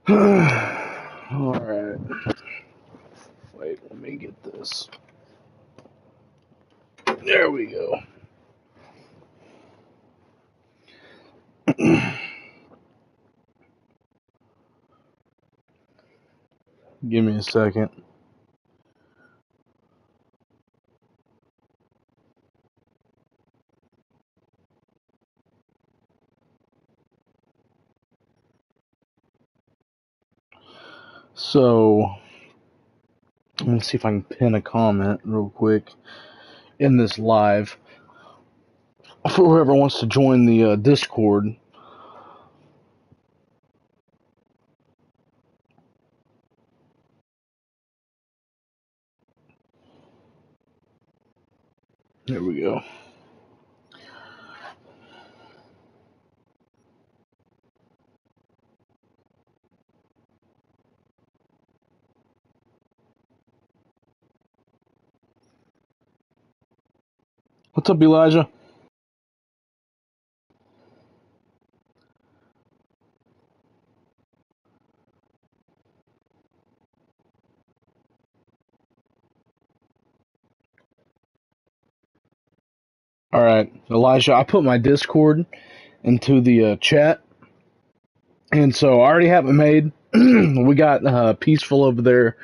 Alright. Wait, let me get this. There we go. Give me a second. So, let me see if I can pin a comment real quick in this live for whoever wants to join the Discord. There we go. What's up, Elijah? Alright, Elijah, I put my Discord into the chat, and so I already have it made. We got Peaceful over there.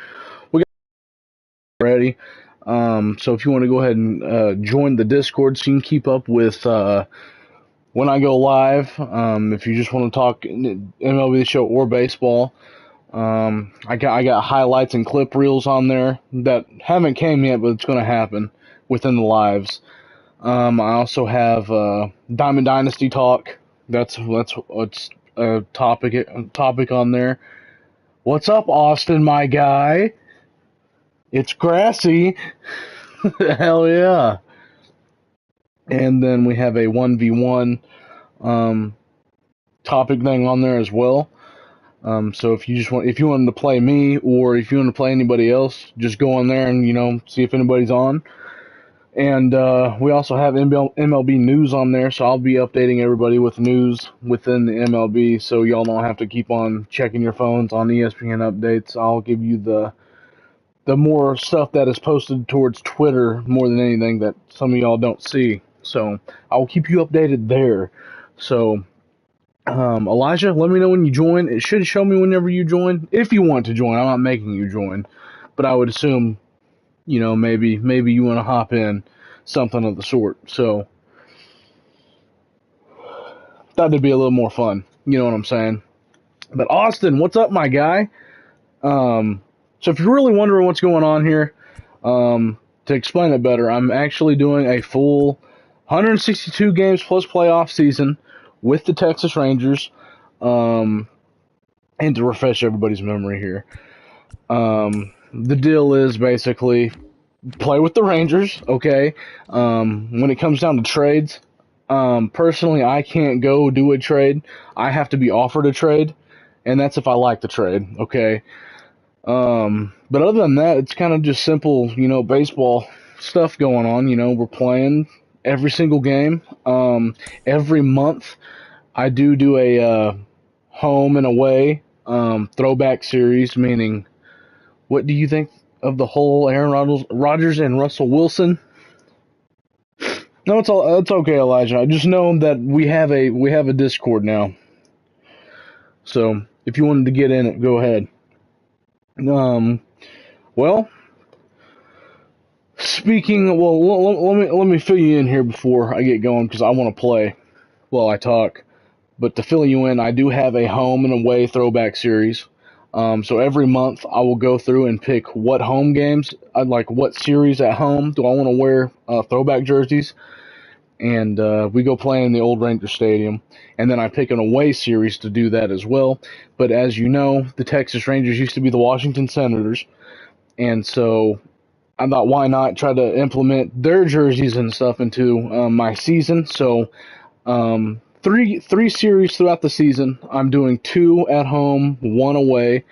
We got ready. So if you want to go ahead and join the Discord so you can keep up with when I go live, if you just want to talk MLB The Show or baseball, I got highlights and clip reels on there that haven't came yet, but it's going to happen within the lives. I also have Diamond Dynasty talk. That's what's a topic on there. What's up, Austin, my guy? It's grassy. Hell yeah. And then we have a 1v1 topic thing on there as well. So if you wanted to play me, or if you want to play anybody else, just go on there and see if anybody's on. And we also have MLB news on there, so I'll be updating everybody with news within the MLB, so y'all don't have to keep on checking your phones on ESPN updates. I'll give you the more stuff that is posted towards Twitter more than anything that some of y'all don't see. So I'll keep you updated there. So Elijah, let me know when you join. It should show me whenever you join. If you want to join, I'm not making you join, but I would assume, maybe you want to hop in, something of the sort. So that'd be a little more fun. You know what I'm saying? But Austin, what's up, my guy? So if you're really wondering what's going on here, to explain it better, I'm actually doing a full 162 games plus playoff season with the Texas Rangers. And to refresh everybody's memory here, the deal is basically play with the Rangers, okay? When it comes down to trades, personally, I can't go do a trade. I have to be offered a trade, and that's if I like the trade, okay? But other than that, it's kind of just simple, baseball stuff going on. We're playing every single game. Every month, I do a home and away throwback series, meaning, what do you think of the whole Aaron Rodgers and Russell Wilson? No, it's okay, Elijah. I just know that we have a Discord now. So if you wanted to get in it, go ahead. Well, let me fill you in here before I get going, because I want to play while I talk. But to fill you in, I do have a home and away throwback series. So every month I will go through and pick what home games I'd like, what series at home do I want to wear throwback jerseys, and we go play in the old Ranger Stadium. And then I pick an away series to do that as well. But as you know, the Texas Rangers used to be the Washington Senators, and so I thought, why not try to implement their jerseys and stuff into my season? So three series throughout the season. I'm doing 2 at home, 1 away,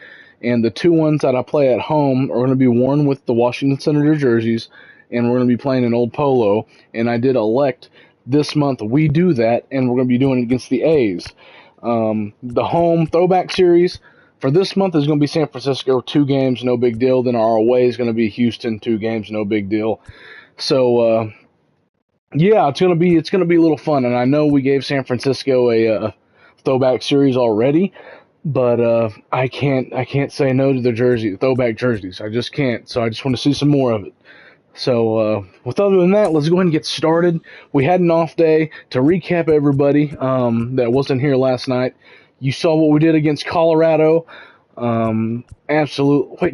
and the 2 ones that I play at home are going to be worn with the Washington Senator jerseys, and we're going to be playing in Old Polo. And I did elect this month we do that, and we're going to be doing it against the A's. The home throwback series, for this month is going to be San Francisco, 2 games, no big deal. Then our away is going to be Houston, 2 games, no big deal. So yeah, it's going to be a little fun. And I know we gave San Francisco a throwback series already, but I can't say no to the throwback jerseys. I just can't. So I just want to see some more of it. So with other than that, let's go ahead and get started. We had an off day. To recap everybody that wasn't here last night, you saw what we did against Colorado. Wait,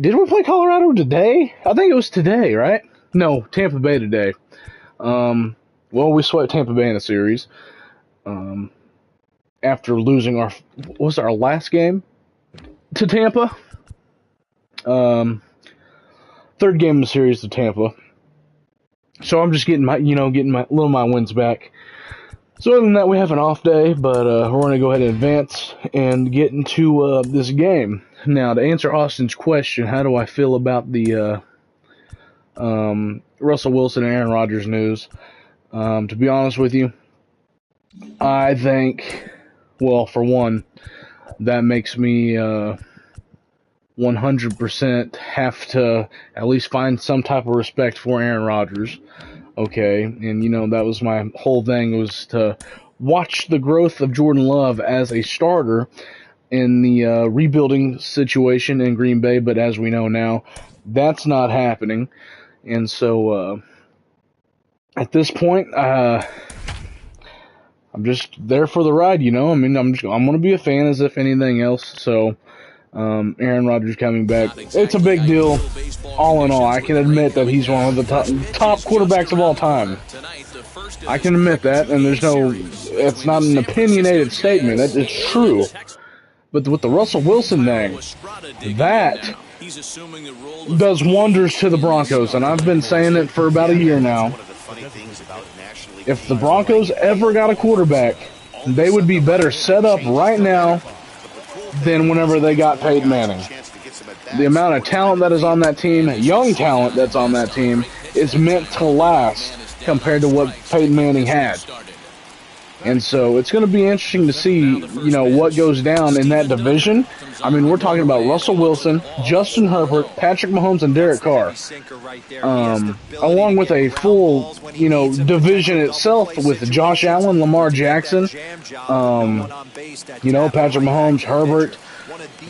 did we play Colorado today? I think it was today, right? No, Tampa Bay today. Well, we swept Tampa Bay in a series. After losing our last game to Tampa? 3rd game of the series to Tampa. So I'm just getting my wins back. So other than that, we have an off day, but we're going to go ahead and advance and get into this game. Now, to answer Austin's question, how do I feel about the Russell Wilson and Aaron Rodgers news? To be honest with you, I think, well, for one, that makes me 100% have to at least find some type of respect for Aaron Rodgers. Okay, and that was my whole thing, was to watch the growth of Jordan Love as a starter in the rebuilding situation in Green Bay, but as we know now, that's not happening. And so at this point, I'm just there for the ride, I'm going to be a fan as if anything else. So Aaron Rodgers coming back, it's a big deal. All in all, I can admit that he's one of the top quarterbacks of all time. I can admit that, and it's not an opinionated statement. It's true. But with the Russell Wilson thing, that does wonders to the Broncos, and I've been saying it for about a year now. If the Broncos ever got a quarterback, they would be better set up right now than whenever they got Peyton Manning. The amount of talent that is on that team, young talent that's on that team, is meant to last compared to what Peyton Manning had. And so it's going to be interesting to see, what goes down in that division. I mean, we're talking about Russell Wilson, Justin Herbert, Patrick Mahomes, and Derek Carr. Along with a full, division itself with Josh Allen, Lamar Jackson, Patrick Mahomes, Herbert,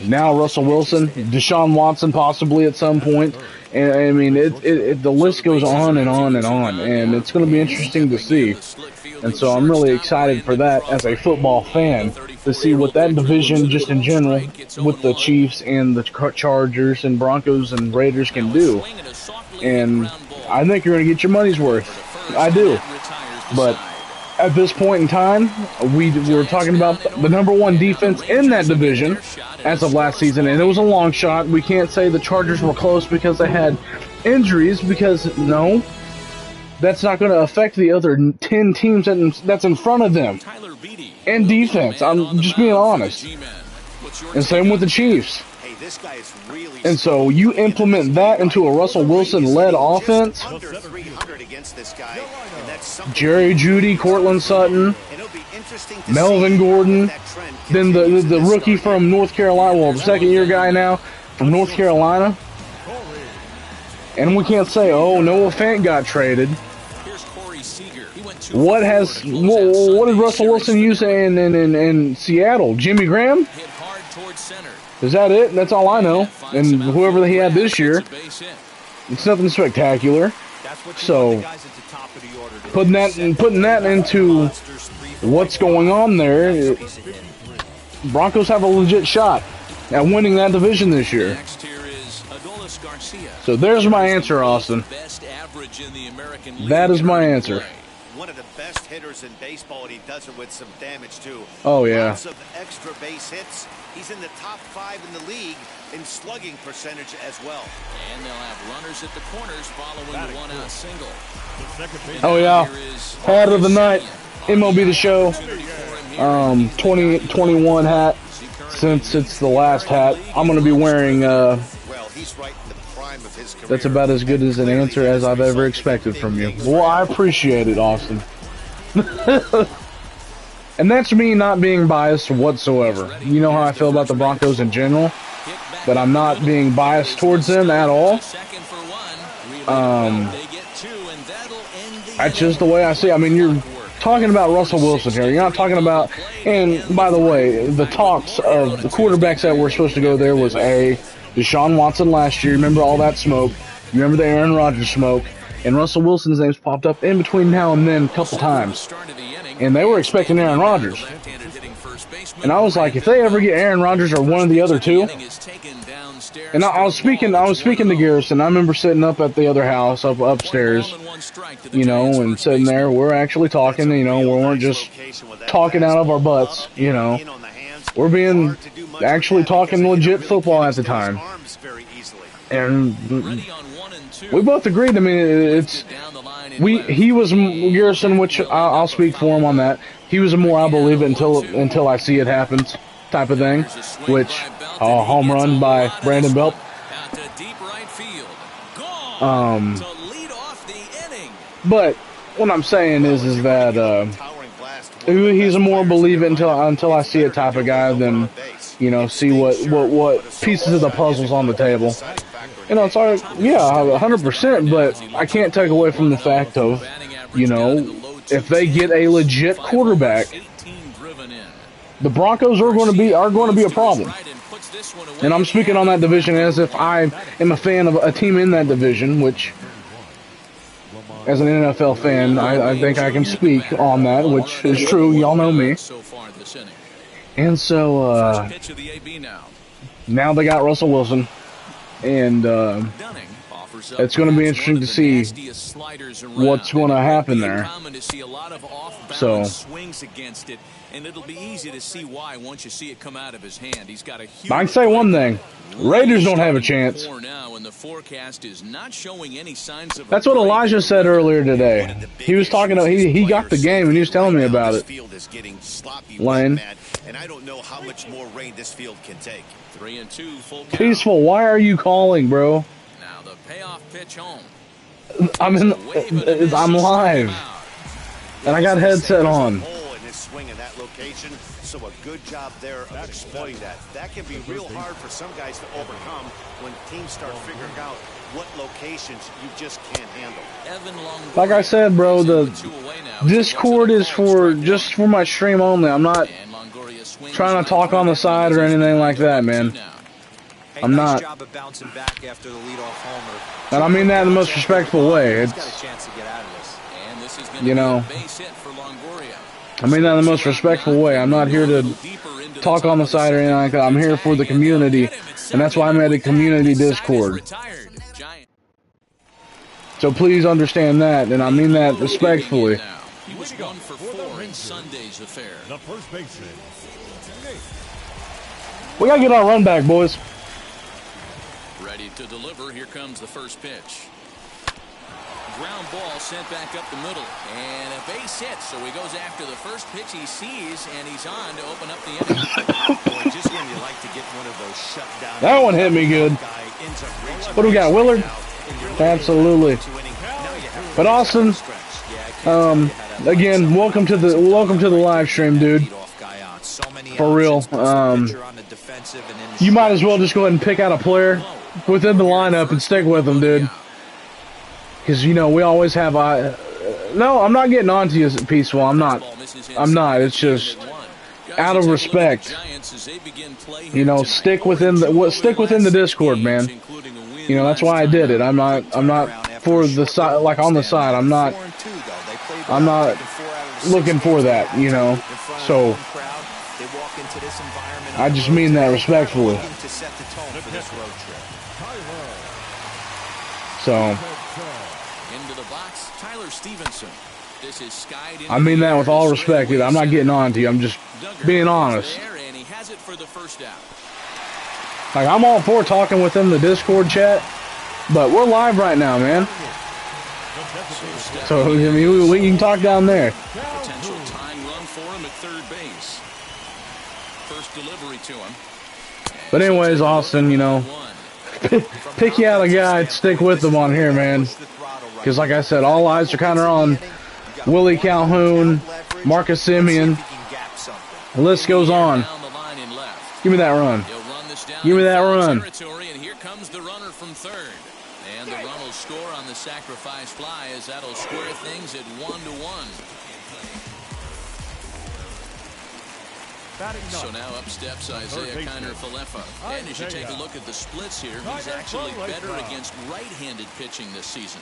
now Russell Wilson, Deshaun Watson possibly at some point. And I mean, the list goes on and on and on, and it's going to be interesting to see. And so I'm really excited for that as a football fan, to see what that division, just in general, with the Chiefs and the Chargers and Broncos and Raiders can do. And I think you're going to get your money's worth. I do. But at this point in time, we're talking about the #1 defense in that division as of last season, and it was a long shot. We can't say the Chargers were close because they had injuries, because no, that's not going to affect the other 10 teams that's in front of them. And defense, I'm just being honest. And same with the Chiefs. And so you implement that into a Russell Wilson-led offense. Jerry Jeudy, Cortland Sutton, Melvin Gordon, then the rookie from North Carolina, well, the second-year guy now from North Carolina. And we can't say, oh, Noah Fant got traded. What did Russell Wilson use in Seattle? Jimmy Graham? Is that it? That's all I know. And whoever he had this year, it's nothing spectacular. So putting that into what's going on there, Broncos have a legit shot at winning that division this year. So there's my answer, Austin. That is my answer. One of the best hitters in baseball, and he does it with some damage too. Oh yeah. Lots of extra base hits. He's in the top 5 in the league in slugging percentage as well. And they'll have runners at the corners following the one-out single. Oh yeah. Hat of the night, MLB The Show. 2021 hat. Since it's the last hat, I'm gonna be wearing. Well, he's right in the prime of his career. That's about as good as an answer as I've ever expected from you. Well, I appreciate it, Austin. And that's me not being biased whatsoever. You know how I feel about the Broncos in general. but I'm not being biased towards them at all. That's just the way I see it. I mean, you're talking about Russell Wilson here. You're not talking about, and by the way, the talks of the quarterbacks that were supposed to go there was Deshaun Watson last year. Remember all that smoke? You remember the Aaron Rodgers smoke? And Russell Wilson's name's popped up in between now and then a couple times. And they were expecting Aaron Rodgers. And I was like, if they ever get Aaron Rodgers or one of the other two, and I was speaking to Garrison. I remember sitting up at the other house, upstairs, you know, and sitting there. We're actually talking, you know, we weren't just talking out of our butts, you know. We're being actually talking legit football at the time. And we both agreed. I mean, he was Garrison, which I'll speak for him on that. He was a more I believe it until I see it happens type of thing, which home run by Brandon Belt. But what I'm saying is that he's a more believe it until I see it type of guy than, you know, see what pieces of the puzzle's on the table. You know, it's like, yeah, 100%, but I can't take away from the fact of, you know, if they get a legit quarterback, the Broncos are going to be a problem. And I'm speaking on that division as if I am a fan of a team in that division, which, as an NFL fan, I think I can speak on that, which is true. Y'all know me. And so, now they got Russell Wilson. And it's going to be interesting to see what's going to happen there. So, I can say one thing: Raiders don't have a chance. That's what Elijah said earlier today. He was talking. He got the game and he was telling me about it. Lane. And I don't know how much more rain this field can take. 3-2 full count. Peaceful, why are you calling, bro? Now the payoff pitch home. I'm live. And I got headset on. So a good job there of exploiting that. That can be real hard for some guys to overcome when teams start figuring out what locations you just can't handle. Like I said, bro, the Discord is just for my stream only. I'm not trying to talk on the side or anything like that, man. I'm not. And I mean that in the most respectful way. It's, you know, I mean that in the most respectful way. I'm not here to talk on the side or anything like that. I'm here for the community, and that's why I made a community Discord. So please understand that, and I mean that respectfully. He was 1 for 4 in Sunday's affair. The first baseman. We gotta get our run back, boys. Ready to deliver. Here comes the first pitch. Ground ball sent back up the middle. And a base hit. So he goes after the first pitch he sees, and he's on to open up the inning. Boy, just when you like to get one of those shut down. That one hit me good. What do we got, Willard? Absolutely. But Austin, again, welcome to the live stream, dude. For real. You might as well just go ahead and pick out a player within the lineup and stick with them, dude. Because, you know, we always have... no, I'm not getting on to you, Peaceful. I'm not. It's just out of respect. You know, stick within the Discord, man. You know, that's why I did it. I'm not for the side, like on the side. I'm not looking for that, you know. So I just mean that respectfully. So I mean that with all respect, dude. I'm not getting on to you. I'm just being honest. Like, I'm all for talking within the Discord chat, but we're live right now, man. So, I mean, we can talk down there. Potential tying run for him at third base. First delivery to him. But anyways, Austin, you know, pick you out a guy, stick with them on here, man. Because like I said, all eyes are kind of on Willie Calhoun, Marcus Simeon. The list goes on. Give me that run. Give Give me that run. Territory, and here comes the runner from third. And the run will score on the sacrifice fly, as that'll square things at 1-1. So now up steps Isaiah Kiner-Falefa. And as you take a look at the splits here, he's actually better against right-handed pitching this season.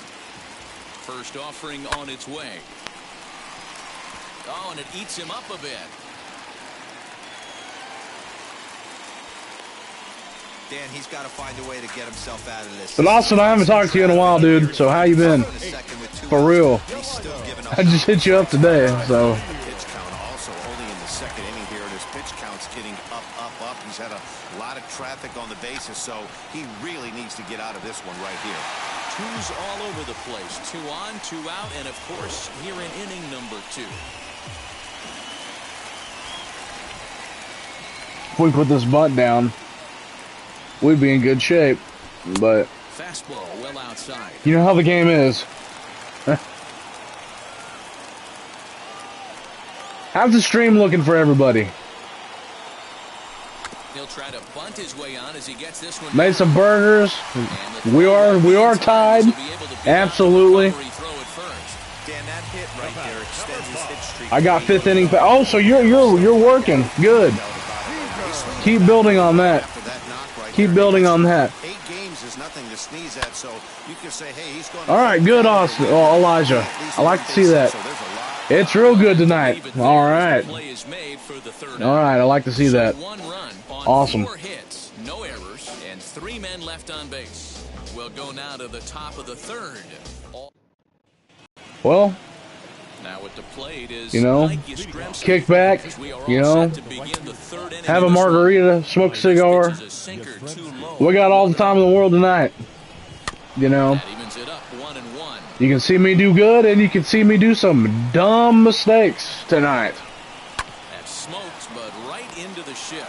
First offering on its way. Oh, and it eats him up a bit. Dan, he's got to find a way to get himself out of this. But Austin, I haven't talked to you in a while, dude. So how you been? For real. I just hit you up today, so. Pitch count also only in the second inning here, and his pitch count's getting up. He's had a lot of traffic on the bases, so he really needs to get out of this one right here. Twos all over the place. 2 on, 2 out, and of course, here in inning number 2. If we put this bunt down, we'd be in good shape. But fastball well outside. You know how the game is. How's the stream looking for everybody? He'll try to bunt his way on as he gets this one. Made some burgers. We are tied. Absolutely. I got 5th inning. Oh, so you're working. Good. Keep building on that. Keep building on that. 8 games is nothing to sneeze at, so you can say, hey, he's going. All right, good, Austin. Oh, Elijah. I like to see that. It's real good tonight. All right. All right, I like to see that. Awesome. 4 hits, no errors, and 3 men left on base. We'll go now to the top of the 3rd. Well, now at the plate is, you know, kick back, you know, have a margarita, smoke a cigar. We got all the time in the world tonight. You know, you can see me do good, and you can see me do some dumb mistakes tonight.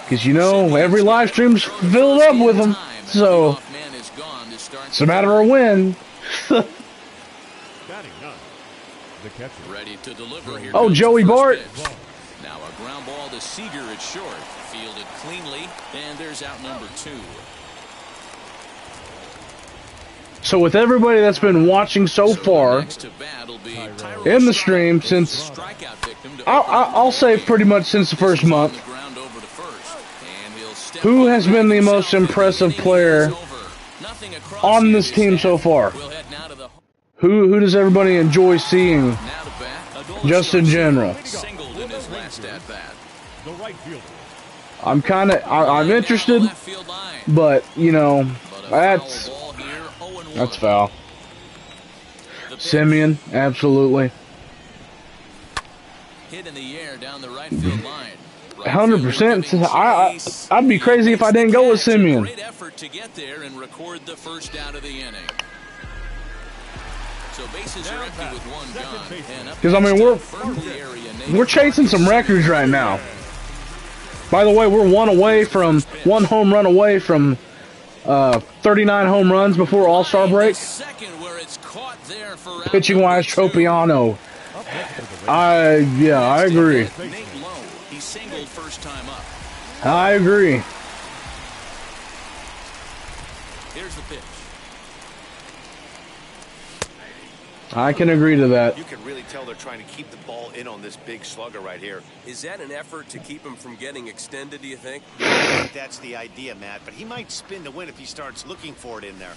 Because, you know, every live stream's filled up with them. So, it's a matter of when. Ready to deliver. Here oh, Joey Bart. Now a ground ball to Seager at short. Fielded cleanly. And there's out number 2. So with everybody that's been watching so far in the stream since, I'll say pretty much since the first month, who has been the most impressive player on this team so far? Who does everybody enjoy seeing, just in general? I'm interested, but, you know, that's foul. Simeon, absolutely. Hit in the air down the right field line. 100%. I'd be crazy if I didn't go with Simeon. Great effort to get there and record the first out of the inning. So bases are empty with 1 gone. Because I mean we're chasing some records right now. By the way, we're one home run away from 39 home runs before All-Star break. Pitching wise, Tropiano. I agree. He singled first time up. I agree. Here's the pitch. I can agree to that. You can really tell they're trying to keep the ball in on this big slugger right here. Is that an effort to keep him from getting extended, do you think? I think that's the idea, Matt, but he might spin to win if he starts looking for it in there.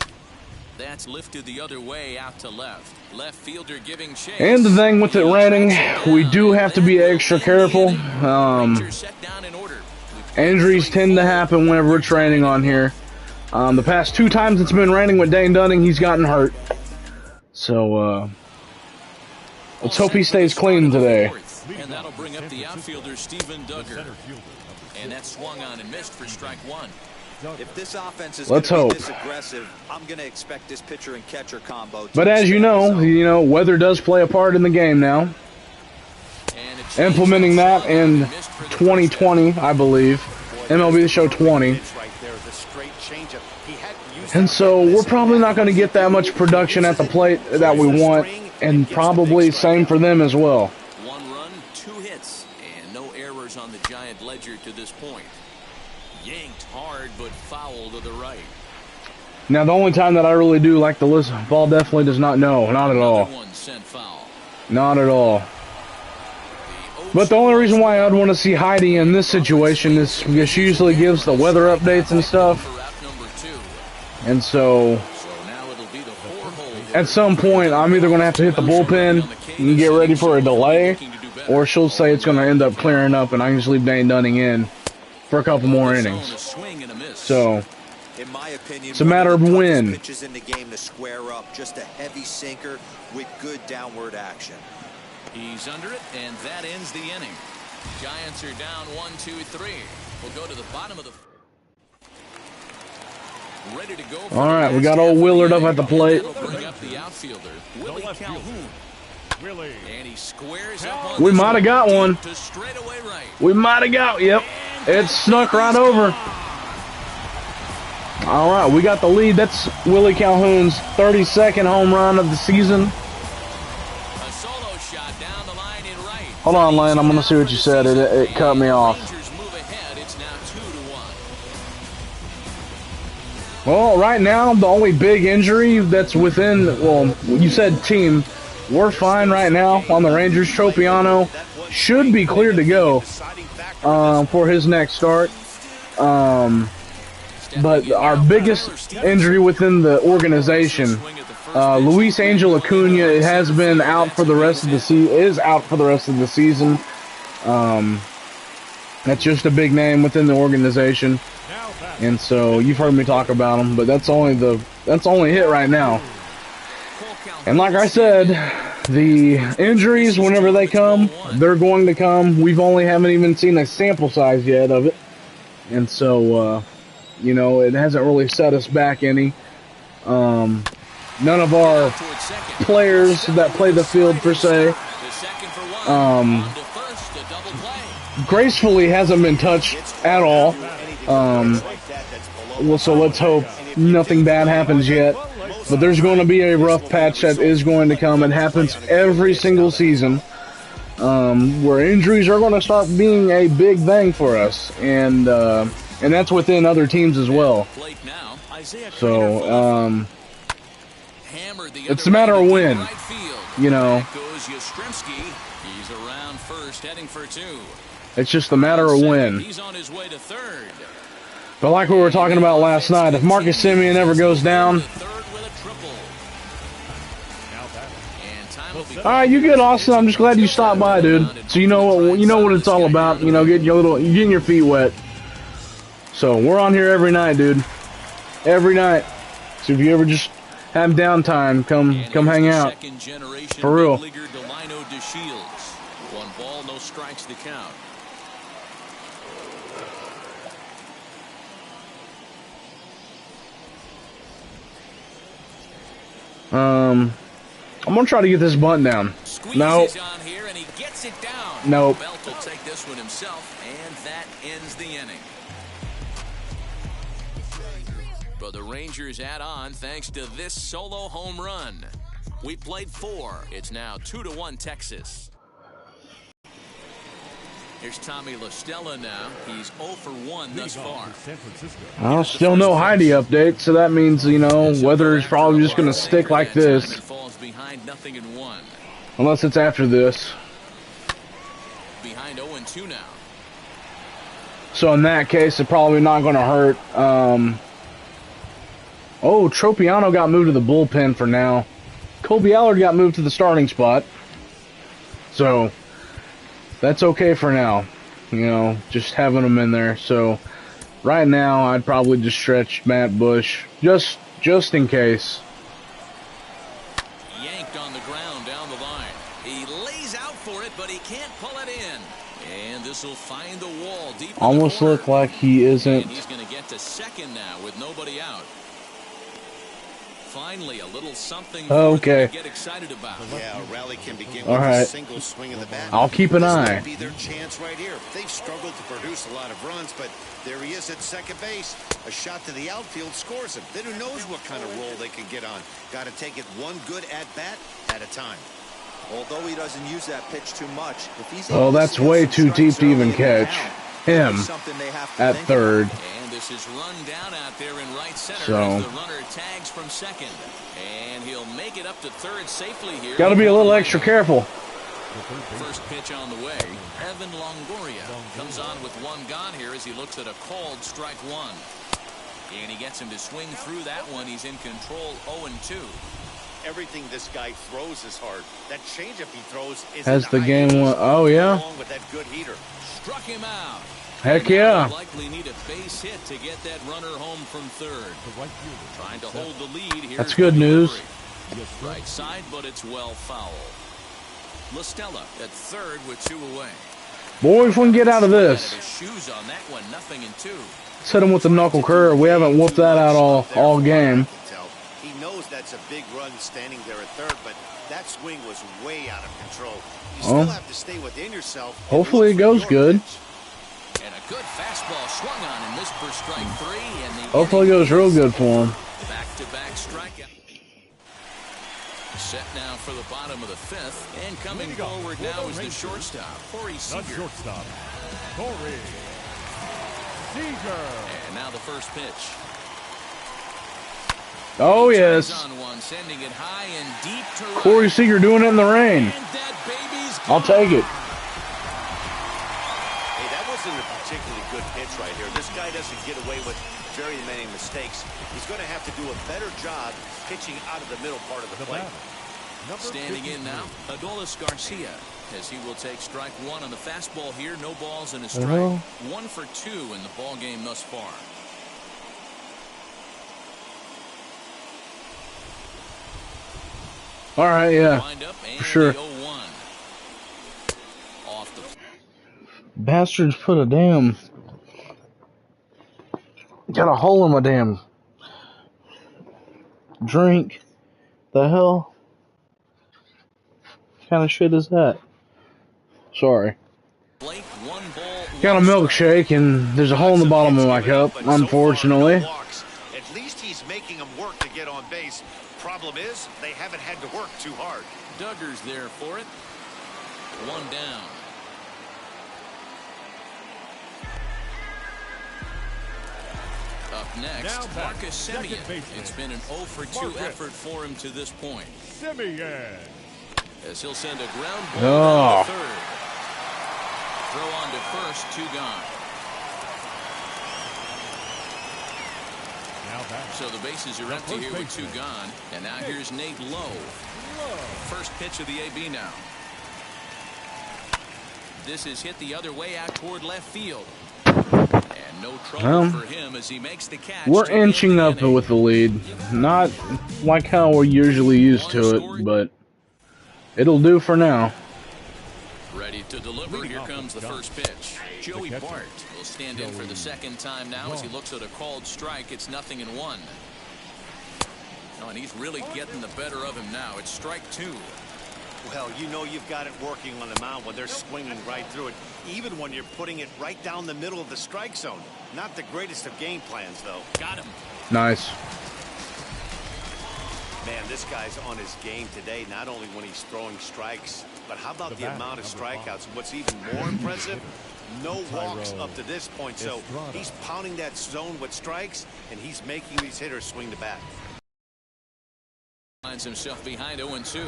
That's lifted the other way out to left. Left fielder giving chase. And the thing with it raining, we do have to be extra careful. Injuries tend to happen whenever we're training on here. The past 2 times it's been raining with Dane Dunning, he's gotten hurt. So, let's hope he stays clean today. And that'll bring up the outfielder, Steven Duggar. And that swung on and missed for strike 1. If this offense is Let's hope. This aggressive, I'm going to expect this pitcher and catcher combo. But as you know, weather does play a part in the game now. Implementing that in 2020, I believe. MLB The Show 20. And so we're probably not going to get that much production at the plate that we want, and probably same for them as well. 1 run, 2 hits, and no errors on the Giant ledger to this point. Yanked hard, but foul to the right. Now, the only time that I really do like to listen, ball definitely does not know. Not at all. One sent foul. Not at all. But the only reason why I'd want to see Heidi in this situation is because she usually gives the weather updates and stuff. And so, at some point, I'm either going to have to hit the bullpen and get ready for a delay, or she'll say it's going to end up clearing up and I can just leave Dane Dunning in for a couple more innings. So, in my opinion, it's a matter of when. Pitches in the game to square up, just a heavy sinker with good downward action. He's under it, and that ends the inning. Giants are down 1-2-3. We'll go to the bottom of the. Ready to go. All right, we got old Willard up at the plate. Bring up the outfielder, Willie Calhoun. And he squares up on We might have got one. to straightaway right. We might have got. Yep, it snuck right over. All right, we got the lead. That's Willie Calhoun's 32nd home run of the season. A solo shot down the line in right. Hold on, Lane. I'm going to see what you said. It cut me off. Rangers move ahead. It's now 2-1. Well, right now, the only big injury that's within, well, you said team, we're fine right now on the Rangers. Tropiano should be cleared to go for his next start. But our biggest injury within the organization, Luis Angel Acuna, it has been out for the rest of the season. That's just a big name within the organization, and so you've heard me talk about him. But that's only hit right now. And like I said, the injuries, whenever they come, they're going to come. We haven't even seen a sample size yet of it, and so. You know, it hasn't really set us back any. None of our players that play the field, per se, gracefully hasn't been touched at all. Well, so let's hope nothing bad happens yet. But there's going to be a rough patch that is going to come. It happens every single season, where injuries are going to start being a big thing for us. And that's within other teams as well. So, it's a matter of when, you know. It's just a matter of when. But like we were talking about last night, if Marcus Semien ever goes down. All right, you good, Austin. I'm just glad you stopped by, dude. So you know what it's all about. You know, getting your feet wet. So we're on here every night, dude. Every night. So if you ever just have downtime, come hang out. For real. One ball, no strikes to count. I'm gonna try to get this bunt down. Nope. Nope. Belt will take this one himself, and that ends the inning. But the Rangers add on thanks to this solo home run. We played 4. It's now 2-1 Texas. Here's Tommy La Stella now. He's 0 for 1 thus far. Well, still no Heidi update, so that means, you know, weather is probably just going to stick like this. Falls behind 0-1. Unless it's after this. Behind 0-2 now. So in that case, it's probably not going to hurt. Oh, Tropiano got moved to the bullpen for now. Colby Allard got moved to the starting spot. So, that's okay for now. You know, just having him in there. So, right now, I'd probably just stretch Matt Bush. Just in case. Yanked on the ground down the line. He lays out for it, but he can't pull it in. And this will find the wall deep. Almost look like he isn't. And he's going to get to second now with nobody out. Finally, a little something to get excited about. Yeah, a rally can begin with a single swing of the bat. I'll keep an eye. This might be their chance right here. They've struggled to produce a lot of runs, but there he is at second base. A shot to the outfield scores him. Then who knows what kind of roll they can get on. Got to take it one good at-bat at a time. Although he doesn't use that pitch too much, if he's that's way too deep to even catch. him at third. And this is run down out there in right center So as the runner tags from second. And he'll make it up to third safely here. got to be a little extra careful. First pitch on the way. Evan Longoria comes on with one gone here as he looks at a called strike one. And he gets him to swing through that one. He's in control 0-2. Everything this guy throws is hard. That changeup he throws is Has the game won? Oh yeah. along with that good heater. Struck him out. Heck yeah. Likely need a base hit to get that runner home from third. Trying to hold the lead here. That's good news. Right side, but it's well foul. LaStella at third with 2 away. Boy, if we can get out of this. Shoes on that one, 0-2. Let's hit him with the knuckle curve. We haven't whooped that out all game. He knows that's a big run standing there at third, but that swing was way out of control. You still have to stay within yourself. Hopefully it goes good. And a good fastball swung on and missed for strike 3. And the Hopefully it goes real good for him. Back-to-back strikeout. Set now for the bottom of the 5th, and coming forward now is the shortstop, Corey Seager. And now the first pitch. Oh yes, On one, sending it high and deep to right. Corey Seager doing it in the rain. And that baby's I'll take it. Hey, that wasn't a particularly good pitch right here. This guy doesn't get away with very many mistakes. He's going to have to do a better job pitching out of the middle part of the plate. Standing in now, Adolis Garcia, as he will take strike 1 on the fastball here. No balls and a strike. 1 for 2 in the ball game thus far. All right, yeah, for sure. Off the Bastards put a damn got a hole in my damn drink. The hell kind of shit is that? Sorry. Got a milkshake and there's a hole in the bottom of my cup, unfortunately. At least he's making them work to get on base. Problem is, they haven't had to work too hard. Duggar's there for it. 1 down. Up next, Marcus Semien. It's been an 0 for 2 effort for him to this point. As he'll send a ground ball down to third. Throw on to first, 2 gone. So the bases are empty here with 2 gone. And now here's Nate Lowe. First pitch of the AB now. This is hit the other way out toward left field. And no trouble for him as he makes the catch. We're inching up with the lead. Not like how we're usually used to it, but it'll do for now. Ready to deliver. Here comes the first pitch. Joey Bart will stand in for the second time now as he looks at a called strike. It's 0-1. Oh, and he's really getting the better of him now. It's strike 2. Well, you know you've got it working on the mound when they're swinging right through it, even when you're putting it right down the middle of the strike zone. Not the greatest of game plans, though. Got him. Nice. Man, this guy's on his game today, not only when he's throwing strikes, but how about the amount of strikeouts? What's even more impressive, no walks up to this point. So he's pounding that zone with strikes, and he's making these hitters swing the bat. Finds himself behind 0-2.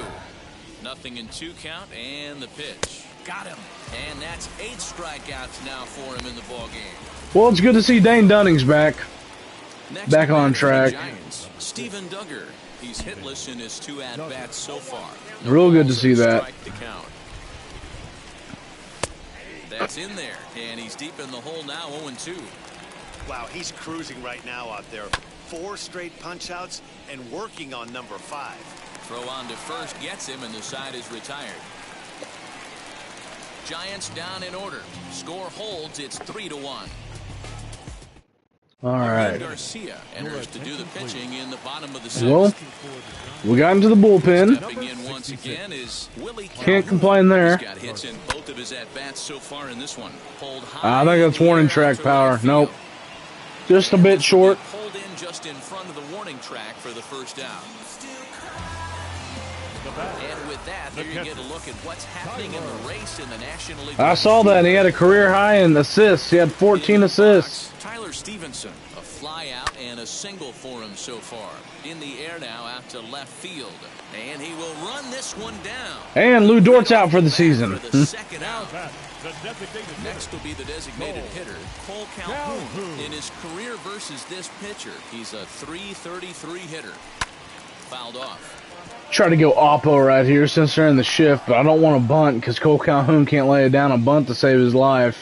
0-2 count, and the pitch. Got him. And that's 8 strikeouts now for him in the ball game. Well, it's good to see Dane Dunning's back. Next Back on track. Giants, Steven Duggar. He's hitless in his 2 at-bats so far. Real good to see that. Strike to count. That's in there, and he's deep in the hole now, 0-2. Wow, he's cruising right now out there. 4 straight punch-outs and working on number 5. Throw on to first gets him, and the side is retired. Giants down in order. Score holds. It's 3-1. All right. Garcia enters to do the pitching in the bottom of the 6th. Well, we got into the bullpen. Stepping in once again is Willie Can't complain there. He's got hits in both of his at-bats so far in this one. Pulled high. I think that's warning track power. Nope. Just a bit short. Pulled in just in front of the warning track for the first out. And with that, here you get a look at what's happening in the race in the National League. I saw that. He had a career high in assists. He had 14 assists. Tyler Stevenson, a fly out and a single for him so far. In the air now out to left field. And he will run this one down. And Lou Dort's out for the season. For the second out. Next will be the designated hitter, Cole Calhoun. In his career versus this pitcher, he's a .333 hitter. Fouled off. Try to go oppo right here since they're in the shift, but I don't want to bunt because Cole Calhoun can't lay it down a bunt to save his life.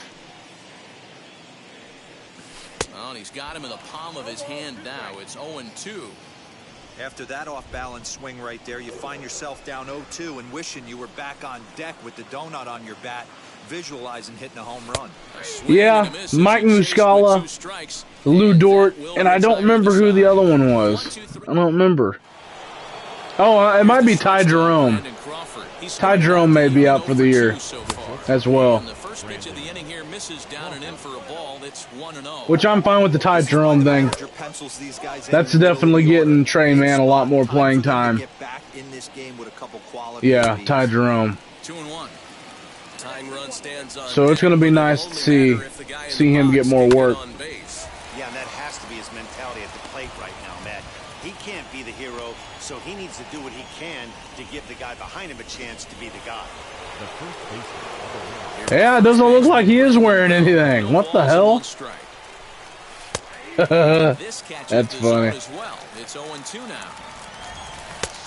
Well, he's got him in the palm of his hand now. It's 0-2. After that off-balance swing right there, you find yourself down 0-2 and wishing you were back on deck with the donut on your bat, visualizing hitting a home run. Yeah, Mike Muscala, Lou Dort, and I don't remember who the other one was. I don't remember. Oh, it might be Ty Jerome. Ty Jerome may be out for the year as well. Which I'm fine with the Ty Jerome thing. That's definitely getting Trey Mann a lot more playing time. Yeah, Ty Jerome. 2-1. Tying run stands on. So it's going to be nice to see him get more work. Yeah, and that has to be his mentality at the plate right now, Matt. He can't be the hero, so he needs to do what he can to give the guy behind him a chance to be the guy. Yeah, it doesn't look like he is wearing anything. What the hell? That's funny. It's 0-2 now.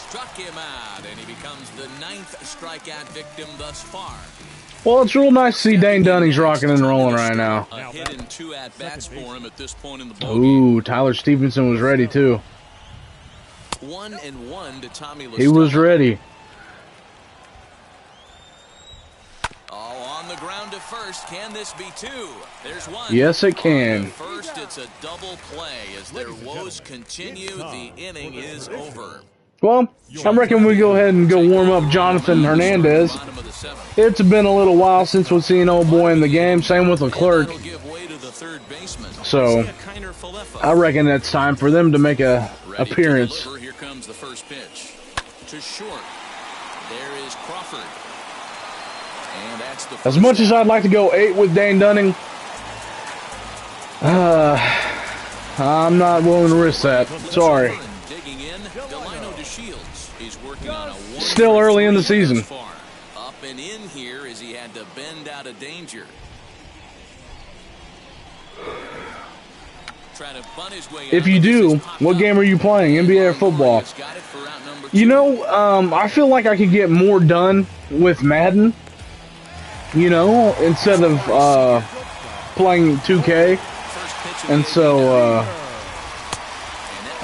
Struck him out, and he becomes the 9th strikeout victim thus far. Well, it's real nice to see Dane Dunning's rocking and rolling right now. A hit and 2 at-bats for him at this point in the ball game. Ooh, Tyler Stevenson was ready too. 1-1 to Tommy Lestone. He was ready. Oh, on the ground to first. Can this be 2? There's 1. Yes, it can. First, it's a double play as their woes continue. The inning is over. Well, I reckon we go ahead and go warm up Jonathan Hernandez. It's been a little while since we've seen old boy in the game. Same with Leclerc. So, I reckon it's time for them to make a appearance. Here comes the first pitch. To short. There is Crawford. And that's the As much as I'd like to go 8 with Dane Dunning, I'm not willing to risk that. Sorry. Still early in the season. Up and in here as he had to bend out of danger. If you do, what game are you playing? NBA or football? You know, I feel like I could get more done with Madden. You know, instead of playing 2K. And so,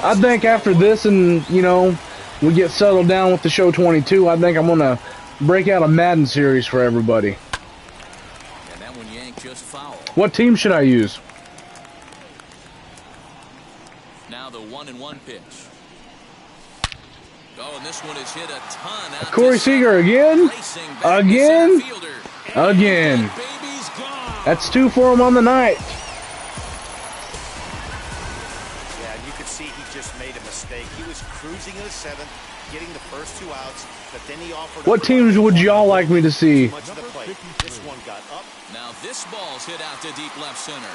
I think after this and, you know, we get settled down with the show 22, I think I'm going to break out a Madden series for everybody. And that one yanked just foul. What team should I use? Now the 1-1 pitch. Oh, and this one is hit a ton. Out Corey Seager again? Again? Again. That's 2 for him on the night. Yeah, you could see he just made a mistake. He was cruising in the 7th, getting the first 2 outs, but then he offered. What teams would y'all like me to see? This one got up. Now this ball's hit out to deep left center.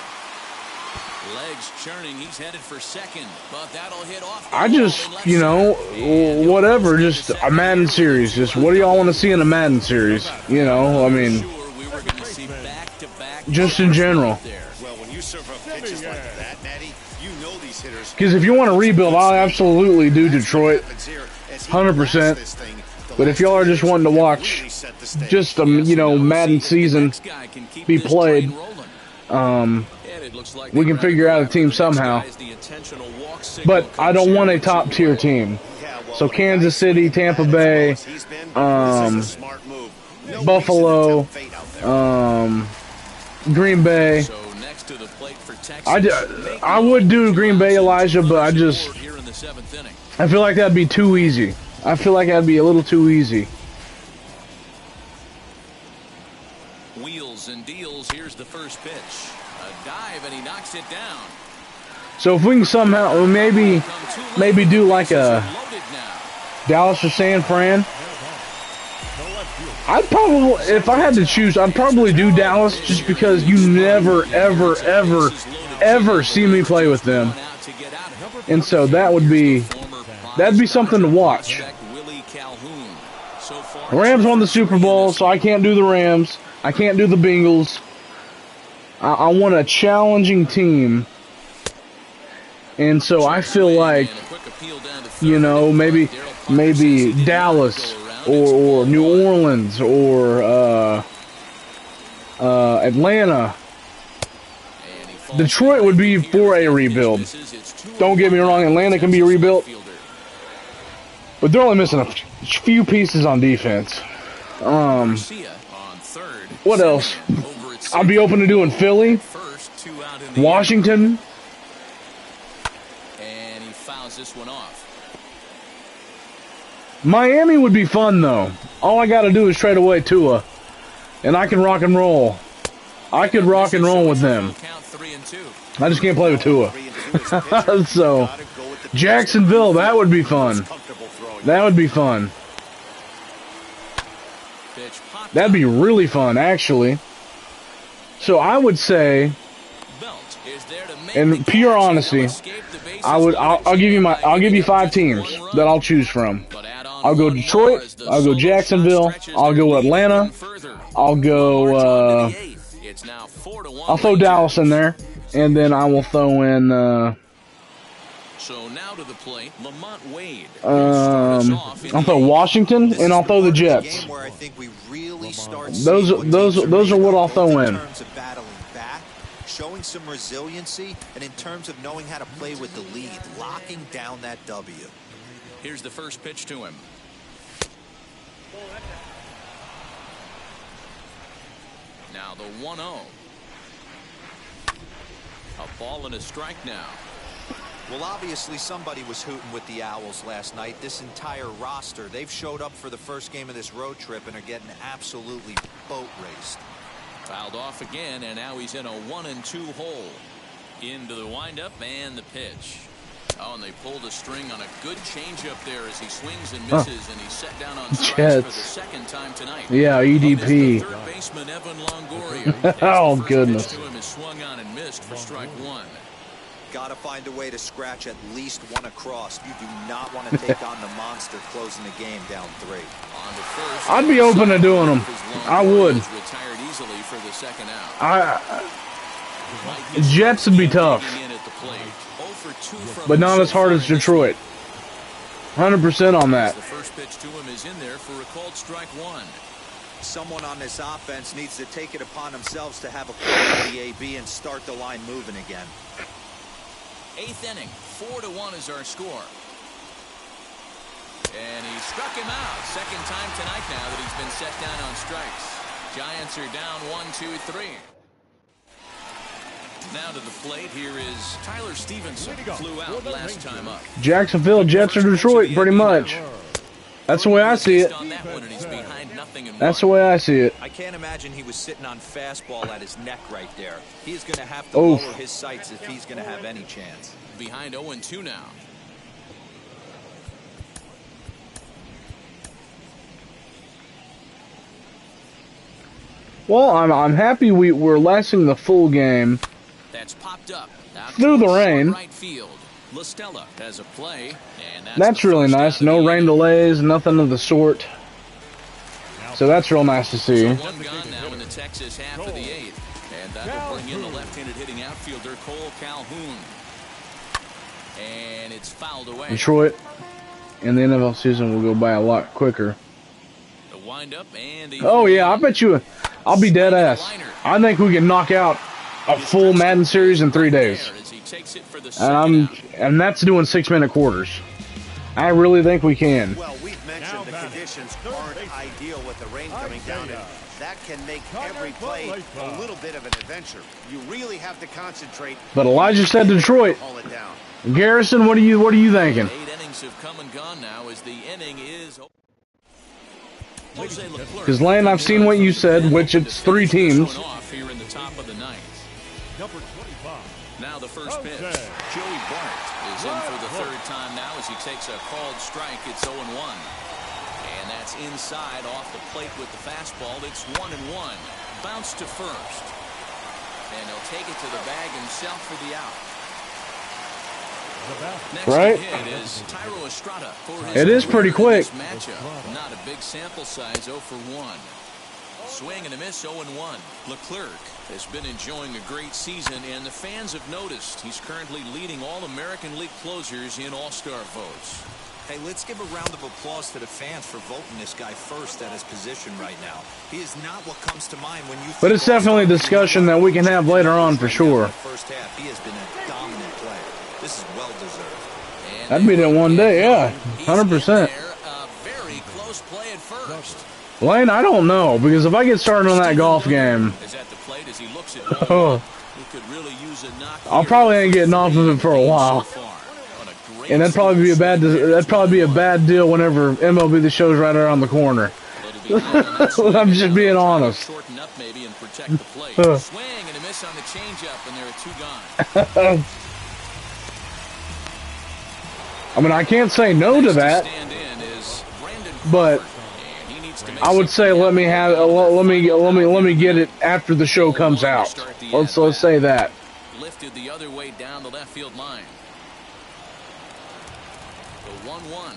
Legs churning, he's headed for second, but that'll hit off. I just, you know, whatever, just a Madden series. Just what do y'all want to see in a Madden series? You know, I mean, just in general. Well, when you serve up pitches like that, Matty, you know these hitters. Because if you want to rebuild, I'll absolutely do Detroit, 100%. But if y'all are just wanting to watch just a, you know, Madden season be played, we can figure out a team somehow. But I don't want a top tier team. So Kansas City, Tampa Bay, Buffalo, Green Bay. I would do Green Bay, Elijah, but I feel like that'd be too easy. I feel like that'd be a little too easy. Wheels and deals. Here's the first pitch. A dive, and he knocks it down. So if we can somehow, or maybe do like a Dallas or San Fran, I'd probably, if I had to choose, I'd probably do Dallas just because you never, ever, ever, ever see me play with them. And so that'd be something to watch. The Rams won the Super Bowl, so I can't do the Rams. I can't do the Bengals. I want a challenging team. And so I feel like, you know, maybe Dallas or New Orleans or Atlanta. Detroit would be for a rebuild. Don't get me wrong, Atlanta can be rebuilt. But they're only missing a few pieces on defense. What else? I'd be open to doing Philly, Washington. And he fouls this one off. Miami would be fun though. All I gotta do is trade away Tua, and I can rock and roll. I could rock and roll with them. I just can't play with Tua. So, Jacksonville, that would be fun. That would be fun. That'd be really fun, actually. So I would say, in pure honesty, I'll give you 5 teams that I'll choose from. I'll go Detroit. I'll go Jacksonville. I'll go Atlanta. I'll go. I'll throw Dallas in there, and then I will throw in. So now to the plate, Lamont Wade. I'll throw Washington, and I'll throw the Jets. Those are what I'll throw in. Showing some resiliency, and in terms of knowing how to play with the lead, locking down that W. Here's the first pitch to him. Now the 1-0. A ball and a strike now. Well, obviously somebody was hooting with the Owls last night. This entire roster, they've showed up for the first game of this road trip and are getting absolutely boat raced. Fouled off again, and now he's in a 1-2 hole. Into the windup and the pitch. Oh, and they pulled a string on a good changeup there as he swings and misses, and he's set down on strikes for the second time tonight. Yeah, EDP. Third baseman Evan Longoria. Oh, goodness. To him is swung on and missed for strike 1. Got to find a way to scratch at least one across. You do not want to take on the monster closing the game down 3. I'd be open to doing them. I would. Retired easily for the second out. Jets would be tough, but not as hard as Detroit. 100% on that. The first pitch to him is in there for a called strike 1. Someone on this offense needs to take it upon themselves to have a play on the AB and start the line moving again. 8th inning, 4-1 is our score. And he struck him out. Second time tonight now that he's been set down on strikes. Giants are down 1-2-3. Now to the plate, here is Tyler Stevenson. Flew out last time up. Jacksonville, Jets, or Detroit, pretty much. That's the way I see it. That's the way I see it. I can't imagine he was sitting on fastball at his neck right there. He's going to have to lower his sights if he's going to have any chance. Behind 0-2 now. Well, I'm happy we're lasting the full game. That's popped up through the rain. Right field. LaStella has a play, and that's really nice. No rain delays, nothing of the sort. So that's real nice to see. So one gone now in the Texas half of the 8th, and that'll bring in the left-handed hitting outfielder Cole Calhoun. And it's fouled away. Detroit in the NFL season will go by a lot quicker. The windup and oh yeah, I bet you. I'll be dead ass. I think we can knock out a full Madden series in 3 days. And that's doing 6-minute quarters. I really think we can. Well, we've mentioned the conditions aren't ideal with the rain coming down, and that can make every play a little bit of an adventure. You really have to concentrate. But Elijah said Detroit. Garrison, what are you thinking? 8 innings have come and gone now as the inning is. Because Lane, I've seen what you said, which it's 3 teams. Here in the top of the 9th. Now the first pitch. Joey Bart is in for the 3rd time now as he takes a called strike. It's 0-1. And that That's inside off the plate with the fastball. It's 1-1. Bounce to first. And he'll take it to the bag himself for the out. Next Right? hit is Tyro Estrada for his It is pretty quick. matchup. Not a big sample size, 0 for 1. Swing and a miss, 0-1. Leclerc has been enjoying a great season, and the fans have noticed he's currently leading all American League closers in All-Star votes. Hey, let's give a round of applause to the fans for voting this guy first at his position right now. He is not what comes to mind when you think. But it's definitely a discussion that we can have later on for sure. First half, he has been a dominant player. This is well deserved. I'd beat it one day, yeah, 100%. A very close play at first. Lane, I don't know, because if I get started on that golf game, Is at the plate as he looks at Wall. He could really use a knock. I'll probably ain't getting off of it for a while. And that'd probably be a bad deal whenever MLB The Show's right around the corner. I'm just being honest. Shorten up maybe and protect the plate. Swing and a miss on the changeup, and there are 2 gone. I mean, I can't say no to that, but I would say let me get it after the show comes out. Let's say that. Lifted the other way down the left field line. The 1-1.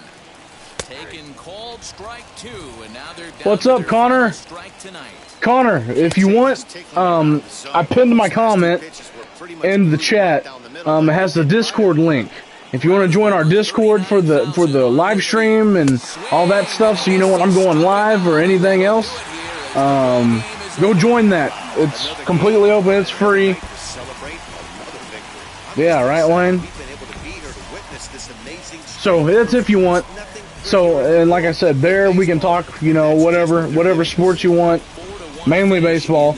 Taken, called, strike 2, and now they're down. What's up, Connor? Strike tonight. Connor, if you want, I pinned my comment in the chat. It has the Discord link. If you want to join our Discord for the live stream and all that stuff, so you know when I'm going live or anything else, go join that. It's completely open. It's free. Yeah, right, Lane? So that's if you want. So, and like I said, there we can talk, you know, whatever sports you want, mainly baseball.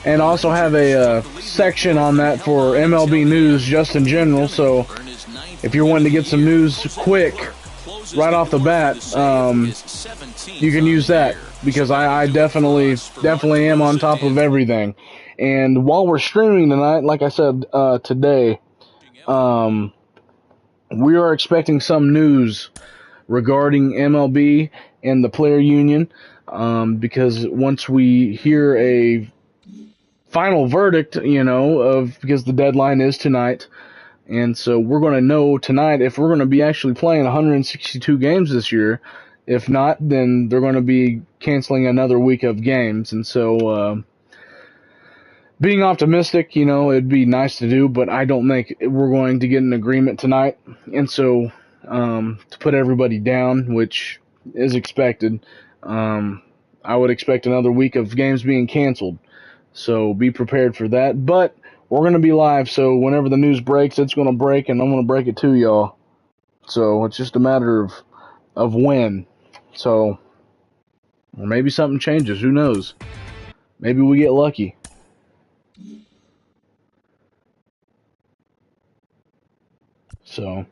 And also have a section on that for MLB news just in general. So if you're wanting to get some news quick, right off the bat, you can use that, because I definitely am on top of everything. And while we're streaming tonight, like I said today, we are expecting some news regarding MLB and the player union, because once we hear a final verdict, you know, because the deadline is tonight, and so we're going to know tonight if we're going to be actually playing 162 games this year. If not, then they're going to be canceling another week of games. And so, being optimistic, you know, it'd be nice to do, but I don't think we're going to get an agreement tonight. And so, to put everybody down, which is expected, I would expect another week of games being canceled. So be prepared for that. But we're going to be live, so whenever the news breaks, it's going to break, and I'm going to break it to y'all. So it's just a matter of when. So, or maybe something changes. Who knows? Maybe we get lucky. So,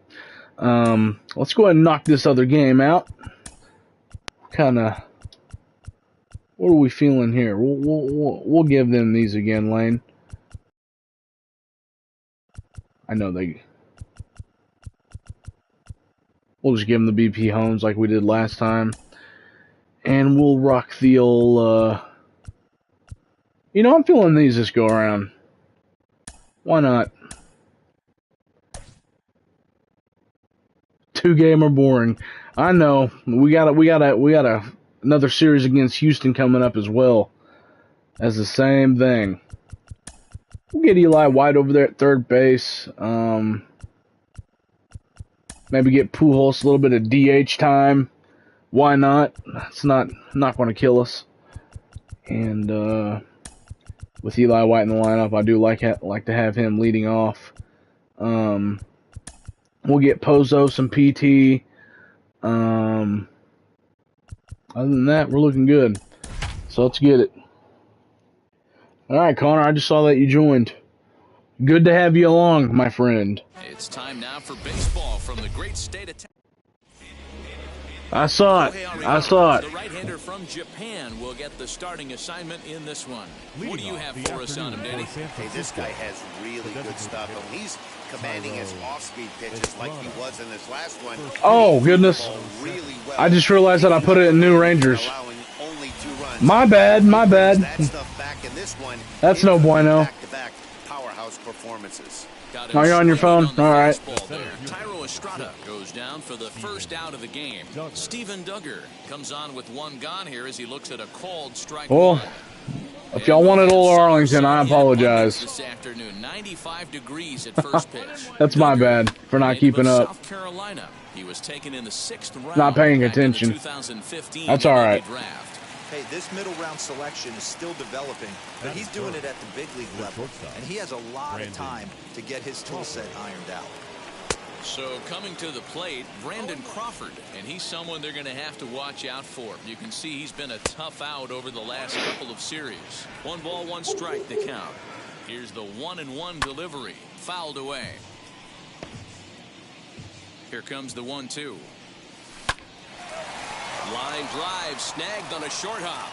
let's go ahead and knock this other game out. What are we feeling here? We'll give them these again, Lane. I know we'll just give them the BP homes like we did last time. And we'll rock the old, you know, I'm feeling these this go around. Why not? 2-game or boring. I know. We got another series against Houston coming up as well as the same thing. We'll get Eli White over there at third base. Maybe get Pujols a little bit of DH time. Why not? It's not going to kill us. And with Eli White in the lineup, I do like to have him leading off. We'll get Pozo some PT. Other than that, we're looking good. So let's get it. All right, Connor, I just saw that you joined. Good to have you along, my friend. It's time now for baseball from the great state of Texas. I saw it. I saw it. The right-hander from Japan will get the starting assignment in this one. What do you have for us on him, Danny? Hey, this guy has really good stuff. And he's commanding his off-speed pitches like he was in this last one. Oh, goodness. Really well. I just realized that I put it in New Rangers. Allowing only 2 runs. My bad, my bad. That stuff back in this one. That's no bueno. Back-to-back powerhouse performances. Are you on your phone? All right. Tyro Estrada goes down for the first out of the game. Steven Duggar comes on with 1 gone here as he looks at a called strike. Well, if y'all wanted old Arlington, I apologize. This afternoon, 95 degrees at first pitch. That's my bad for not keeping up. South Carolina. He was taken in the 6th round. Not paying attention. 2015 That's all right. draft. Hey, this middle round selection is still developing, but he's doing it at the big league level, and he has a lot of time to get his tool set ironed out. So coming to the plate, Brandon Crawford, and he's someone they're going to have to watch out for. You can see he's been a tough out over the last couple of series. 1 ball, 1 strike to count. Here's the 1-1 delivery, fouled away. Here comes the 1-2. Line drive snagged on a short hop.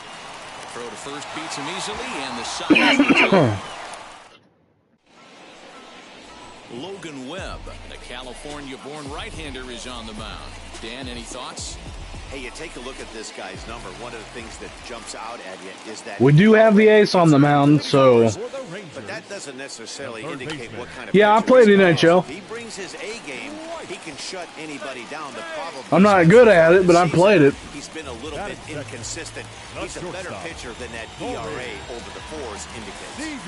Throw to first beats him easily, and the side is returned. Logan Webb, the California-born right-hander, is on the mound. Dan, any thoughts? Hey, you take a look at this guy's number. One of the things that jumps out at you is that We do have the ace on the mound, so. But that doesn't necessarily indicate what kind of. Yeah, I played in NHL. If he brings his A game, he can shut anybody down. The problem. I'm not good at it, but I played it. He's been a little bit inconsistent. He's a better pitcher than that ERA over the 4s indicates.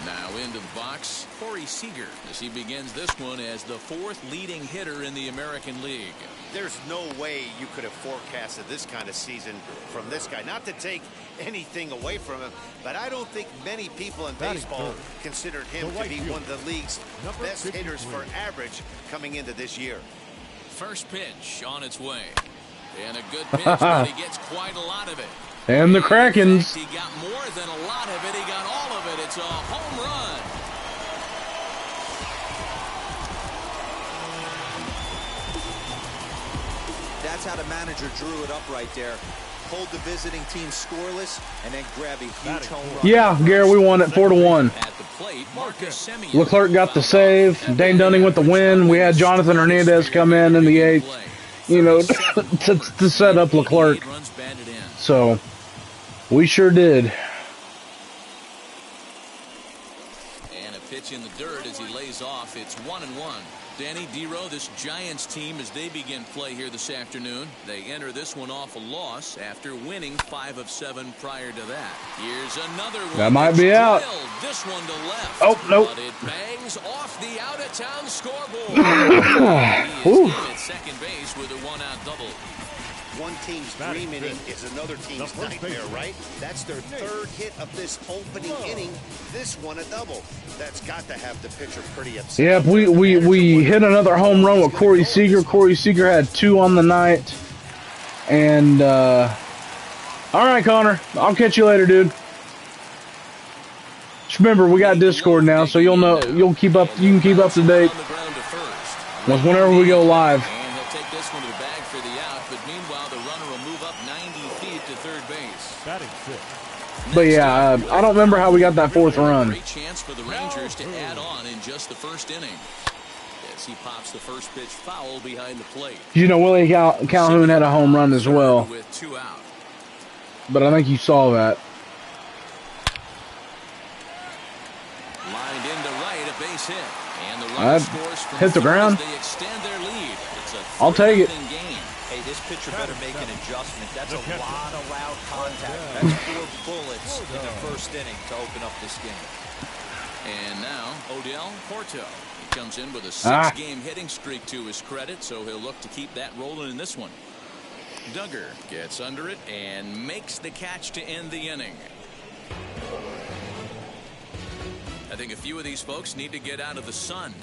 Now into the box, Corey Seager, as he begins this one as the 4th leading hitter in the American League. There's no way you could have forecasted this kind of season from this guy. Not to take anything away from him, but I don't think many people in baseball considered him to be one of the league's best hitters for average coming into this year. First pitch on its way. And a good pitch, but he gets quite a lot of it. And the Krakens. He got more than a lot of it. He got all of it. It's a home run. That's how the manager drew it up right there. Hold the visiting team scoreless and then grab a huge home run. Yeah, Gary, we won it 4-1. At the plate, Marcus Semien. Leclerc got the save. Dane Dunning with the win. We had Jonathan Hernandez come in the 8th, you know, to set up Leclerc. So we sure did. And a pitch in the dirt as he lays off. It's 1-1. Danny Dero, this Giants team, as they begin play here this afternoon, they enter this one off a loss after winning 5 of 7 prior to that. Here's another one. That might be out. This one to left. Oh, nope. But it bangs off the out-of-town scoreboard. He is in at second base with a 1-out double. One team's dream inning is another team's nightmare, right? That's their 3rd hit of this opening inning. This one a double. That's got to have the pitcher pretty upset. Yeah, we hit another home run with Corey Seager. Corey Seager had 2 on the night. And all right, Connor, I'll catch you later, dude. Just remember, we got Discord now, so you'll know, you can keep up to date with whenever we go live. And he'll take this one to the bag for the out, but meanwhile the runner will move up 90 feet to third base. But yeah, I don't remember how we got that 4th run. Great chance for the Rangers to add on in just the first inning. As he pops the first pitch foul behind the plate. You know, Willie Calhoun had a home run as well. With 2 out. But I think you saw that. Lined into right, a base hit. And the runner scores from hit the ground. They extend their lead. It's a I'll take it. game. Hey, this pitcher better make an adjustment. That's a lot of loud contact. That's 4 bullets in the first inning to open up this game. And now, Odell Porto. He comes in with a 6-game hitting streak to his credit, so he'll look to keep that rolling in this one. Duggar gets under it and makes the catch to end the inning. I think a few of these folks need to get out of the sun.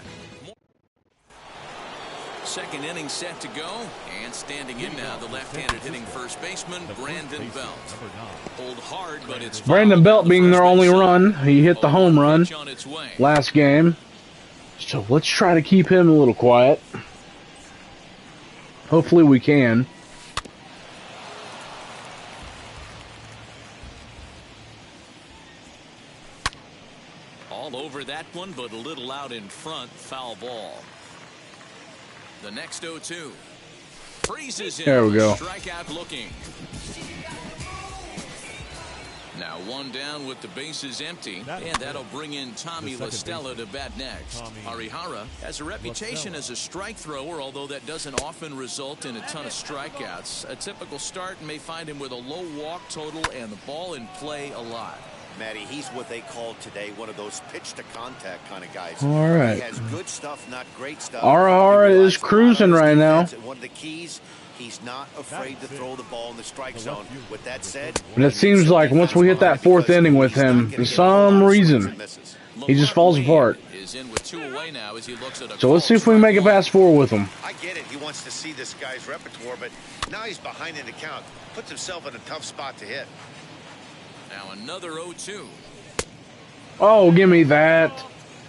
Second inning set to go, and standing in now, the left-handed hitting first baseman, Brandon Belt. Hold hard, but it's Brandon Belt being their only run. He hit the home run last game. So let's try to keep him a little quiet. Hopefully we can. All over that one, but a little out in front. Foul ball. The next 0-2. Freezes him. There we go. Strikeout looking. Now one down with the bases empty, and that'll bring in Tommy La Stella to bat next. Arihara has a reputation as a strike thrower, although that doesn't often result in a ton of strikeouts. A typical start may find him with a low walk total and the ball in play a lot. Matty, he's what they call today one of those pitch to contact kind of guys. All right. He has good stuff, not great stuff. Arihara is cruising right now. One of the keys, he's not afraid to throw the ball in the strike zone. With that said, And it seems like once we hit that 4th inning with him, for some reason, he just falls apart. So let's see if we can make it past 4 with him. I get it. He wants to see this guy's repertoire, but now he's behind in the count. Puts himself in a tough spot to hit. Now another 0-2. Oh, give me that.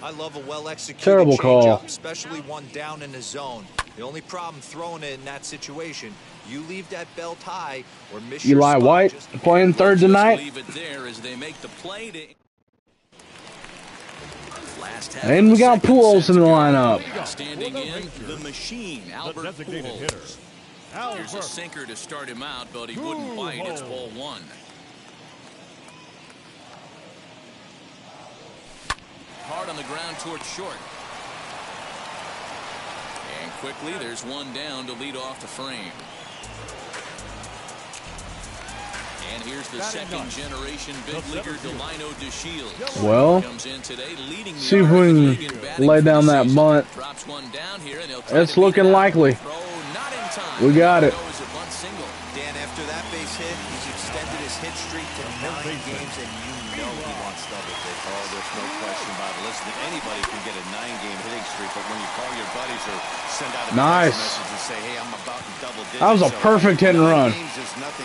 I love a well-executed Terrible call. changeup, especially one down in the zone. The only problem throwing it in that situation, you leave that belt high or miss your Eli spot. White playing third tonight. Leave it there as they make the play to... And we got Pujols in the lineup. Standing in, the machine, Albert Pujols. Here's a sinker to start him out, but he wouldn't bite. It's ball 1. Hard on the ground towards short. And quickly, there's one down to lead off the frame. And here's the second-generation big leaguer, Delino DeShields. Well, Comes in today, leading the see if we can lay down that bunt. Drops one down here, and he'll try It's to beat looking that. likely. Throw not in time. We got it. Goes a bunt single. Dan, after that base hit, he's extended his hit streak to 9 games, and you know he wants double digits. Oh, there's no question about it. Listen, anybody can get a 9-game hitting streak, but when you call your buddies or send out a Nice. text message and say, hey, I'm about in double digits. That was a perfect hit and run.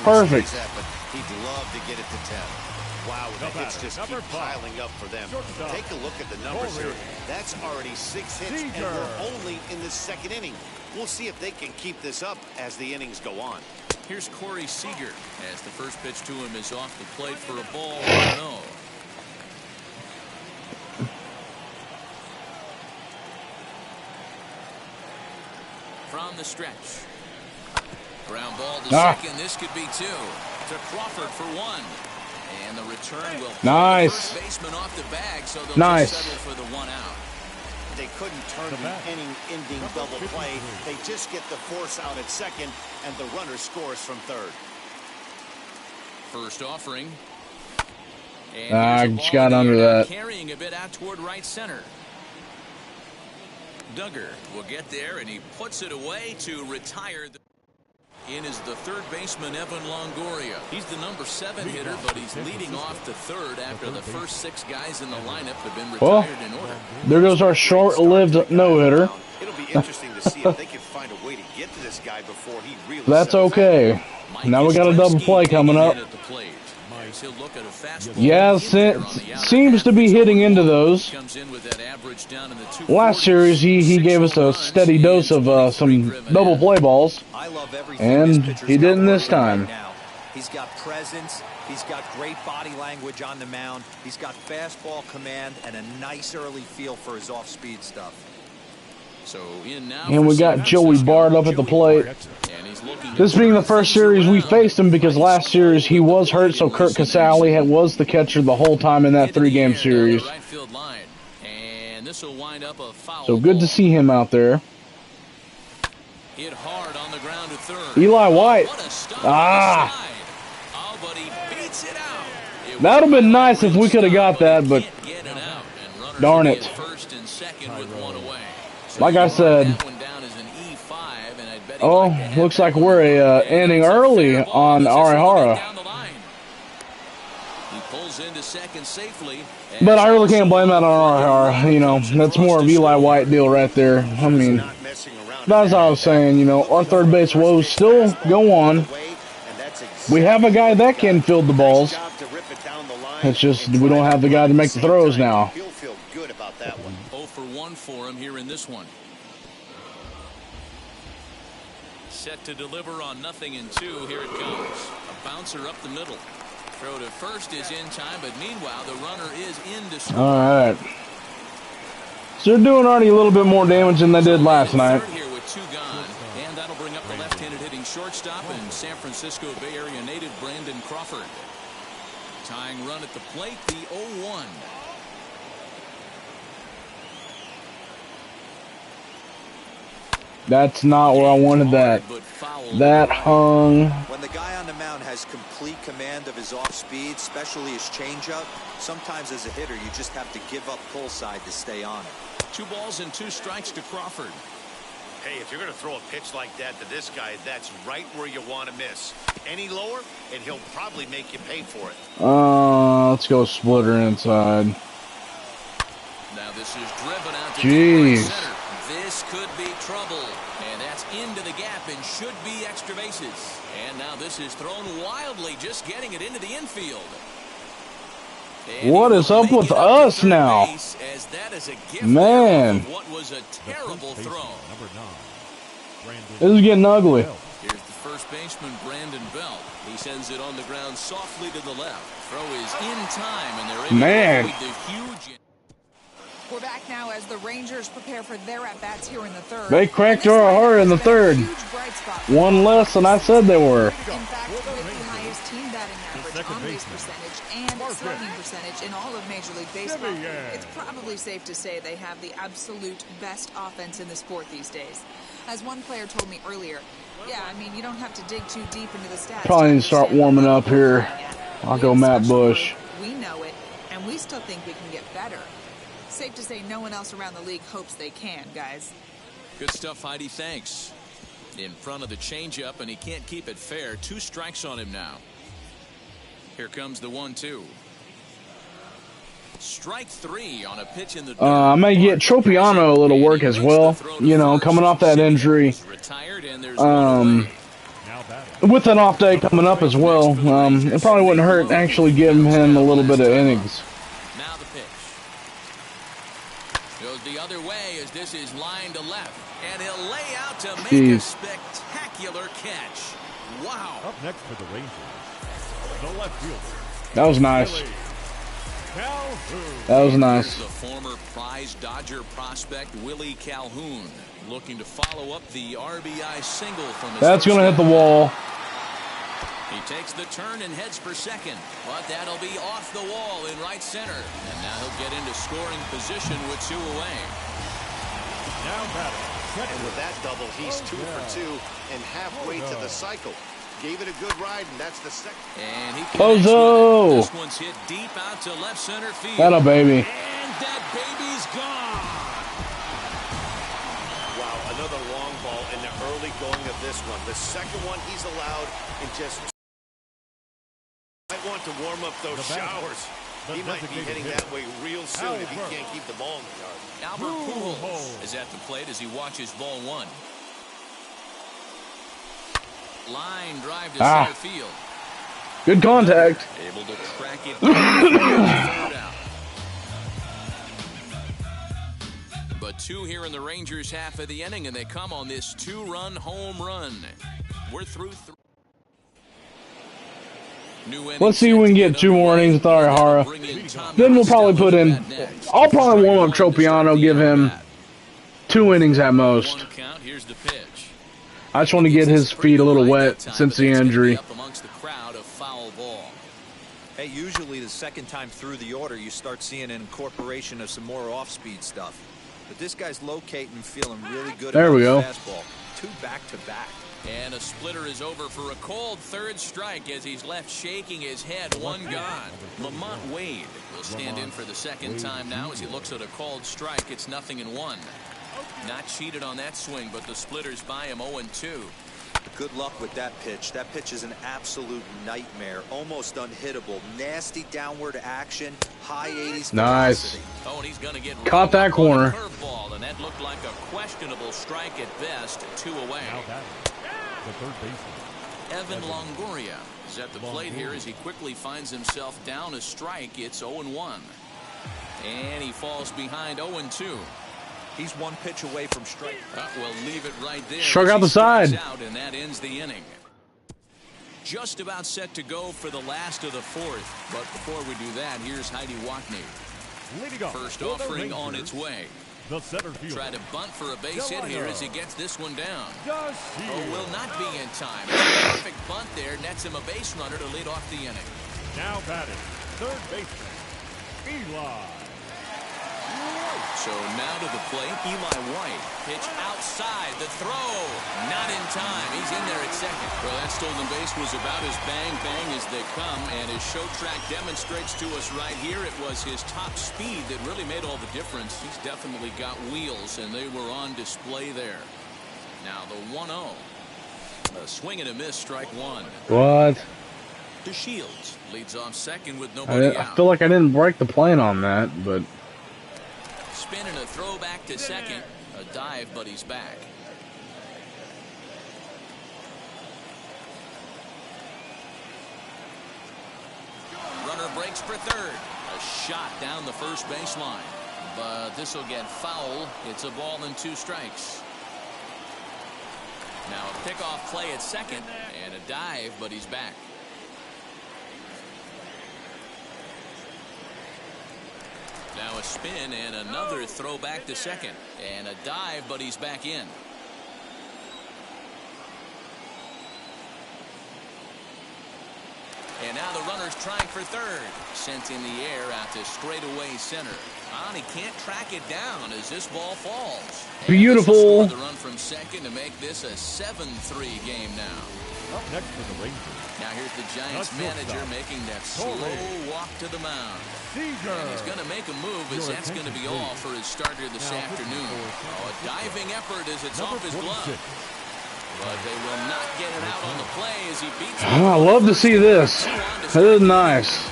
Perfect. That, but he'd love to get it to 10. Wow, the hits just keep piling up for them. Take a look at the numbers here. That's already 6 hits, and we're only in the 2nd inning. We'll see if they can keep this up as the innings go on. Here's Corey Seager as the first pitch to him is off the plate for a ball 1-0. From the stretch. Ground ball to second. This could be 2. To Crawford for 1. And the return will Nice. first baseman off the bag, so they'll Nice. just settle for the 1 out. They couldn't turn the inning-ending double play. They just get the force out at second, and the runner scores from third. First offering. And I here's a just ball got in the under air, that. carrying a bit out toward right center. Duggar will get there, and he puts it away to retire. In is the third baseman, Evan Longoria. He's the number 7 hitter, but he's leading off the third after the first 6 guys in the lineup have been retired in order. There goes our short-lived no-hitter. It'll be interesting to see if they can find a way to get to this guy before he really That's settles okay. Now we got a double play coming up. He'll look at a fastball. Yeah, seems to be hitting into those. Comes in with that average down in the 240s. Last series, he gave us a steady dose of some double play balls. I love everything And this pitcher's he got didn't this working right time. now. He's got presence. He's got great body language on the mound. He's got fastball command and a nice early feel for his off-speed stuff. So in now And we got Joey Bart up at the plate. This being the first series we faced him, because last series he was hurt, so Kurt Casale was the catcher the whole time in that 3-game series. So good to see him out there. Hit hard on the ground to third. Eli White. Oh, but he beats it out. That would have been nice if we could have got that, but darn it. First and second with 1 away. Like I said, oh, looks like we're a inning early on Arihara. He pulls into second safely. But I really can't blame that on Arihara. You know, that's more of Eli White deal right there. I mean, that's what I was saying. You know, our third base woes still go on. We have a guy that can field the balls. It's just we don't have the guy to make the throws now. He'll feel good about that one. 0 for 1 for him here in this one. Set to deliver on 0-2. Here it comes. A bouncer up the middle. Throw to first is in time, but meanwhile the runner is in to score. All right. So they're doing already a little bit more damage than they did last night. Third here with 2 gone, and that'll bring up the left-handed hitting shortstop and San Francisco Bay Area native Brandon Crawford. Tying run at the plate, the 0-1. That's not where I wanted that. That hung. When the guy on the mound has complete command of his off speed, especially his changeup, sometimes as a hitter you just have to give up pull side to stay on it. 2 balls and 2 strikes to Crawford. Hey, if you're going to throw a pitch like that to this guy, that's right where you want to miss. Any lower, and he'll probably make you pay for it. Let's go splitter inside. Now this is driven out to Jeez. right center. This could be trouble, and that's into the gap and should be extra bases. And now this is thrown wildly, just getting it into the infield. And what is up with us now? As that is a gift Man. of what was a terrible throw. This is getting ugly. Here's the first baseman, Brandon Belt. He sends it on the ground softly to the left. Throw is in time, and they're able to avoid the huge... We're back now as the Rangers prepare for their at-bats here in the third. They cracked our heart in the third. One less than I said they were. In fact, with the highest team batting average, on-base percentage, and slugging percentage in all of Major League Baseball, it's probably safe to say they have the absolute best offense in the sport these days. As one player told me earlier, yeah, I mean, you don't have to dig too deep into the stats. Probably need to start warming up here. I'll go Matt Bush. We know it, and we still think we can get better. Safe to say no one else around the league hopes they can, guys. Good stuff, Heidi. Thanks. In front of the changeup, and he can't keep it fair. 2 strikes on him now. Here comes the 1-2. Strike 3 on a pitch in the... I may get Tropiano a little work as well. You know, coming off that injury. With an off day coming up as well, it probably wouldn't hurt actually giving him a little bit of innings. Now the pitch. Goes the other way as this is lined to left. And he'll lay out to make a spectacular catch. Wow. Up next for the Rangers, the left fielder. That was nice. That was nice. The former prize Dodger prospect Willie Calhoun looking to follow up the RBI single from his... That's going to hit the wall. He takes the turn and heads for second, but that'll be off the wall in right center. And now he'll get into scoring position with 2 away. Now batting. And with that double, he's 2 for 2 and halfway to the cycle. Gave it a good ride, and that's the second. And he Bozo! This one's hit deep out to left center field. That a baby. And that baby's gone. Wow, another long ball in the early going of this one. The second one he's allowed in just... Might want to warm up those showers. He might be heading that way real soon if he can't keep the ball in the yard. Albert Pujols is at the plate as he watches ball 1. Line drive to center field. Good contact. Able to track it third out. But 2 here in the Rangers half of the inning, and they come on this 2-run home run. We're through 3. Let's see if we can get 2 more innings with Arihara. Then we'll probably put in... I'll probably warm up Tropiano, give him 2 innings at most. Here's the pitch. I just want to get his feet a little wet since the injury. Hey, usually the second time through the order, you start seeing an incorporation of some more off-speed stuff. But this guy's locating and feeling really good. There we go. Fastball. 2 back-to-back. And a splitter is over for a cold 3rd strike as he's left shaking his head. 1 gone. Lamont Wade will stand in for the 2nd time now as he looks at a called strike. It's 0-1. Not cheated on that swing, but the splitters by him 0-2. Good luck with that pitch. That pitch is an absolute nightmare. Almost unhittable. Nasty downward action. High 80s. Nice. Oh, and he's going to get caught that corner. Curveball, and that looked like a questionable strike at best. 2 away. The third baseman, Evan Longoria is at the plate here as he quickly finds himself down a strike. It's 0-1. And he falls behind 0-2. He's 1 pitch away from strike. We'll leave it right there. Struck out the side. Out, and that ends the inning. just about set to go for the last of the fourth. But before we do that, here's Heidi Wackney. First offering on its way. The center fielder. Try to bunt for a base hit here as he gets this one down. Oh, will not be in time. A perfect bunt there nets him a base runner to lead off the inning. Now batting, third baseman, Eli. So now to the plate, Eli White. Pitch outside, the throw. Not in time. He's in there at second. Well, that stolen base was about as bang-bang as they come, and as Show Track demonstrates to us right here, it was his top speed that really made all the difference. He's definitely got wheels, and they were on display there. Now the 1-0. A swing and a miss, strike one. What? To Shields. Leads off second with nobody out. I feel like I didn't break the plane on that, but... Spin and a throw back to second. A dive, but he's back. Runner breaks for third. A shot down the first baseline. But this will get foul. It's a ball and 2 strikes. Now a pickoff play at second. And a dive, but he's back. Now a spin and another throw back to second. And a dive, but he's back in. And now the runner's trying for third. Sent in the air out to straightaway center. He can't track it down as this ball falls. Beautiful. The run from second to make this a 7-3 game now. Up next for the Rangers. Now here's the Giants manager making that slow walk to the mound. And he's going to make a move as that's going to be all for his starter this afternoon. A diving effort as it's off his glove. But they will not get it out on the play as he beats him. I love to see this. That is nice.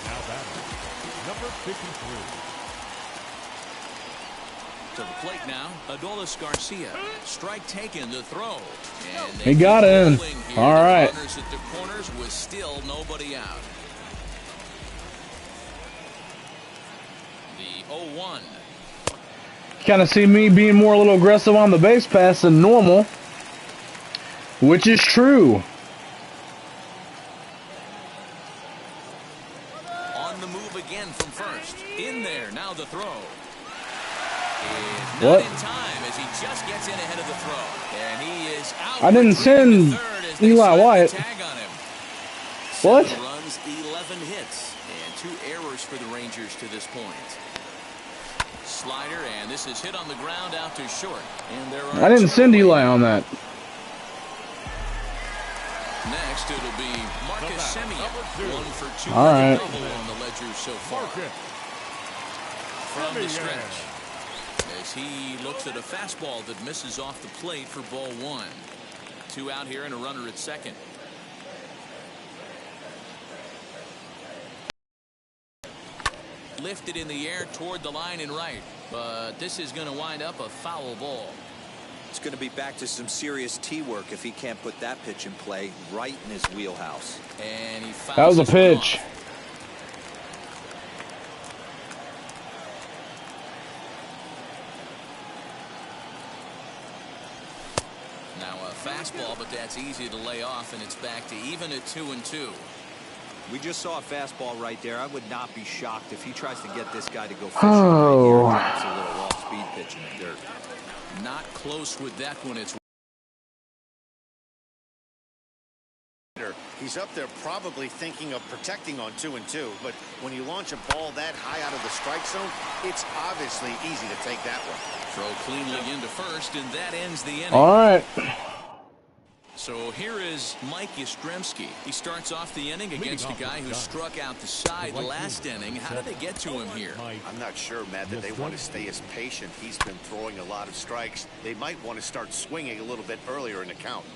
Now batting, number 53. To the plate now, Adolis Garcia. Strike taken to throw. And He got in. All right. Runners at the corners with still nobody out. The 0-1. Kind of see me being more a little aggressive on the base pass than normal, which is true. On the move again from first. In there, now the throw. Is not What? in time as he just gets in ahead of the throw. And he is out. I didn't send Eli White. Tag on him. What? 7 runs, 11 hits, and 2 errors for the Rangers to this point. Slider, and this is hit on the ground out to short. And there are I didn't send Eli on that. Next, it'll be Marcus Semien. 1 for 2 All right. double on the ledger so far. From the stretch, as he looks at a fastball that misses off the plate for ball 1. 2 out here and a runner at second. Lifted in the air toward the line and right, but this is going to wind up a foul ball. It's going to be back to some serious tee work if he can't put that pitch in play right in his wheelhouse. And he fouls That was a this one pitch. off. Now a fastball, but that's easy to lay off, and it's back to even at 2-2. We just saw a fastball right there. I would not be shocked if he tries to get this guy to go fishing Oh. right here. Drops a little off-speed pitch in the dirt. Not close with that one. It's He's up there probably thinking of protecting on 2-2, but when you launch a ball that high out of the strike zone, it's obviously easy to take that one. throw cleanly into first, and that ends the inning. All right. So here is Mike Yastrzemski. He starts off the inning against a guy who struck out the side last inning. How did they get to him here? I'm not sure, Matt, that they want to stay as patient. He's been throwing a lot of strikes. They might want to start swinging a little bit earlier in the count.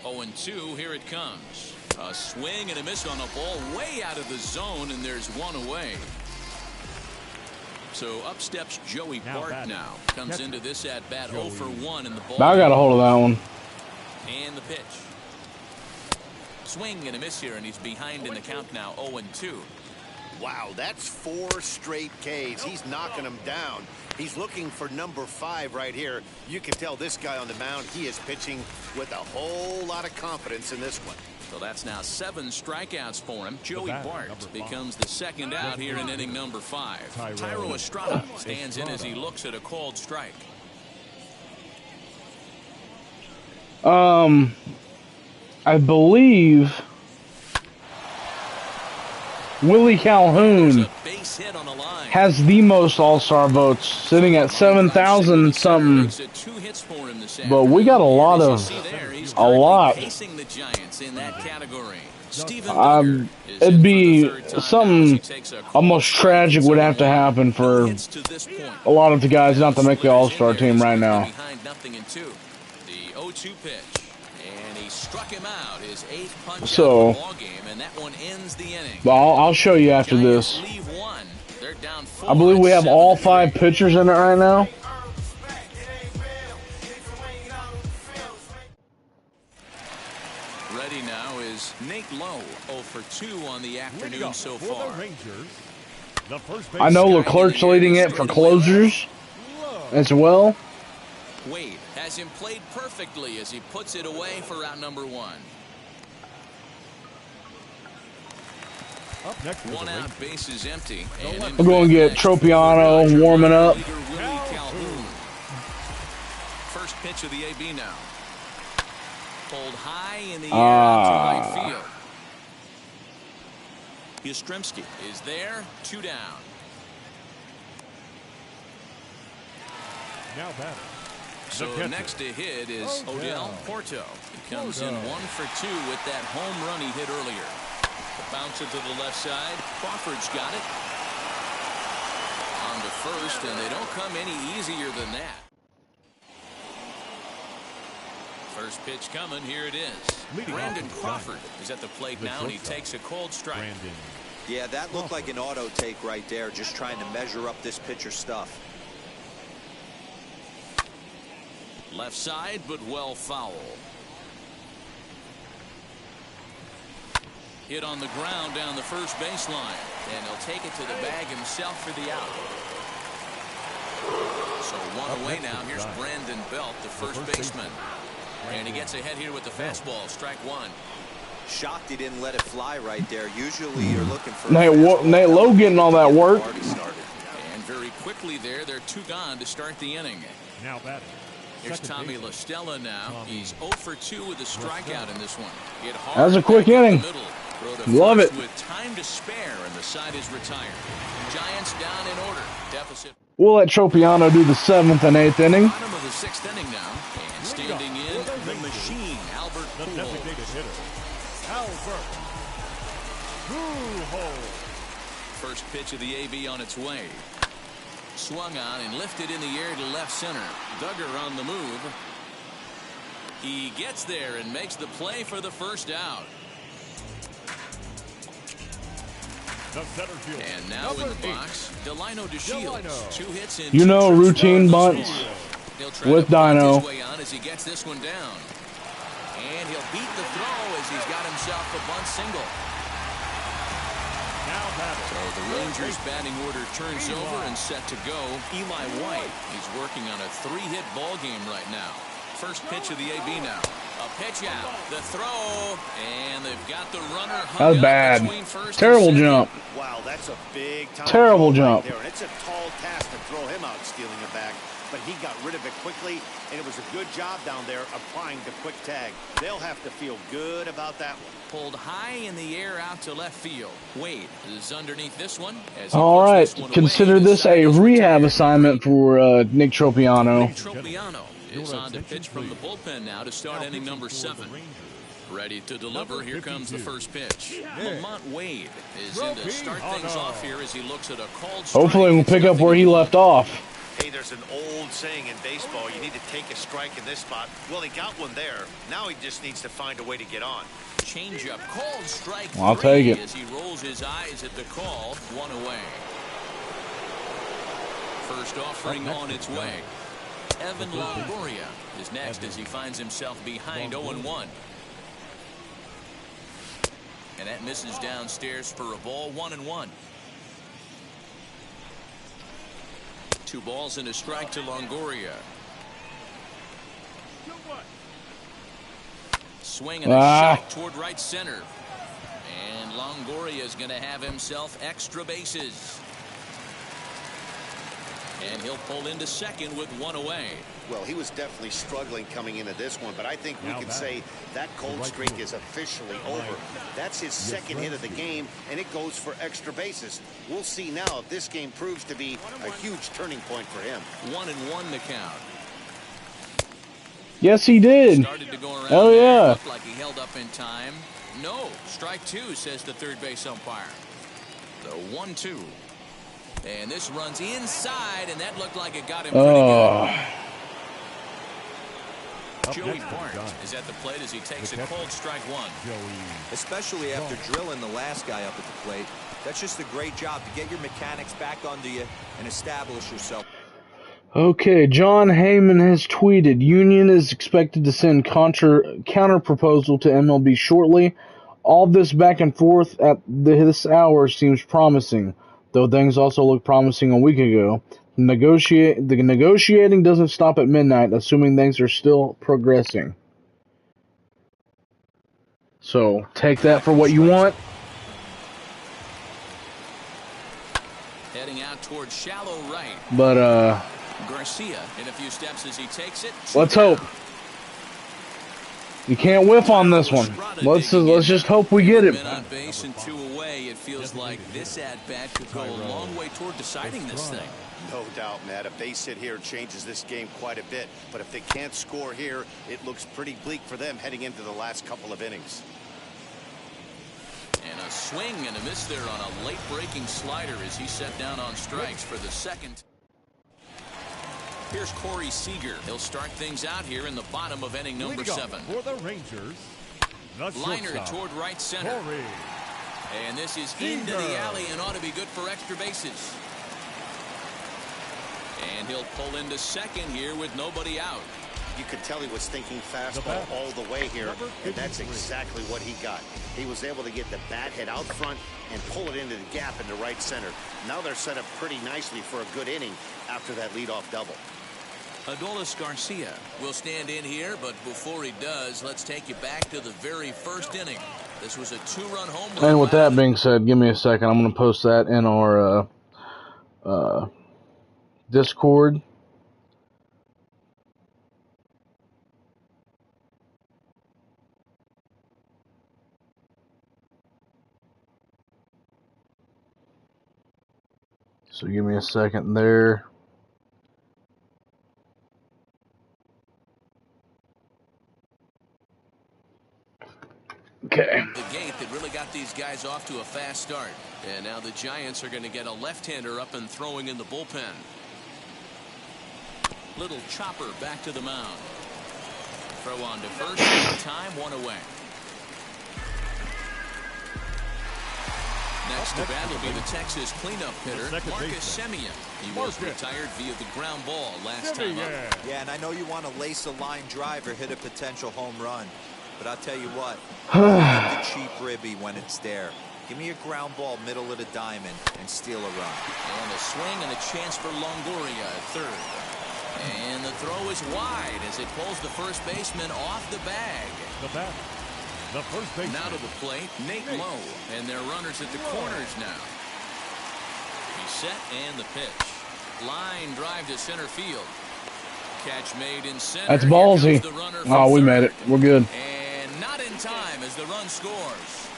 0-2, here it comes. A swing and a miss on a ball way out of the zone, and there's one away. So up steps Joey Bart now. Comes into this at bat 0 for 1 in the ball. I got a hold of that one. And the pitch. Swing and a miss here, and he's behind in the count now 0-2. Wow, that's 4 straight Ks. He's knocking them down. He's looking for number 5 right here. You can tell this guy on the mound, he is pitching with a whole lot of confidence in this one. So that's now 7 strikeouts for him. Joey Bart becomes the second out here in inning number 5. Tyro Estrada stands in as he looks at a called strike. I believe Willie Calhoun has the most All-Star votes, sitting at 7,000 something. But we got a lot. It'd be something almost tragic would have to happen for a lot of the guys not to make the All-Star team right now. The 0-2 pitch. And he struck him out, his 8th punch So, out of the ball game, and that one ends the inning. I'll show you after this. Leave one. They're down 4. I believe we have all 5 pitchers in it right now. Ready now is Nate Lowe, 0 for 2 on the afternoon so far. I know Leclerc's leading it for closers as well. Wade has him played perfectly as he puts it away for out number 1. Up next, 1 out, base is empty. We're going to get Tropiano warming up. First pitch of the AB now. Pulled high in the air to right field. Yastrzemski is there, 2 down. Now batting. So next to hit is Odell Porto. He comes in 1 for 2 with that home run he hit earlier. Bounce it to the left side. Crawford's got it. On to first, and they don't come any easier than that. First pitch coming. Here it is. Brandon Crawford is at the plate now, and he takes a cold strike. Yeah, that looked like an auto take right there, just trying to measure up this pitcher's stuff. Left side, but well foul. Hit on the ground down the first baseline, and he'll take it to the bag himself for the out. So 1 away now. Here's Brandon Belt, the first baseman. And he gets ahead here with the fastball, strike 1. Shocked he didn't let it fly right there. Usually you're looking for Nate Lowe getting all that work. And very quickly there, they're 2 gone to start the inning. Now batting. Here's Tommy La Stella now. He's 0 for 2 with a strikeout in this one. That was a quick inning. Love it. With time to spare, and the side is retired. Giants down in order. Deficit. We'll let Tropiano do the 7th and 8th inning. Bottom of the 6th inning now. And standing in, the machine, Albert Pujols. Albert Pujols. First pitch of the AB on its way. Swung on and lifted in the air to left center. Duggar on the move. He gets there and makes the play for the first out. And now in the box, Delino DeShields. 2 hits in routine bunts with Dino. As he gets this one down. And he'll beat the throw as he's got himself a bunt single. So the Rangers batting order turns over and set to go. Eli White, he's working on a 3-hit ball game right now. First pitch of the AB now. A pitch out, the throw, and they've got the runner hung up bad. between first Terrible and second. jump. Wow, that's a big time. Terrible jump. Right there, and it's a tall task to throw him out stealing a bag, but he got rid of it quickly, and it was a good job down there applying the quick tag. They'll have to feel good about that one. Pulled high in the air out to left field. Wade is underneath this one. As he All puts right, this one consider away. this a rehab assignment for Nick Tropiano. Tropiano is on to pitch from the bullpen now to start inning number 7. Ready to deliver. Here comes the first pitch. Lamont Wade is in to start things off here as he looks at a called strike. Hopefully we'll pick up where he left off. Hey, there's an old saying in baseball, you need to take a strike in this spot. Well, he got one there. Now he just needs to find a way to get on. Change-up, called strike 3 I'll take it. as he rolls his eyes at the call. 1 away. First offering on its way. Evan Longoria is next as he finds himself behind 0-1. And that misses downstairs for a ball. 1-1. 2 balls and a strike to Longoria. swing and a shot toward right center. And Longoria is going to have himself extra bases. And he'll pull into second with one away. Well, he was definitely struggling coming into this one, but I think we can say that cold streak is officially over. That's his second hit of the game, and it goes for extra bases. We'll see now if this game proves to be a huge turning point for him. 1-1 to count. Yes, he did. Started to go around. Oh, yeah. Looked like he held up in time. No, strike two, says the third base umpire. The 1-2. And this runs inside, and that looked like it got him pretty good. Joey Barnes is at the plate as he takes a cold strike one. Especially after drilling the last guy up at the plate. That's just a great job to get your mechanics back under you and establish yourself. Okay, John Heyman has tweeted, Union is expected to send counter proposal to MLB shortly. All this back and forth at this hour seems promising, though things also looked promising a week ago. The negotiating doesn't stop at midnight, assuming things are still progressing. So, take that for what you want. Heading out towards shallow right. But, Garcia in a few steps as he takes it. Let's hope. You can't whiff on this one. Let's just hope we get it. Men on base and two away. It feels like this at-bat could go a long way toward deciding this thing. No doubt, Matt. A base hit here changes this game quite a bit. But if they can't score here, it looks pretty bleak for them heading into the last couple of innings. And a swing and a miss there on a late-breaking slider as he set down on strikes for the second. Here's Corey Seager. He'll start things out here in the bottom of inning number 7. For the Rangers, liner toward right center. Corey. And this is into the alley and ought to be good for extra bases. And he'll pull into second here with nobody out. You could tell he was thinking fastball all the way here, and that's exactly what he got. He was able to get the bat head out front and pull it into the gap into right center. Now they're set up pretty nicely for a good inning after that leadoff double. Adolis Garcia will stand in here, but before he does, let's take you back to the very first inning. This was a 2-run home run. And with that being said, give me a second. I'm going to post that in our Discord. So give me a second there. Okay. The gate that really got these guys off to a fast start. And now the Giants are going to get a left-hander up and throwing in the bullpen. Little chopper back to the mound. Throw on to first. Time, one away. Next to bat will be the Texas cleanup hitter, Marcus Semien. He was retired via the ground ball last time up. Yeah, and I know you want to lace a line drive or hit a potential home run. But I'll tell you what, the cheap ribby when it's there. Give me a ground ball middle of the diamond and steal a run. And a swing and a chance for Longoria at third. And the throw is wide as it pulls the first baseman off the bag. The first baseman. Now to the plate, Nate Lowe. And their runners at the corners now. He's set and the pitch. Line drive to center field. Catch made in center. That's ballsy. Oh, we made it. We're good. And not in time as the run scores.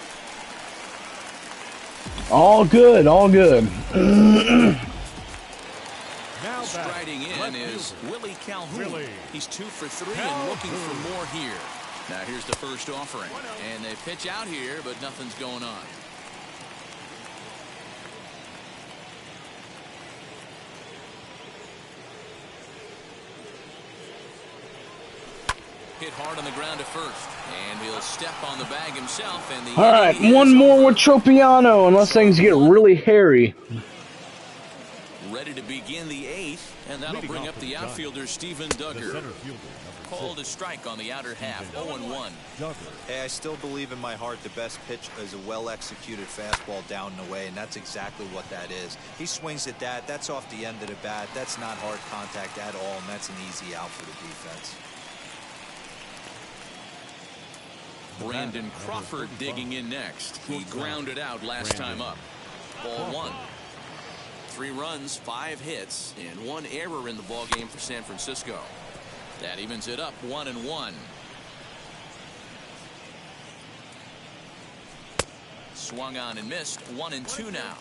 All good, all good. Now striding in is Willie Calhoun. He's 2 for 3 and looking for more here. Now here's the first offering. And they pitch out here, but nothing's going on. Hit hard on the ground to first. And he'll step on the bag himself. And the all right, one more with Tropiano, unless things get really hairy. Ready to begin the 8th, and that'll bring up the outfielder, Steven Duggar. Called a strike on the outer half, 0-1. Hey, I still believe in my heart the best pitch is a well-executed fastball down and away, and that's exactly what that is. He swings at that. That's off the end of the bat. That's not hard contact at all, and that's an easy out for the defense. Brandon Crawford digging in next. He grounded out last time up. Ball 1. 3 runs, 5 hits, and 1 error in the ball game for San Francisco. That evens it up 1-1. Swung on and missed. 1-2 now.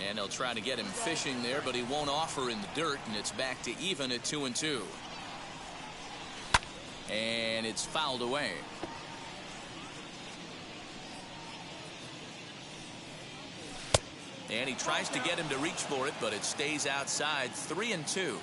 And they'll try to get him fishing there, but he won't offer in the dirt, and it's back to even at 2-2. And it's fouled away. And he tries to get him to reach for it, but it stays outside. 3-2.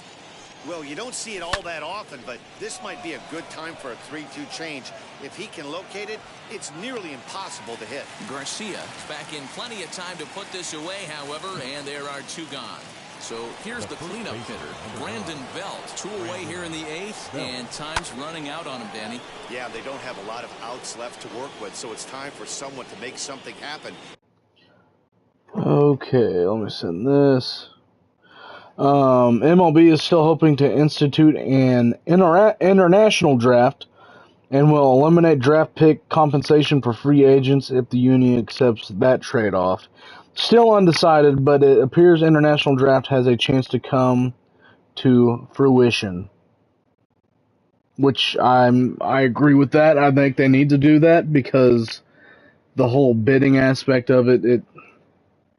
Well, you don't see it all that often, but this might be a good time for a 3-2 change. If he can locate it, it's nearly impossible to hit. Garcia is back in plenty of time to put this away, however, and there are 2 gone. So here's the cleanup hitter, Brandon Belt. 2 away here in the 8th, and time's running out on him, Danny. Yeah, they don't have a lot of outs left to work with, so it's time for someone to make something happen. Okay, let me send this. MLB is still hoping to institute an international draft and will eliminate draft pick compensation for free agents if the union accepts that trade-off. Still undecided, but it appears international draft has a chance to come to fruition. Which I agree with that. I think they need to do that because the whole bidding aspect of it,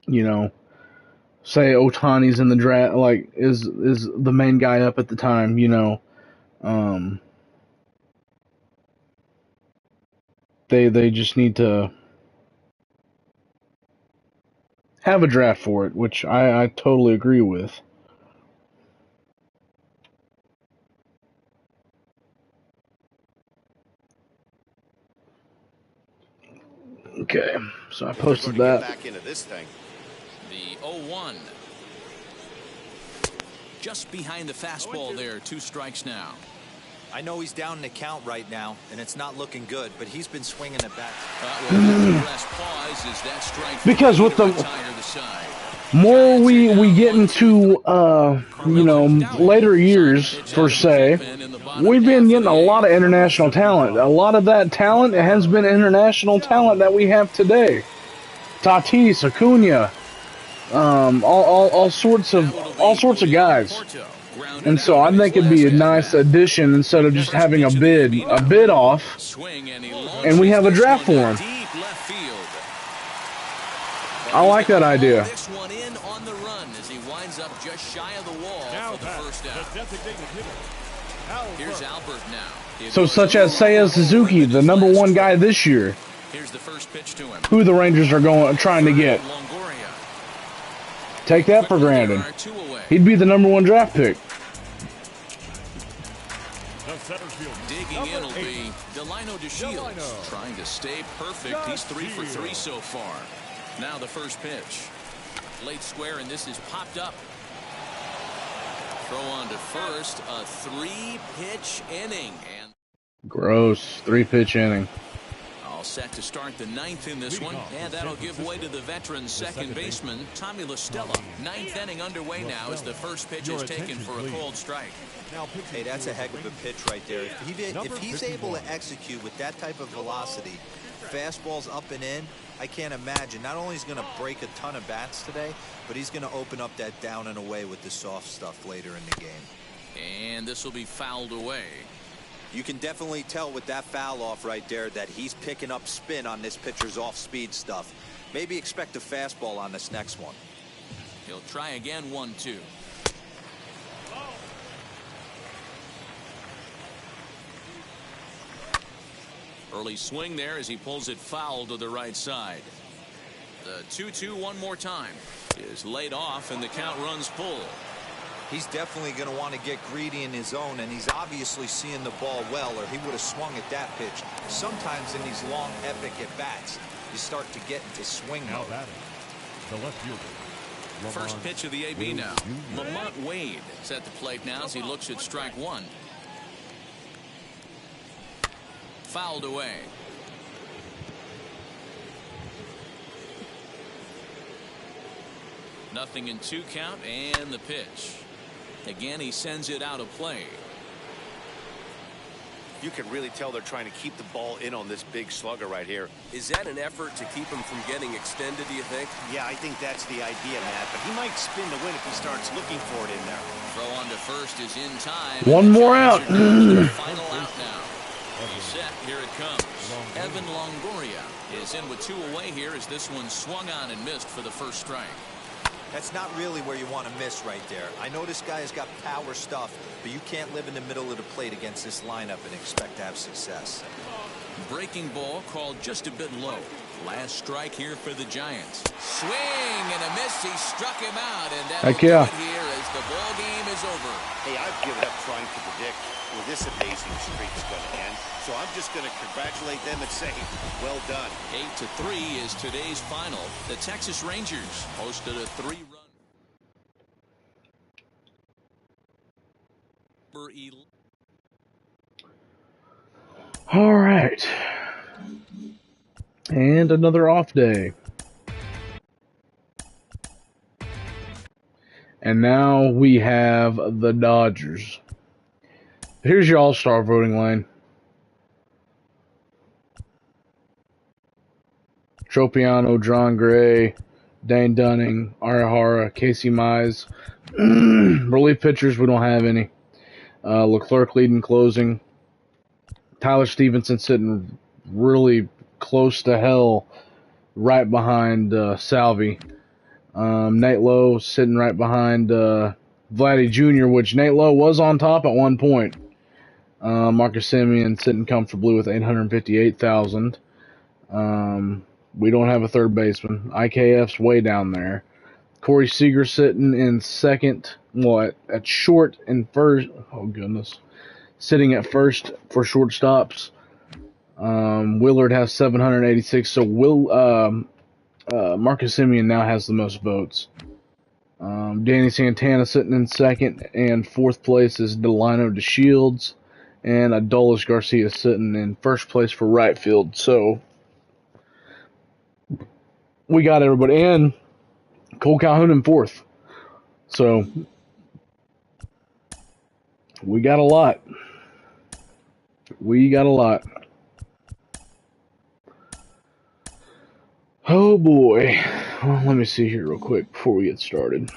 you know, say Ohtani's in the draft, like, is the main guy up at the time, you know. They just need to have a draft for it, which I totally agree with. Okay, so I posted that. Back into this thing. The 0-1. Just behind the fastball there. 2 strikes now. I know he's down in the count right now, and it's not looking good, but he's been swinging the bat. Because with the more we get into you know, later years per se, we've been getting a lot of international talent. A lot of that talent has been international talent that we have today. Tatis, Acuna, all sorts of guys. And so I think it'd be a nice addition instead of just having a bid off, and we have a draft for him. I like that idea. This one in on the run as he winds up just shy of the wall for the first out. Here's Albert now. So such as Seiya Suzuki, the #1 guy this year, Here's the first pitch to him. who the Rangers are trying to get. Take that for granted. He'd be the #1 draft pick. Digging in will be Delino DeShields, trying to stay perfect. He's 3 for 3 so far. Now the first pitch. Late square, and this is popped up. Throw on to first. A 3-pitch inning. And Gross. 3-pitch inning. all set to start the 9th in this one, and that'll give way to the veteran second baseman, Tommy La Stella. 9th inning underway now as the first pitch is taken for a cold strike. Hey, that's a heck of a pitch right there. If he's able to execute with that type of velocity, fastballs up and in, I can't imagine. Not only is he going to break a ton of bats today, but he's going to open up that down and away with the soft stuff later in the game. And this will be fouled away. You can definitely tell with that foul off right there that he's picking up spin on this pitcher's off-speed stuff. Maybe expect a fastball on this next one. He'll try again. 1-2. Early swing there as he pulls it foul to the right side. The 2-2 one more time is laid off, and the count runs full. He's definitely going to want to get greedy in his zone, and he's obviously seeing the ball well, or he would have swung at that pitch. Sometimes in these long, epic at-bats, you start to get into swing mode. The left fielder. First pitch of the AB now. Lamont Wade is at the plate now as he looks at strike 1. Fouled away. Nothing in 2 count, and the pitch. Again, he sends it out of play. You can really tell they're trying to keep the ball in on this big slugger right here. Is that an effort to keep him from getting extended, do you think? Yeah, I think that's the idea, Matt. But he might spin the win if he starts looking for it in there. Throw on to first is in time. One more out. Final out now. He's set. Here it comes. Evan Longoria is in with 2 away here as this one swung on and missed for the first strike. That's not really where you want to miss right there. I know this guy has got power stuff, but you can't live in the middle of the plate against this lineup and expect to have success. Breaking ball called just a bit low. Last strike here for the Giants. Swing and a miss. He struck him out, and that'll do it here as the ball game is over. Hey, I've given up trying to predict where this amazing streak is going to end. So I'm just going to congratulate them and say, well done. 8-3 is today's final. The Texas Rangers posted a 3-run. All right. And another off day. And now we have the Dodgers. Here's your all-star voting line. Tropiano, John Gray, Dane Dunning, Arihara, Casey Mize. Relief pitchers, we don't have any. Leclerc leading closing. Tyler Stevenson sitting really close to hell right behind Salvi. Nate Lowe sitting right behind Vladdy Jr., which Nate Lowe was on top at one point. Marcus Semien sitting comfortably with 858,000. We don't have a third baseman. IKF's way down there. Corey Seager sitting in second. At short and first. Oh, goodness. Sitting at first for shortstops. Willard has 786. So Marcus Semien now has the most votes. Danny Santana sitting in second. And fourth place is Delino DeShields. And Adolis Garcia sitting in first place for right field. So we got everybody. And Cole Calhoun in fourth. So we got a lot. We got a lot. Oh boy. Well, let me see here real quick before we get started.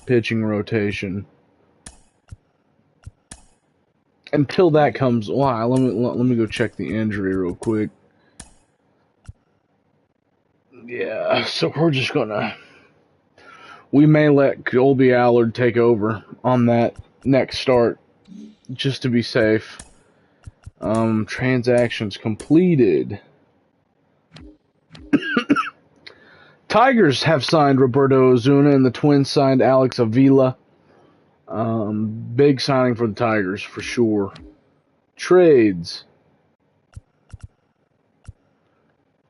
Pitching rotation. Until that comes, wow, let me go check the injury real quick. Yeah, so we're just gonna. We may let Colby Allard take over on that next start, just to be safe. Transactions completed. Tigers have signed Roberto Ozuna, and the Twins signed Alex Avila. Big signing for the Tigers, for sure. Trades.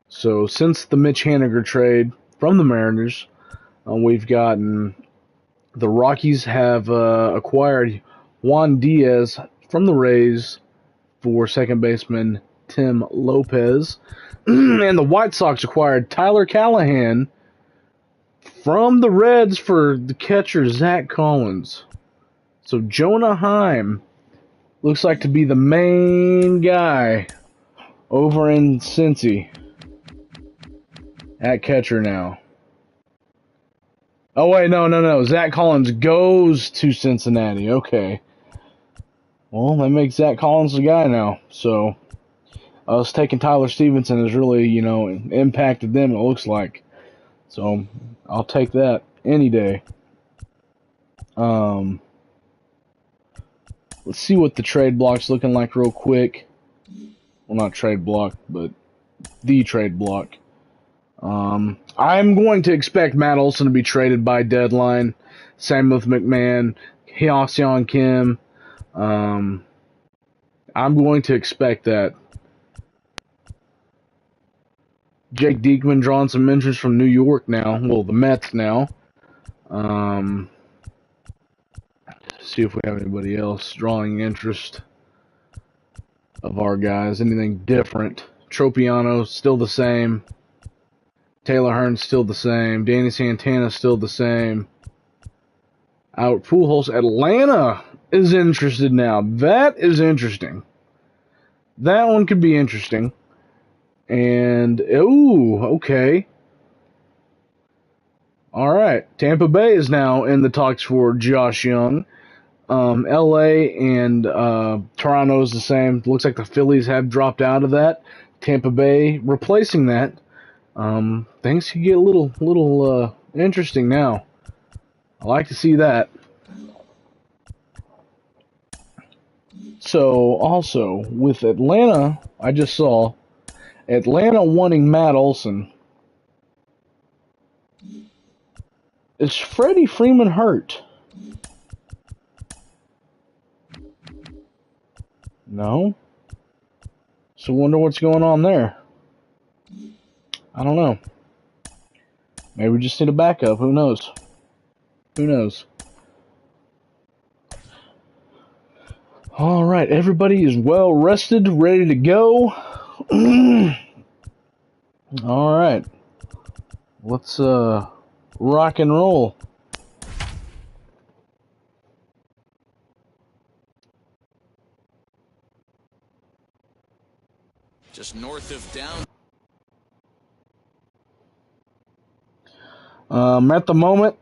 So, since the Mitch Haniger trade from the Mariners, we've gotten... The Rockies have acquired Juan Diaz from the Rays for second baseman Tim Lopez. And the White Sox acquired Tyler Callahan from the Reds for the catcher Zach Collins. So Jonah Heim looks like to be the main guy over in Cincy at catcher now. Oh, wait, no. Zach Collins goes to Cincinnati. Okay. Well, that makes Zach Collins the guy now. So, us taking Tyler Stevenson has really, impacted them, it looks like. So, I'll take that any day. Let's see what the trade block's looking like real quick. Well, not trade block, but the trade block. I'm going to expect Matt Olson to be traded by deadline. Same with McMahon, Hyun-Seon Kim. I'm going to expect that. Jake Diekman drawing some interest from New York now. Well, the Mets now. See if we have anybody else drawing interest of our guys. Anything different. Tropiano still the same. Taylor Hearn's still the same. Danny Santana still the same. Out Pujols, Atlanta is interested now. That is interesting. That one could be interesting. And, ooh, okay. All right. Tampa Bay is now in the talks for Josh Young. LA and Toronto is the same. Looks like the Phillies have dropped out of that. Tampa Bay replacing that. Things could get a little interesting now. I like to see that. So, also, with Atlanta, I just saw Atlanta wanting Matt Olson. Is Freddie Freeman hurt? No? So, wonder what's going on there. I don't know. Maybe we just need a backup. Who knows? Who knows? All right, everybody is well rested, ready to go. All right, let's rock and roll. Just north of down. At the moment,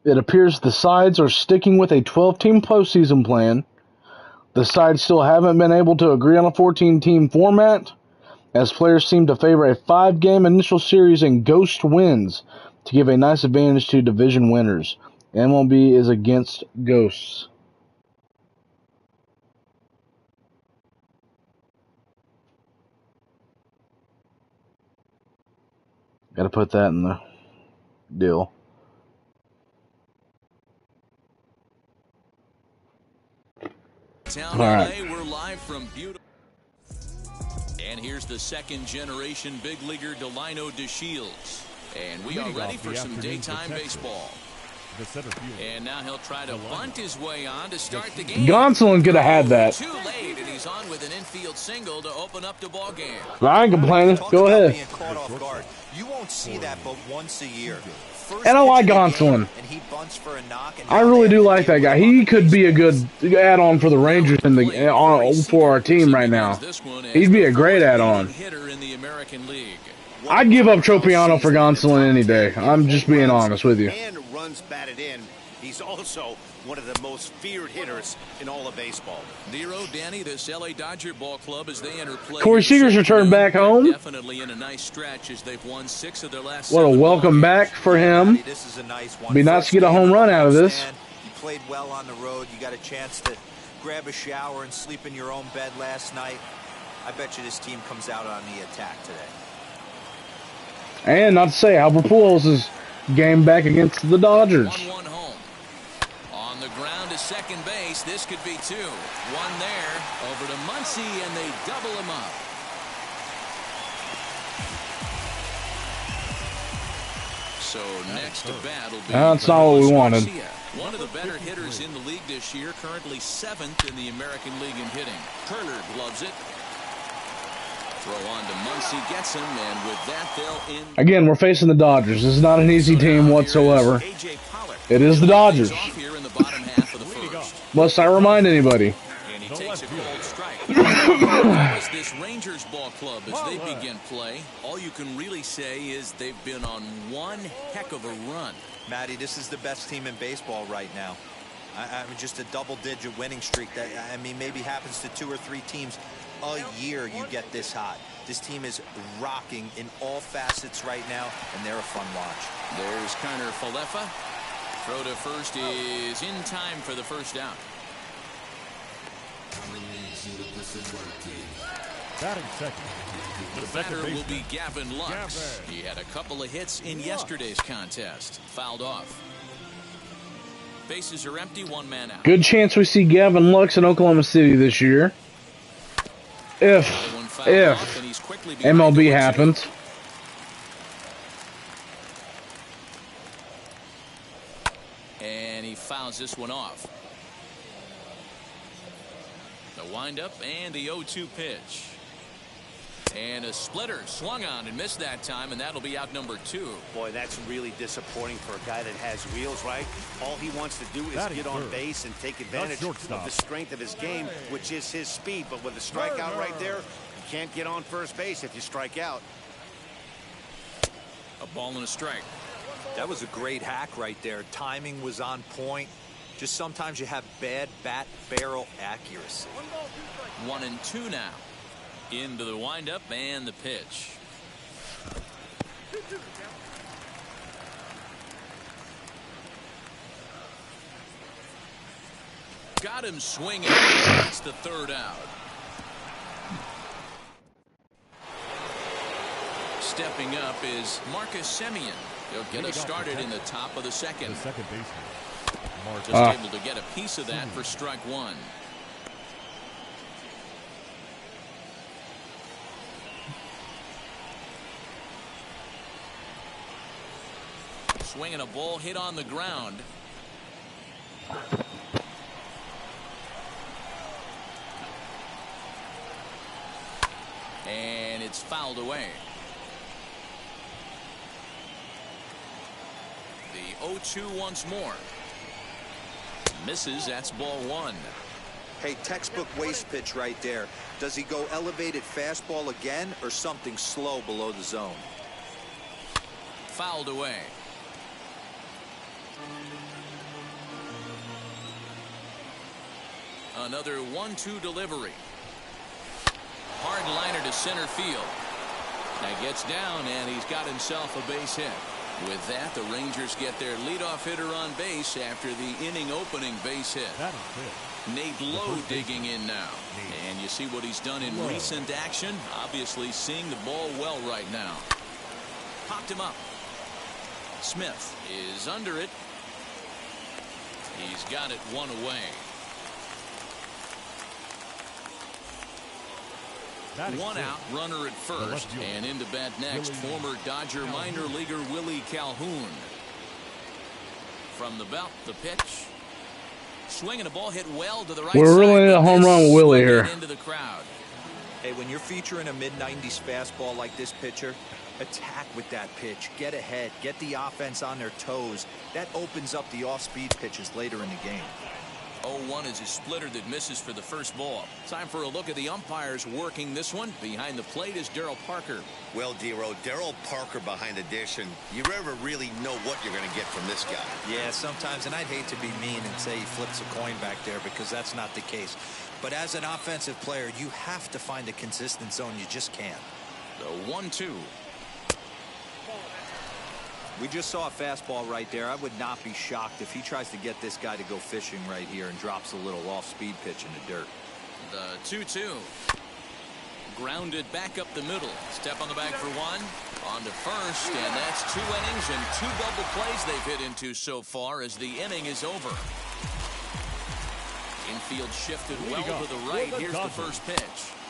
it appears the sides are sticking with a 12-team postseason plan. The sides still haven't been able to agree on a 14-team format, as players seem to favor a 5-game initial series and ghost wins to give a nice advantage to division winners. MLB is against ghosts. Got to put that in the deal. Town LA, we're live from beautiful. And here's the second-generation big leaguer Delino DeShields. And we are ready for some daytime baseball. And now he'll try to bunt his way on to start the game. Gonsolin could have had that. Too late, and he's on with an infield single to open up the ball game. I ain't complaining. Go ahead. Being caught off guard. You won't see that but once a year. And I like Gonsolin. I really do like that guy. He could be a good add-on for the Rangers in the for our team right now. He'd be a great add-on. I'd give up Tropiano for Gonsolin any day. I'm just being honest with you. And runs batted in. He's also one of the most feared hitters in all of baseball. Nero, Danny, this LA Dodger ball club as they enter play. Corey Seager's returned back home. Definitely in a nice stretch as they've won 6 of their last. What a welcome back for him. This is a nice one. Be nice to get a home run out of this. You played well on the road. You got a chance to grab a shower and sleep in your own bed last night. I bet you this team comes out on the attack today. And not to say, Albert Pujols is game back against the Dodgers. 1-1 home. On the ground to second base. This could be 2. 1 there. Over to Muncy, and they double him up. So next to bat will be. That's not what we wanted. One of the better hitters in the league this year, currently 7th in the American League in hitting. Turner gloves it. Throw on to Muncy, gets him, and with that they'll end. Again, we're facing the Dodgers. This is not an easy team whatsoever. It is the Dodgers. Must I remind anybody? And he takes a cold strike. As this Rangers ball club, as they begin play, all you can really say is they've been on one heck of a run. Matty, this is the best team in baseball right now. I mean, just a double-digit winning streak that, I mean, maybe happens to 2 or 3 teams a year. You get this hot. This team is rocking in all facets right now, and they're a fun watch. There's Connor Falefa. Throw to first is in time for the first out. Batting second. The batter will be Gavin Lux. He had a couple of hits in yesterday's contest. Fouled off. Bases are empty, 1 man out. Good chance we see Gavin Lux in Oklahoma City this year. If MLB happens. And he fouls this one off. The windup and the 0-2 pitch. And a splitter swung on and missed that time, and that'll be out number 2. Boy, that's really disappointing for a guy that has wheels, right? All he wants to do is get on base and take advantage of the strength of his game, which is his speed. But with a strikeout right there, you can't get on first base if you strike out. A ball and a strike. That was a great hack right there. Timing was on point. Just sometimes you have bad bat barrel accuracy. 1-2 now. Into the windup and the pitch. Got him swinging. That's the 3rd out. Stepping up is Marcus Semien. He'll get us started in the top of the 2nd. The second baseman. Just able to get a piece of that for strike 1. Swinging a ball hit on the ground. And it's fouled away. The 0-2 once more. Misses. That's ball 1. Hey, textbook waste pitch right there. Does he go elevated fastball again or something slow below the zone? Fouled away. Another 1-2 delivery. Hard liner to center field. That gets down, and he's got himself a base hit. With that, the Rangers get their leadoff hitter on base after the inning opening base hit. Nate Lowe digging in now. And you see what he's done in recent action. Obviously seeing the ball well right now. Popped him up. Smith is under it. He's got it 1 away. 1 out, runner at first, and into bat next, former Dodger minor leaguer Willie Calhoun. From the belt, the pitch. Swinging a ball hit well to the right side. We're really in a home run with Willie here. Into the crowd. Hey, when you're featuring a mid-90s fastball like this pitcher, attack with that pitch. Get ahead. Get the offense on their toes. That opens up the off-speed pitches later in the game. 0-1 is a splitter that misses for the first ball. Time for a look at the umpires working this one. Behind the plate is Darryl Parker. Well, D-Row, Darryl Parker behind the dish, and you never really know what you're going to get from this guy. Yeah, sometimes, and I'd hate to be mean and say he flips a coin back there because that's not the case. But as an offensive player, you have to find a consistent zone. You just can't. The 1-2. We just saw a fastball right there. I would not be shocked if he tries to get this guy to go fishing right here and drops a little off-speed pitch in the dirt. The 2-2. Grounded back up the middle. Step on the bag for 1. On to first, and that's 2 innings and 2 double plays they've hit into so far as the inning is over. Infield shifted well to the right. Here's the first pitch.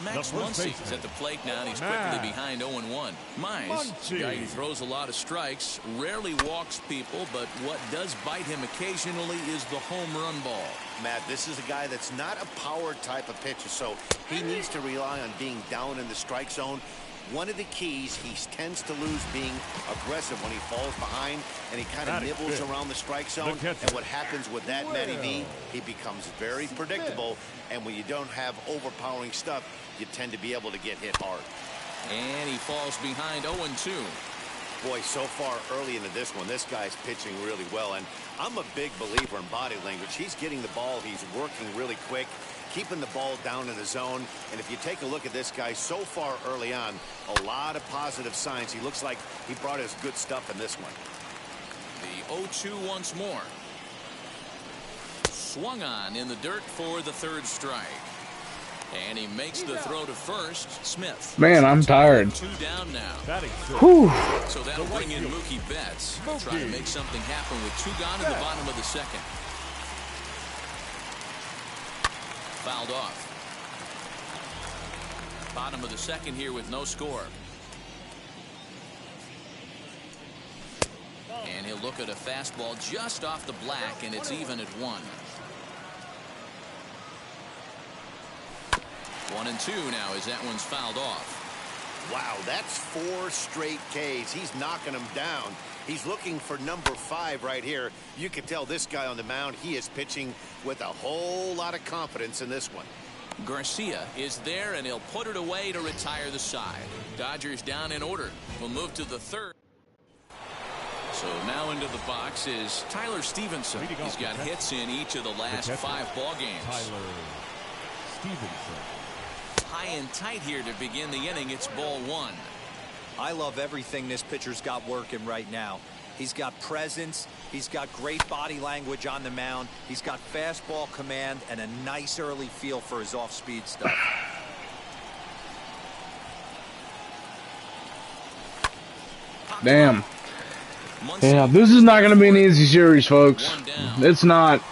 Max Muncy is at the plate now, and he's quickly behind 0-1. Mize, a guy who throws a lot of strikes, rarely walks people, but what does bite him occasionally is the home run ball. Matt, this is a guy that's not a power type of pitcher, so he needs to rely on being down in the strike zone. One of the keys, he tends to lose being aggressive when he falls behind, and he kind of nibbles around the strike zone. And what happens with that, Matty V, he becomes very predictable, and when you don't have overpowering stuff, you tend to be able to get hit hard. And he falls behind 0-2. Boy, so far early into this one, this guy's pitching really well, and I'm a big believer in body language. He's getting the ball, he's working really quick, keeping the ball down in the zone. And if you take a look at this guy so far early on, a lot of positive signs. He looks like he brought his good stuff in this one. The 0-2 once more. Swung on in the dirt for the 3rd strike. And he makes the throw to first. Smith. Man, I'm tired. 2 down now. Whew. So that'll bring in Mookie Betts. Trying to make something happen with 2 gone in the bottom of the 2nd. Fouled off. Bottom of the 2nd here with no score. And he'll look at a fastball just off the black, and it's even at 1. 1-2 now as that one's fouled off. Wow, that's 4 straight Ks. He's knocking them down. He's looking for number 5 right here. You can tell this guy on the mound, he is pitching with a whole lot of confidence in this one. Garcia is there, and he'll put it away to retire the side. Dodgers down in order. We'll move to the third. So now into the box is Tyler Stevenson. He's got hits in each of the last 5 ball games. Tyler Stevenson. High and tight here to begin the inning. It's ball 1. I love everything this pitcher's got working right now. He's got presence. He's got great body language on the mound. He's got fastball command and a nice early feel for his off-speed stuff. Damn. Yeah, this is not going to be an easy series, folks. It's not.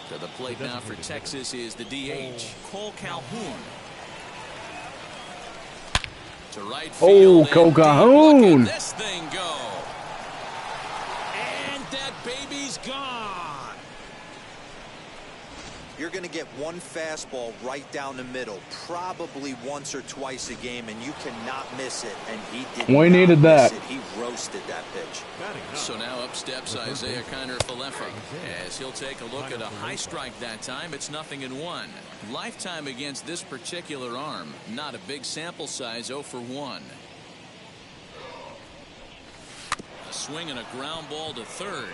To the plate now for Texas is the DH, Cole Calhoun. To right field. Oh, Cole Calhoun. Look at this thing go. And that baby's gone. You're going to get one fastball right down the middle, probably once or twice a game, and you cannot miss it. And he did We not needed miss that. it. He roasted that pitch. So now up steps Isaiah Kiner-Falefa as he'll take a look at a high strike that time. It's 0-1. Lifetime against this particular arm. Not a big sample size, 0 for 1. A swing and a ground ball to third.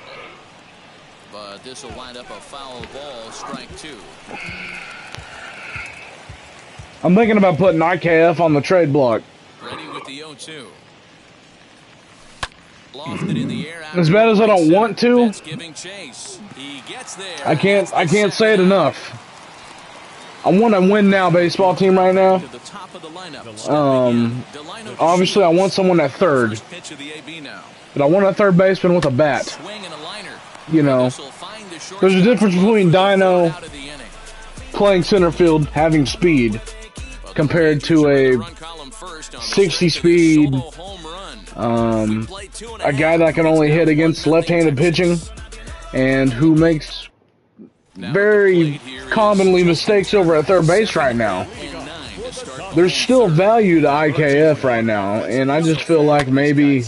But this will wind up a foul ball, strike 2. I'm thinking about putting IKF on the trade block. Ready with the 0-2. Lofted in the air. As bad as I don't want to, Giving chase. He gets there. I can't say it enough. I want a win now baseball team right now. To the top of the lineup. Obviously I want someone at third, First pitch of the AB now. but I want a third baseman with a bat. Swing and a liner. You know, there's a difference between Dino playing center field, having speed, compared to a 60 speed, a guy that can only hit against left-handed pitching, and who makes very commonly mistakes over at third base right now. There's still value to IKF right now, and I just feel like maybe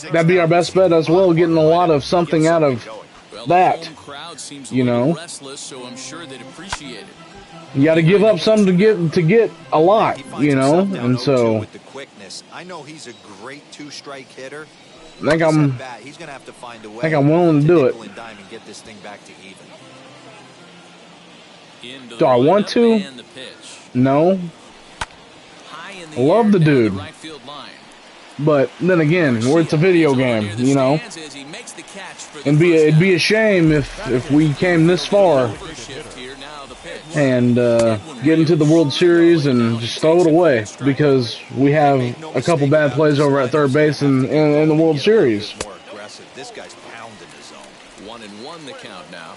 that'd be our best bet as well, getting a lot of something out of that. You know, you got to give up some to get a lot. You know, and so I know he's a great 2-strike hitter. I think I'm willing to do it. Do I want to? No. I love the dude. But then again, it's a video game, you know. And it'd be a shame if we came this far and get into the World Series and just throw it away because we have a couple bad plays over at third base in the World Series. This guy's pounding his zone. 1-1 the count now.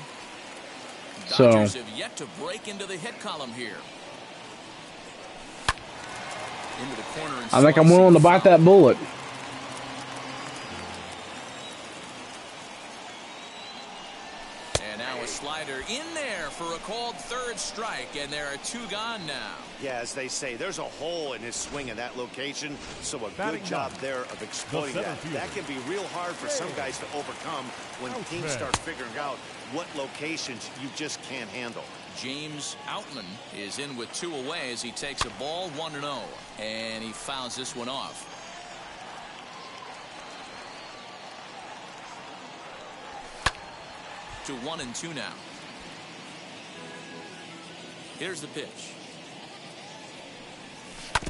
So Dodgers have yet to break into the hit column here. Into the corner and I think I'm willing to bite that bullet. And now a slider in there for a called third strike, and there are 2 gone now. Yeah, as they say, there's a hole in his swing in that location, so a good job there of exploiting that. That can be real hard for some guys to overcome when teams start figuring out what locations you just can't handle. James Outman is in with 2 away as he takes a ball 1-0, and he fouls this one off. To 1-2 now. Here's the pitch.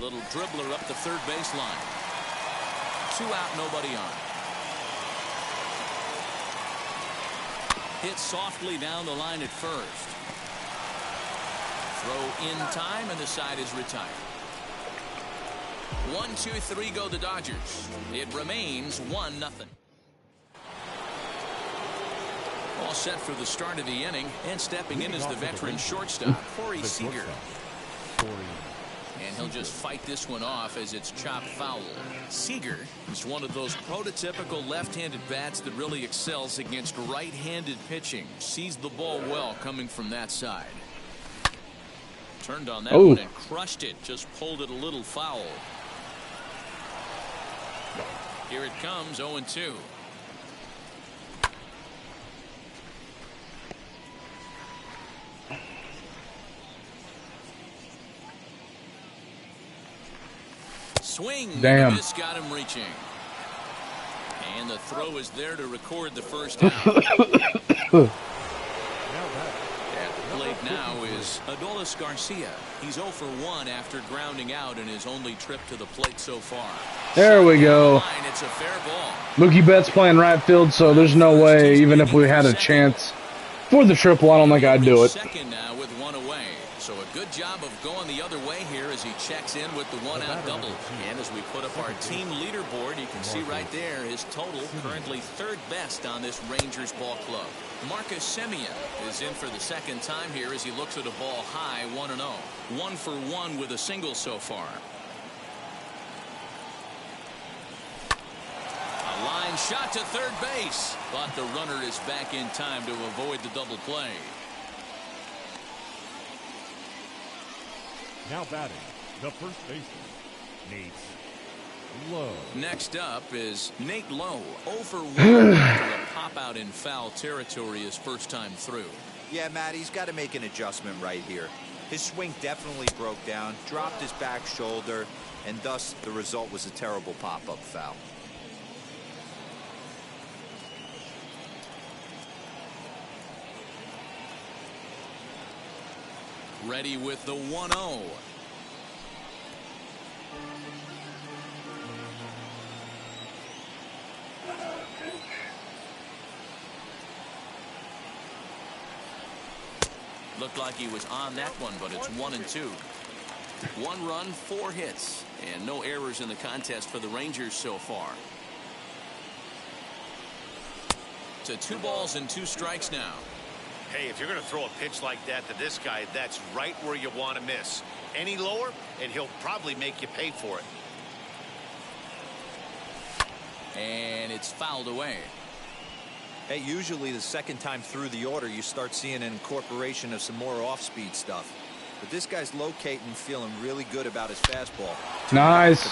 Little dribbler up the third baseline. 2 out, nobody on. Hit softly down the line at first. Throw in time, and the side is retired. 1-2-3 go the Dodgers. It remains 1-0. All set for the start of the inning, and stepping in is the veteran shortstop, Corey Seager. And he'll just fight this one off as it's chopped foul. Seager is one of those prototypical left-handed bats that really excels against right-handed pitching. Sees the ball well coming from that side. Turned on that one and crushed it. Just pulled it a little foul. Here it comes, 0-2. Swing. Damn. This got him reaching. And the throw is there to record the first out. At the plate now is Adolis Garcia. He's 0 for 1 after grounding out in his only trip to the plate so far. There we go. It's a fair ball. Mookie Betts playing right field, so there's no way, even if we had a chance for the triple, I don't think I'd do it. Second now with one away. So a good job of going the other way here as he checks in with the one-out double. And as we put up our team leaderboard, you can see right there his total currently third best on this Rangers ball club. Marcus Semien is in for the second time here as he looks at a ball high 1-0. 1 for 1 with a single so far. A line shot to third base, but the runner is back in time to avoid the double play. Now batting, the first baseman, Nate Lowe. Next up is Nate Lowe, 0 for 1 after a pop out in foul territory his first time through. Yeah, Matt, he's got to make an adjustment right here. His swing definitely broke down, dropped his back shoulder, and thus the result was a terrible pop-up foul. Ready with the 1-0. Looked like he was on that one, but it's 1-2. 1 run, 4 hits, and no errors in the contest for the Rangers so far. To 2 balls and 2 strikes now. Hey, if you're going to throw a pitch like that to this guy, that's right where you want to miss. Any lower, and he'll probably make you pay for it. And it's fouled away. Hey, usually the second time through the order, you start seeing an incorporation of some more off-speed stuff. But this guy's locating, feeling really good about his fastball. Nice.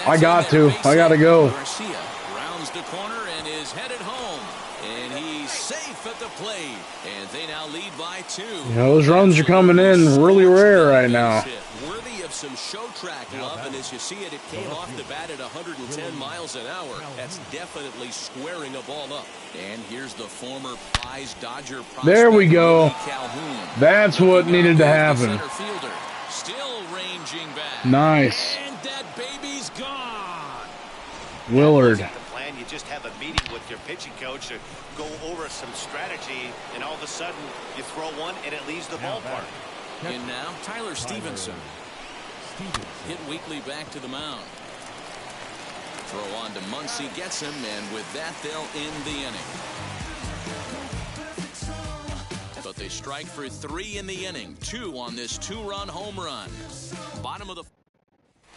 I got to go. Garcia rounds the corner and is headed home. And he's safe at the plate. And they now lead by 2. You know, those runs are coming in really rare right now. Worthy of some show track love. And as you see it, it came off the bat at 110 miles an hour. That's definitely squaring a ball up. And here's the former prize Dodger prospect. There we go. Calhoun. That's what needed to happen. Center fielder. Still ranging back. Nice. And that baby's gone. Willard. You just have a meeting with your pitching coach to go over some strategy, and all of a sudden you throw one and it leaves the ballpark. And now Tyler Stevenson. Hit weekly back to the mound. Throw on to Muncy, gets him, and with that they'll end the inning. But they strike for 3 in the inning. 2 on this 2-run home run. Bottom of the.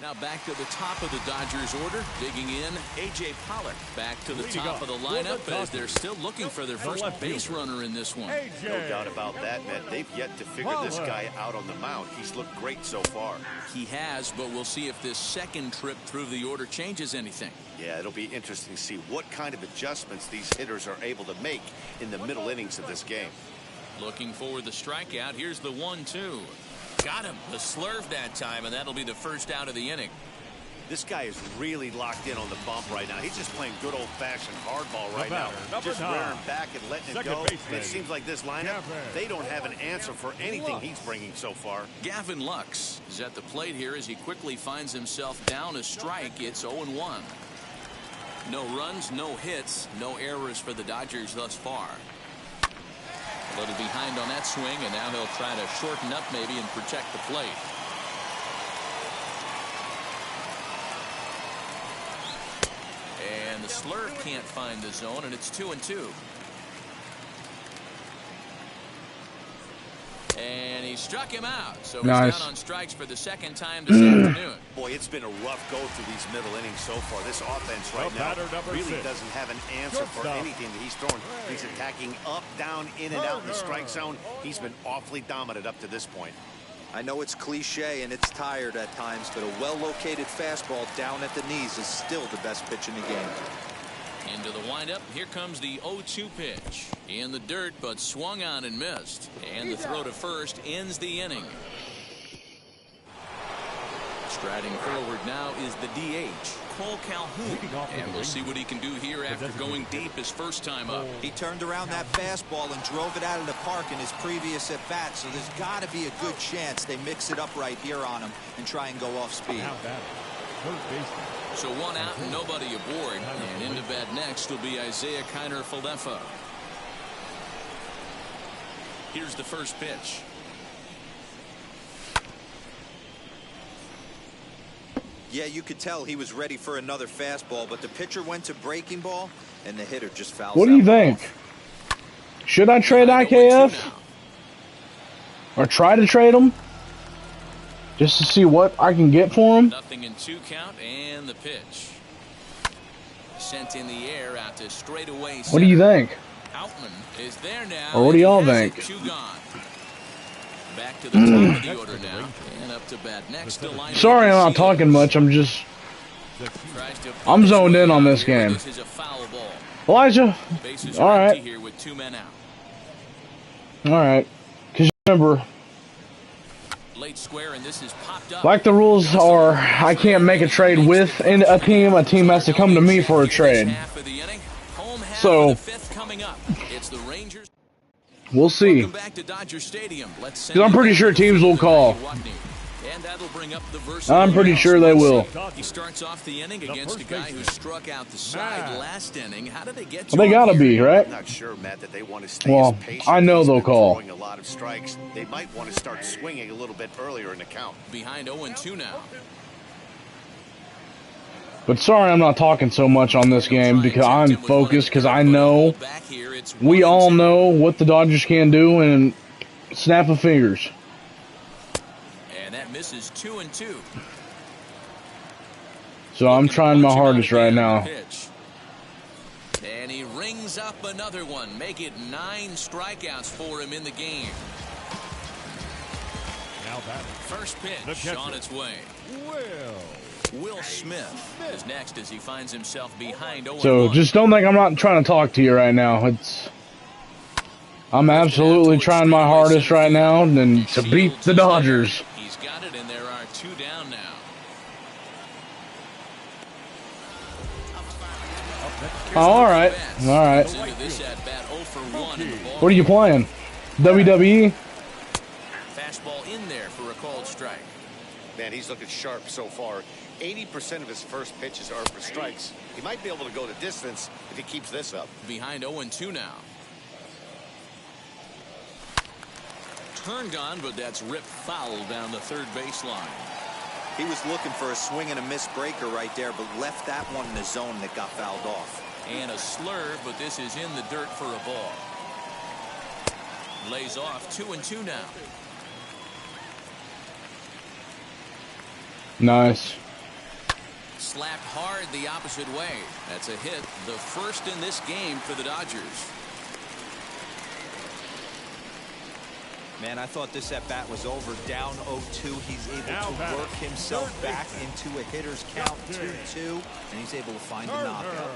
Now back to the top of the Dodgers order. Digging in, A.J. Pollock back to the top of the lineup as they're still looking for their first base runner in this one. No doubt about that, man. They've yet to figure this guy out on the mound. He's looked great so far. He has, but we'll see if this second trip through the order changes anything. Yeah, it'll be interesting to see what kind of adjustments these hitters are able to make in the middle innings of this game. Looking for the strikeout. Here's the 1-2. Got him. The slurve that time, and that'll be the first out of the inning. This guy is really locked in on the bump right now. He's just playing good old-fashioned hardball right now. Just rearing back and letting it go. And it seems like this lineup, they don't have an answer for anything he's bringing so far. Gavin Lux is at the plate here as he quickly finds himself down a strike. It's 0-1. No runs, no hits, no errors for the Dodgers thus far. A little behind on that swing, and now he'll try to shorten up maybe and protect the plate. And the slurve can't find the zone, and it's 2-2. And he Struck him out, so he's Nice. down on strikes for the second time this afternoon. Boy, it's been a rough go through these middle innings so far. This offense right now really doesn't have an answer for anything that he's throwing. He's attacking up, down, in, and out in the strike zone. He's been awfully dominant up to this point. I know it's cliche and it's tired at times, but a well-located fastball down at the knees is still the best pitch in the game. Into the windup, here comes the 0-2 pitch. In the dirt, but swung on and missed. And the throw to first ends the inning. Striding forward now is the DH, Cole Calhoun. And we'll see what he can do here after going deep his first time up. He turned around that fastball and drove it out of the park in his previous at-bat, so there's got to be a good chance they mix it up right here on him and try and go off speed. So one out and nobody aboard. And into bat next will be Isaiah Kiner-Falefa. Here's the first pitch. Yeah, you could tell he was ready for another fastball, but the pitcher went to breaking ball, and the hitter just fouls out. What do you think? Should I trade IKF? Or try to trade him? Just to see what I can get for him? Nothing in 2 count, and the pitch. Sent in the air out to straightaway center. What do you think? Outman is there now. Or what do y'all think? 2 gone. Back to the top of the order now. And up to bat next to line. Sorry I'm not talking much. I'm zoned in on this game. This is a foul ball. Elijah. Bases All are right. empty here with 2 men out. All right. Because remember, Late square, and this is popped up. like the rules are, I can't make a trade with a team. A team has to come to me for a trade. So, It's the Rangers. we'll see. Back to Dodger Stadium. Let's I'm pretty sure teams will call. And that'll bring up the I'm pretty sure they will. He starts off the inning against a guy who struck out the side last inning. How did they get to Well, they gotta be, right? I'm not sure, Matt, that they want to stay Well, as patient. I know He's they'll been call. throwing a lot of strikes. They might want to start swinging a little bit earlier in the count. Behind 0-2 now. But sorry I'm not talking so much on this game because I'm focused because I know, we all know what the Dodgers can do in a snap of fingers. And that misses 2-2. So I'm trying my hardest right now. And he rings up another one. Make it 9 strikeouts for him in the game. Now that First pitch on its way. Will Smith is next as he finds himself behind 0-1. So just don't think I'm not trying to talk to you right now. I'm absolutely trying my hardest right now and to beat the Dodgers. He's got it, and there are 2 down now. Oh, all right. All right. What are you playing? WWE? Fastball in there for a called strike. Man, he's looking sharp so far. 80% of his first pitches are for strikes. He might be able to go the distance if he keeps this up. Behind 0-2 now. Turned on, but that's ripped foul down the third baseline. He was looking for a swing and a miss breaker right there, but left that one in the zone that got fouled off. And a slurve, but this is in the dirt for a ball. Lays off 2-2 now. Nice. Slapped hard the opposite way. That's a hit, the first in this game for the Dodgers. Man, I thought this at-bat was over. Down 0-2. He's able to work himself back into a hitter's count 2-2, and he's able to find a knockout.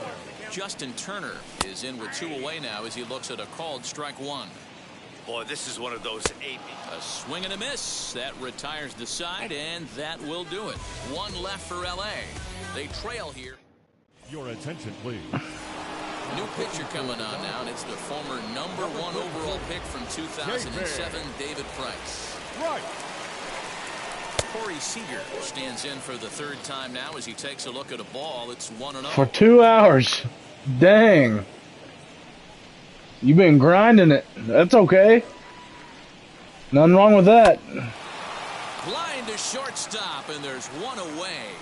Justin Turner is in with 2 away now as he looks at a called strike 1. Boy, this is one of those A swing and a miss. That retires the side, and that will do it. 1 left for L.A. They trail here. Your attention, please. New pitcher coming on now, and it's the former #1 overall pick from 2007, David Price. Right. Corey Seager stands in for the 3rd time now as he takes a look at a ball. It's 1-0. For 2 hours. Dang. You've been grinding it. That's okay. Nothing wrong with that. Line to shortstop, and there's 1 away.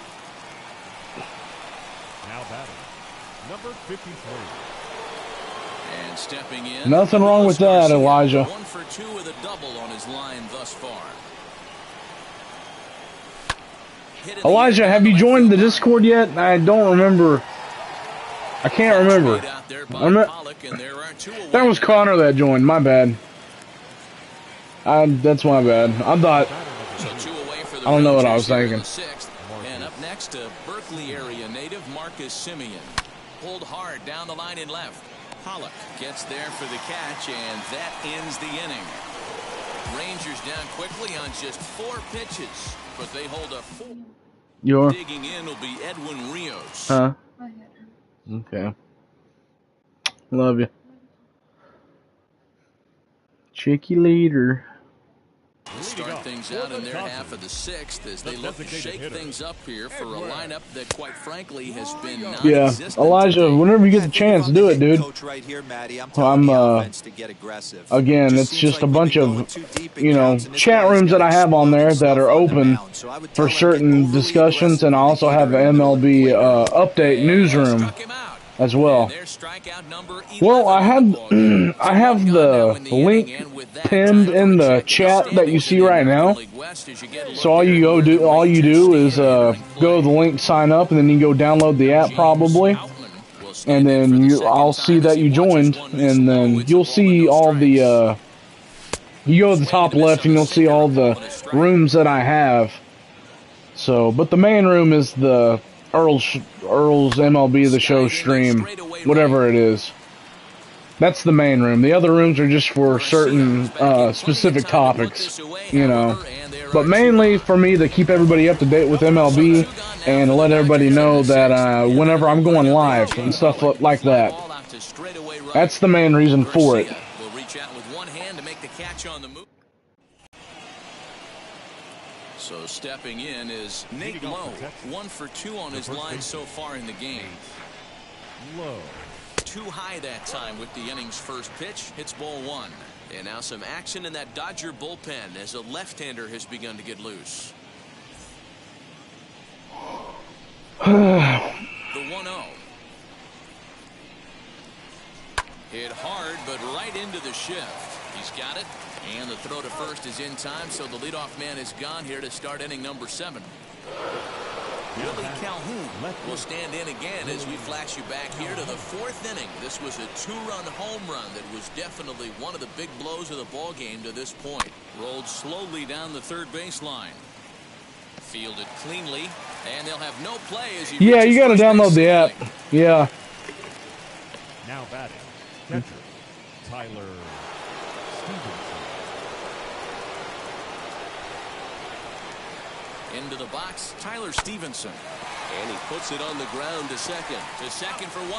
Now batting, number 53. And stepping in. Nothing wrong with that, Elijah. 1 for 2 with a double on his line thus far. Elijah, have you joined the Discord yet? I don't remember. I can't remember. That was Connor that joined. My bad. That's my bad. I thought. I don't know what I was thinking. And up next to Berkeley area native Marcus Simeon. Pulled hard down the line in left. Pollock gets there for the catch, and that ends the inning. Rangers down quickly on just 4 pitches, but they hold a 4. Digging in will be Edwin Rios. Huh? Okay. Love you. Check you later. Start things out in their half of the 6th as they look to shake things up here for a lineup that, quite frankly, has been non-existent. Yeah, Elijah, whenever you get the chance, do it, dude. Again, it's just a bunch of, chat rooms that I have on there that are open for certain discussions, and I also have an MLB update newsroom as well. Well, I have the link pinned in the chat that you see right now. So all you do is go to the link, sign up, and then you go download the app probably, and then I'll see that you joined, and then you'll see all the you go to the top left and you'll see all the rooms that I have. So, but the main room is the Earl's MLB The Show stream, whatever it is. That's the main room. The other rooms are just for certain specific topics, But mainly for me to keep everybody up to date with MLB and to let everybody know that whenever I'm going live and stuff like that. That's the main reason for it. Will reach out with one hand to make the catch on the move. So stepping in is Nate Lowe. 1 for 2 on his line so far in the game. Low. Too high that time with the inning's first pitch. Hits ball 1. And now some action in that Dodger bullpen as a left-hander has begun to get loose. The 1-0. Hit hard, but right into the shift. He's got it. And the throw to first is in time, so the leadoff man is gone here to start inning number 7. Willie Calhoun will stand in again as we flash you back here to the 4th inning. This was a 2-run home run that was definitely one of the big blows of the ball game to this point. Rolled slowly down the third baseline. Fielded cleanly, and they'll have no play as he Yeah, you got to download the app. Yeah. Now batting, catcher Tyler Stevenson. Into the box, Tyler Stevenson. And he puts it on the ground to second. To second for 1.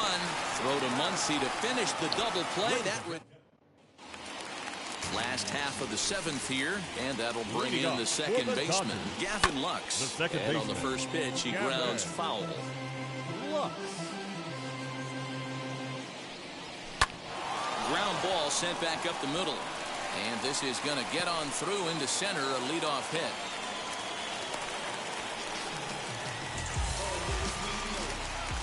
Throw to Muncy to finish the double play. Last half of the 7th here, and that'll bring in the second baseman, Gavin Lux. And on the first pitch, he grounds foul. Ground ball sent back up the middle. And this is going to get on through into center, a leadoff hit.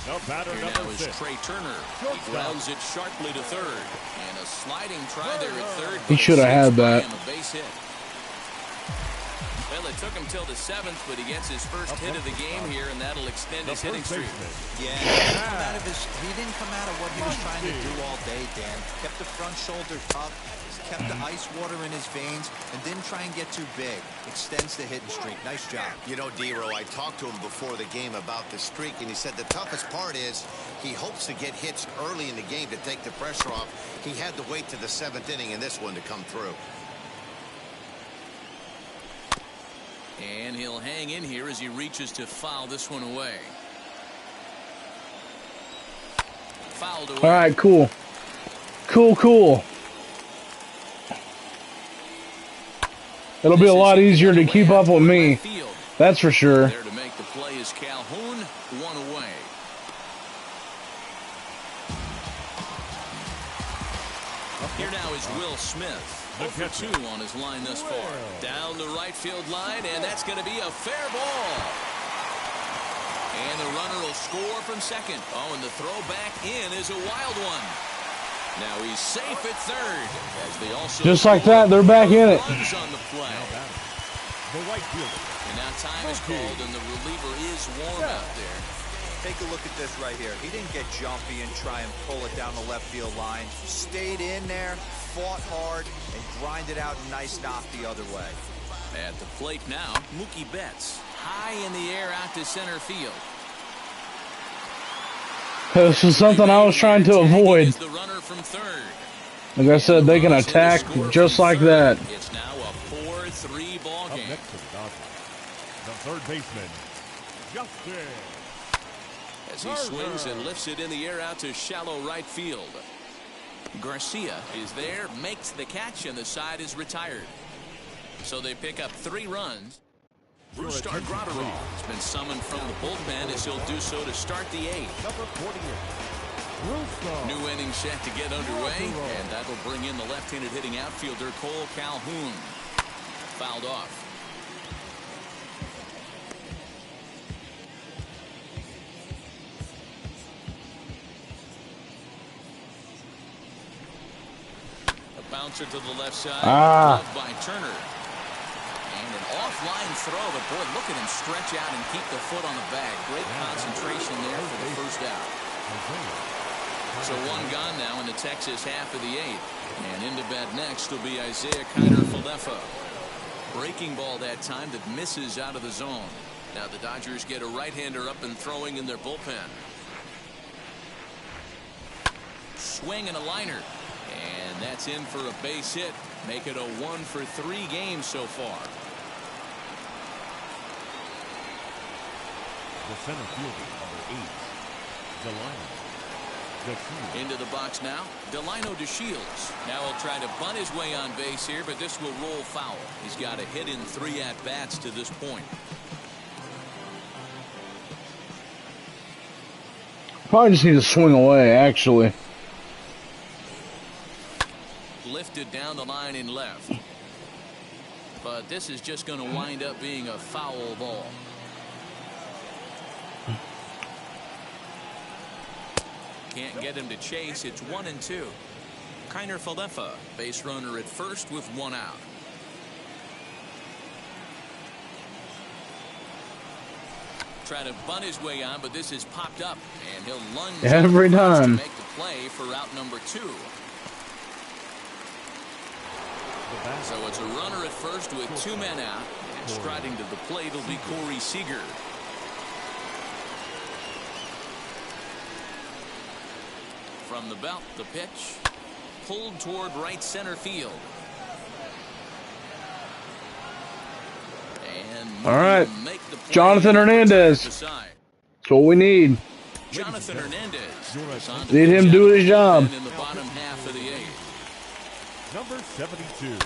Here now is Trey Turner. He grounds it sharply to third. And a sliding try there at third. He should have had that. Well, it took him till the 7th, but he gets his first hit of the game here, and that'll extend his hitting streak. Yeah, he didn't come out of what he was trying to do all day, Dan. Kept the front shoulder up, kept the ice water in his veins, and didn't try and get too big. Extends the hitting streak. Nice job. You know, D-Row, I talked to him before the game about the streak, and he said the toughest part is he hopes to get hits early in the game to take the pressure off. He had to wait to the 7th inning in this one to come through. And he'll hang in here as he reaches to foul this one away. Fouled away. All right, cool. Cool. It'll be a lot easier to keep up with me. That's for sure. There to make the play is Calhoun, 1 away. Here now is Will Smith. 0 for 2 on his line thus far. Down the right field line, and that's going to be a fair ball. And the runner will score from second. Oh, and the throw back in is a wild one. Now he's safe at third. As they also Just like that, they're back in it. runs on the play. The right fielder. And now time is called, and the reliever is warm out there. Take a look at this right here. He didn't get jumpy and try and pull it down the left field line. Stayed in there, fought hard, and grinded out a nice knock the other way. At the plate now, Mookie Betts. High in the air out to center field. This is something I was trying to avoid. The runner from third. Like I said, they can attack just like that. It's now a 4-3 ball Up game. next to the Dodgers, the third baseman, Justin. As he swings and lifts it in the air out to shallow right field. Garcia is there, makes the catch, and the side is retired. So they pick up 3 runs. Brusdar Graterol has been summoned from the bullpen as he'll do so to start the 8th. Number 48. New inning set to get underway, and that'll bring in the left-handed hitting outfielder Cole Calhoun. Fouled off. A bouncer to the left side, loved by Turner. And an offline throw, but boy, look at him stretch out and keep the foot on the bag. Great concentration there for the first out. So 1 gone now in the Texas half of the 8th. And into bat next will be Isaiah Kiner-Falefa. Breaking ball that time that misses out of the zone. Now the Dodgers get a right-hander up and throwing in their bullpen. Swing and a liner. And that's in for a base hit. Make it a 1-for-3 game so far. The center fielder, number 8, Delino. Into the box now, Delino DeShields. Now he'll try to bunt his way on base here, but this will roll foul. He's got a hit in 3 at-bats to this point. Probably just need to swing away, actually. Lifted down the line in left. But this is just going to wind up being a foul ball. Can't get him to chase. It's 1-2. Kiner-Falefa, base runner at first with 1 out. Try to bunt his way on, but this is popped up, and he'll lunge every time to make the play for out number 2. So it's a runner at first with 2 men out, and striding to the plate will be Corey Seager. From the belt, the pitch pulled toward right center field. And all right, Jonathan Hernandez. That's what we need. Jonathan Hernandez. Need him doing his job. In the bottom half of the 8th. Number 72, Jonathan.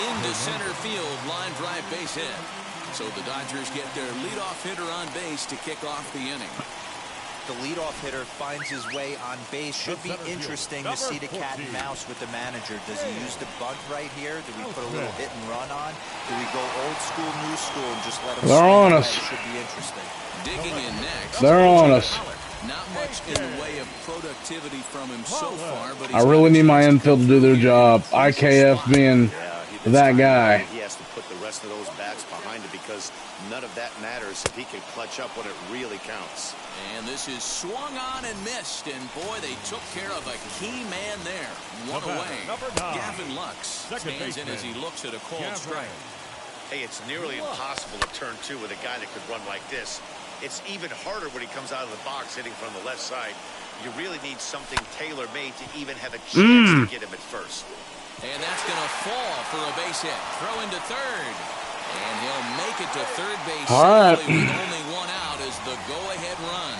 Into center field, line drive base hit. So the Dodgers get their leadoff hitter on base to kick off the inning. The leadoff hitter finds his way on base. Should be interesting to see the cat and mouse with the manager. Does he use the bunt right here? Do we put a little hit and run on? Do we go old school, new school, and just let him? They're on us. Should be interesting. Digging in next. They're on us. Not much in the way of productivity from him so far, but I really need my infield to do their job. IKF being that guy. He has to put the rest of those bats behind it because none of that matters if he can clutch up when it really counts. And this is swung on and missed, and boy, they took care of a key man there. 1 away. Gavin Lux stands in as he looks at a called strike. Hey, it's nearly impossible to turn 2 with a guy that could run like this. It's even harder when he comes out of the box hitting from the left side. You really need something tailor-made to even have a chance to get him at first. And that's going to fall for a base hit. Throw into third. And he'll make it to third base safely with only 1 out as the go-ahead run.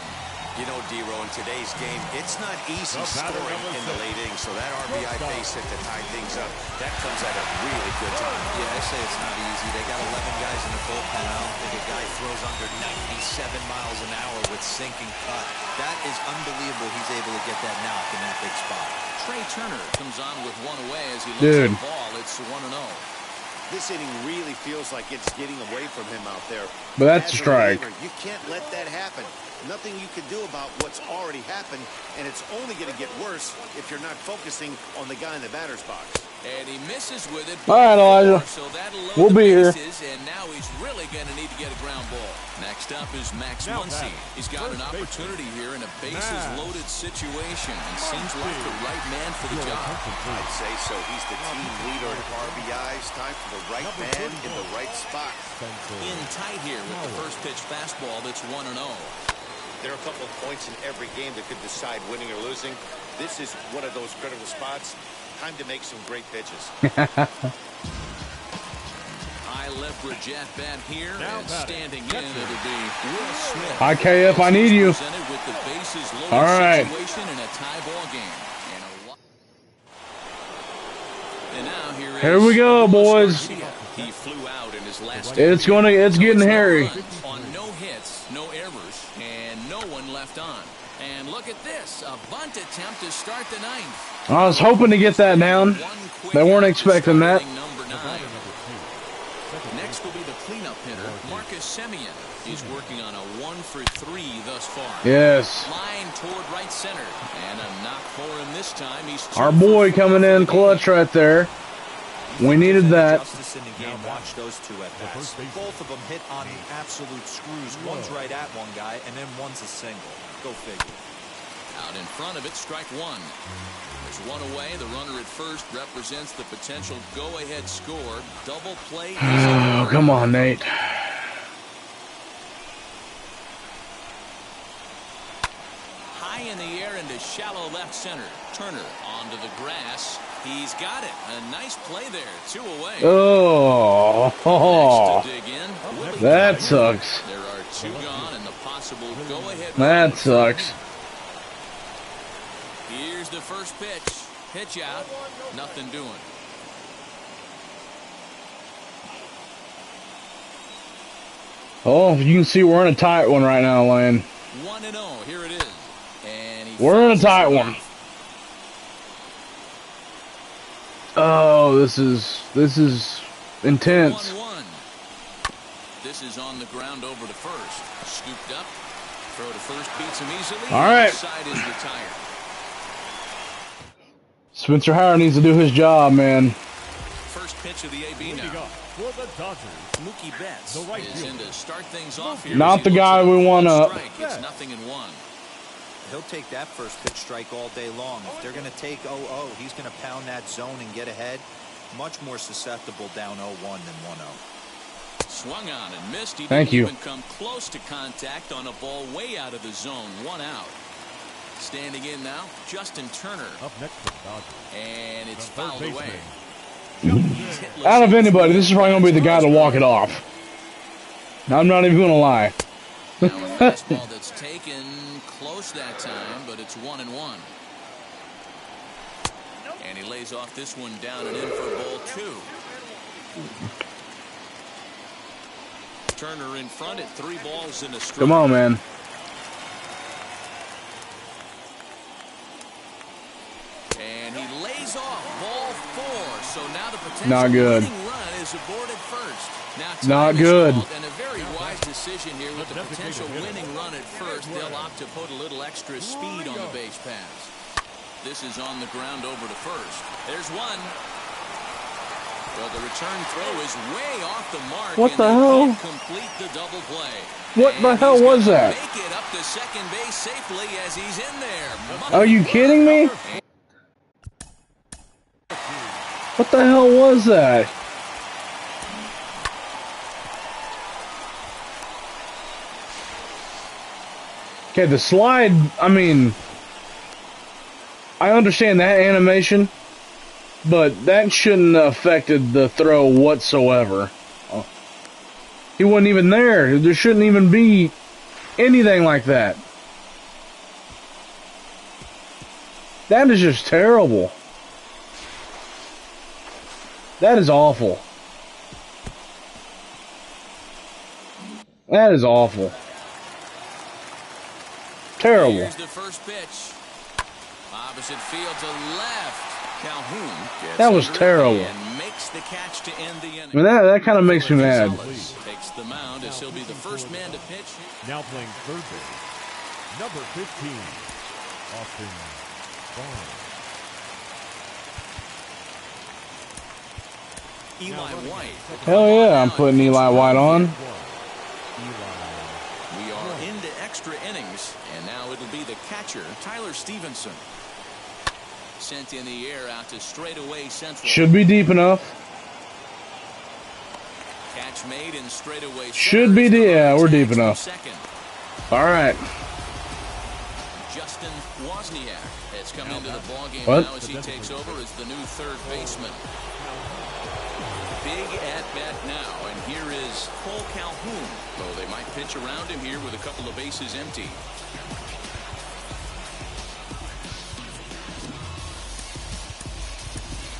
You know, D-Row, in today's game, it's not easy scoring in the late innings, so that RBI base hit to tie things up, that comes at a really good time. Yeah, I say it's not easy. They got 11 guys in the bullpen. I don't think a guy throws under 97 miles an hour with sinking cut. That is unbelievable he's able to get that knock in that big spot. Trey Turner comes on with 1 away as he looks at the ball. It's 1-0. This inning really feels like it's getting away from him out there. But that's a strike. You can't let that happen. nothing you can do about what's already happened, and it's only going to get worse if you're not focusing on the guy in the batter's box. And he misses with it. All right, Elijah. So that'll load We'll the be here. bases, and now he's really going to need to get a ground ball. Next up is Max Muncy. He's got an opportunity here in a bases-loaded situation, and seems like the right man for the job. I'd say so. He's the team leader in RBIs. Time for the right man in the right spot. In tight here with the first pitch fastball that's 1-0. There are a couple of points in every game that could decide winning or losing. This is one of those critical spots. Time to make some great pitches. High leverage at bat here, and standing in, it'll be Will Smith. Hi, KF, I need you. With the bases loaded all right. situation in a tie ball game. And now here we go, boys. He flew out in his last. It's getting hairy. On no hits, no errors, and no one left on. And look at this, a bunt attempt to start the ninth. I was hoping to get that down. They weren't expecting that. Number 9. Next will be the cleanup hitter, Marcus Semien. He's working on a 1-for-3 thus far. Yes. Line toward right center, and a knock for him this time. He's our boy coming in clutch right there. We needed that. Justice in the game. Watch those two at bats. Both of them hit on the absolute screws. One's right at one guy, and then one's a single. Go figure. Out in front of it, strike one. There's one away. The runner at first represents the potential go-ahead score. Double play. Oh, come on, Nate. High in the air into shallow left center. Turner onto the grass. He's got it. A nice play there. 2 away. Oh, Next to dig in, that sucks. There are 2 gone and the possible go-ahead. That sucks. Here's the first pitch. Pitch out. Nothing doing. Oh, you can see we're in a tight one right now, Lane. 1-0. Here it is. And we're in a tight one. Oh, this is intense. 1-1. This is on the ground over to first. Scooped up. Throw to first beats him easily. All right. Side is retired. Spencer Howard needs to do his job, man. First pitch of the AB now. For the Dodgers, Mookie Betts the right is in to start things off here. Not the guy we want up. It's 0-1. He'll take that first pitch strike all day long. If they're going to take 0-0, he's going to pound that zone and get ahead. Much more susceptible down 0-1 than 1-0. Swung on and missed. He Thank didn't you. even come close to contact on a ball way out of the zone. 1 out. Standing in now, Justin Turner. Up next to Dodgers. And it's fouled away. Out of anybody, this is probably going to be the guy to walk it off. I'm not even going to lie. Now a fastball that's taken close that time, but it's 1-1. And he lays off this one down and in for ball 2. Turner in front at 3 balls in a strike. Come on, man. And he lays off ball 4. So now the potential Not good. winning run is aborted first. Now Not good. And a very wise decision here with the potential winning run at first. They'll opt to put a little extra speed on the base pass. This is on the ground over to first. There's one. Well, the return throw is way off the mark. What the hell? Complete the double play. What the hell was that? Make it up to second base safely as he's in there. Are you kidding me? What the hell was that? Okay, the slide, I mean, I understand that animation, but that shouldn't have affected the throw whatsoever. He wasn't even there. There shouldn't even be anything like that. That is just terrible. That is awful. That is awful. Terrible. Here's the first pitch. Opposite field to left. Calhoun gets That was under terrible. and makes the catch to end the inning. I mean, that kind of makes me mad. Takes the mound as he'll be the first man to pitch. Now playing third base, Number 15, Austin Barnes. Eli White. Hell yeah, I'm putting Eli White on. We are into extra innings, and now it'll be the catcher, Tyler Stevenson. Sent in the air out to straightaway central. Should be deep enough. Catch made in straightaway. Should be deep. Yeah, we're deep enough. Second. All right. Justin Wozniak has come into the ballgame now as he takes over as the new third baseman. Big at bat now, and here is Cole Calhoun. Oh, they might pitch around him here with a couple of bases empty.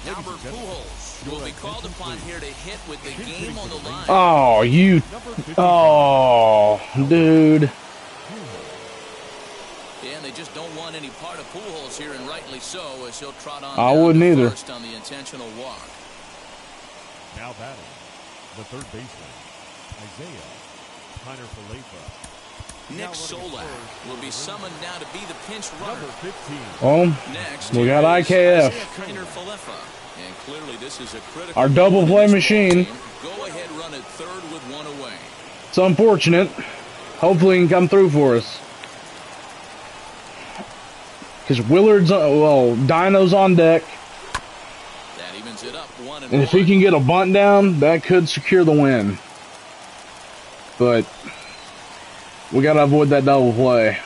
Albert Pujols will be called upon here to hit with the game on the line. Oh, you. Oh, dude. Yeah, and they just don't want any part of Pujols here, and rightly so, as he'll trot on. I wouldn't either. First on the intentional walk. Now batting, the third baseman, Isaiah Piner-Falefa. Nick Solak will be summoned now to be the pinch runner. Number 15. Oh, Next, we got IKF. And clearly this is a critical Our double play machine. Go ahead, run at third with one away. It's unfortunate. Hopefully he can come through for us. Because Willard's, well, Dino's on deck. That evens it up, one And if he can get a bunt down, that could secure the win. But we got to avoid that double play.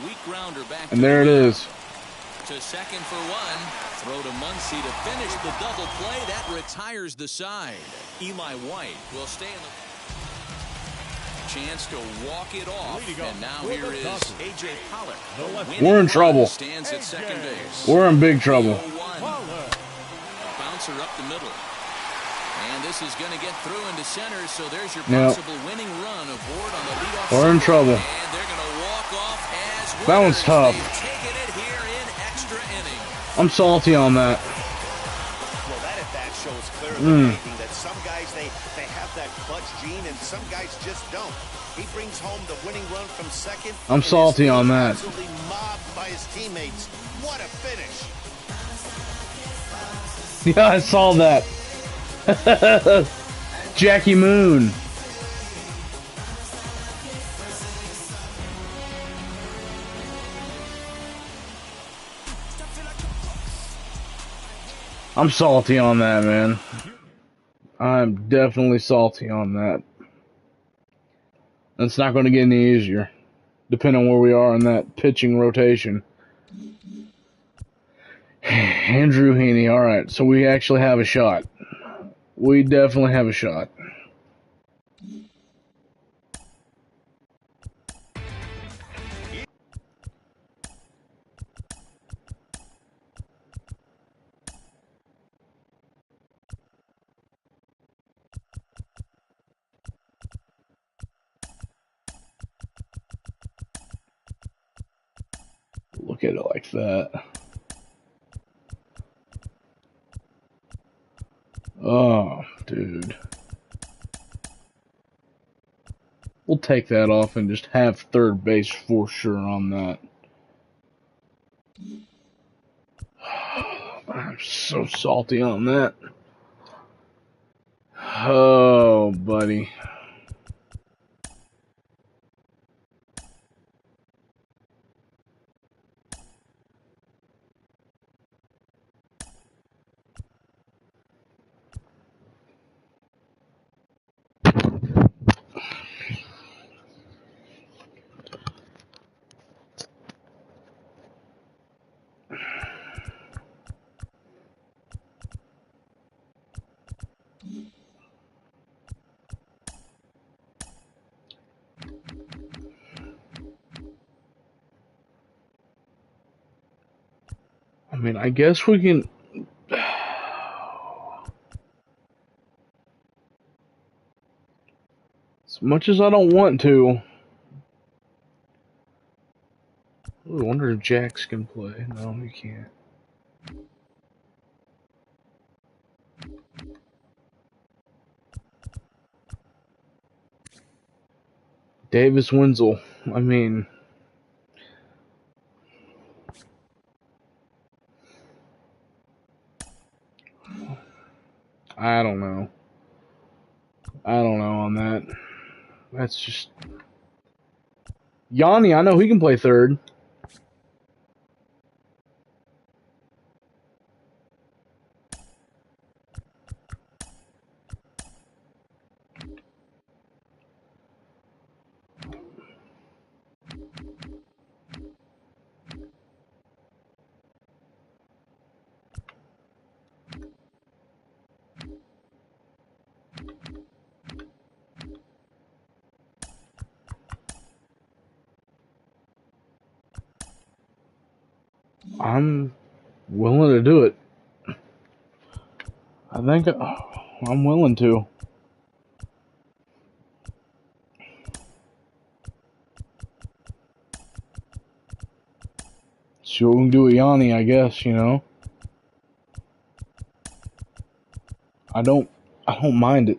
Weak grounder back And there it is. To second for one. Throw to Muncy to finish the double play. That retires the side. Eli White will stay in the chance to walk it off. And now here is A.J. Pollock. We're in trouble. Stands at second base. We're in big trouble. A bouncer up the middle. And this is going to get through into center, so there's your Yep. possible winning run aboard on the leadoff. We're in trouble. And they're going to walk off as winners. That one's tough. They've taken it here in extra innings. I'm salty on that. Well, that at bat shows clearly that some guys, they have that clutch gene, and some guys just don't. He brings home the winning run from second. I'm salty on that. Absolutely mobbed by his teammates. What a finish. Yeah, I saw that. Jackie Moon. I'm salty on that, man. I'm definitely salty on that. It's not going to get any easier, depending on where we are in that pitching rotation. Andrew Heaney, alright, so we actually have a shot. We definitely have a shot. Look at it like that. Oh, dude. We'll take that off and just have third base for sure on that. I'm so salty on that. Oh, buddy. I mean, I guess we can... As much as I don't want to... I wonder if Jax can play. No, he can't. Davis Wenzel. I mean, I don't know. I don't know on that. That's just Yanni. I know he can play third. I'm willing to do it. I think I'm willing to. See what we can do with Yanni, I guess, you know. I don't mind it.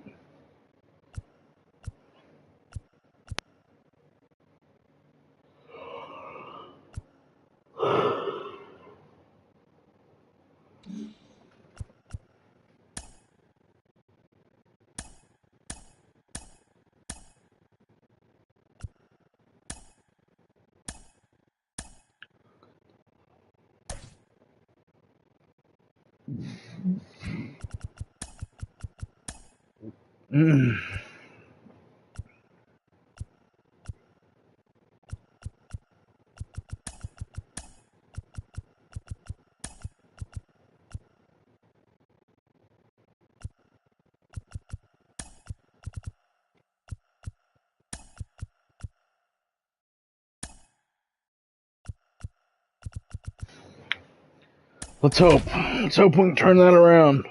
Let's hope. Let's hope we can turn that around.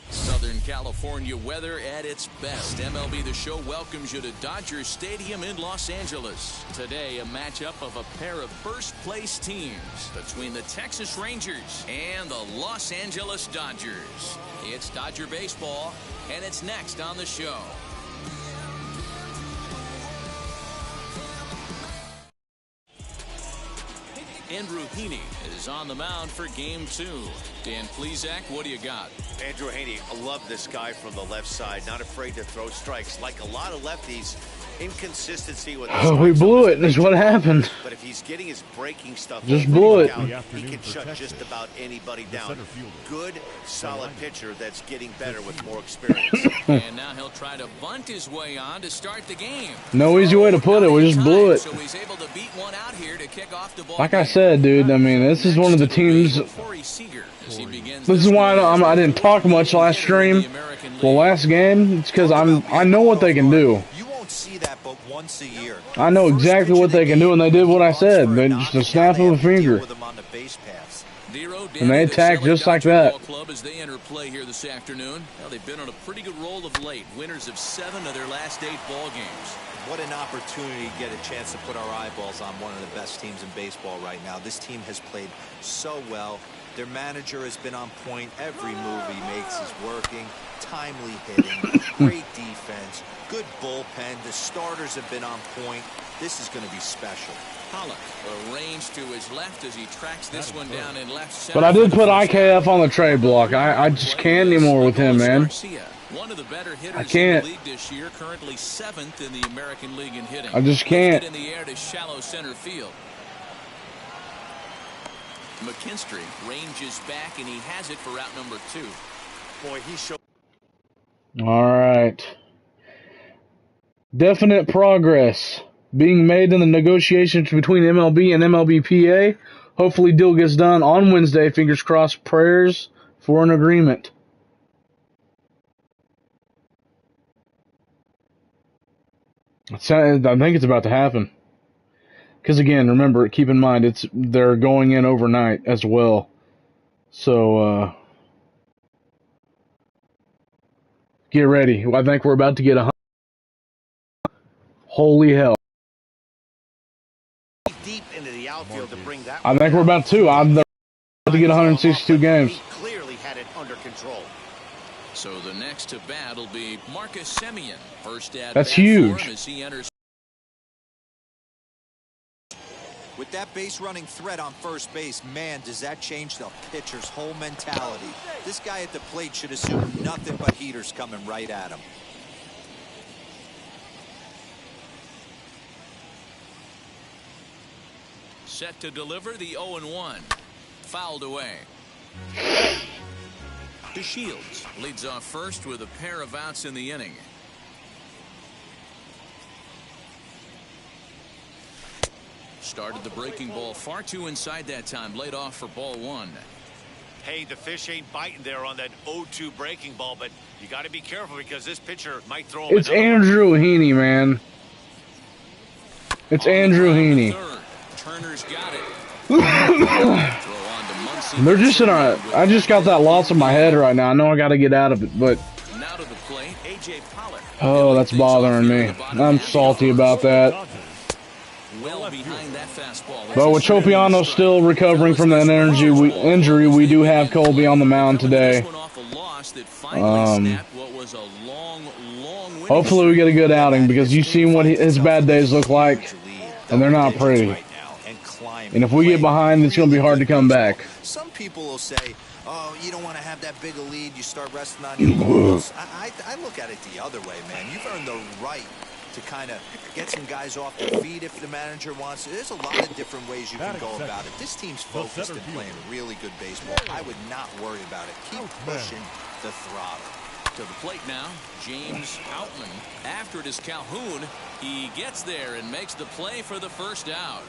Southern California weather at its best. MLB The Show welcomes you to Dodger Stadium in Los Angeles. Today, a matchup of a pair of first-place teams between the Texas Rangers and the Los Angeles Dodgers. It's Dodger baseball, and it's next on the show. Andrew Heaney is on the mound for Game 2. Dan Plesac, what do you got? Andrew Heaney, I love this guy from the left side. Not afraid to throw strikes. Like a lot of lefties, inconsistency with the We blew it, is what happened. But if he's getting his breaking stuff, Just blew it. He can shut just about anybody down. Good, solid pitcher that's getting better with more experience. And now he'll try to bunt his way on to start the game. No easy way to put it. We just blew it. So he's able to beat one out here to kick off the ball. Like I said, dude, I mean, this is one of the teams. This is why I didn't talk much last stream. Well, last game, it's because I know what they can do. You won't see that but once a year. I know exactly what they can do, and they did what I said. They just a snap of a finger. And they attack just like that. Club as they enter play here this afternoon. Well, they've been on a pretty good roll of late. Winners of 7 of their last 8 ball games. What an opportunity to get a chance to put our eyeballs on one of the best teams in baseball right now. This team has played so well. Their manager has been on point. Every move he makes is working. Timely hitting, great defense, good bullpen. The starters have been on point. This is going to be special. Pollock arranged to his left as he tracks this one down in left center. But I did put IKF on the trade block. I just can't anymore with him, man. One of the better hitters I can't. in the league this year, currently 7th in the American League in hitting. I just can't. In the air to shallow center field. McKinstry ranges back, and he has it for route number 2. Boy, he showed. All right. Definite progress being made in the negotiations between MLB and MLBPA. Hopefully, deal gets done on Wednesday. Fingers crossed. Prayers for an agreement. I think it's about to happen. Because again, remember, keep in mind, they're going in overnight as well. So, get ready. I think we're about to get 100. Holy hell. Deep into the outfield to bring that. I think we're about to. I'm about to get 162 games. He clearly had it under control. So the next to bat will be Marcus Semien. First at That's bat huge. for him as he enters. With that base running threat on first base, man, does that change the pitcher's whole mentality. This guy at the plate should assume nothing but heaters coming right at him. Set to deliver the 0-1. Fouled away. DeShields leads off first with a pair of outs in the inning. Started the breaking ball far too inside that time. Laid off for ball one. Hey, the fish ain't biting there on that 0-2 breaking ball, but you got to be careful because this pitcher might throw him. It's Andrew Heaney, man. It's Andrew Heaney. Turner's got it. They're just in a. I just got that loss in my head right now. I know I got to get out of it, but. Now to the plate, AJ Pollock. Oh, that's bothering me. I'm salty about that. Well behind that fastball. But with Tropiano still recovering from that injury, we do have Colby on the mound today. Hopefully we get a good outing because you've seen what his bad days look like, and they're not pretty. And if we get behind, it's going to be hard to come back. Some people will say, oh, you don't want to have that big a lead. You start resting on your laurels. I look at it the other way, man. You've earned the right to kind of get some guys off their feet if the manager wants. There's a lot of different ways you can go about it. This team's focused and playing really good baseball. I would not worry about it. Keep pushing the throttle. To the plate now, James Outman. After it is Calhoun. He gets there and makes the play for the first out.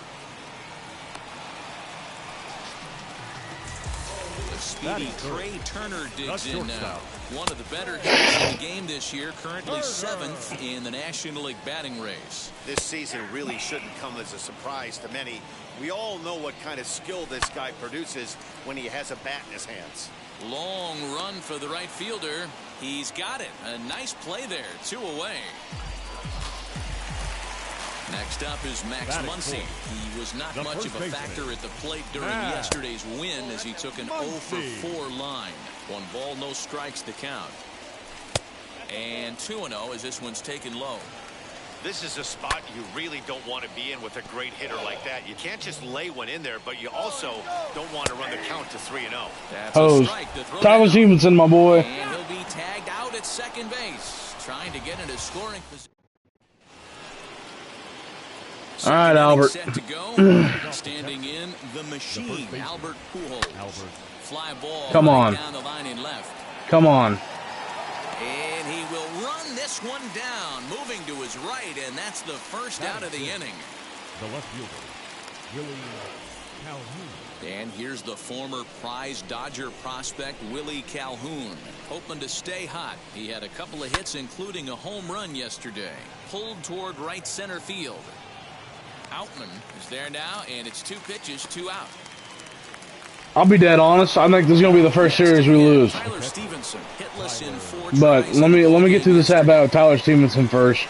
The speedy Trey Turner digs in now. One of the better hitters in the game this year, currently 7th in the National League batting race. This season really shouldn't come as a surprise to many. We all know what kind of skill this guy produces when he has a bat in his hands. Long run for the right fielder. He's got it. A nice play there. 2 away. Next up is Max Muncy. He was not much of a factor at the plate during yesterday's win as he took an 0-for-4 line. 1 ball, no strikes to count. And 2-0 as this one's taken low. This is a spot you really don't want to be in with a great hitter like that. You can't just lay one in there, but you also don't want to run the count to 3-0. That's a strike to throw. Tyler Stevenson, my boy. And he'll be tagged out at second base, trying to get into scoring position. All right, Albert. Set to go. Standing in the machine, Albert Pujols. Fly ball. Come on. Down the line in left. Come on. And he will run this one down, moving to his right, and that's the first out of the inning. The left fielder, Willie Calhoun. And here's the former prize Dodger prospect, Willie Calhoun, hoping to stay hot. He had a couple of hits, including a home run yesterday. Pulled toward right center field. Outman is there now, and it's 2 pitches, 2 out. I'll be dead honest. I think this is gonna be the first series we lose. Tyler Stevenson hitless in 4 But tries. let me get through this at bat with Tyler Stevenson first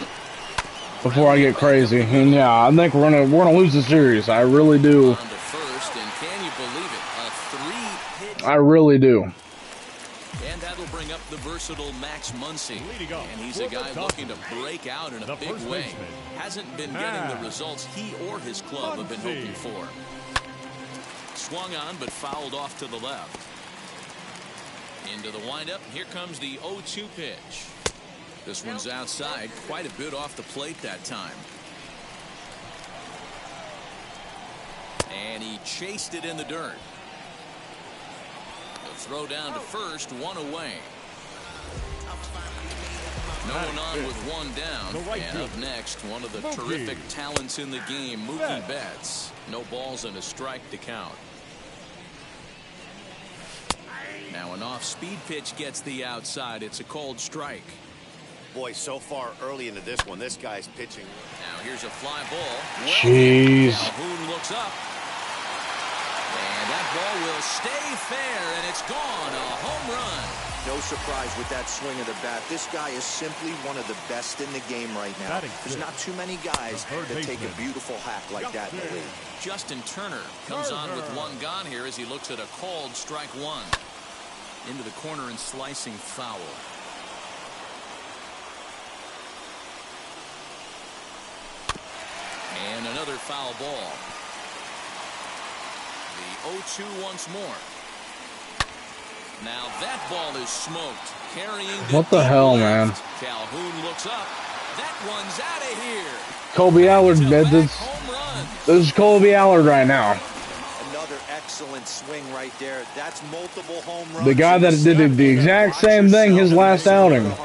before I get crazy. And yeah, I think we're gonna lose the series. I really do. On to first, and can you believe it? A 3-hit. I really do. And that'll bring up the versatile Max Muncy. And he's a guy looking to break out in a big way. Hasn't been getting the results he or his club have been hoping for. Swung on, but fouled off to the left. Into the windup. Here comes the 0-2 pitch. This one's outside, quite a bit off the plate that time. And he chased it in the dirt. The throw down to first, 1 away. No one on with 1 down. And up next, one of the terrific talents in the game, Mookie Betts. No balls and a strike to count. Now an off-speed pitch gets the outside. It's a called strike. Boy, so far early into this one, this guy's pitching. Now here's a fly ball. Jeez. Calhoun looks up. And that ball will stay fair, and it's gone. A home run. No surprise with that swing of the bat. This guy is simply one of the best in the game right now. There's not too many guys that take a beautiful hack like that in the league. Justin Turner comes on with 1 gone here as he looks at a called strike 1. into the corner and slicing foul. And another foul ball. The 0-2 once more. Now that ball is smoked. Carrying what the hell, man? Calhoun looks up. That one's out of here. Colby Allard, this is Colby Allard right now. Another excellent swing right there. That's multiple home runs. The guy that did the exact same thing his last outing. And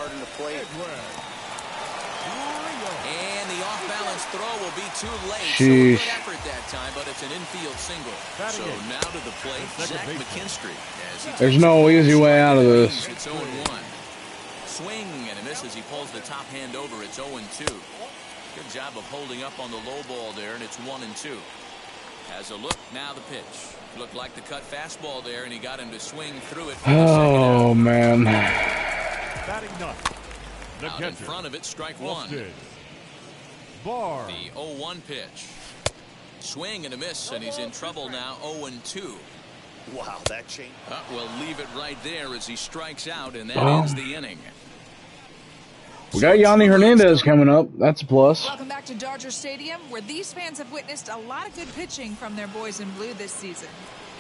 the off-balance throw will be too late. Sheesh. So good effort that time, but it's an infield single. So now to the plate, Zach McKinstry. There's no easy way out of this. It's 0-1. Swing and a miss as he pulls the top hand over. It's 0-2. Good job of holding up on the low ball there, and it's 1-2. Has a look. Now the pitch. Looked like the cut fastball there, and he got him to swing through it. Oh, man. Batting ninth. Out in front of it, strike one. Bar. The 0-1 pitch. Swing and a miss, and he's in trouble now. 0-2. Wow, that change. We'll leave it right there as he strikes out, and that ends the inning. We got Yanni Hernandez coming up. That's a plus. Welcome back to Dodger Stadium, where these fans have witnessed a lot of good pitching from their boys in blue this season.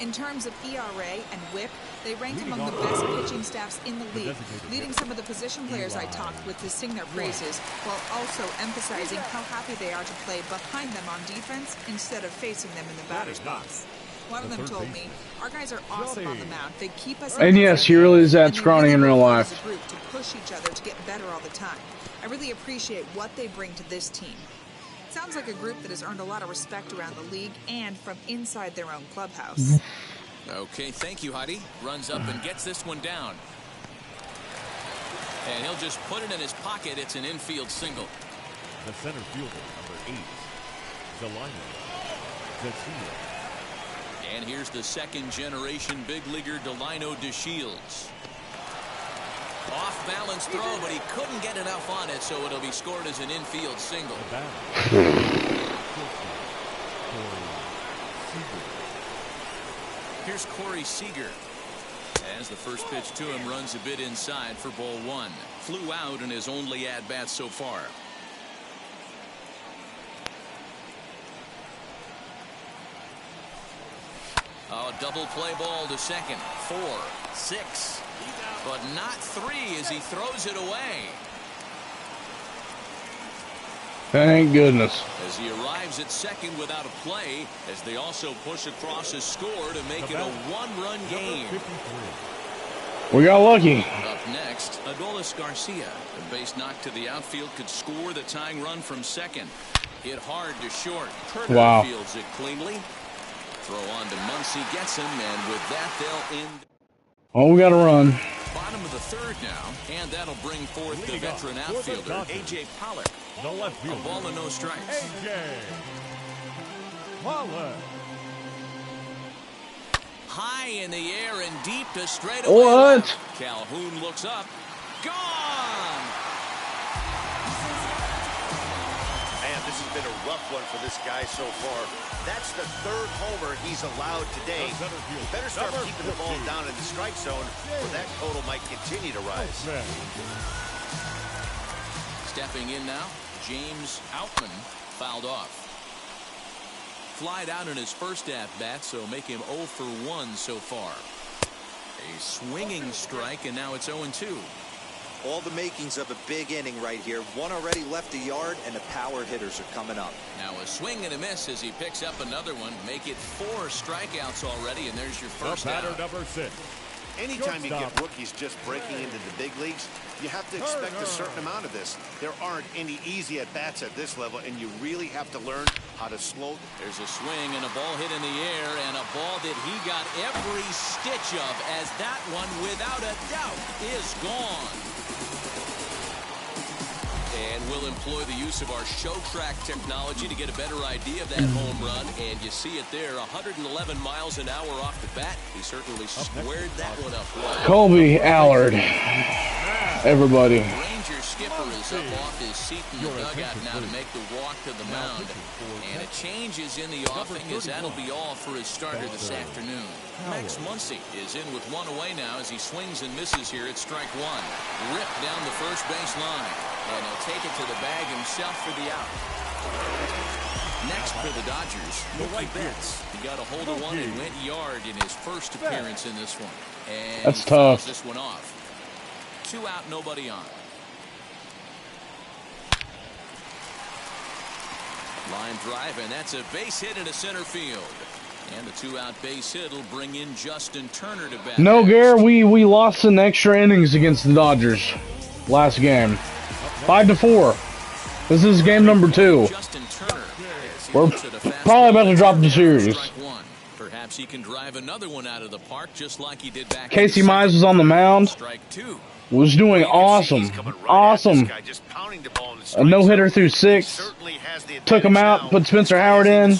In terms of ERA and WHIP, they rank among the best pitching staffs in the league, leading some of the position players I talked with to sing their praises, while also emphasizing how happy they are to play behind them on defense instead of facing them in the batter's box. One of them told me, "Our guys are awesome on the mound. They keep us." And yes, he really is that scrawny in real life. As a group to push each other to get better all the time. I really appreciate what they bring to this team. It sounds like a group that has earned a lot of respect around the league and from inside their own clubhouse. Okay, thank you, Heidi. Runs up and gets this one down. And he'll just put it in his pocket. It's an infield single. The center fielder, number 8, Delino. And here's the second-generation big leaguer Delino DeShields. Off-balance throw, but he couldn't get enough on it, so it'll be scored as an infield single. Here's Corey Seager. As the first pitch to him runs a bit inside for ball one. Flew out in his only at-bat so far. Oh, double play ball to second. 4, 6, but not 3 as he throws it away. Thank goodness. As he arrives at second without a play, as they also push across a score to make it a one-run game. We got lucky. Up next, Adolis Garcia. The base knock to the outfield could score the tying run from second. Hit hard to short. Turner fields it cleanly. Throw on to Muncy, gets him, and with that they'll end. Oh, we got to run. Bottom of the third now, and that'll bring forth the veteran outfielder, A.J. Pollock. The left fielder. A ball and no strikes. A.J. Pollock. High in the air and deep to straightaway. What? Calhoun looks up. Gone! Man, this has been a rough one for this guy so far. That's the third homer he's allowed today. He better start keeping the ball down in the strike zone, or that total might continue to rise. Stepping in now, James Outman fouled off. Flied out in his first at-bat, so make him 0 for 1 so far. A swinging strike, and now it's 0-2. All the makings of a big inning right here. One already left the yard, and the power hitters are coming up. Now a swing and a miss as he picks up another one. Make it 4 strikeouts already, and there's your first out. Number 6. Anytime you get rookies just breaking into the big leagues, you have to expect a certain amount of this. There aren't any easy at-bats at this level, and you really have to learn how to slow. There's a swing and a ball hit in the air, and a ball that he got every stitch of, as that one, without a doubt, is gone. And we'll employ the use of our show track technology to get a better idea of that home run. And you see it there, 111 miles an hour off the bat. He certainly squared that one up well. Colby Allard. Everybody. Ranger skipper is He's up off his seat in the dugout now to make the walk to the mound. And a change is in the offing as that'll be all for his starter this afternoon. Max Muncy is in with one away now as he swings and misses here at strike one. Ripped down the first base line. And he'll take it to the bag himself for the out. Next for the Dodgers, Mookie Betts. He got a hold of one and went yard in his first appearance in this one. And that's tough. This one off. 2 out, nobody on. Line drive, and that's a base hit into center field. And the 2-out base hit will bring in Justin Turner to bat. No, Gare, we lost in extra innings against the Dodgers last game. 5-4. This is game number 2. Justin Turner. We're probably about to drop the series. Perhaps he can drive another one out of the park just like he did back. Casey Mize was on the mound. Strike 2. Was doing awesome. Awesome. A no-hitter through 6. Took him out, put Spencer Howard in.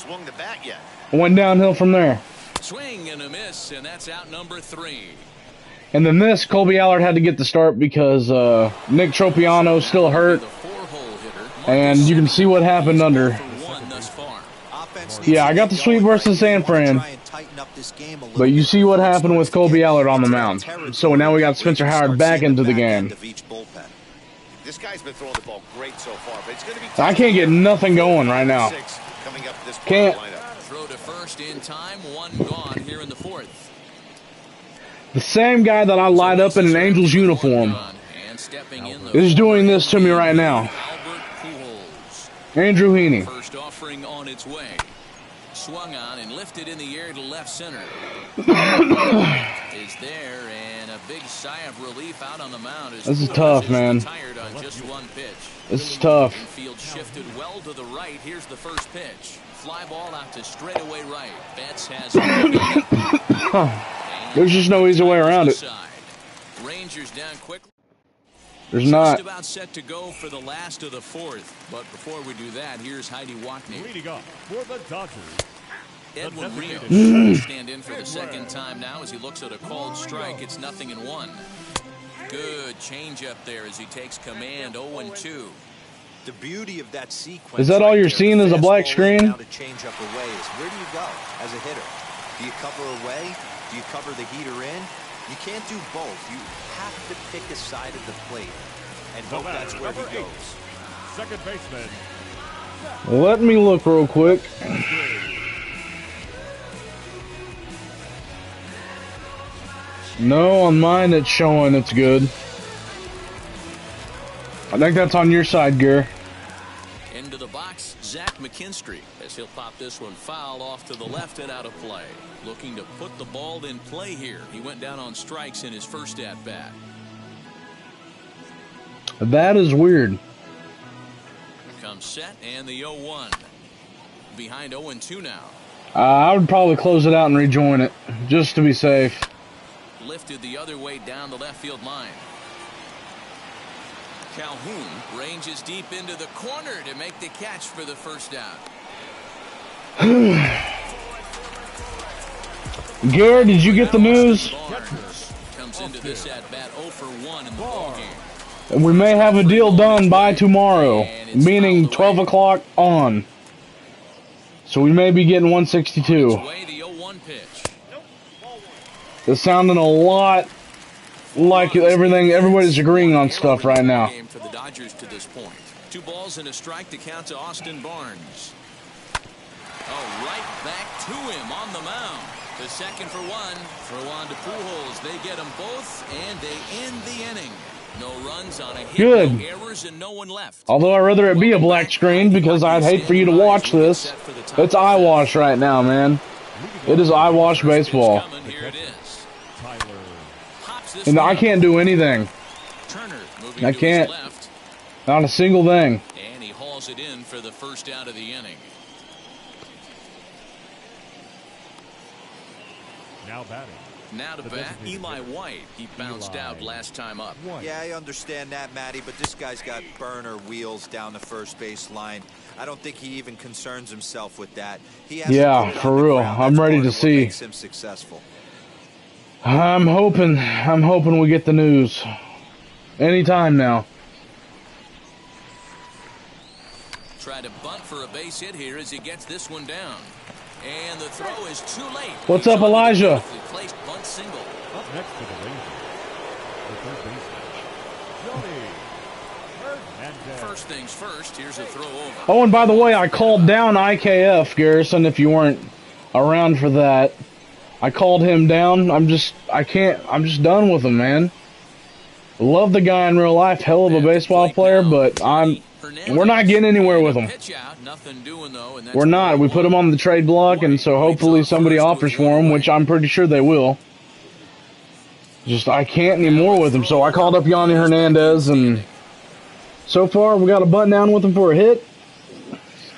Went downhill from there. Swing and a miss, and that's out number 3. And then this, Colby Allard had to get the start because Nick Tropiano's still hurt. And you can see what happened under. Yeah, I got the sweep versus San Fran. But you see what happened with Colby Allard on the mound. So now we got Spencer Howard back into the game. This guy's been throwing the ball great so far, but it's going to be I can't get nothing going right now. Can't. Throw to first in time, 1 gone here in the 4th. The same guy that I light up in an Angels uniform is doing this to me right now. Andrew Heaney. First offering on its way. Swung on and lifted in the air to left center. Is there, and a big sigh of relief out on the mound. This is tough, man. Tired on just 1 pitch. This is tough. Field shifted well to the right. Here's the first pitch. Fly ball out to straightaway right. Betts has There's just no easy way around it. Rangers down quickly. There's not. Just about set to go for the last of the 4th. But before we do that, here's Heidi Watney. Leading up for the Dodgers, Edwin Rios stand in for the 2nd time now as he looks at a called strike. It's 0-1. Good changeup there as he takes command. 0-2. The beauty of that sequence. Is that all you're seeing is a black screen? To change up away is where do you go as a hitter? Do you cover away? Do you cover the heater in? You can't do both. You have to pick a side of the plate and hope that's where he goes. second baseman. Let me look real quick. No, on mine it's showing it's good. I think that's on your side, Gare. Into the box, Zach McKinstry, as he'll pop this one foul off to the left and out of play. Looking to put the ball in play here. He went down on strikes in his first at-bat. That is weird. Comes set and the 0-1. Behind 0-2 now. I would probably close it out and rejoin it, just to be safe. Lifted the other way down the left field line. Calhoun ranges deep into the corner to make the catch for the first out. Gare, did you get the news? Comes into this at bat 0 for 1 in the ballgame. We may have a deal done by tomorrow, meaning 12 o'clock on. So we may be getting 162. The 0-1 pitch. It's sounding a lot like everybody's agreeing on stuff right now. For the Dodgers to this point. 2 balls and a strike to count to Austin Barnes. Oh, right back to him on the mound. The second for 1. Throw on to Pujols. They get them both, and they end the inning. No runs on a hit, good. No errors, and no one left. Although I'd rather it be a black screen because I'd hate for you to watch this. It's eyewash right now, man. It is eyewash baseball. Here it is. And I can't do anything. I can't. Not a single thing. And he hauls it in for the first out of the inning. Now batting. Now to bat, Eli White. He bounced out last time up. Yeah, I understand that, Matty, but this guy's got burner wheels down the first base line. I don't think he even concerns himself with that. He has yeah, for real. I'm ready to see. Makes him successful. I'm hoping we get the news anytime now. try to bunt for a base hit here as he gets this one down. And the throw is too late. What's up, Elijah? Placed bunt single. Up next to the Rangers, the third baseman, Johnny Hernandez. First things first, here's a throw over. Oh, and by the way, I called down IKF, Garrison, if you weren't around for that. I called him down. I'm just done with him, man. Love the guy in real life, hell of a baseball player, but we're not getting anywhere with him. We're not. We put him on the trade block, and so hopefully somebody offers for him, which I'm pretty sure they will. Just, I can't anymore with him, so I called up Yanni Hernandez, and so far we got a bunt down with him for a hit.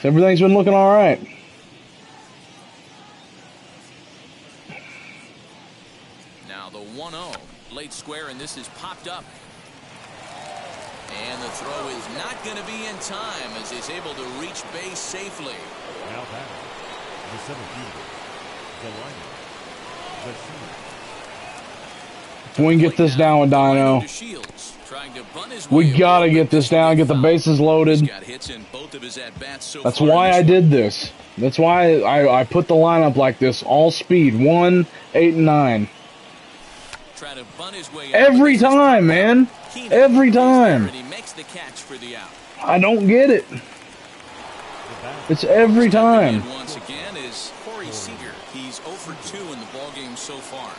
Everything's been looking all right. Now the 1-0, late square, and this is popped up. And the throw is not going to be in time as he's able to reach base safely. Now back, the center fielder, the lineup, the center. If we can get this down with Dino, we gotta get this down, get the bases loaded. That's why I did this. That's why I put the lineup like this, all speed, 1, 8, and 9. Every time, man. Every time. I don't get it. It's every time. Once again is Corey Seager. He's 0 for 2 in the ballgame so far.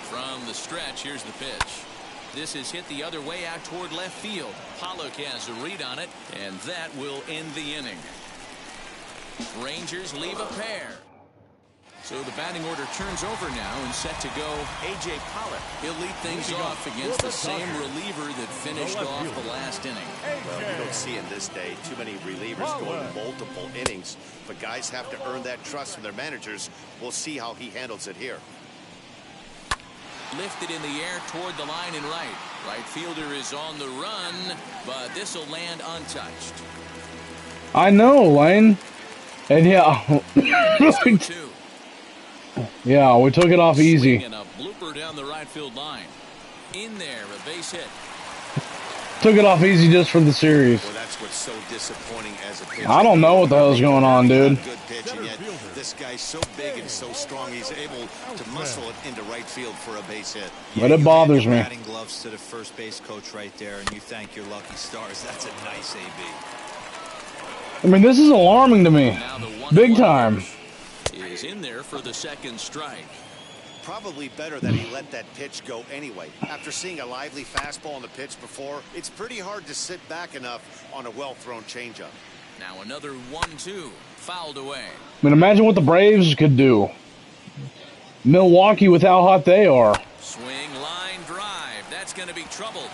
From the stretch, here's the pitch. This is hit the other way out toward left field. Pollock has a read on it, and that will end the inning. Rangers leave a pair. So the batting order turns over now and set to go A.J. Pollock. He'll lead things off against the same reliever that finished off the last inning. Well, you don't see in this day too many relievers going multiple innings, but guys have to earn that trust from their managers. We'll see how he handles it here. Lifted in the air toward the line and right. Right fielder is on the run, but this will land untouched. I know, Lane. And yeah. Yeah, we took it off easy. And a blooper down the right field line. In there, a base hit. Took it off easy just for the series. Well, that's what's so disappointing as a pitcher. I don't know what the hell's going on, dude. Good pitch, and yet this guy's so big and so strong, he's able to muscle it into right field for a base hit. But it bothers me. Batting gloves to the first base coach right there, and you thank your lucky stars. That's a nice AB. I mean, this is alarming to me. Big time. Is in there for the second strike. Probably better that he let that pitch go anyway. After seeing a lively fastball on the pitch before, it's pretty hard to sit back enough on a well-thrown changeup. Now another 1-2, fouled away. I mean, imagine what the Braves could do. Milwaukee with how hot they are. Swing, line, drive. That's going to be trouble.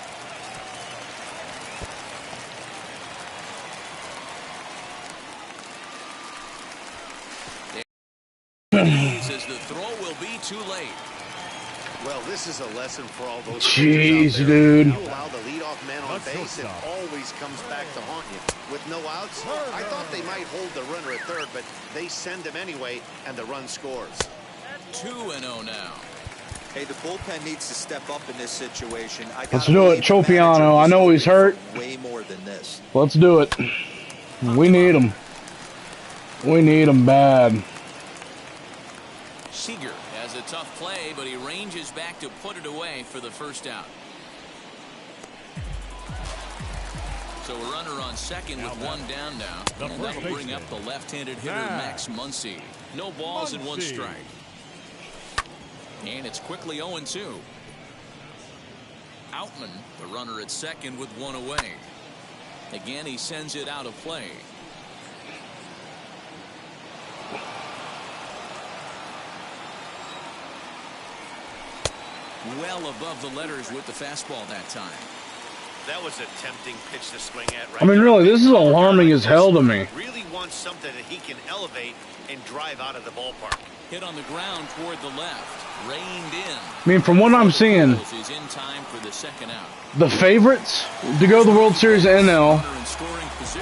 Says the throw will be too late. Well, this is a lesson for all those. Jeez, dude. You allow the leadoff man on base, it always comes back to haunt you. With no outs, I thought they might hold the runner at third, but they send him anyway, and the run scores. 2-0 now. Hey, the bullpen needs to step up in this situation. Let's do it, Tropiano. I know he's hurt. Way more than this. Let's do it. We need him. We need him bad. Seager has a tough play, but he ranges back to put it away for the first out. So a runner on second with one down now. And that'll bring up the left-handed hitter, Max Muncy. No balls and 1 strike. And it's quickly 0-2. Outman, the runner at second with 1 away. Again, he sends it out of play. Well above the letters with the fastball that time. That was a tempting pitch to swing at. Right, I mean, really, this is alarming as hell to me. Really wants something that he can elevate and drive out of the ballpark. Hit on the ground toward the left. Reined in. I mean, from what I'm seeing, Is in time for the second out. the favorites to go to the World Series NL,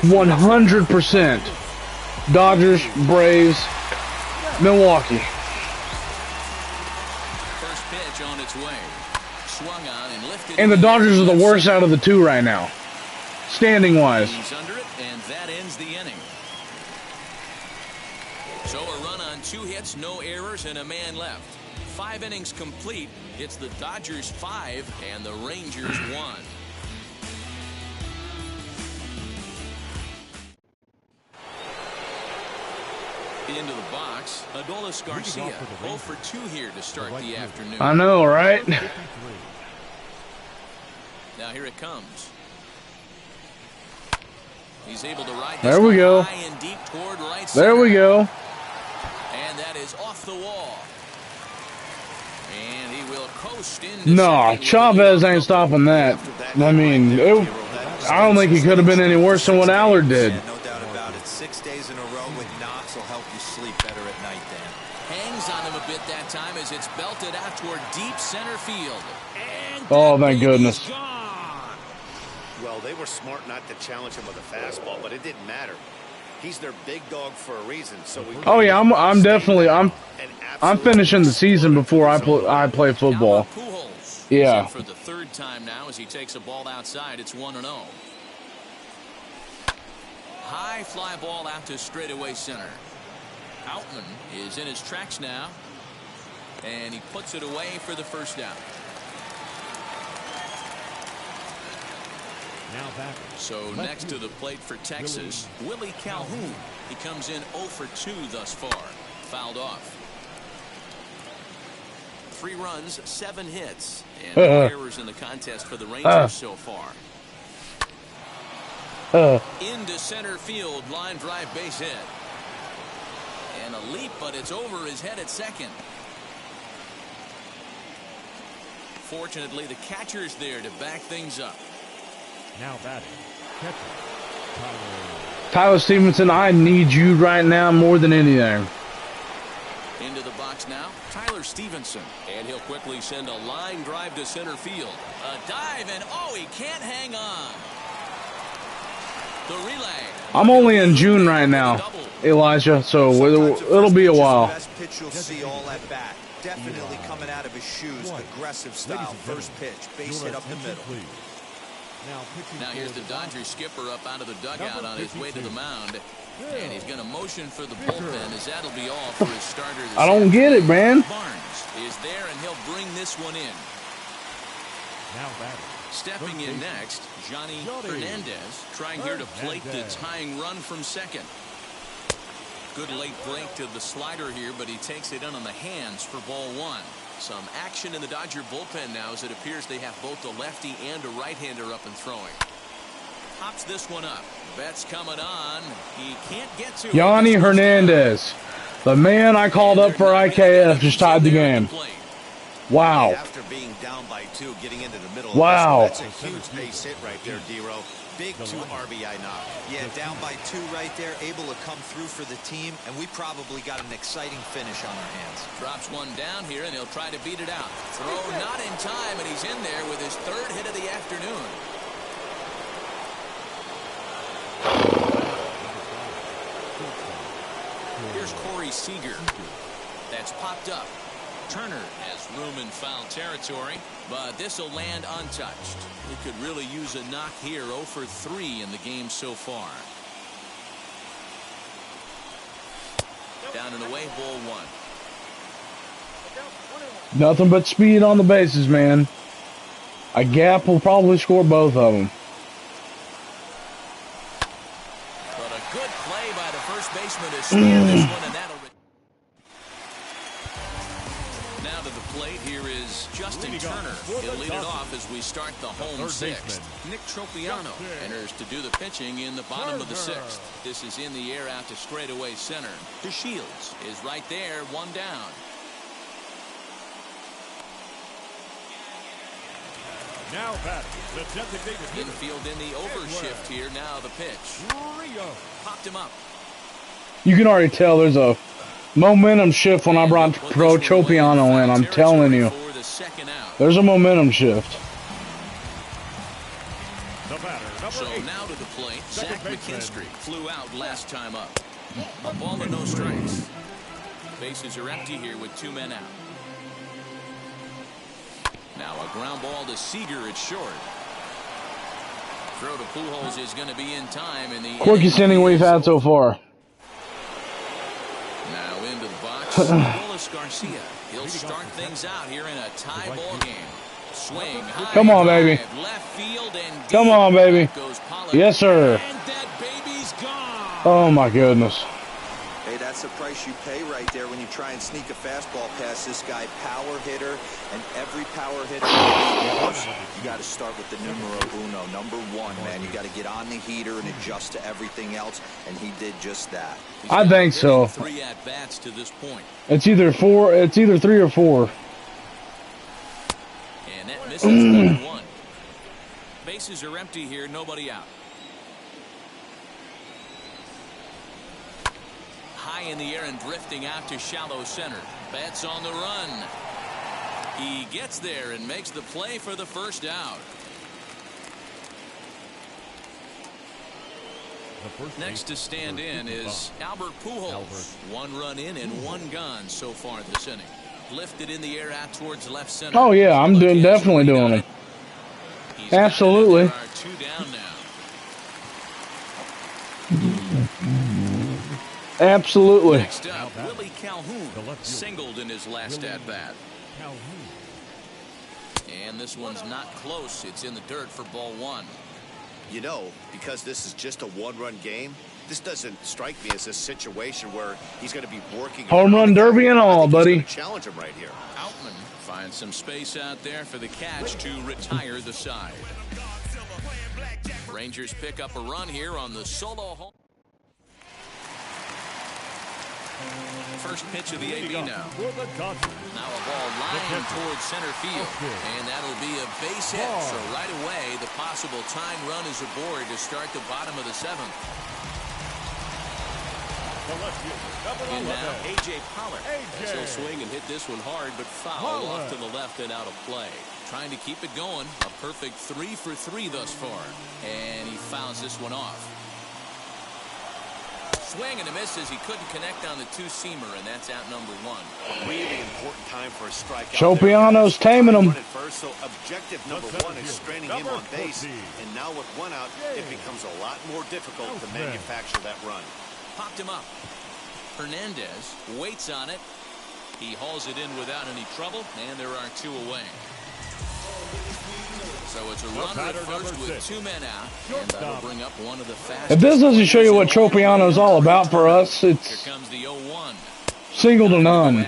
100%. Dodgers, Braves, Milwaukee. First pitch on its way. Swung on and lifted. And the Dodgers are the worst out of the two right now, standing-wise. He's under it, and that ends the inning. So a run on 2 hits, no errors, and a man left. 5 innings complete. It's the Dodgers 5 and the Rangers 1. Into the box, Adolis Garcia, 0 for 2 here to start the afternoon. I know, right? Now here it comes. He's able to ride this there we go. high and deep toward right there center. we go. And that is off the wall. And he will coast into No, Chavez ain't stopping that. I mean, I don't think he could have been any worse than what Allard did. Yeah, no doubt about it. 6 days in a row with knocks will help you sleep better at night, Dan. Hangs on him a bit that time as it's belted out toward deep center field. And Oh, thank goodness. gone. Well, they were smart not to challenge him with a fastball, but it didn't matter. He's their big dog for a reason. So we Oh yeah, I'm definitely I'm finishing the season before I play football. Now Pujols. Yeah. He's in for the 3rd time now as he takes a ball outside. It's 1-0. High fly ball out to straightaway center. Outman is in his tracks now, and he puts it away for the first down. Now back. So next to the plate for Texas, Willie Calhoun. He comes in 0 for 2 thus far. Fouled off. 3 runs, 7 hits, and no errors in the contest for the Rangers so far. Into center field, line drive base hit. And a leap, but it's over his head at second. Fortunately, the catcher's there to back things up. Now batting. Catcher. Tyler Stevenson, I need you right now more than anything. Into the box now, Tyler Stevenson. And he'll quickly send a line drive to center field. A dive, and oh, he can't hang on. The relay. I'm only in June right now, Elijah, so it'll be a while. Best pitch you'll see all at bat. Definitely coming out of his shoes. Aggressive style. First pitch. Base hit up the middle. Now here's the Dodgers skipper up out of the dugout on his way to the mound. And he's going to motion for the bullpen as that'll be all for his starter. I don't get it, man. Barnes is there, and he'll bring this one in. Now batting. Stepping in next, Johnny Hernandez, trying here to plate the tying run from second. Good late break to the slider here, but he takes it in on the hands for ball 1. Some action in the Dodger bullpen now as it appears they have both a lefty and a right-hander up and throwing. Pops this one up. Betts coming on. He can't get to Johnny Hernandez, the man I called up for IKF, just tied the game. Wow. After being down by 2, getting into the middle. Wow. That's a huge base hit right there, D-Row. Big 2 RBI knock. Yeah, down by 2 right there, able to come through for the team, and we probably got an exciting finish on our hands. Drops one down here, and he'll try to beat it out. Throw not in time, and he's in there with his 3rd hit of the afternoon. Here's Corey Seager. That's popped up. Turner has room in foul territory, but this will land untouched. He could really use a knock here. 0 for 3 in the game so far. Down and away, ball 1. Nothing but speed on the bases, man. A gap will probably score both of them. But a good play by the first baseman to steer this one, and that'll... Now to the plate, here is Justin Turner. He'll lead it off as we start the home 6th. Nick Tropiano enters to do the pitching in the bottom of the 6th. This is in the air out to straightaway center. DeShields is right there, 1 down. Now batting. The designated hitter. Infield in the overshift here. Now the pitch. Popped him up. You can already tell there's a momentum shift when I brought Pro Tropiano in. I'm telling you. There's a momentum shift. So now to the plate, Zach McKinstry flew out last time up. A ball and no strikes. Bases are empty here with 2 men out. Now a ground ball to Seager. It's short. Throw to Pujols is going to be in time in the Quickest inning we've had so far. Now into the box. Nicolas Garcia. He'll start things out here in a tie ball game. Swing. Come on, baby. Left field and Come on, baby. Yes, sir. And that baby's gone. Oh, my goodness. Hey, that's the price you pay right there when you try and sneak a fastball past this guy. Power hitter, and every power hitter, you got to start with the numero uno, number one, man. You got to get on the heater and adjust to everything else, and he did just that. I think so. 3 at-bats to this point. It's either 3 or 4. And that misses 1-1. Bases are empty here, nobody out. High in the air and drifting out to shallow center. Bats on the run. He gets there and makes the play for the first out. Next to stand in is Albert Pujols. 1 run in and 1 gone so far this inning. Lifted in the air out towards left center. Oh, yeah, I'm definitely doing it. Absolutely. There are 2 down now. Absolutely. Next up, Willie Calhoun singled in his last at-bat. And this one's not close. It's in the dirt for ball 1. You know, because this is just a 1-run game, this doesn't strike me as a situation where he's going to be working. Home run derby and all, buddy. Challenge him right here. Outman finds some space out there for the catch to retire the side. Rangers pick up a run here on the solo home. First pitch of the AB now. Now a ball lined towards center field. And that'll be a base hit. So right away, the possible tying run is aboard to start the bottom of the 7th. And now A.J. Pollard. He'll swing and hit this one hard, but foul off to the left and out of play. Trying to keep it going. A perfect 3 for 3 thus far. And he fouls this one off. Swing and a miss as he couldn't connect on the 2-seamer, and that's out number 1. Really important time for a strikeout. Chopiano's taming him. First, so objective number 1 is straining him on base, and now with 1 out, it becomes a lot more difficult to manufacture that run. Popped him up. Hernandez waits on it. He hauls it in without any trouble, and there are 2 away. So it's a runner at first with 2 men out, and that'll bring up one of the fastest. If this doesn't show you what Tropiano's all about for us, it's Here comes the 0-1. single to none.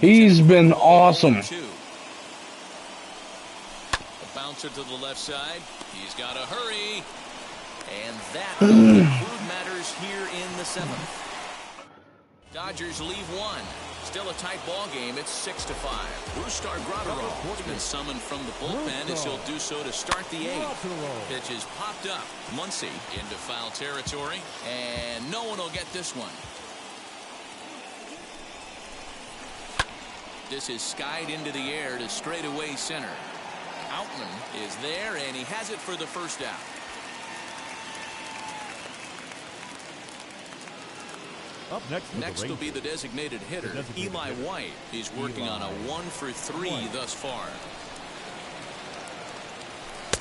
He's been awesome. A bouncer to the left side. He's got to hurry. And that will conclude matters here in the 7th. Dodgers leave 1. Still a tight ball game. It's 6-5. Brustar Graterol has been summoned from the bullpen as he'll do so to start the 8th. Pitch is popped up. Muncy into foul territory, and no one will get this one. This is skied into the air to straightaway center. Outman is there, and he has it for the first out. Up Next will be the designated hitter, Eli White. He's working on a 1 for 3 thus far.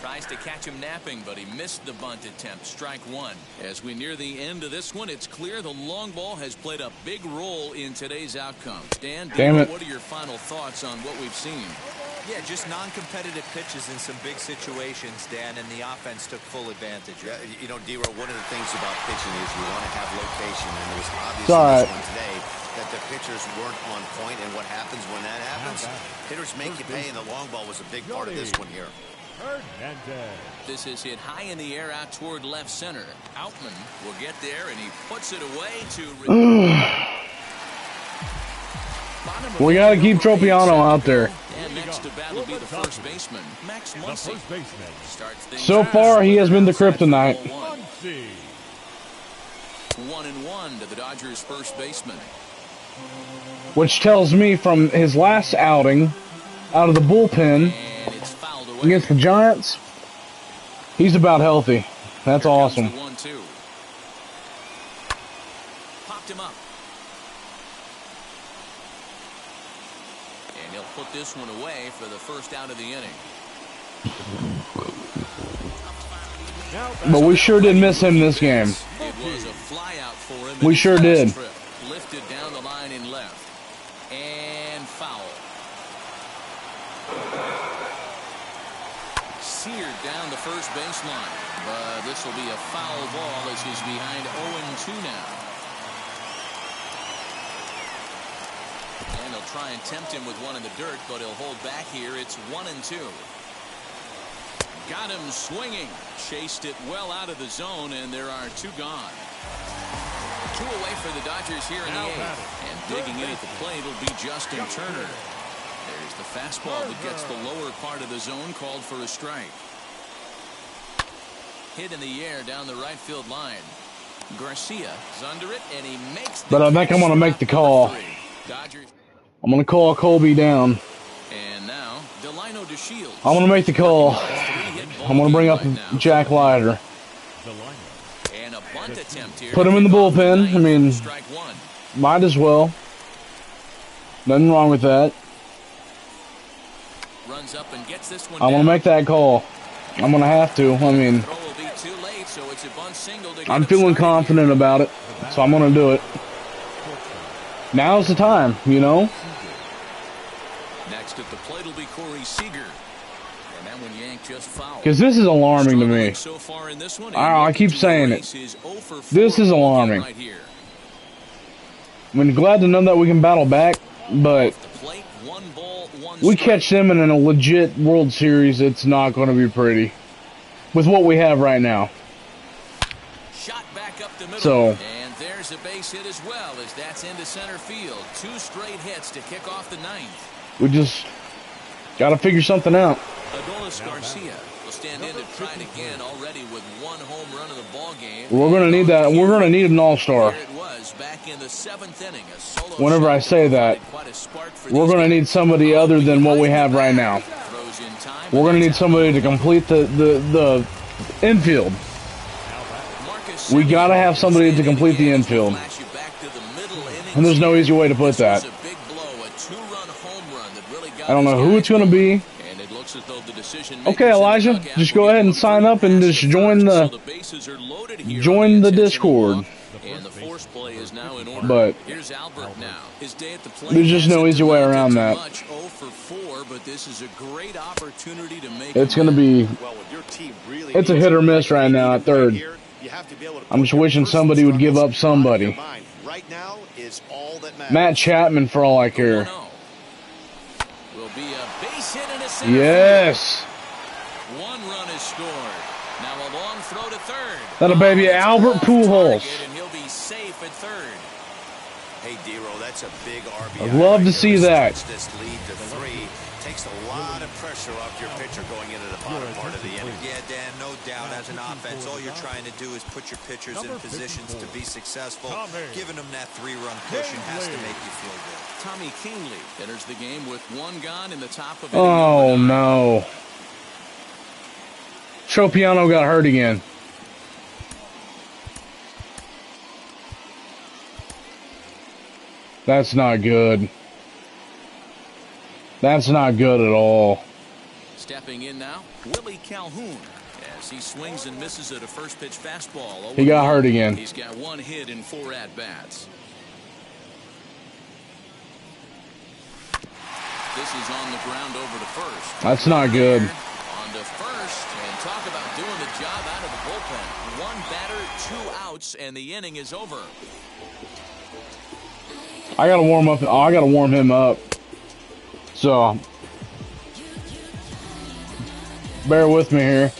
Tries to catch him napping, but he missed the bunt attempt. Strike 1. As we near the end of this one, it's clear the long ball has played a big role in today's outcome. Dan, what are your final thoughts on what we've seen? Yeah, just non-competitive pitches in some big situations, Dan, and the offense took full advantage. Yeah, you know, D-Row, one of the things about pitching is you want to have location, and it was obvious in this one today that the pitchers weren't on point, and what happens when that happens? Hitters make you pay, and the long ball was a big part of this one here. This is hit high in the air out toward left center. Outman will get there, and he puts it away to... We got to keep Tropiano out there. And next to bat will be the first baseman, Max Muncy. So far, he has been the kryptonite. 1-1 to the Dodgers' first baseman. Which tells me from his last outing, out of the bullpen, against the Giants, he's about healthy. That's awesome. 1-2. Popped him up. And he'll put this one away for the first out of the inning. But we sure did miss him this game. It was a fly out for him. We sure did. Lifted down the line in first baseline. But this will be a foul ball as he's behind 0-2 now. And they'll try and tempt him with one in the dirt, but he'll hold back here. It's 1-2. Got him swinging. Chased it well out of the zone, and there are 2 gone. 2 away for the Dodgers here in the 8th. And digging in at the plate will be Justin Turner. There's the fastball that gets the lower part of the zone, called for a strike. Hit in the air down the right field line. Garcia is under it, and he makes the But I think I'm going to make the call. Dodgers. I'm going to call Colby down. And now, Delino DeShields. I'm going to make the call. I'm going to bring up Jack Leiter. And a bunt attempt here. Put him in the bullpen. I mean, Strike 1. might as well. Nothing wrong with that. Runs up and gets this one I'm going to make that call. I'm going to have to. I mean, Throw will be too late, so it's a bunt single to get I'm him feeling started. confident about it, so I'm going to do it. Now's the time, you know? Next at the plate will be Corey Seager. And that one yanked just foul. Because this is alarming to me. So far in this one, I keep saying it. This This is alarming. right here. I mean, glad to know that we can battle back, but The plate, 1 ball, 1 we strike. catch them in a legit World Series, it's not going to be pretty. With what we have right now. Shot back up the middle. So- And there's a base hit as well, as that's into center field. 2 straight hits to kick off the 9th. We just got to figure something out. Adolis Garcia will stand in to try it again, already with 1 home run of the ball game. We're going to need that. We're going to need an all-star. Here it was back in the 7th inning. A solo Whenever I shot say that, provided quite a spark for we're these going to guys. need somebody other than what we have right now. Throws in time, We're going to and need that's somebody to complete the infield. Marcus We got to have somebody to Semien complete the again. infield. Flash you back to the middle innings. And there's no easy way to put This that. was a big blow, a 2-run home run that really got I don't know his who guys it's going to going. be. And it looks as though the decision Okay, Elijah, just go ahead and sign up and just join the Discord. And the force play is now in order. But here's Albert now. His day at the plate there's just no hasn't easy way amounted around to that. much. 0 for 4, but this is a great opportunity to make It's going to be, Well, when your team really it's a needs hit or it, miss right now at third. here, you have to be able to I'm put just your wishing personal somebody would give up struggles out of your somebody. mind. Right now is all that matters. Matt Chapman, for all I care. 1-0. Will be a base hit in a center Yes. field. 1 run is scored. Now a long throw to third. That a baby It's Albert off Pujols. target, and he'll be safe at third. Hey, D-Row, that's a big RBI. I'd love to right see there. that. Stretch this lead to 3. Takes a lot of pressure off your pitcher going into the bottom part of the inning. Yeah, Dan, no doubt. As an offense, all you're trying to do is put your pitchers in positions to be successful. Giving them that 3-run cushion has to make you feel good. Tommy Kingley enters the game with 1 gone in the top of Oh, inning number 9. no. Tropiano got hurt again. That's not good. That's not good at all. Stepping in now, Willie Calhoun, as he swings and misses at a first pitch fastball. He got hurt again. He's got 1 hit in 4 at-bats. This is on the ground over to first. That's not good. On to first, and talk about doing the job out of the bullpen. 1 batter, 2 outs, and the inning is over. I gotta warm up. I gotta warm him up. So bear with me here.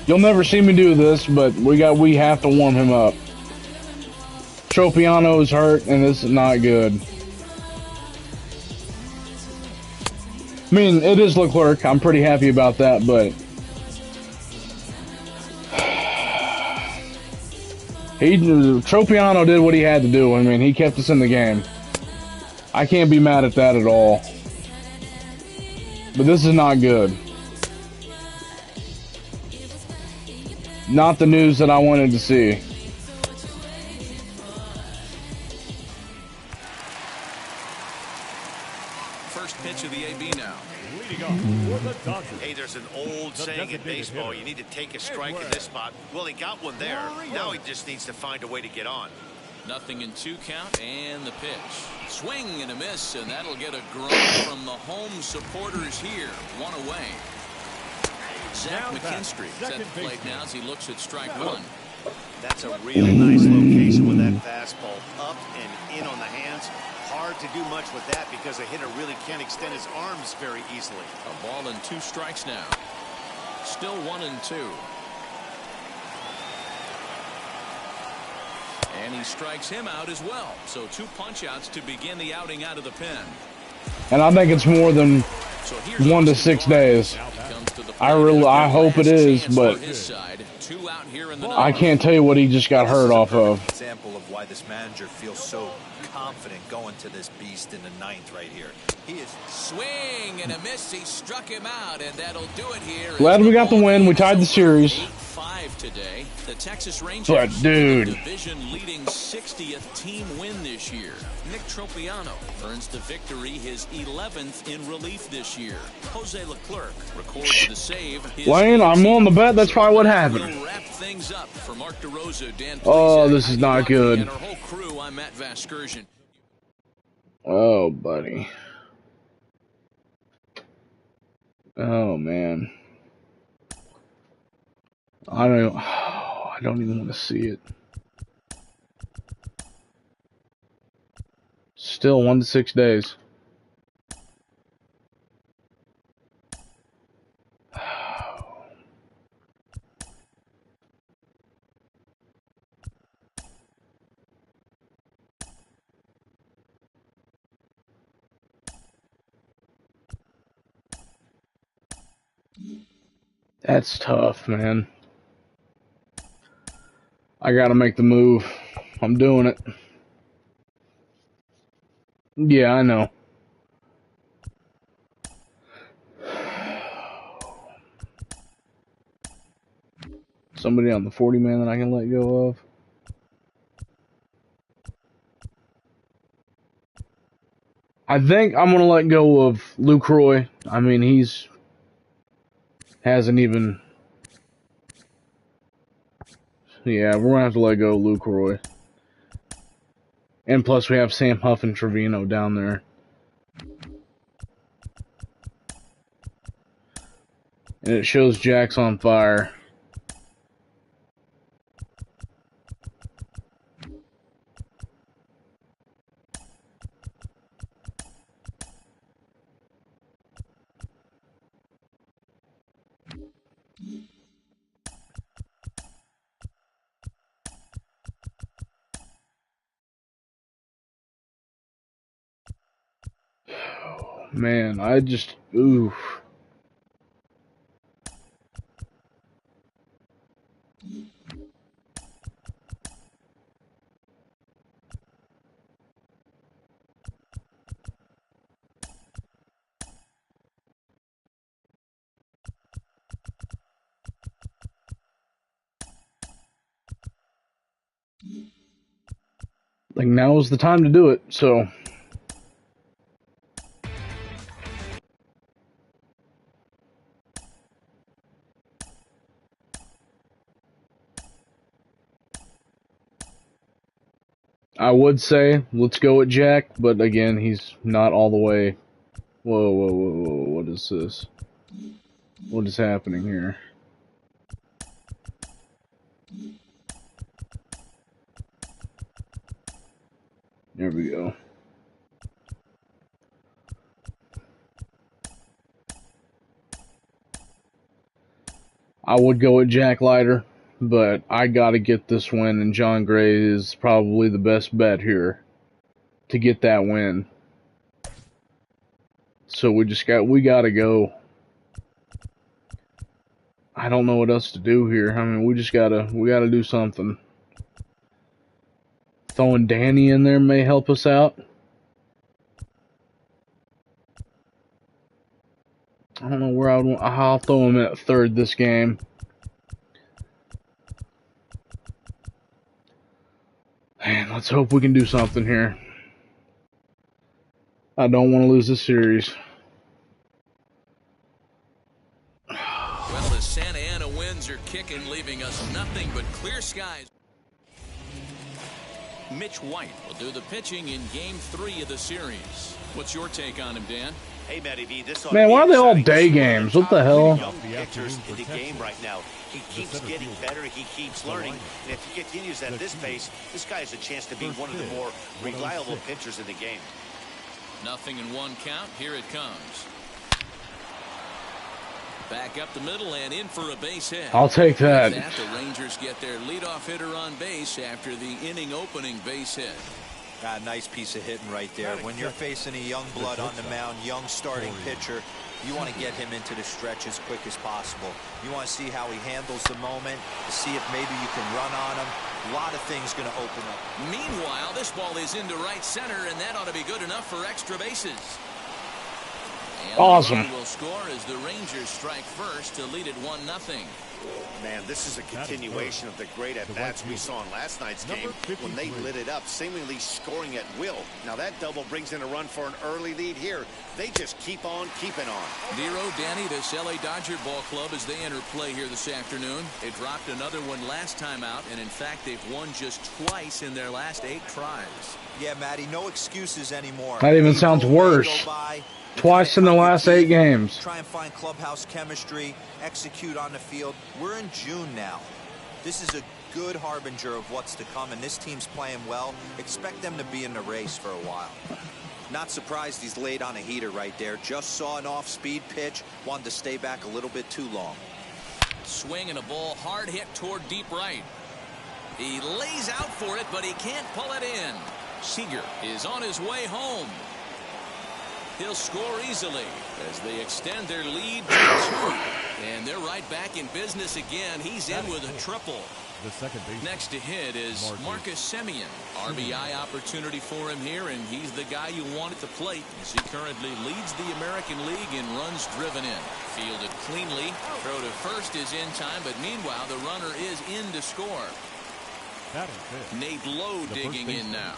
You'll never see me do this, but we have to warm him up. Tropiano is hurt, and this is not good. I mean, it is Leclerc. I'm pretty happy about that, but Tropiano did what he had to do. I mean, he kept us in the game. I can't be mad at that at all. But this is not good. Not the news that I wanted to see. First pitch of the AB now. Leading off for the Dodgers. Hey, there's an old saying in baseball, you need to take a strike in this spot. Well, he got one there. Now he just needs to find a way to get on. 0-2 count, and the pitch. Swing and a miss, and that'll get a groan from the home supporters here. 1 away. Zach McKinstry set the plate now as he looks at strike one. That's a really nice location with that fastball up and in on the hands. Hard to do much with that because a hitter really can't extend his arms very easily. A ball and 2 strikes now. Still 1-2. And he strikes him out as well. So 2 punch-outs to begin the outing out of the pen. And I think it's more than 1 to 6 days. I hope it is, but I can't tell you what he just got hurt off of. Example of why this manager feels so confident going to this beast in the 9th right here. He is swing and a miss. He struck him out, and that'll do it here. Glad we got the win. We tied the series. 8-5 today. The Texas Rangers, but dude, division-leading 60th team win this year. Nick Tropiano earns the victory, his 11th in relief this year. Jose Leclerc records the save. Wayne, I'm on the bet. That's probably what happened. We'll wrap things up for Mark DeRosa, Dan. Oh, this is not good. And our whole crew, I'm Matt Vasgersian. Oh, buddy. Oh man. I don't even want to see it. Still 1 to 6 days. That's tough, man. I gotta make the move. I'm doing it. Yeah, I know. Somebody on the 40-man that I can let go of. I think I'm gonna let go of Lucroy. I mean, he's hasn't even. Yeah, we're gonna have to let go of Lucroy. And plus, we have Sam Huff and Trevino down there. And it shows Jack's on fire. Man, I just, oof. Like, now is the time to do it, so. I would say, let's go with Jack, but again, he's not all the way. Whoa, whoa, whoa, whoa, what is this? What is happening here? There we go. I would go with Jack Leiter, but I gotta get this win, and John Gray is probably the best bet here to get that win. So we gotta go. I don't know what else to do here. I mean, we gotta do something. Throwing Danny in there may help us out. I don't know where I'll throw him at third this game. Man, let's hope we can do something here. I don't want to lose this series. Well, the Santa Ana winds are kicking, leaving us nothing but clear skies. Mitch White will do the pitching in Game 3 of the series. What's your take on him, Dan? Hey, Matty V, this ought Man, to be why are they all exciting. day This is one of games? the What the top hell? young pitchers in the game right now. He keeps getting better. He keeps learning. And if he continues at this pace, this guy has a chance to be one of the more reliable pitchers in the game. Nothing in one count. Here it comes. Back up the middle and in for a base hit. I'll take that. With that, the Rangers get their leadoff hitter on base after the inning opening base hit. Nice piece of hitting right there. When you're facing a young blood on the mound, young starting pitcher, you want to get him into the stretch as quick as possible. You want to see how he handles the moment, to see if maybe you can run on him. A lot of things going to open up. Meanwhile, this ball is into right center, and that ought to be good enough for extra bases. And awesome. The will score as the Rangers strike first to lead it 1-0. Man, this is a continuation of the great at-bats we saw in last night's game when they lit it up, seemingly scoring at will. Now that double brings in a run for an early lead here. They just keep on keeping on. Nero, Danny, this LA Dodger ball club as they enter play here this afternoon. They dropped another one last time out, and in fact, they've won just twice in their last 8 tries. Yeah, Matty, no excuses anymore. That even sounds worse. Twice in the last 8 games. Try and find clubhouse chemistry, execute on the field. We're in June now. This is a good harbinger of what's to come, and this team's playing well. Expect them to be in the race for a while. Not surprised he's laid on a heater right there. Just saw an off-speed pitch, wanted to stay back a little bit too long. Swing and a ball hard hit toward deep right. He lays out for it, but he can't pull it in. Seager is on his way home. He'll score easily as they extend their lead to 2. And they're right back in business again. He's in with a triple. The second base. Next to hit is Marcus Semien. RBI opportunity for him here, and he's the guy you want at the plate as he currently leads the American League in runs driven in. Fielded cleanly. Throw to first is in time, but meanwhile the runner is in to score. Nate Lowe digging in now.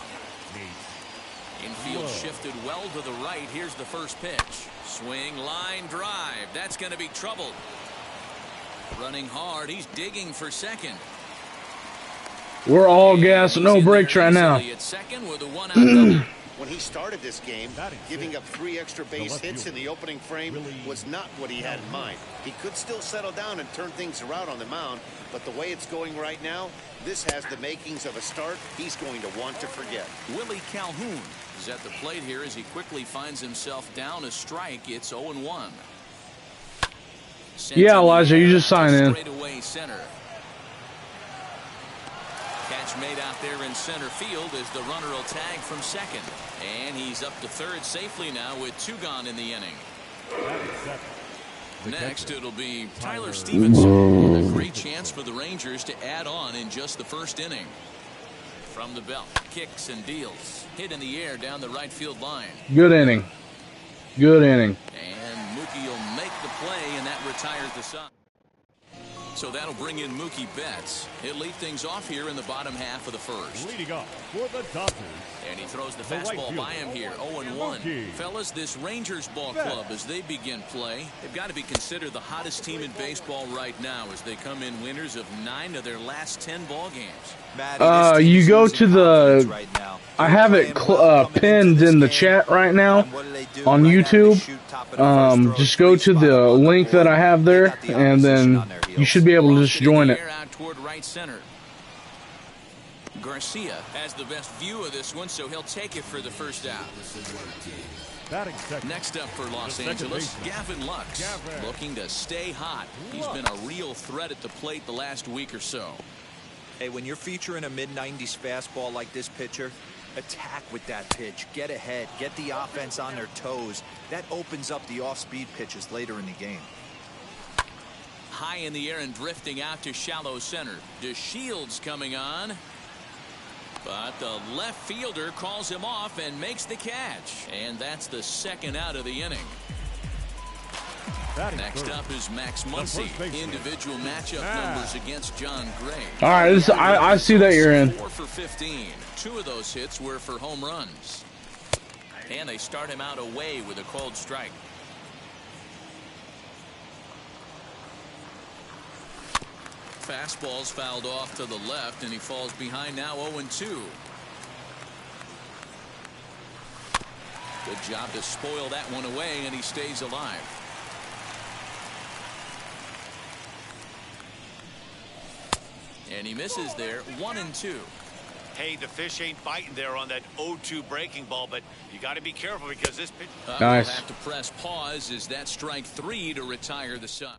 Infield shifted well to the right. Here's the first pitch. Swing, line, drive. That's going to be trouble. Running hard. He's digging for second. We're all gas, no brakes right now. At second with a 1-out double. When he started this game, giving up 3 extra base hits in the opening frame was not what he had in mind. He could still settle down and turn things around on the mound, but the way it's going right now, this has the makings of a start he's going to want to forget. Willie Calhoun is at the plate here as he quickly finds himself down a strike. It's 0-1. Yeah, Elijah, you just sign in. Straightaway center. Catch made out there in center field as the runner will tag from second. And he's up to third safely now with 2 gone in the inning. Next, it'll be Tyler Stevenson. A great chance for the Rangers to add on in just the first inning. From the belt, kicks and deals. Hit in the air down the right field line. Good inning. Good inning. And Mookie will make the play, and that retires the side. So that'll bring in Mookie Betts. He'll lead things off here in the bottom half of the first. Leading up for the Dodgers. And he throws the fastball by him here. 0-1. Fellas, this Rangers ball club, as they begin play, they've got to be considered the hottest team in baseball right now as they come in winners of 9 of their last 10 ball games. You go to the... I have it pinned in the chat right now on YouTube. Just go to the link that I have there, and then you should be able to just join it. Out toward right center. Garcia has the best view of this one, so he'll take it for the first out. Next up for Los Angeles, Gavin Lux, looking to stay hot. He's been a real threat at the plate the last week or so. Hey, when you're featuring a mid-90s fastball like this pitcher, attack with that pitch. Get ahead. Get the offense on their toes. That opens up the off-speed pitches later in the game. High in the air and drifting out to shallow center. DeShields coming on. But the left fielder calls him off and makes the catch. And that's the second out of the inning. Next up is Max Muncy. Individual matchup numbers against John Gray. All right, I see that you're in. 4 for 15. 2 of those hits were for home runs. And they start him out away with a cold strike. Fastball's fouled off to the left, and he falls behind now 0-2. Good job to spoil that one away, and he stays alive. And he misses there, 1-2. Hey, the fish ain't biting there on that 0-2 breaking ball, but you got to be careful because this pitch. Nice. We'll have to press pause as that strike 3 to retire the side.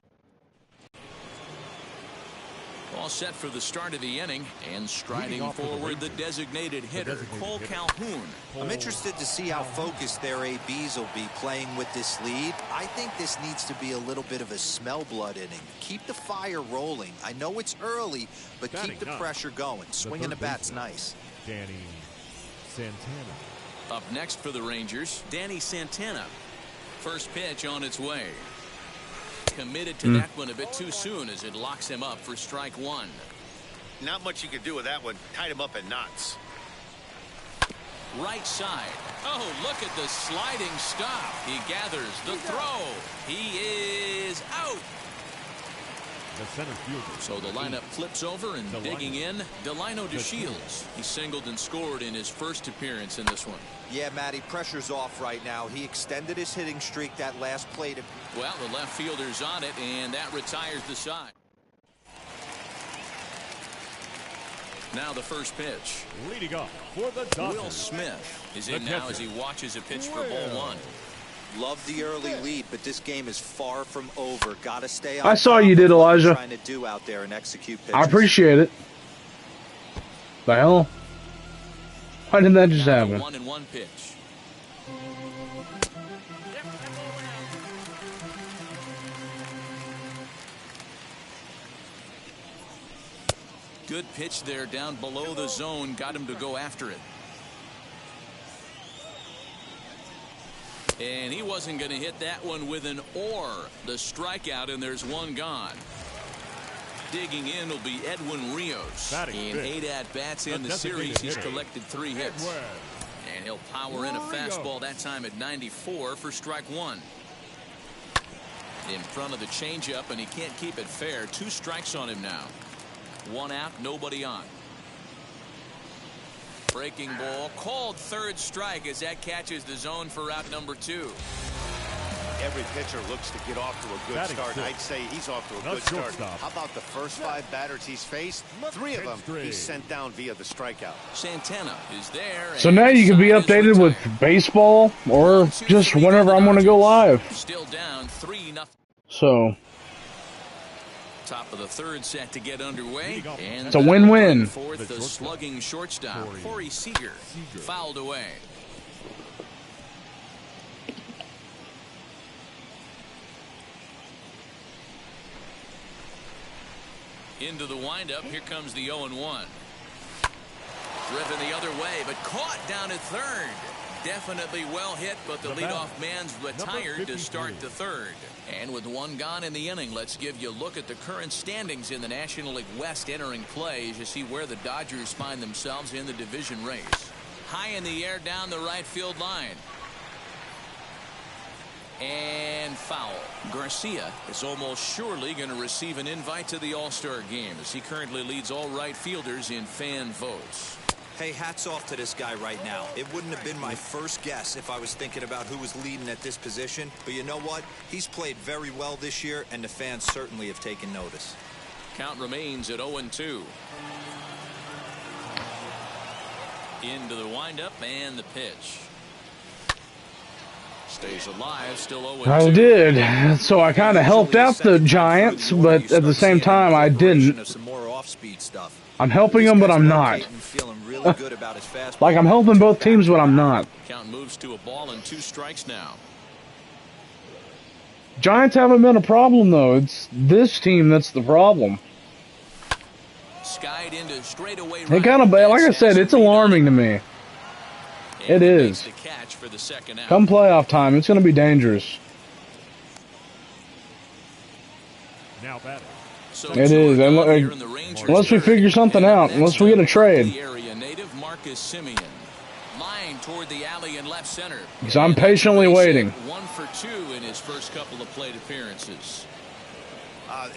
All set for the start of the inning, and striding forward the designated hitter, Cole Calhoun. I'm interested to see how focused their ABs will be playing with this lead. I think this needs to be a little bit of a smell blood inning. Keep the fire rolling. I know it's early, but keep the pressure going. Swinging the bat's nice. Danny Santana. Up next for the Rangers, Danny Santana. First pitch on its way. Committed to that one a bit too soon as it locks him up for strike 1. Not much you can do with that one. Tied him up in knots. Right side. Oh, look at the sliding stop. He gathers the throw. He is out. The center fielder. So the lineup flips over, and digging in, Delino DeShields. He singled and scored in his first appearance in this one. Yeah, Matty, pressure's off right now. He extended his hitting streak that last plate. Well, the left fielder's on it, and that retires the side. Now the first pitch. Leading up for the Dodgers. Will Smith is in now as he watches a pitch for ball 1. Love the early lead, but this game is far from over. Got to stay on. I saw you did, Elijah. Trying to do out there and execute pitches. I appreciate it. The hell? Why didn't that just happen? 1-1 pitch. Good pitch there down below the zone. Got him to go after it. And he wasn't going to hit that one with an or. The strikeout, and there's one gone. Digging in will be Edwin Rios. In 8 at-bats in the series, he's collected 3 hits. And he'll power in a fastball that time at 94 for strike 1. In front of the changeup, and he can't keep it fair. 2 strikes on him now. 1 out, nobody on. Breaking ball, called third strike as that catches the zone for out number 2. Every pitcher looks to get off to a good start. I'd say he's off to a good start. How about the first 5 batters he's faced? 3 of them he's sent down via the strikeout. Santana is there. So now you can be updated with baseball or just whenever I'm going to go live. Still down 3-0. So Top of the third set to get underway. And it's a win-win. Fourth, the slugging shortstop, Corey Seager, fouled away. Into the windup. Here comes the 0-1. Driven the other way, but caught down at third. Definitely well hit, but the leadoff man's retired to start the third. And with 1 gone in the inning, let's give you a look at the current standings in the National League West entering play as you see where the Dodgers find themselves in the division race. High in the air down the right field line. And foul. Garcia is almost surely going to receive an invite to the All-Star game as he currently leads all right fielders in fan votes. Hey, hats off to this guy right now. It wouldn't have been my first guess if I was thinking about who was leading at this position. But you know what? He's played very well this year, and the fans certainly have taken notice. Count remains at 0-2. Into the windup and the pitch. Stays alive, still 0-2. I did. So I kind of helped out the Giants, but at the same time I didn't. Some more off-speed stuff. I'm helping them, but I'm not. Like I'm helping both teams, but I'm not. Count moves to a ball and 2 strikes now. Giants haven't been a problem, though. It's this team that's the problem. Skied into straightaway. It kind of, like I said, it's alarming to me. It is. Come playoff time, it's going to be dangerous. Now batting. It is. Unless we figure something out, unless we get a trade. Toward the alley in left center. Because I'm patiently waiting. 1 for 2 in his first couple of plate appearances.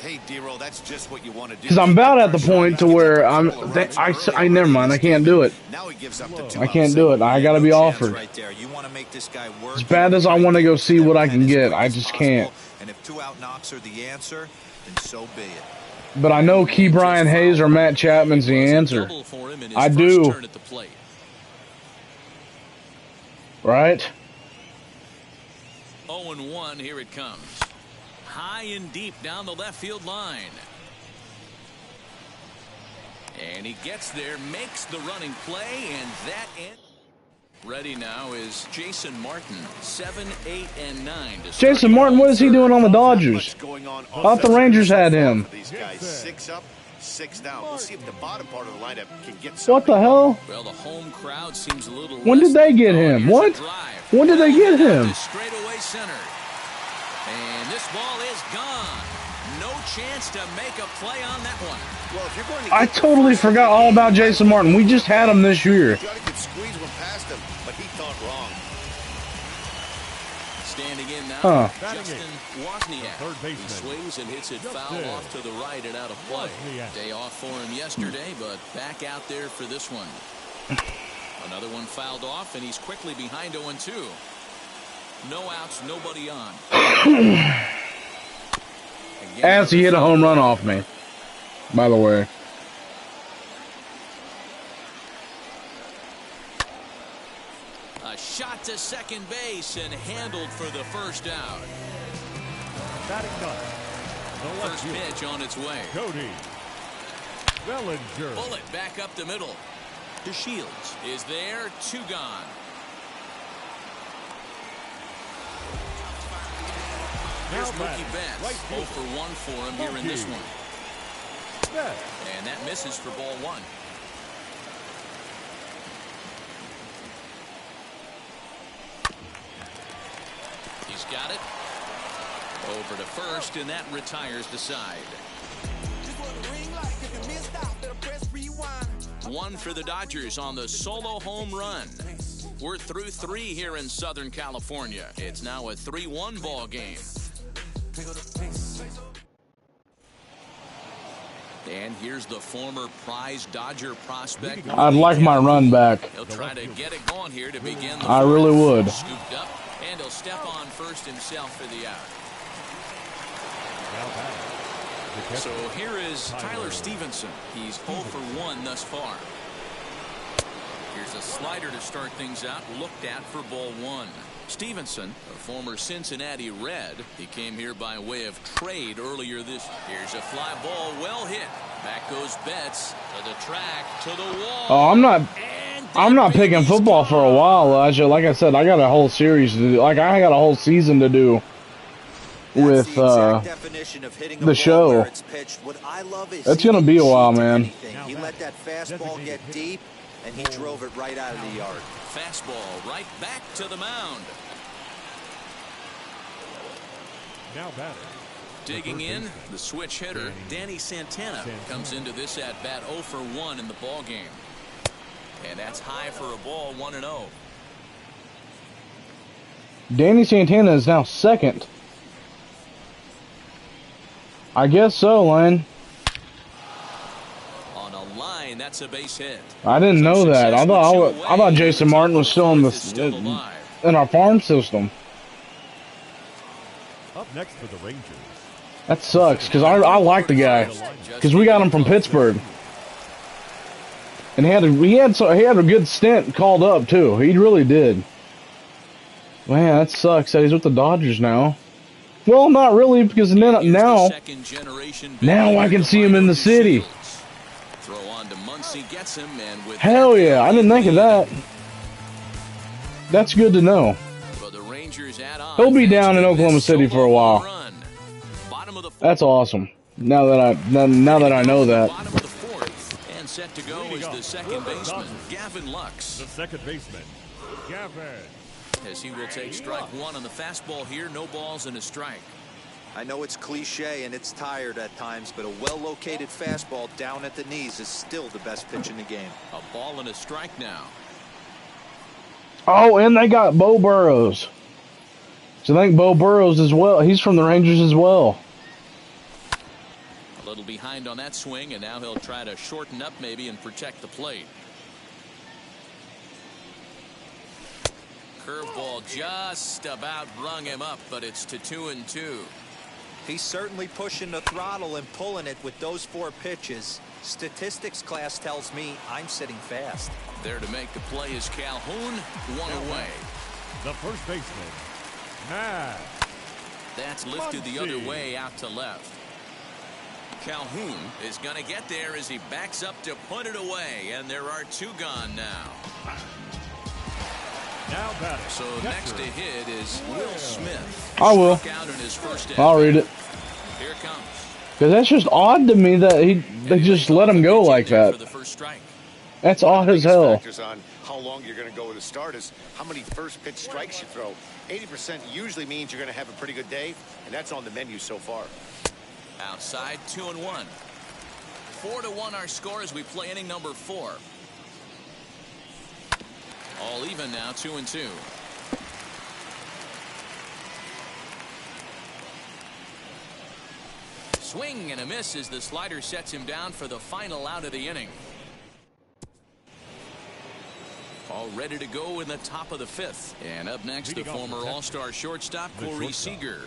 Hey, D-Roll, that's just what you want to do. Because I'm about at the point to where I never mind. I can't do it. Now he gives up the 2 I can't do it. I got to be offered. Right there. You want to make this guy work. As bad as I want to go see what I can get, I just can't. And if 2 out knocks are the answer, then so be it. But I know Key Brian Hayes or Matt Chapman's the answer. I do. Right? 0-1, here it comes. High and deep down the left field line. And he gets there, makes the running play, and that ends. Ready now is Jason Martin, 7, 8, and 9. Jason Martin, what is he doing on the Dodgers? I thought the Rangers had him. These guys 6 up, 6 down. We'll see if the bottom part of the lineup can get What something. the hell? Well, the home crowd seems a little. When did they get him? What? When did they get him? Straight away center. And this ball is gone. No chance to make a play on that one. Well, if you're going to I totally forgot all about Jason Martin. We just had him this year. Got to get squeeze one past him, but he thought wrong. Standing in now, Justin Wozniak. Third He baseman. swings and hits it foul off to the right and out of play. Wozniak. Day off for him yesterday, but back out there for this one. Another one fouled off, and he's quickly behind 0-2. No outs, nobody on. As he hit a home run off me, by the way. A shot to second base and handled for the first out. Batting ninth. The left First field. pitch on its way. Cody Bellinger. Bullet back up the middle. DeShields is there, 2 gone. Here's Now Mookie batting, Betts. right 0 field. for 1 for him here in this Mookie. one. Betts. And that misses for ball 1. He's got it. Over to first, and that retires the side. 1 for the Dodgers on the solo home run. We're through 3 here in Southern California. It's now a 3-1 ball game. And here's the former prize Dodger prospect. I'd like my run back. He'll try to get it going here to begin the I really fourth. would. Scooped up, and he'll step on first himself for the out. Now batting. The catcher. So here is Tyler Stevenson. He's 0 for 1 thus far. Here's a slider to start things out, looked at for ball 1. Stevenson, a former Cincinnati Red, he came here by way of trade earlier this. Here's a fly ball, well hit. Back goes Betts to the track, to the wall. Oh, And I'm not that picking baby's football for a gone. while, Elijah. Like I said, I got a whole series to do. Like, I got a whole season to do with the show. It's gonna be a while, man. He let that fastball get deep, and he drove it right out of the yard. Fastball right back to the mound. Now batting. Digging in, the switch hitter, Danny Santana, comes into this at bat 0 for 1 in the ball game. And that's high for a ball, 1-0. Danny Santana is now second. I guess so, Lane. On a line, that's a base hit. I didn't know that. I thought Jason Martin was still in our farm system. Up next for the Rangers. That sucks, because I like the guy. Because we got him from Pittsburgh. And he had a good stint called up, too. He really did. Man, that sucks that he's with the Dodgers now. Well, not really, because now I can see him in the city. Throw on to Muncy, gets him, and with Hell yeah, I didn't think of that. That's good to know. the Rangers add on. He'll be down in Oklahoma City for a while. Bottom of the fourth. That's awesome. Now that I know that. Bottom of the fourth, and set to go is the second baseman, Gavin Lux. The second baseman, Gavin. As he will take strike 1 on the fastball here, no balls and a strike. I know it's cliche and it's tired at times, but a well-located fastball down at the knees is still the best pitch in the game. A ball and a strike now. Oh, and they got Bo Burrows. So I think Bo Burrows as well. He's from the Rangers as well. A little behind on that swing, and now he'll try to shorten up maybe and protect the plate. Curveball just about rung him up, but it's to 2-2. He's certainly pushing the throttle and pulling it with those 4 pitches. Statistics class tells me I'm sitting fast. There to make the play is Calhoun, 1 away. The first baseman, Matt. That's lifted the other way out to left. Calhoun is going to get there as he backs up to put it away, and there are 2 gone now. Now batting. So next to hit is Will Smith. I will. Struck out in his first I'll read it. Here it comes. Because that's just odd to me that they just let him go like that. For the first strike. That's odd as hell. Factors on how long you're going to go to start is how many first pitch strikes you throw. 80% usually means you're going to have a pretty good day, and that's on the menu so far. Outside, 2-1. 4-1 our score as we play inning number 4. All even now, 2-2. Swing and a miss as the slider sets him down for the final out of the inning. All ready to go in the top of the 5th. And up next, the former All-Star shortstop, Corey Seager.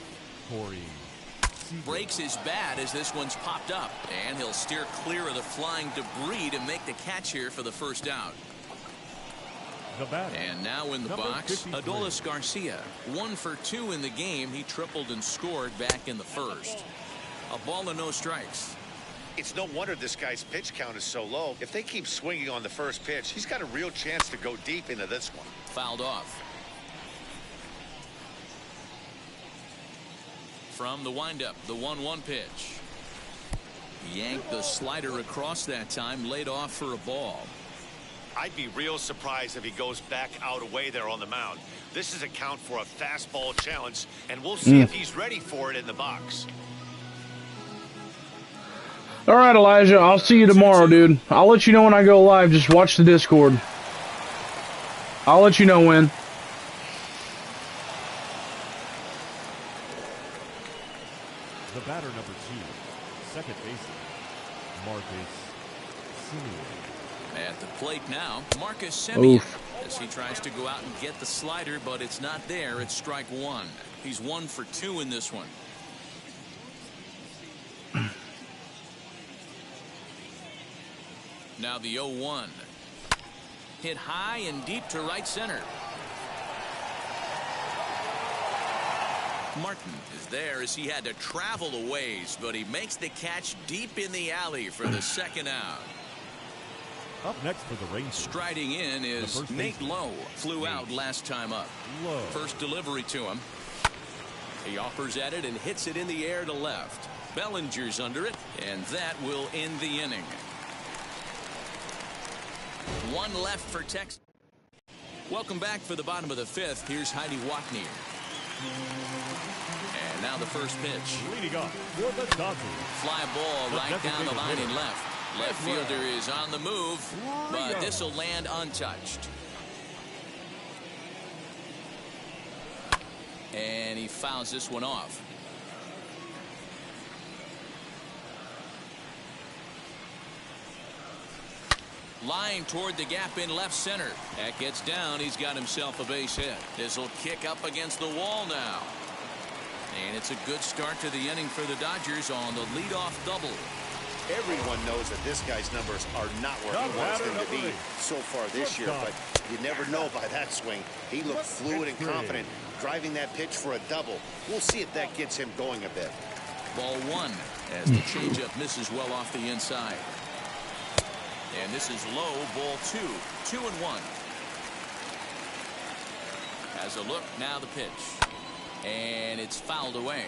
Breaks his bat as this one's popped up. And he'll steer clear of the flying debris to make the catch here for the first out. And now in the box, Adolis Garcia. 1 for 2 in the game. He tripled and scored back in the first. A ball and no strikes. It's no wonder this guy's pitch count is so low. If they keep swinging on the first pitch, he's got a real chance to go deep into this one. Fouled off. From the windup, the 1-1 pitch. Yanked the slider across that time, laid off for a ball. I'd be real surprised if he goes back out away there on the mound. This is a count for a fastball challenge, and we'll see if he's ready for it in the box. All right, Elijah, I'll see you tomorrow, dude. I'll let you know when I go live. Just watch the Discord. I'll let you know when. The batter number 2, second baseman, Marcus Semien. At the plate now, Marcus Semien, as he tries to go out and get the slider, but it's not there. It's strike 1. He's 1 for 2 in this one. Now the 0-1. Hit high and deep to right center. Martin is there as he had to travel a ways, but he makes the catch deep in the alley for the second out. Up next for the Rangers. Striding in is Nate Lowe. Flew out last time up. First delivery to him. He offers at it and hits it in the air to left. Bellinger's under it, and that will end the inning. 1 left for Texas. Welcome back for the bottom of the 5th. Here's Heidi Watney. And now the first pitch. Leading up for the Dodgers. Fly ball right down the line and left. Left fielder is on the move, but this will land untouched. And he fouls this one off. Line toward the gap in left center. That gets down. He's got himself a base hit. This will kick up against the wall now. And it's a good start to the inning for the Dodgers on the leadoff double. Everyone knows that this guy's numbers are not where he wants them to be so far this year, but you never know by that swing. He looked fluid and confident, driving that pitch for a double. We'll see if that gets him going a bit. Ball 1 as the changeup misses well off the inside. And this is low, ball 2. 2-1. Has a look, now the pitch. And it's fouled away.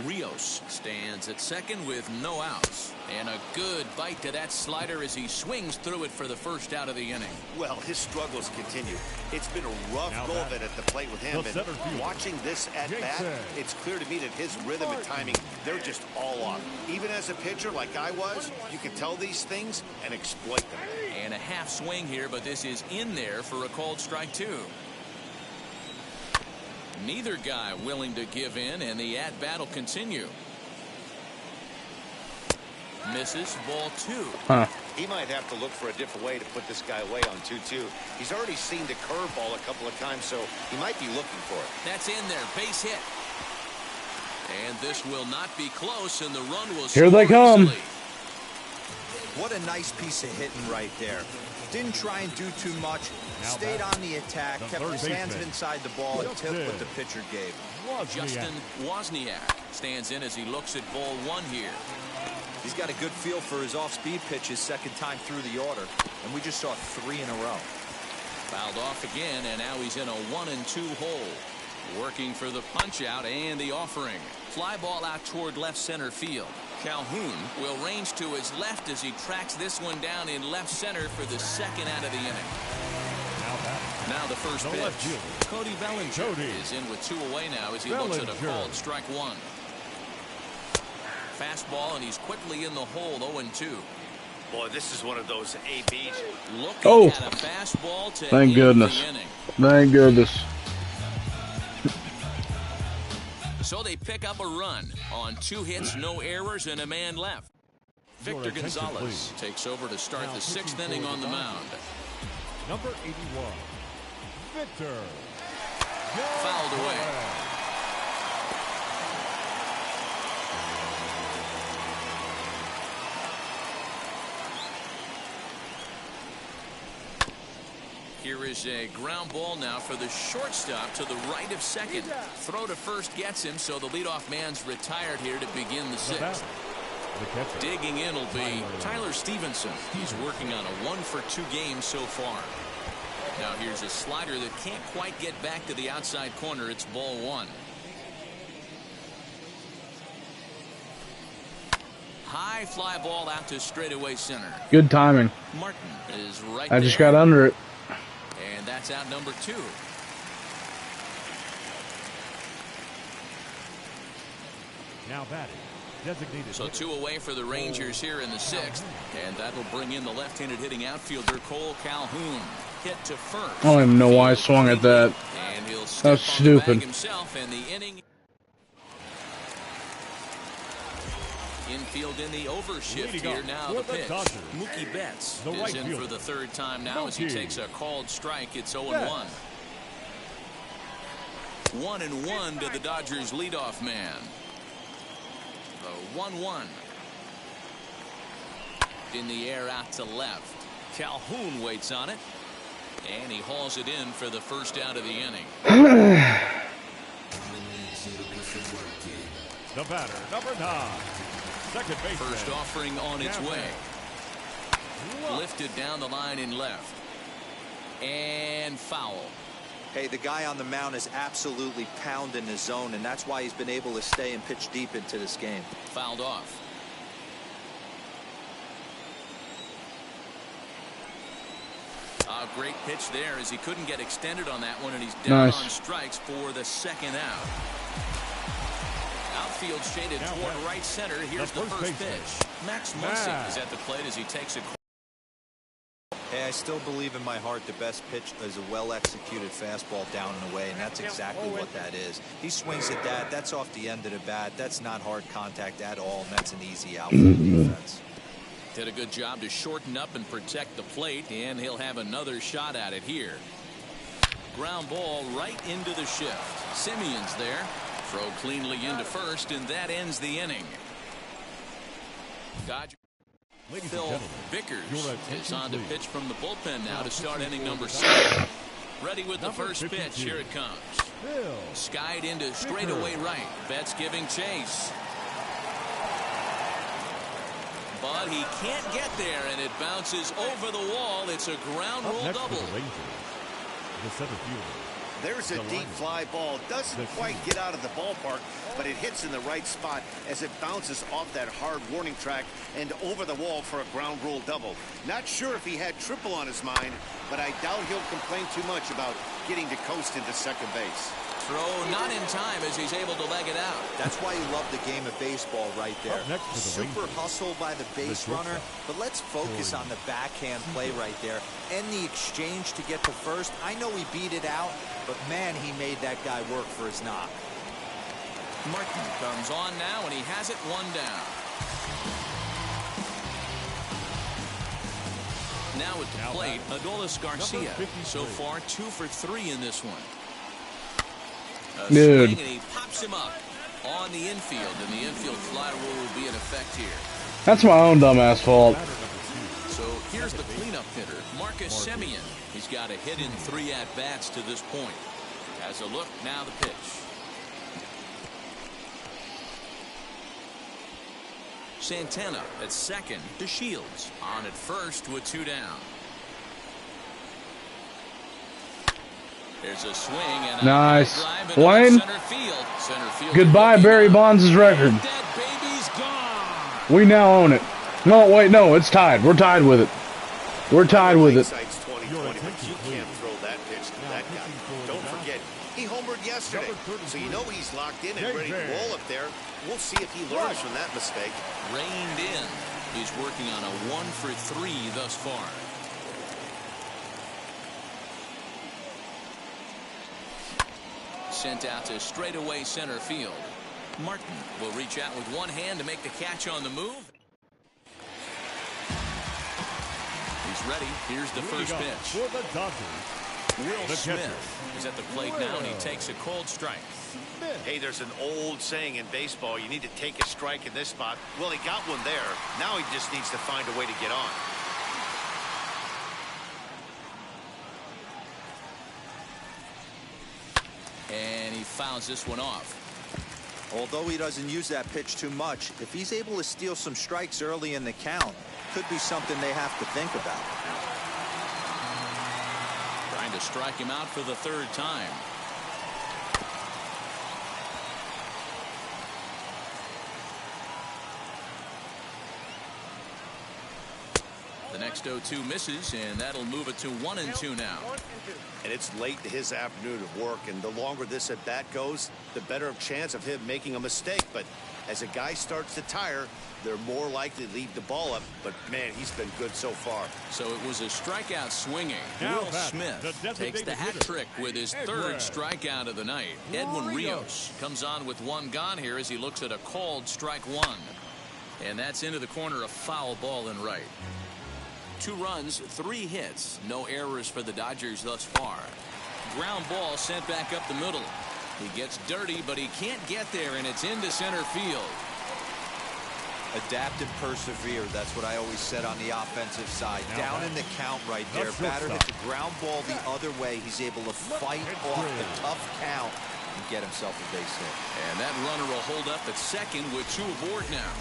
Rios stands at second with no outs. And a good bite to that slider as he swings through it for the first out of the inning. Well, his struggles continue. It's been a rough go of it at the plate with him. And watching this at bat, it's clear to me that his rhythm and timing, they're just all off. Even as a pitcher like I was, you can tell these things and exploit them. And a half swing here, but this is in there for a called strike 2. Neither guy willing to give in, and the at-bat will continue. Misses. Ball 2. Huh. He might have to look for a different way to put this guy away on 2-2. He's already seen the curveball a couple of times, so he might be looking for it. That's in there. Base hit. And this will not be close, and the run will Here they come. easily. What a nice piece of hitting right there. Didn't try and do too much. Stayed on the attack, kept his hands inside the ball, and took what the pitcher gave. Justin Wozniak stands in as he looks at ball 1 here. He's got a good feel for his off-speed pitches second time through the order, and we just saw 3 in a row. Fouled off again, and now he's in a 1-2 hole. Working for the punch-out and the offering. Fly ball out toward left center field. Calhoun will range to his left as he tracks this one down in left center for the second out of the inning. Now the first pitch. Cody Bellinger is in with 2 away now as he looks at a called strike 1. Fastball, and he's quickly in the hole, 0-2. Boy, this is one of those ABs. Looking at a fastball to Thank goodness. the inning. Thank goodness. So they pick up a run on 2 hits, no errors, and a man left. Victor Gonzalez takes over to start the 6th inning on the mound. Number 81, Victor. Fouled away. Here is a ground ball now for the shortstop to the right of second. Throw to first gets him, so the leadoff man's retired here to begin the 6th. Digging in will be Tyler Stevenson. He's working on a 1-for-2 game so far. Now here's a slider that can't quite get back to the outside corner. It's ball 1. High fly ball out to straightaway center. Good timing. Martin is right I just got under it. And that's out number 2. Now batting, designated. So 2 away for the Rangers here in the 6th. And that'll bring in the left-handed hitting outfielder Cole Calhoun. Hit to first. I don't even know why I swung at that. And he'll step That's on the bag stupid. himself, and the inning. Infield in the overshift here now. The pitch. Mookie Betts is in for the 3rd time now as he takes a called strike. It's 0-1. 1-1 to the Dodgers leadoff man. The 1-1. In the air out to left. Calhoun waits on it. And he hauls it in for the first out of the inning. The batter, number 9. Second base. First offering on its way. Lifted down the line in left. And foul. Hey, the guy on the mound is absolutely pounding his zone, and that's why he's been able to stay and pitch deep into this game. Fouled off. A great pitch there as he couldn't get extended on that one, and he's down on strikes for the 2nd out. Outfield shaded toward right center. Here's the first pitch. Max Muncy is at the plate as he takes a. Hey, I still believe in my heart the best pitch is a well-executed fastball down and away, and that's exactly what that is. He swings at that. That's off the end of the bat. That's not hard contact at all, and that's an easy out for the defense. Did a good job to shorten up and protect the plate, and he'll have another shot at it here. Ground ball right into the shift. Simeon's there. Throw cleanly into first, and that ends the inning. Dodgers. Phil Vickers is on to pitch from the bullpen now to start inning number 7. Ready with the first pitch. Here it comes. Skied into straightaway right. Betts giving chase. But he can't get there, and it bounces over the wall. It's a ground rule double. The center fielder. There's a deep fly ball. Doesn't quite get out of the ballpark, but it hits in the right spot as it bounces off that hard warning track and over the wall for a ground rule double. Not sure if he had triple on his mind, but I doubt he'll complain too much about getting to coast into second base. Throw not in time as he's able to leg it out. That's why you love the game of baseball right there. Super hustle by the base runner, but let's focus on the backhand play right there and the exchange to get to first. I know he beat it out, but man, he made that guy work for his knock. Martin comes on now, and he has it 1 down. Now at the plate, Adolis Garcia. So far, 2 for 3 in this one. A Dude. swing, and he pops him up on the infield, and the infield fly rule will be in effect here. That's my own dumbass fault. So here's the cleanup hitter, Marcus Semien. He's got a hit in 3 at-bats to this point. Has a look, now the pitch. Santana at second to Shields. On at first with 2 down. There's a swing and a Nice. drive into Wayne. center field. Center field Goodbye, Barry Bonds' record. That baby's gone. We now own it. No, wait, no, it's tied. We're tied with it. We're tied with it. Hindsight's 20/20, but you can't throw that pitch to that guy. Don't forget, he homered yesterday, so you know he's locked in and ready to roll up there. We'll see if he learns from that mistake. Reined in. He's working on a 1 for 3 thus far. Sent out to straightaway center field. Martin will reach out with one hand to make the catch on the move. He's ready. Here's the first pitch. For the Dodgers, Will Smith is at the plate now, and he takes a cold strike. Hey, there's an old saying in baseball, you need to take a strike in this spot. Well, he got one there. Now he just needs to find a way to get on. And he fouls this one off. Although he doesn't use that pitch too much, if he's able to steal some strikes early in the count, could be something they have to think about. Trying to strike him out for the 3rd time. The next 0-2 misses, and that'll move it to 1-2 now. And it's late in his afternoon of work, and the longer this at bat goes, the better of chance of him making a mistake. But as a guy starts to tire, they're more likely to leave the ball up. But man, he's been good so far. So it was a strikeout swinging. Now Will Smith takes the hat trick with his 3rd strikeout of the night. Edwin Rios comes on with 1 gone here as he looks at a called strike 1. And that's into the corner, a foul ball in right. 2 runs, 3 hits, no errors for the Dodgers thus far. Ground ball sent back up the middle. He gets dirty, but he can't get there, and it's into center field. Adapt and persevere. That's what I always said on the offensive side. Down in the count right there. Batter hits a ground ball the other way. He's able to fight off the tough count and get himself a base hit. And that runner will hold up at second with 2 aboard now.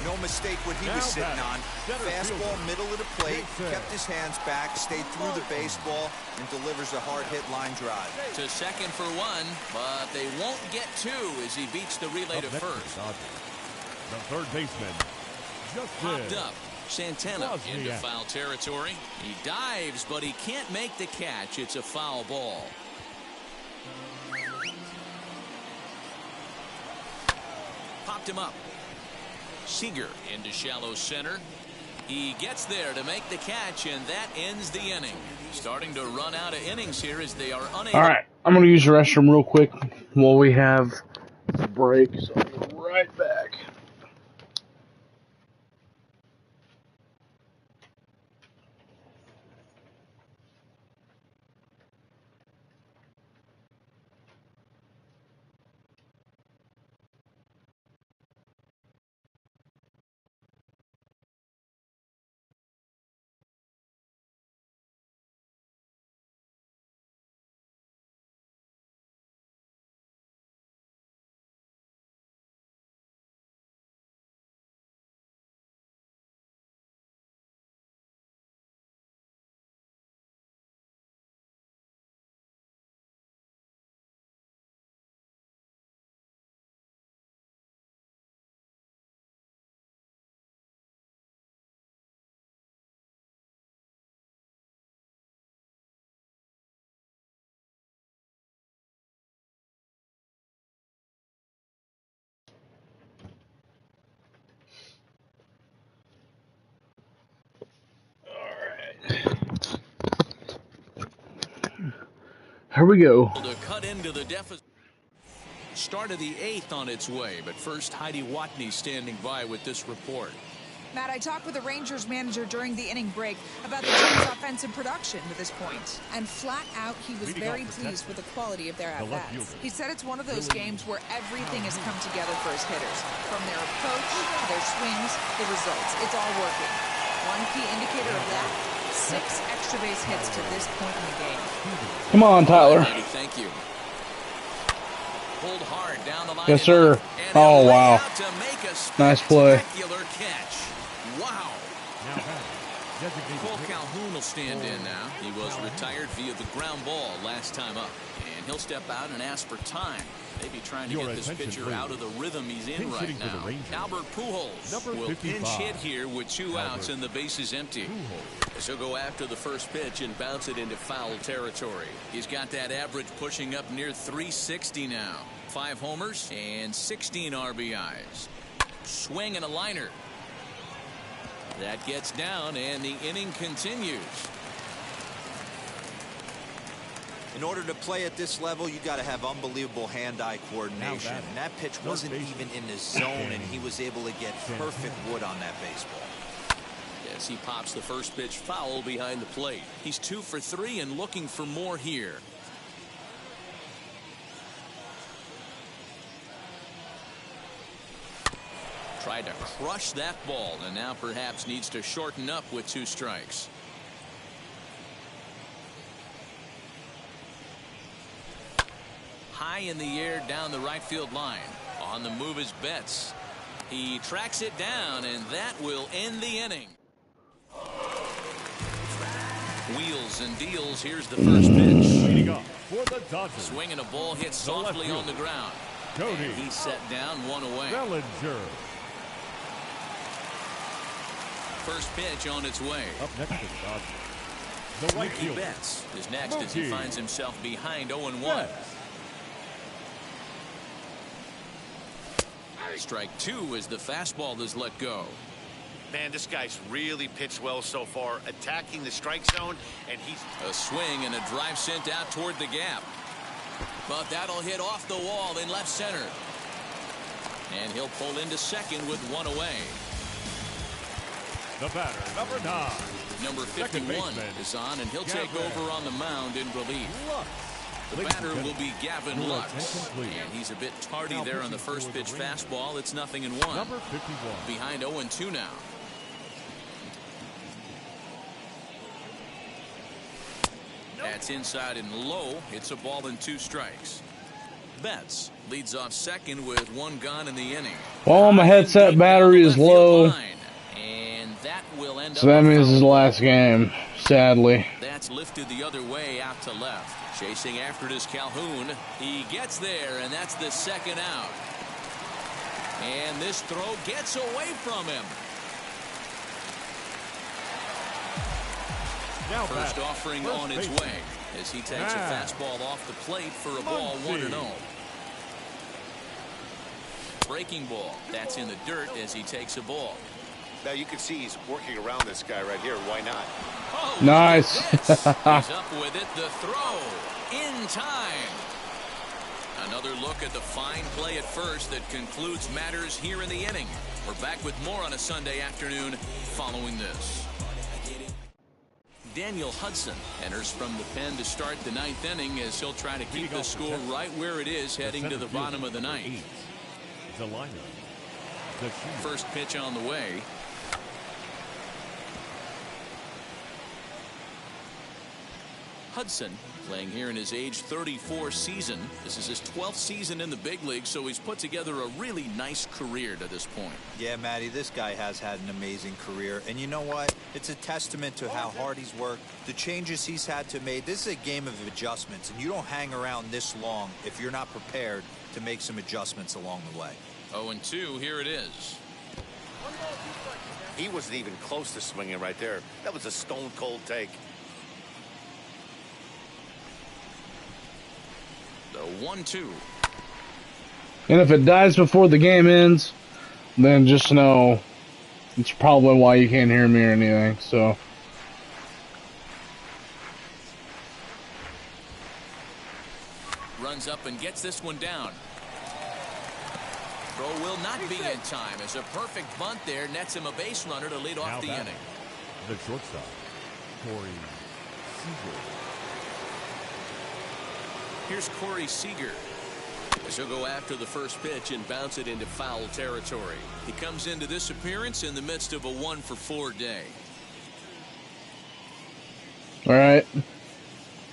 No mistake what he was sitting on. Fastball, middle of the plate, kept his hands back, stayed through the baseball, and delivers a hard hit line drive. To second for 1, but they won't get 2 as he beats the relay to first. the 3rd baseman, Popped up. Santana into foul territory. He dives, but he can't make the catch. It's a foul ball. Popped him up. Seager into shallow center. He gets there to make the catch, and that ends the inning. Starting to run out of innings here as they are unable. All right, I'm going to use the restroom real quick while we have a break, so I'll be right back. Here we go. To cut into the deficit. Start of the 8th on its way, but first Heidi Watney standing by with this report. Matt, I talked with the Rangers manager during the inning break about the team's offensive production to this point. And flat out, he was very pleased with the quality of their at-bats. He said it's one of those games where everything has come together for his hitters. From their approach, to their swings, the results. It's all working. One key indicator of that, 6 extra base hits to this point in the game. Come on, Tyler. Thank you. Pulled hard down the line. Yes, sir. Oh, wow. Nice play. Catch. Wow. Cole Calhoun will stand in now. He was retired via the ground ball last time up. And he'll step out and ask for time. Maybe trying to get this pitcher out of the rhythm he's in right now. Albert Pujols will pinch hit here with 2 outs and the base is empty. So he'll go after the first pitch and bounce it into foul territory. He's got that average pushing up near 360 now. 5 homers and 16 RBIs. Swing and a liner. That gets down and the inning continues. In order to play at this level, you got to have unbelievable hand-eye coordination. And that pitch wasn't even in the zone, and he was able to get perfect wood on that baseball. Yes, he pops the first pitch foul behind the plate. He's 2 for 3 and looking for more here. Tried to crush that ball and now perhaps needs to shorten up with 2 strikes. High in the air down the right field line. On the move is Betts. He tracks it down and that will end the inning. Wheels and deals. Here's the first pitch. Swing and a ball hit softly on the ground. And he's set down 1 away. Bellinger. First pitch on its way. Up next to Dodgers. The right fielder. Betts is next as he finds himself behind 0-1. Strike 2 as the fastball is let go. Man, this guy's really pitched well so far, attacking the strike zone, and he's a swing and a drive sent out toward the gap. But that'll hit off the wall in left center. And he'll pull into second with 1 away. The batter, number 9. Number 51 is on, and he'll take over on the mound in relief. The batter will be Gavin Lux. And he's a bit tardy there on the first pitch fastball. It's 0-1. Number 51. Behind 0-2 now. That's inside and low. It's a ball and 2 strikes. Betts leads off second with 1 gone in the inning. Well, my headset battery is low. And that will end so that means it's the last game, sadly. That's lifted the other way out to left. Chasing after it is Calhoun. He gets there, and that's the 2nd out. And this throw gets away from him. Now first offering on its way as he takes a fastball off the plate for a ball 1-0. Breaking ball. That's in the dirt as he takes a ball. Now you can see he's working around this guy right here. Why not? Oh, nice. He's up with it. The throw in time. Another look at the fine play at first that concludes matters here in the inning. We're back with more on a Sunday afternoon following this. Daniel Hudson enters from the pen to start the 9th inning as he'll try to keep the score right where it is heading to the bottom of the 9th. The lineup. First pitch on the way. Hudson playing here in his age 34 season. This is his 12th season in the big league, so he's put together a really nice career to this point. Yeah, Matty, this guy has had an amazing career. And you know what? It's a testament to how hard he's worked, the changes he's had to make. This is a game of adjustments, and you don't hang around this long if you're not prepared to make some adjustments along the way. 0-2, here it is. He wasn't even close to swinging right there. That was a stone-cold take. The 1-2. And if it dies before the game ends, then just know it's probably why you can't hear me or anything. So. Runs up and gets this one down. throw will not be in time as a perfect bunt there nets him a base runner to lead off the inning. The shortstop, Corey Seager. Here's Corey Seager. As he'll go after the first pitch and bounce it into foul territory. He comes into this appearance in the midst of a 1-for-4 day. All right.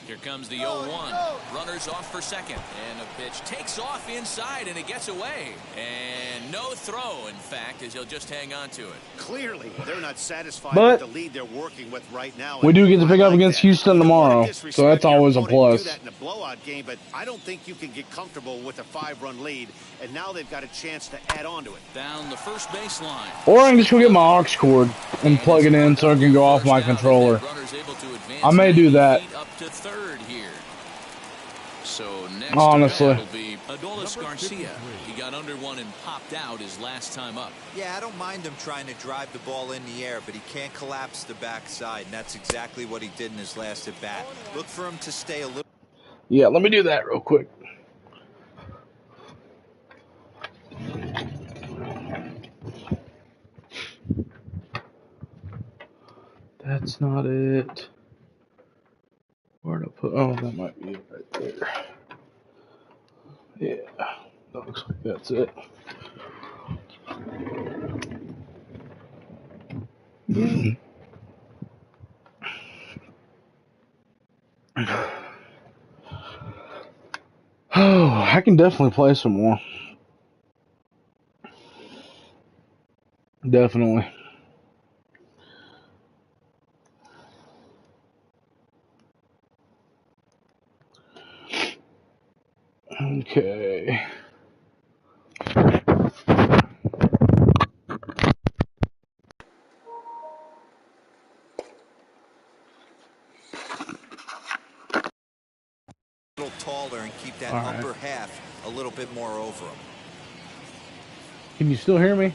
Here comes the 0-1. Runners off for second. And the pitch takes off inside, and it gets away. And no throw, in fact, as he'll just hang on to it. Clearly, they're not satisfied But with the lead they're working with right now. we do get to pick up against Houston tomorrow, so that's always a plus. Do that in a blowout game, but I don't think you can get comfortable with a 5-run lead, and now they've got a chance to add on to it. Down the first baseline. Or I can just go get my aux cord and plug it in so it can go off my controller. I may do that. Up to third here. So next honestly will be Adolis Garcia. He got under one and popped out his last time up. Yeah, I don't mind him trying to drive the ball in the air, but he can't collapse the backside, and that's exactly what he did in his last at bat. Look for him to stay a little. Yeah, let me do that real quick. That's not it. Where to put? Oh, that might be it right there. Yeah, that looks like that's it. Oh, I can definitely play some more. Definitely. Okay. A little taller and keep that upper half a little bit more over him. Can you still hear me?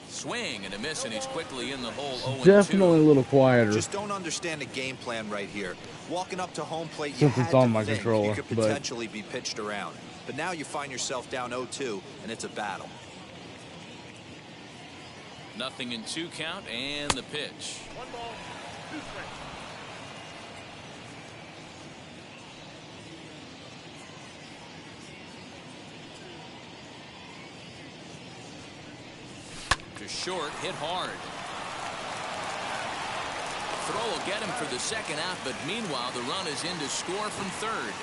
Swing and a miss, and he's quickly in the hole. 0-2. Definitely a little quieter. Just don't understand the game plan right here. Walking up to home plate, you Since had it's on to my think controller, you could potentially be pitched around. But now you find yourself down 0-2, and it's a battle. 0-2 count, and the pitch. 1 ball, 2 strikes. To short, hit hard. Throw will get him for the second out, but meanwhile the run is in to score from third.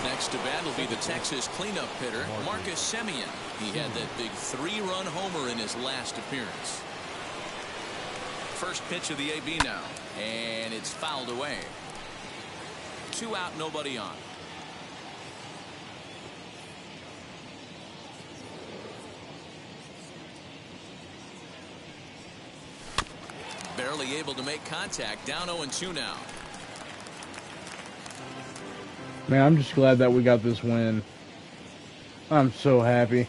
Next to bat will be the Texas cleanup hitter, Marcus Semien. He had that big 3-run homer in his last appearance. First pitch of the AB now, and it's fouled away. 2 out, nobody on. Barely able to make contact. Down 0-2 now. Man, I'm just glad that we got this win. I'm so happy.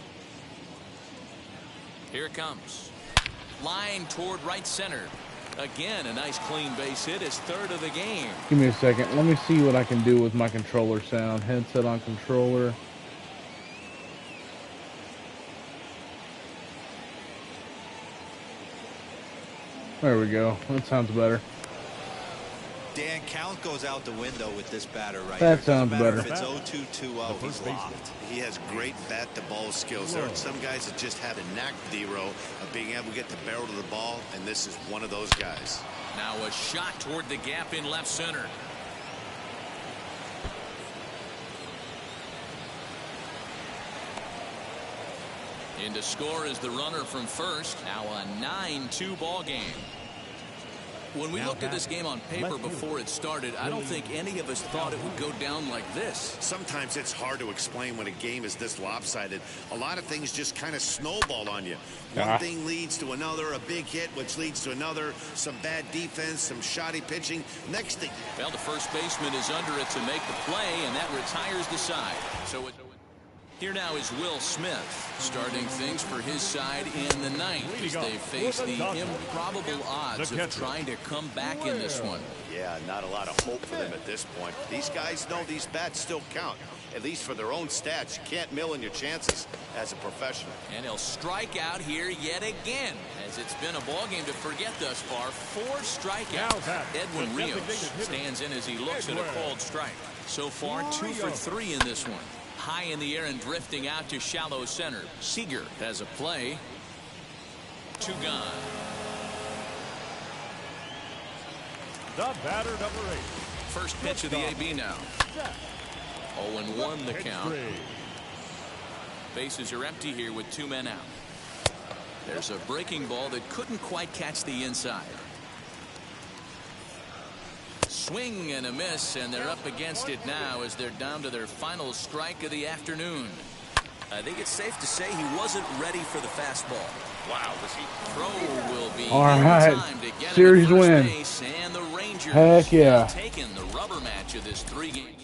Here it comes. Line toward right center. Again, a nice clean base hit. His third of the game. Give me a second. Let me see what I can do with my controller sound. Headset on controller. There we go. That sounds better. Dan, count goes out the window with this batter right That here. sounds better. If it's 0-2-2-0, he's locked. He has great bat-to-ball skills. There are some guys that just have a knack, D-Row, of being able to get the barrel to the ball, and this is one of those guys. Now a shot toward the gap in left center. In to score is the runner from first. Now a 9-2 ball game. When we looked at this game on paper before it started, I don't think any of us thought it would go down like this. Sometimes it's hard to explain when a game is this lopsided. A lot of things just kind of snowball on you. One thing leads to another, a big hit, which leads to another, some bad defense, some shoddy pitching. Next thing. Well, the first baseman is under it to make the play, and that retires the side. So it's Here now is Will Smith starting things for his side in the ninth as they face the improbable odds of trying to come back in this one. Yeah, not a lot of hope for them at this point. These guys know these bats still count, at least for their own stats. You can't mill in your chances as a professional. And he'll strike out here yet again, as it's been a ball game to forget thus far. 4 strikeouts. Edwin Rios stands in as he looks at a called strike. So far, 2 for 3 in this one. High in the air and drifting out to shallow center. Seager has a play. 2 gone. The batter, number 8. First pitch of the AB now. 0-1 the count. Bases are empty here with 2 men out. There's a breaking ball that couldn't quite catch the inside. Swing and a miss, and they're up against it now as they're down to their final strike of the afternoon. I think it's safe to say he wasn't ready for the fastball. Wow, was he? Throw will be all in right. time to get Series him at first win. base, and the Rangers Heck yeah. have taken the rubber match of this 3-game.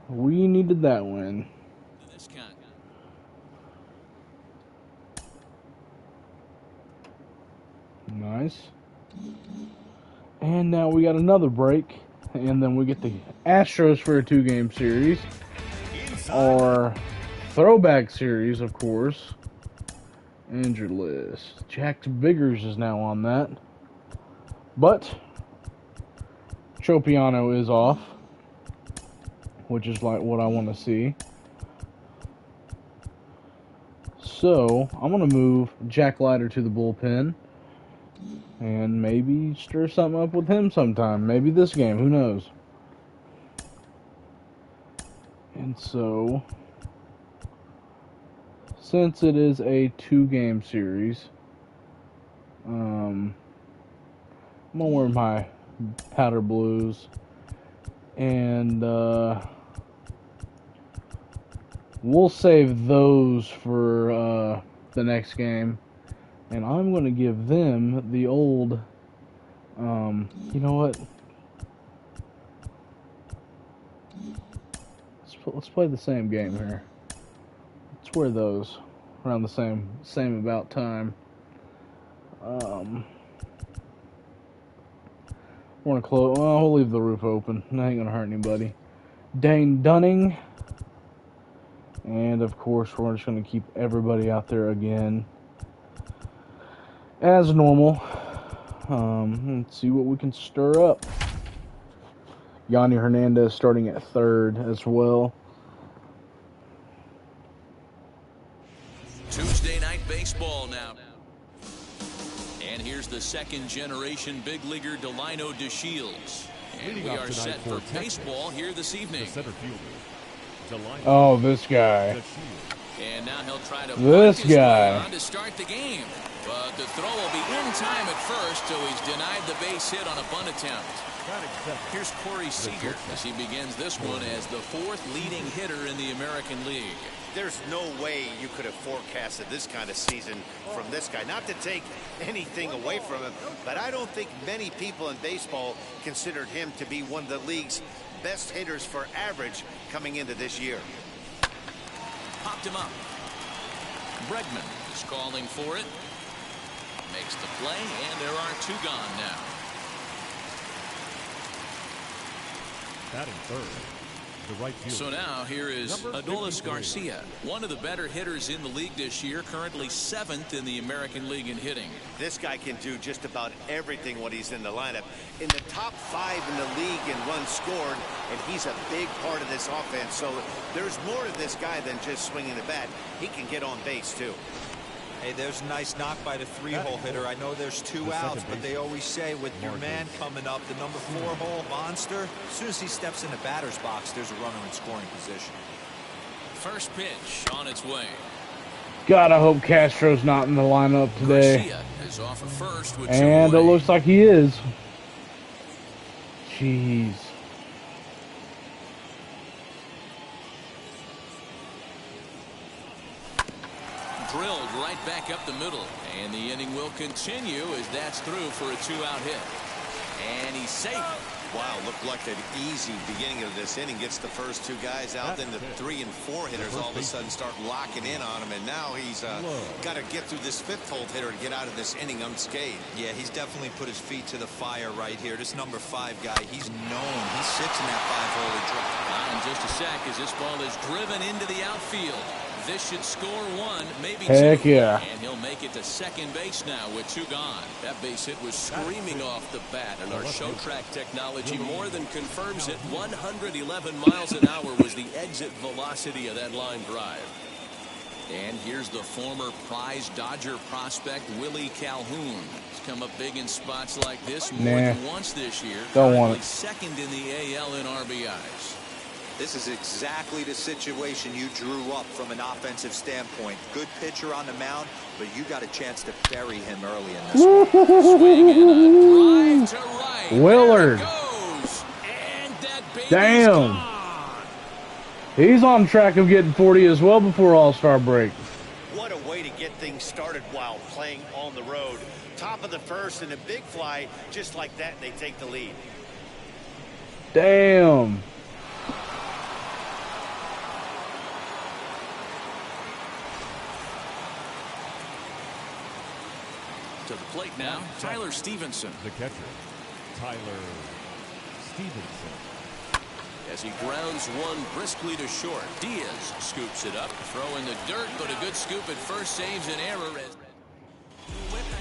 We needed that win. This count. Nice. And now we got another break, and then we get the Astros for a 2-game series, or throwback series, of course. Injured list. Jack Biggers is now on that, but Tropiano is off, which is like what I want to see. So I'm gonna move Jack Leiter to the bullpen. And maybe stir something up with him sometime. Maybe this game. Who knows? And so, since it is a 2-game series, I'm going to wear my powder blues. And we'll save those for the next game. And I'm going to give them the old, you know what? Let's play the same game here. Let's wear those around the same about time. Want to close? Well, we'll leave the roof open. That ain't gonna hurt anybody. Dane Dunning, and of course we're just gonna keep everybody out there again as normal. Let's see what we can stir up. Yanni Hernandez starting at third as well. Tuesday night baseball now. And here's the second generation big leaguer Delino DeShields. And we are set for baseball here this evening. Oh, this guy. And now he'll try to this guy on to start the game. But the throw will be in time at first, so he's denied the base hit on a bunt attempt. Here's Corey Seager as he begins this one as the fourth leading hitter in the American League. There's no way you could have forecasted this kind of season from this guy. Not to take anything away from him, but I don't think many people in baseball considered him to be one of the league's best hitters for average coming into this year. Popped him up. Bregman is calling for it. Makes the play, and there are two gone now. Batting third, the right fielder. So now here is Adolis Garcia, one of the better hitters in the league this year, currently 7th in the American League in hitting. This guy can do just about everything when he's in the lineup. In the top 5 in the league in runs scored, and he's a big part of this offense. So there's more to this guy than just swinging the bat. He can get on base too. Hey, there's a nice knock by the 3-hole hitter. I know there's 2 outs, but they always say with your man coming up, the number 4-hole monster, as soon as he steps in the batter's box, there's a runner in scoring position. First pitch on its way. God, I hope Castro's not in the lineup today. Garcia is off of first with and it looks like he is. Jeez. Drilled right back up the middle, and the inning will continue as that's through for a 2-out hit. And he's safe. Wow, looked like an easy beginning of this inning. Gets the first two guys out, then the 3 and 4 hitters all of a sudden start locking in on him, and now he's got to get through this 5th-hole hitter to get out of this inning unscathed. Yeah, he's definitely put his feet to the fire right here. This number 5 guy, he's known. He sits in that 5-hole and drops. In just a sec as this ball is driven into the outfield. This should score 1, maybe 2. Heck yeah. And he'll make it to second base now with 2 gone. That base hit was screaming off the bat, and our show track technology more than confirms it. 111 miles an hour was the exit velocity of that line drive. And here's the former prize Dodger prospect, Willie Calhoun. He's come up big in spots like this more than once this year. Don't want it. Second in the AL in RBIs. This is exactly the situation you drew up from an offensive standpoint. Good pitcher on the mound, but you got a chance to bury him early in this one. Swing and a drive to right. Willard. There it goes. And that baby's Damn. gone. He's on track of getting 40 as well before All-Star break. What a way to get things started while playing on the road. Top of the first and a big fly, just like that, and they take the lead. Damn. To the plate now, Tyler Stevenson. The catcher, Tyler Stevenson. As he grounds one briskly to short. Diaz scoops it up, throw in the dirt, but a good scoop at first saves an error.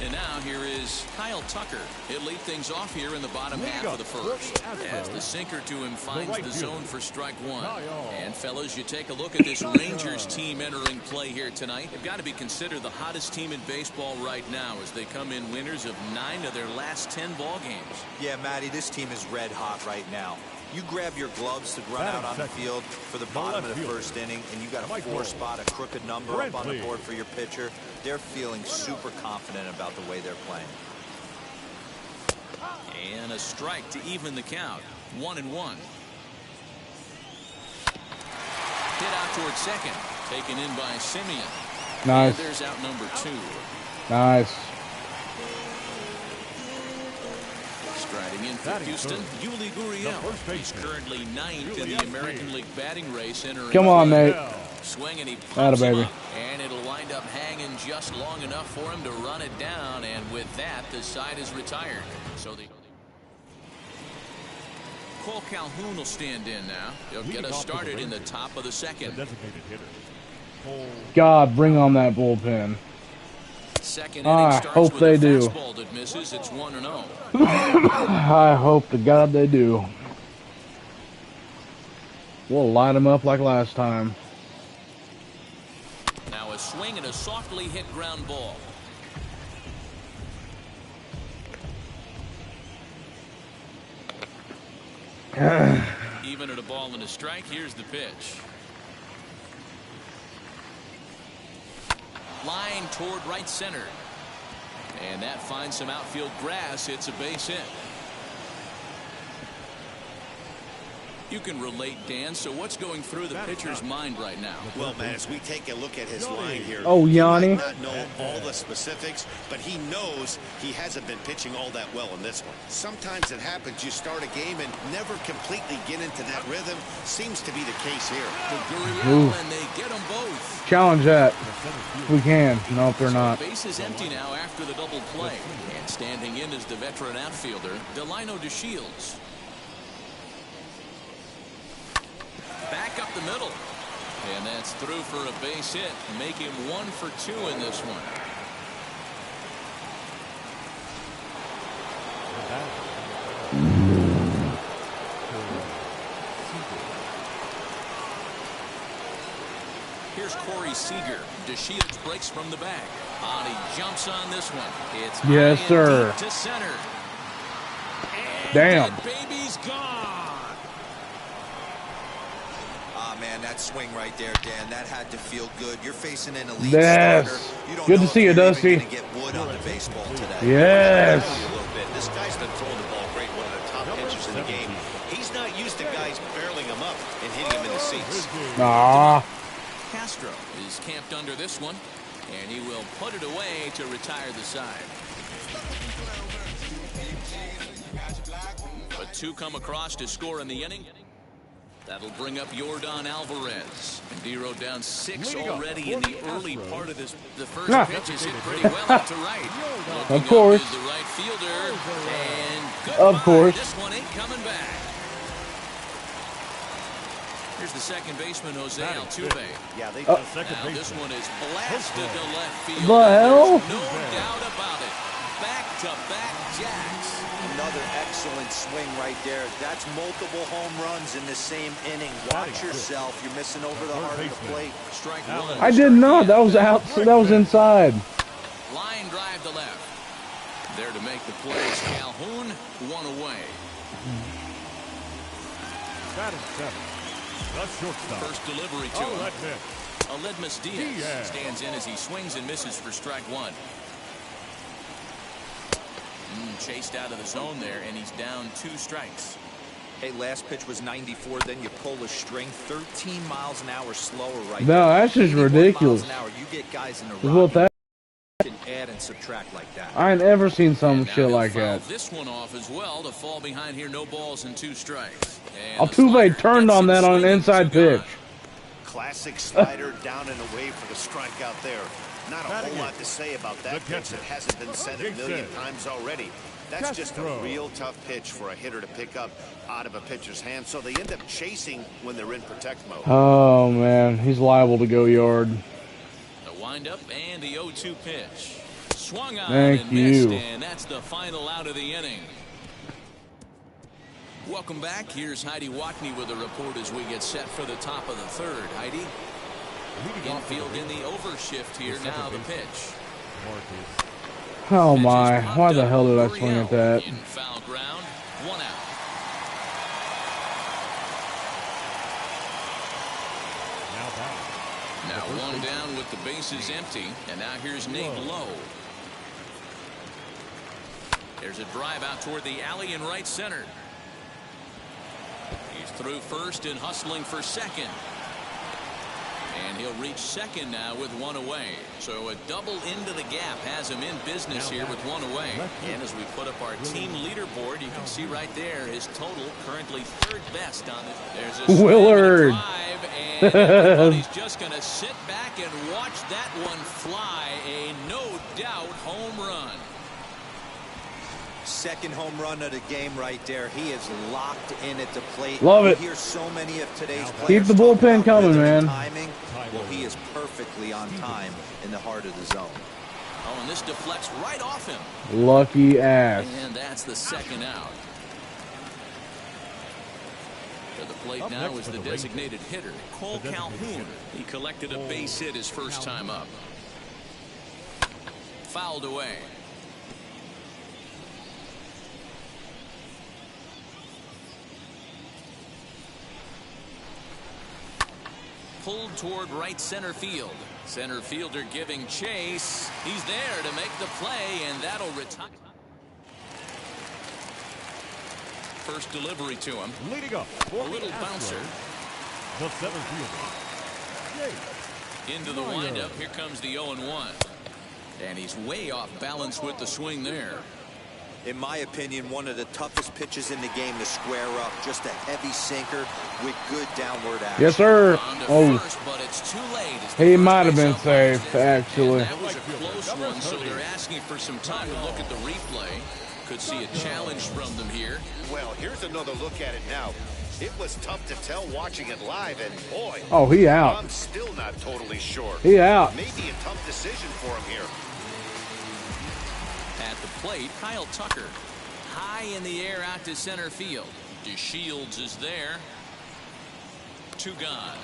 And now here is Kyle Tucker. He'll lead things off here in the bottom half of the first. As the sinker to him finds the zone for strike 1. And fellas, you take a look at this Rangers team entering play here tonight. They've got to be considered the hottest team in baseball right now as they come in winners of 9 of their last 10 ball games. Yeah, Matty, this team is red hot right now. You grab your gloves to run out on the field for the bottom of the first inning, and you got a 4 spot, a crooked number up on the board for your pitcher. They're feeling super confident about the way they're playing. And a strike to even the count. 1-1. Hit out towards second. Taken in by Simeon. Nice. And there's out number 2. Nice. Striding in for Houston, Yuli Gurriel. He's currently 9th in the American League batting race. Come on, Nate. Swing and he Atta pops him baby. up, and it'll wind up hanging just long enough for him to run it down, and with that, the side is retired. So the Cole Calhoun will stand in now. He'll get us started in the top of the second. Designated hitter. God, bring on that bullpen. Second inning I starts hope with they a do. fastball that misses. It's 1-0. I hope to God they do. We'll light them up like last time. Now a swing and a softly hit ground ball. Even at a ball and a strike, here's the pitch. Line toward right center. And that finds some outfield grass. It's a base hit. You can relate, Dan. So what's going through the pitcher's mind right now? Well, man, as we take a look at his line here, Oh, Yanni. he might not know all the specifics, but he knows he hasn't been pitching all that well in this one. Sometimes it happens. You start a game and never completely get into that rhythm. Seems to be the case here. Gurriel, and they get them both. Challenge that. If we can. No, if they're not. Base is empty now after the double play. And standing in is the veteran outfielder, Delino DeShields. Back up the middle. And that's through for a base hit. Make him 1 for 2 in this one. Here's Corey Seager. DeShields breaks from the back. He jumps on this one. It's Yes, sir. to center. And Damn. that baby's gone. Man, that swing right there, Dan, that had to feel good. You're facing an elite Yes. starter. You don't Good know to if see you, you're even Dusty. gonna get wood on the baseball today. Yes. A little bit. This guy's been throwing the ball great, one of the top pitchers in the game. He's not used to guys barreling him up and hitting him in the seats. Ah. Castro is camped under this one, and he will put it away to retire the side. But 2 come across to score in the inning. That'll bring up Yordan Alvarez. And Dero down 6 already in the early part of this. The first pitch is hit pretty well out to right. Of course. The right fielder. And goodbye. Of course. This one ain't coming back. Here's the second baseman, Jose Altuve. Yeah, they Now this one is blasted to left field. The hell? There's no doubt about it. Back-to-back jacks. Another excellent swing right there. That's multiple home runs in the same inning. Watch yourself. You're missing over the heart of the plate. Strike 1. I did not. That was out. So that was inside. Line drive to left. There to make the play is Calhoun. 1 away. That is 7. The shortstop. First delivery to him. Aledmus Diaz stands in as he swings and misses for strike 1. Chased out of the zone there, and he's down 2 strikes. Hey, last pitch was 94. Then you pull a string 13 miles an hour slower right No, now. that's just ridiculous. Miles an hour. You get guys in the What that? can add and subtract like that. I ain't ever seen some And now shit he'll like foul that. this one off as well to fall behind here. No balls and 2 strikes. And the Altuve slider turned gets on him that on an swinging, inside 2 gone. pitch. Classic slider down and away for the strikeout there. Not a whole lot to say about that pitch that hasn't been said a million times already. That's just a real tough pitch for a hitter to pick up out of a pitcher's hand, so they end up chasing when they're in protect mode. Oh, man. He's liable to go yard. The windup and the 0-2 pitch. Swung on Thank and you. missed, and that's the final out of the inning. Welcome back. Here's Heidi Watney with a report as we get set for the top of the 3rd. Heidi? Infield in the overshift here. Now the pitch. Oh, my. Why the hell did I swing at that? In foul ground. 1 out. Now 1 down with the bases empty. And now here's Nate Lowe. There's a drive out toward the alley in right center. He's through first and hustling for second. And he'll reach second now with 1 away. So a double into the gap has him in business here with 1 away. And as we put up our team leaderboard, you can see right there his total currently 3rd best on it. There's a Willard. drive, and everybody's just going to sit back and watch that one fly. A no doubt home run. Second home run of the game right there. He is locked in at the plate. Love it. You hear so many of today's players Keep the talk bullpen about coming, rhythm and man. timing. Well, he is perfectly on time in the heart of the zone. Oh, and this deflects right off him. Lucky ass. And that's the 2nd out. To the plate Up now next is for the the designated hitter, Cole Calhoun. He collected a base hit his first time up. Fouled away. Pulled toward right center field. Center fielder giving chase. He's there to make the play, and that'll retire. First delivery to him. Leading up. A little bouncer. The center fielder. Into the windup. Here comes the 0-1. And he's way off balance with the swing there. In my opinion, one of the toughest pitches in the game to square up. Just a heavy sinker with good downward action. Yes, sir. First, but it's too late. He might have been safe, actually. And that was a close one, so they're asking for some time to look at the replay. Could see a challenge from them here. Well, here's another look at it now. It was tough to tell watching it live, and boy, Oh, he out. I'm still not totally sure. He out. Maybe a tough decision for him here. At the plate, Kyle Tucker. High in the air out to center field. DeShields is there. 2 gone.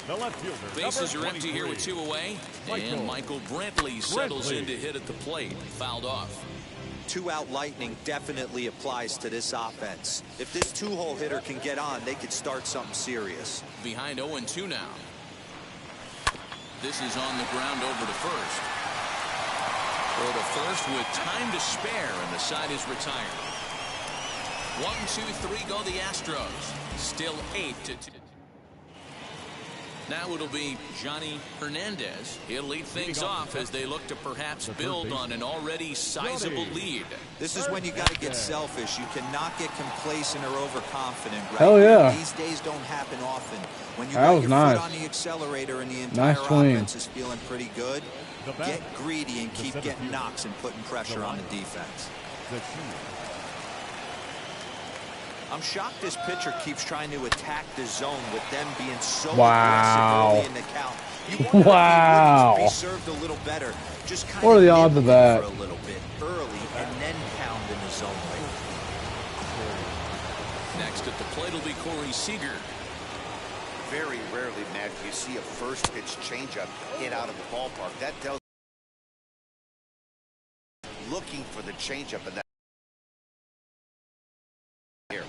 The left fielder. Bases are empty here with 2 away. And Michael Brantley settles in to hit at the plate. Fouled off. 2-out lightning definitely applies to this offense. If this 2-hole hitter can get on, they could start something serious. Behind 0-2 now. This is on the ground over to first. Over to first with time to spare, and the side is retired. 1, 2, 3 go the Astros. Still 8-2. Now it'll be Johnny Hernandez. He'll lead things off as they look to perhaps build on an already sizable lead. This is when you got to get selfish. You cannot get complacent or overconfident. Right? Hell yeah. These days don't happen often. When you That got was your nice. foot on the accelerator and the entire offense is feeling pretty good, get greedy and keep getting knocks and putting pressure on the defense. I'm shocked this pitcher keeps trying to attack the zone with them being so aggressive early in the count. You wonder if he would be served a little better. Just kind What are of the odds of that? for a little bit early and then pound in the zone late. Next at the plate will be Corey Seager. Very rarely, Matt, do you see a first pitch changeup hit out of the ballpark. That tells looking for the changeup, and that here.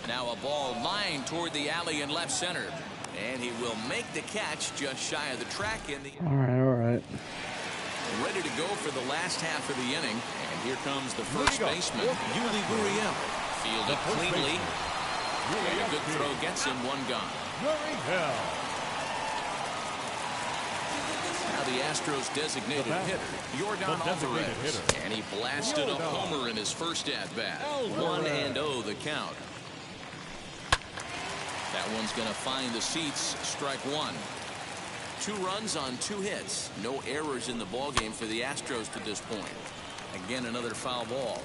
Now a ball lined toward the alley in left center. And he will make the catch just shy of the track in the... All right. Ready to go for the last half of the inning. And here comes the first baseman, Yuli Gurriel. Fielded cleanly. And a good throw gets him one gone. Now the Astros designated hitter, Yordan Alvarez. And he blasted a homer in his first at-bat. 1-0 the count. That one's going to find the seats. Strike one. 2 runs on 2 hits. No errors in the ballgame for the Astros to this point. Again, another foul ball.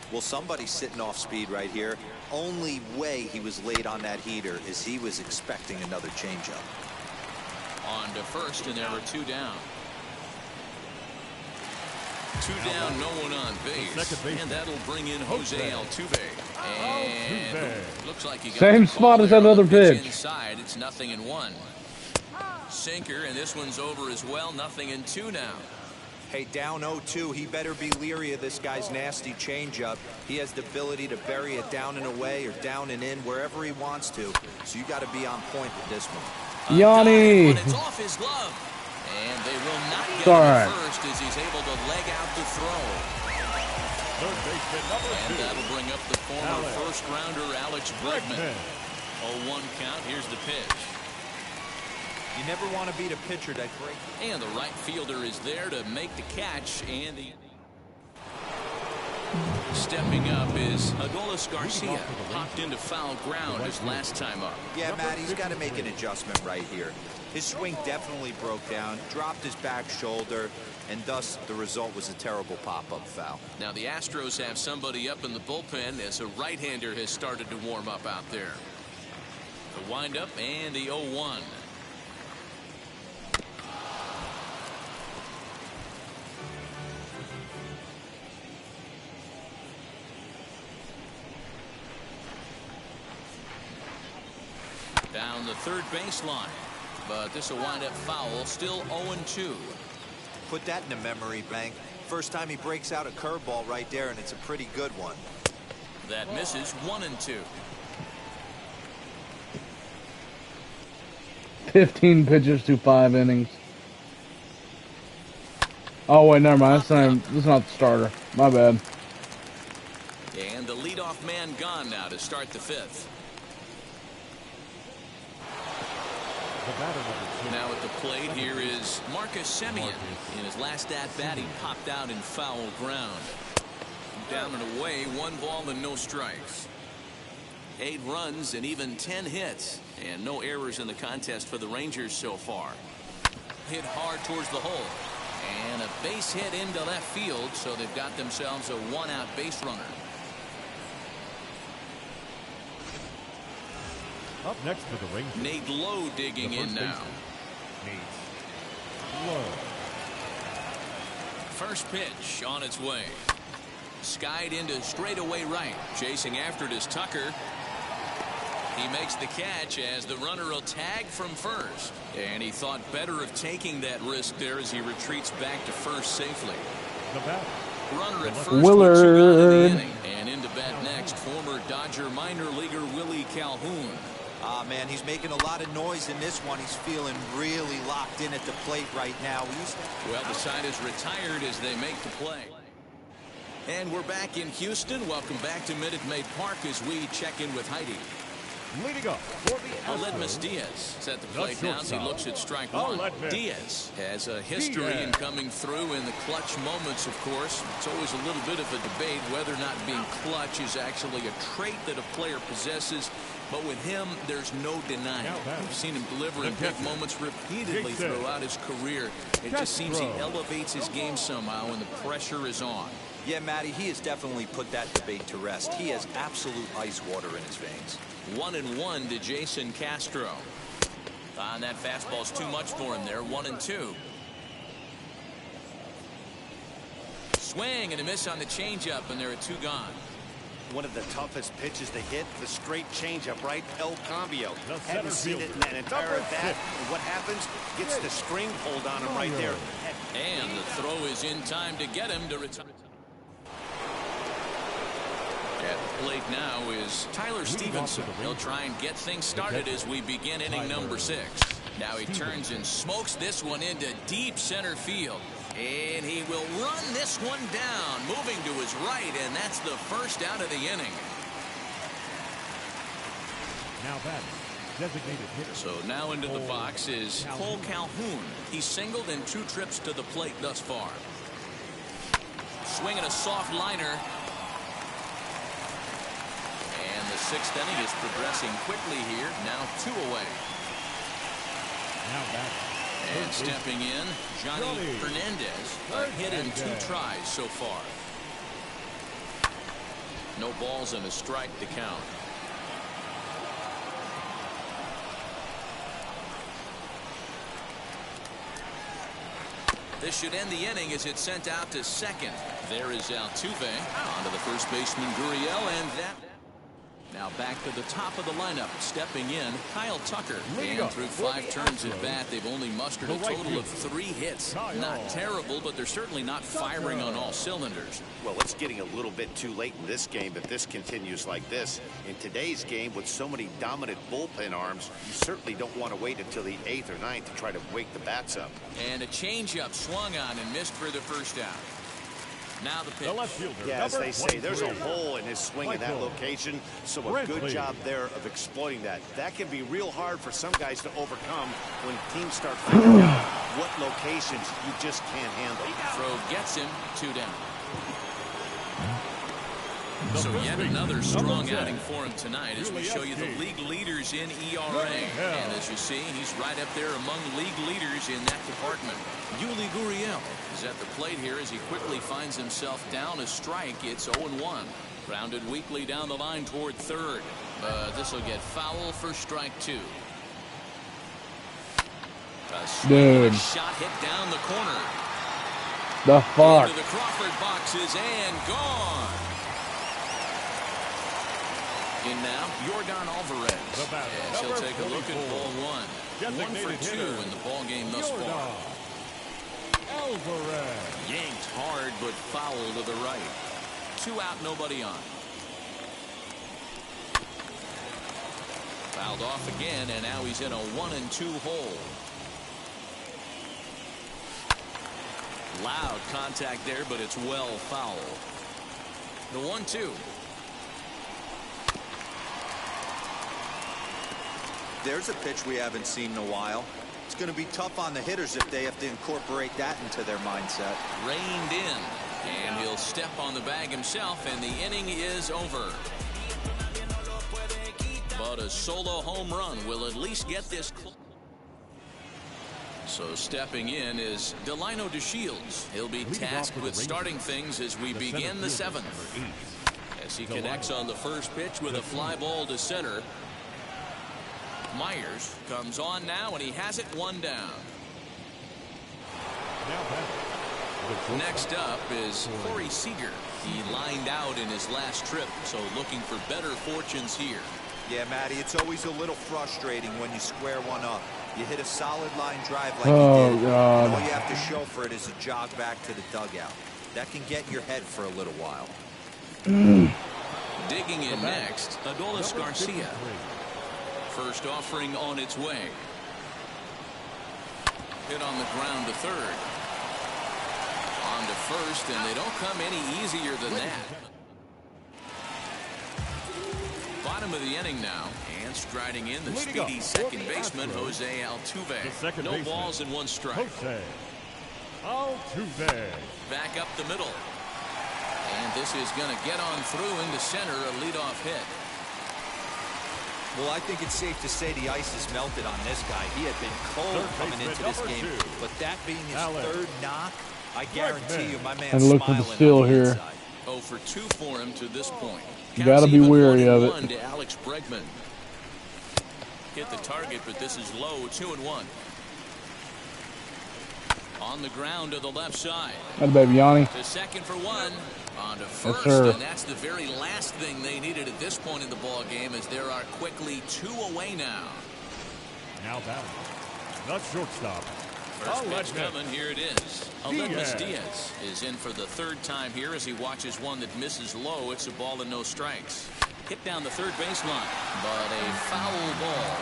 Well, somebody's sitting off speed right here. Only way he was late on that heater is he was expecting another changeup. On to first, and there are 2 down. 2 down, no one on base. And that'll bring in Jose Altuve. And looks like he got Same spot as that other pitch. Inside, it's 0-1. Sinker, and this one's over as well. 0-2 now. Hey, down 0-2. He better be leery of this guy's nasty changeup. He has the ability to bury it down and away or down and in wherever he wants to. So you got to be on point with this one. Yanni. It's off his glove. And they will not get him first as he's able to leg out the throw. And that'll bring up the former first-rounder Alex Bregman. 0-1 count. Here's the pitch. You never want to beat a pitcher that great. And the right fielder is there to make the catch. And the stepping up is Adolis Garcia. Popped into foul ground his last time up. Yeah, Matt, he's got to make an adjustment right here. His swing definitely broke down, dropped his back shoulder, and thus the result was a terrible pop-up foul. Now the Astros have somebody up in the bullpen as a right-hander has started to warm up out there. The windup and the 0-1. Down the third baseline. But this will wind up foul. Still 0-2. Put that in the memory bank. First time he breaks out a curveball right there, and it's a pretty good one. That misses. 1-2. 15 pitches to 5 innings. Oh wait, never mind. This is not the starter. My bad. And the leadoff man gone now to start the 5th. Now at the plate here is Marcus Semien. In his last at-bat, he popped out in foul ground. Down and away, 1 ball and no strikes. 8 runs and even 10 hits. And no errors in the contest for the Rangers so far. Hit hard towards the hole. And a base hit into left field, so they've got themselves a 1-out base runner. Up next for the Rangers, Nate Lowe digging in now. Nate Lowe. First pitch on its way. Skied into straightaway right. Chasing after it is Tucker. He makes the catch as the runner will tag from first. And he thought better of taking that risk there as he retreats back to first safely. The batter. Runner at first. Willard. And into bat next, former Dodger minor leaguer Willie Calhoun. Ah, man, he's making a lot of noise in this one. He's feeling really locked in at the plate right now. Well, the side is retired as they make the play. And we're back in Houston. Welcome back to Minute Maid Park as we check in with Heidi. Leading up for the Aledmus Astros, Diaz set the plate down as he shortstop, looks at strike one. Aledmus Diaz has a history in coming through in the clutch moments, of course. It's always a little bit of a debate whether or not being clutch is actually a trait that a player possesses. But with him, there's no denying. We've seen him deliver in big moments repeatedly throughout his career. It just seems he elevates his game somehow when the pressure is on. Yeah, Matty, he has definitely put that debate to rest. He has absolute ice water in his veins. 1-1 to Jason Castro. And that fastball's too much for him there. 1-2. Swing and a miss on the changeup, and there are 2 gone. One of the toughest pitches to hit, the straight changeup, right? El Cambio. The Haven't seen it in that entire at bat. And what happens? Gets the string pulled on him right there. And the throw is in time to get him to retire. At the plate now is Tyler Stevenson. He'll try and get things started as we begin inning number 6. Now he turns and smokes this one into deep center field. And he will run this one down, moving to his right, and that's the first out of the inning. now batting, designated hitter. So now into the box is Cole Calhoun. He's singled in 2 trips to the plate thus far. Swinging a soft liner. And the 6th inning is progressing quickly here. Now 2 away. Now batting. And stepping in, Johnny Hernandez. A hit in 2 tries so far. No balls and a strike to count. This should end the inning as it's sent out to second. There is Altuve. Onto the first baseman Gurriel, and that. Now back to the top of the lineup. Stepping in, Kyle Tucker. And through 5 turns at bat, they've only mustered a total of 3 hits. Not terrible, but they're certainly not firing on all cylinders. Well, it's getting a little bit too late in this game if this continues like this. In today's game, with so many dominant bullpen arms, you certainly don't want to wait until the 8th or 9th to try to wake the bats up. And a changeup swung on and missed for the first out. Now the pitch. The left fielder, Yeah, as they say, 23. there's a hole in his swing in that location, so a good job there of exploiting that. That can be real hard for some guys to overcome when teams start figuring out what locations you just can't handle. Throw gets him 2 down. So yet another strong outing for him tonight as we show you the league leaders in ERA. And as you see, he's right up there among league leaders in that department. Yuli Gurriel is at the plate here as he quickly finds himself down a strike. It's 0-1. Grounded weakly down the line toward third. This will get foul for strike 2. A shot hit down the corner. The fuck? Into the Crawford boxes and gone. In now, Yordan Alvarez. As he'll take a look at ball 1. 1 for 2 in the ball game thus far. Alvarez. Yanked hard, but foul to the right. 2 out, nobody on. Fouled off again, and now he's in a 1-2 hole. Loud contact there, but it's well foul. The 1-2. There's a pitch we haven't seen in a while. It's going to be tough on the hitters if they have to incorporate that into their mindset. Reined in, and he'll step on the bag himself, and the inning is over. But a solo home run will at least get this. So stepping in is Delino DeShields. He'll be tasked with starting things as we begin the 7th. As he connects on the first pitch with a fly ball to center. Myers comes on now, and he has it 1 down. Next up is Corey Seager. He lined out in his last trip, so looking for better fortunes here. Yeah, Matty, it's always a little frustrating when you square one up. You hit a solid line drive like Oh, you did, God. and all you have to show for it is a jog back to the dugout. That can get in your head for a little while. Digging in next, Adolis Garcia. First offering on its way. Hit on the ground to third. On to first, and they don't come any easier than that. Bottom of the inning now, And striding in, the speedy second baseman, Jose Altuve. No balls and 1 strike. Jose Altuve. Back up the middle. And this is going to get on through into center, a leadoff hit. Well, I think it's safe to say the ice has melted on this guy. He had been cold coming into this game, but that being his third knock, I guarantee you my man's and look for the steal here. 0 for 2 for him to this point. You got to be wary of it. To Alex Bregman. Hit the target, but this is low. 2-1. On the ground to the left side. That baby Yanni. To second for 1. On to first, yes, and that's the very last thing they needed at this point in the ball game, as there are quickly 2 away now. Now batting, the shortstop. First pitch coming, here it is. Aledmys Diaz is in for the 3rd time here as he watches one that misses low. It's a ball and no strikes. Hit down the 3rd baseline, but a foul ball,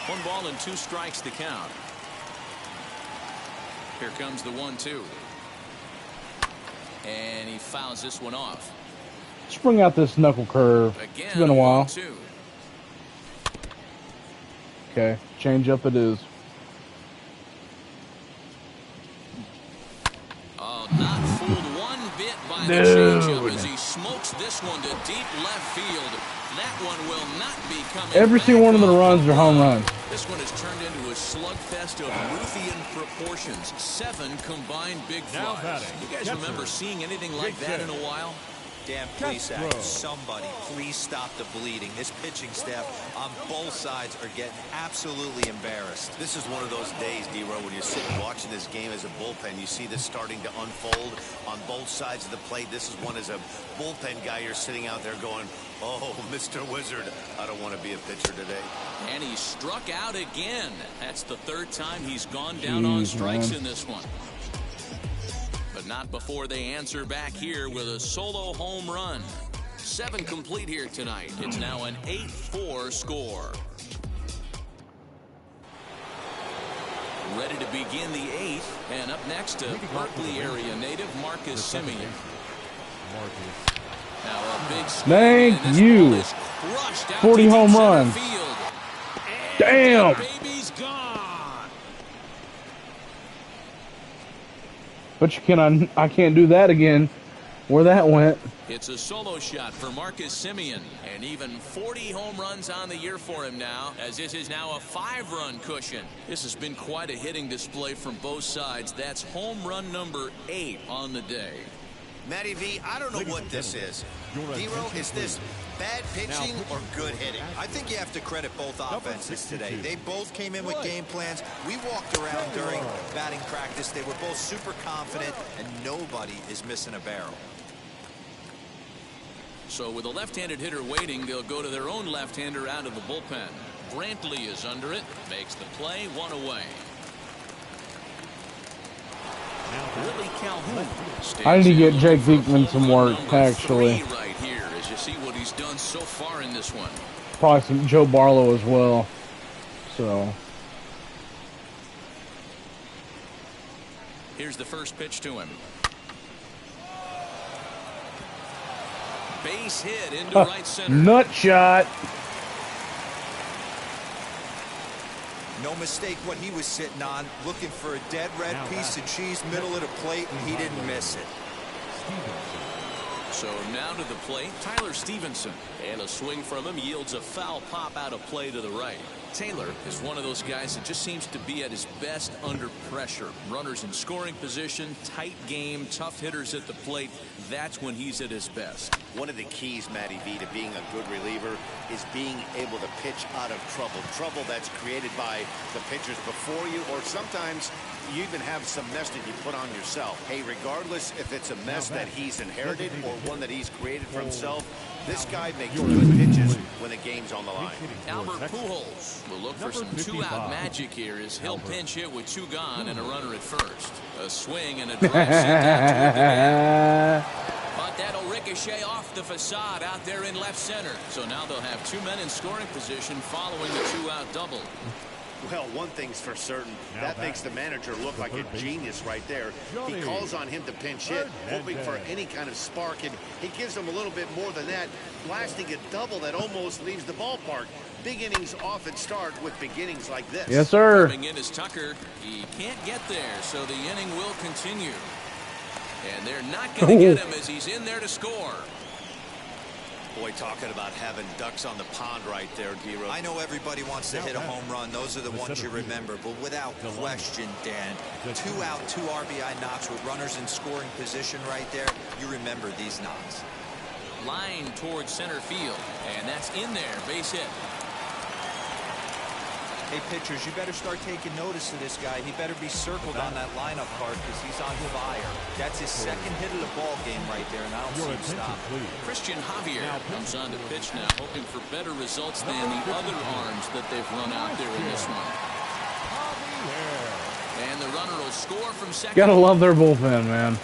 1-1. 1 ball and 2 strikes to count. Here comes the 1-2. And he fouls this one off. Let's bring out this knuckle curve. Again, it's been a while. 1-2. Okay, change up it is. Oh, not fooled one bit by the changeup as he smokes this one to deep left field. That one will not be coming. Every single one of the runs are home runs. This one has turned into a slugfest of Ruthian proportions. 7 combined big flies. You guys remember seeing anything like that in a while? Dan Plesac, somebody please stop the bleeding. This pitching staff on both sides are getting absolutely embarrassed. This is one of those days, D-Row, when you're sitting watching this game as a bullpen. You see this starting to unfold on both sides of the plate. This is one as a bullpen guy. You're sitting out there going, oh, Mr. Wizard, I don't want to be a pitcher today. And he struck out again. That's the 3rd time he's gone down on strikes in this one. But not before they answer back here with a solo home run. 7 complete here tonight. It's now an 8-4 score. Ready to begin the 8th, and up next to Berkeley area native Marcus Semien. Now a big thank you. 40 home runs. Damn. Baby's gone. But I can't do that again. Where that went. It's a solo shot for Marcus Semien, and even 40 home runs on the year for him now, as this is now a 5-run cushion. This has been quite a hitting display from both sides. That's home run number 8 on the day. Matty V, I don't know what this is. D-Row, is this bad pitching or good hitting? I think you have to credit both offenses today. They both came in with game plans. We walked around during batting practice. They were both super confident, and nobody is missing a barrel. So with a left-handed hitter waiting, they'll go to their own left-hander out of the bullpen. Brantley is under it, makes the play, 1 away. Willie Calhoun. I need to get Jake Beekman some work, actually. Right here, as you see what he's done so far in this one. Probably some Joe Barlow as well. So. Here's the first pitch to him. Base hit into right center. Nut shot. No mistake what he was sitting on, looking for a dead red piece of cheese middle of the plate, and he didn't miss it. So now to the plate, Tyler Stevenson. And a swing from him yields a foul pop out of play to the right. Taylor is one of those guys that just seems to be at his best under pressure. Runners in scoring position, tight game, tough hitters at the plate. That's when he's at his best. One of the keys, Matty V, to being a good reliever is being able to pitch out of trouble. Trouble that's created by the pitchers before you, or sometimes you even have some mess that you put on yourself. Hey, regardless if it's a mess that he's inherited or one that he's created for himself, this guy makes good pitches when the game's on the line. Albert Pujols will look for some 2-out magic here as he'll pinch hit with 2 gone and a runner at first. A swing and a drive sent out to but that'll ricochet off the facade out there in left center. So now they'll have 2 men in scoring position following the 2-out double. Well, one thing's for certain. That makes the manager look like a genius right there. He calls on him to pinch hit, hoping for any kind of spark, and he gives him a little bit more than that, blasting a double that almost leaves the ballpark. Big innings often start with beginnings like this. Yes, sir. Coming in is Tucker. He can't get there, so the inning will continue. And they're not going to get him as he's in there to score. Boy, talking about having ducks on the pond right there, D-Rose. I know everybody wants to hit a home run. Those are the ones you remember. But without question, Dan, 2 out, 2 RBI knocks with runners in scoring position right there. You remember these knocks. Line towards center field. And that's in there. Base hit. Hey, pitchers, you better start taking notice of this guy. He better be circled on that lineup card because he's on fire. That's his second hit of the ball game right there, and I don't see him stop. Christian Javier comes on to pitch now, hoping for better results than the other arms that they've run out there in this one. And the runner will score from second. Gotta love their bullpen, man.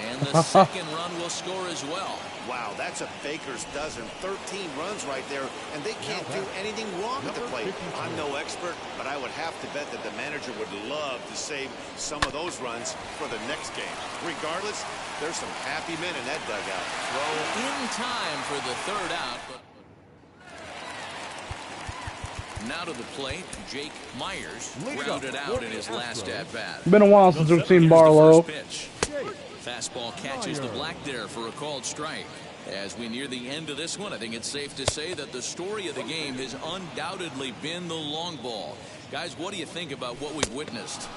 And the second run will score as well. Wow, that's a baker's dozen. 13 runs right there, and they can't do anything wrong at the plate. I'm no expert, but I would have to bet that the manager would love to save some of those runs for the next game. Regardless, there's some happy men in that dugout. Throw in time for the third out. Now to the plate, Jake Myers grounded out in his last at-bat. Been a while since we've seen Barlow. Fastball catches the black there for a called strike. As we near the end of this one, I think it's safe to say that the story of the game has undoubtedly been the long ball. Guys, what do you think about what we've witnessed?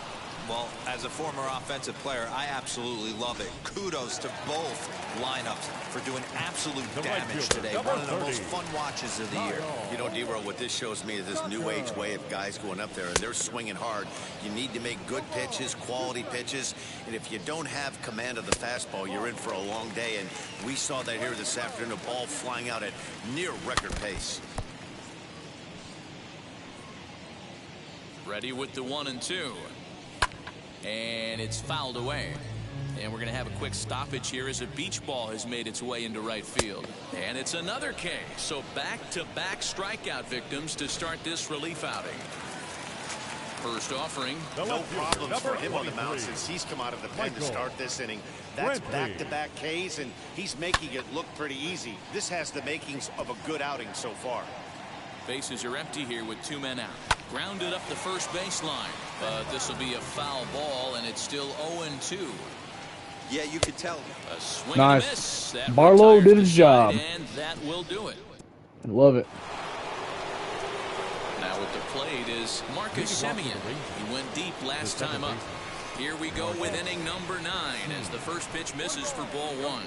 Well, as a former offensive player, I absolutely love it. Kudos to both lineups for doing absolute damage today. One of the most fun watches of the year. You know, D-Row, what this shows me is this new age way of guys going up there, and they're swinging hard. You need to make good pitches, quality pitches, and if you don't have command of the fastball, you're in for a long day, and we saw that here this afternoon, a ball flying out at near record pace. Ready with the 1-2. And it's fouled away. And we're going to have a quick stoppage here as a beach ball has made its way into right field. And it's another K. So back-to-back strikeout victims to start this relief outing. First offering. No problems for him on the mound since he's come out of the pen to start this inning. That's back-to-back Ks, and he's making it look pretty easy. This has the makings of a good outing so far. Bases are empty here with 2 men out. Grounded up the first baseline. But this will be a foul ball, and it's still 0-2. Yeah, you could tell. A swing nice. And a miss. That Barlow did his job. And that will do it. Love it. Now at the plate is Marcus Semien. He went deep last time up. Here we go with inning number 9 as the first pitch misses for ball 1.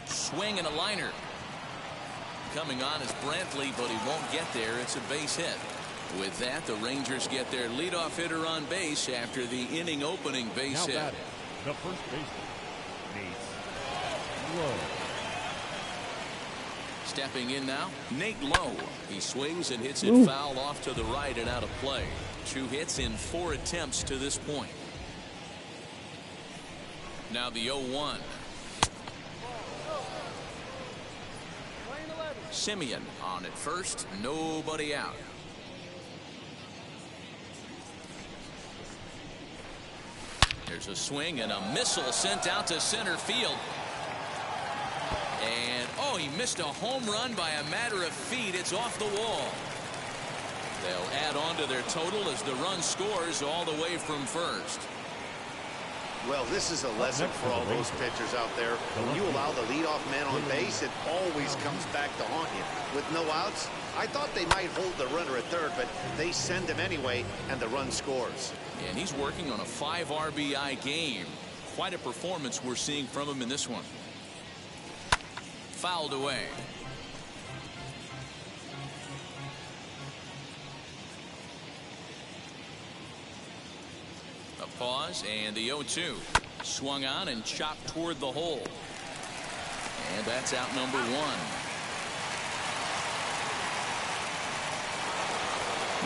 Swing and a liner. Coming on is Brantley, but he won't get there. It's a base hit. With that, the Rangers get their leadoff hitter on base after the inning opening base hit. The first baseman, Nate Lowe. Stepping in now, Nate Lowe. He swings and hits it foul off to the right and out of play. 2 hits in 4 attempts to this point. Now the 0-1. Semien on at first, nobody out. There's a swing and a missile sent out to center field. And, oh, he missed a home run by a matter of feet. It's off the wall. They'll add on to their total as the run scores all the way from first. Well, this is a lesson for all those pitchers out there. When you allow the leadoff man on base, it always comes back to haunt you. With no outs, I thought they might hold the runner at third, but they send him anyway, and the run scores. And he's working on a 5 RBI game. Quite a performance we're seeing from him in this one. Fouled away. A pause and the 0-2. Swung on and chopped toward the hole. And that's out number 1.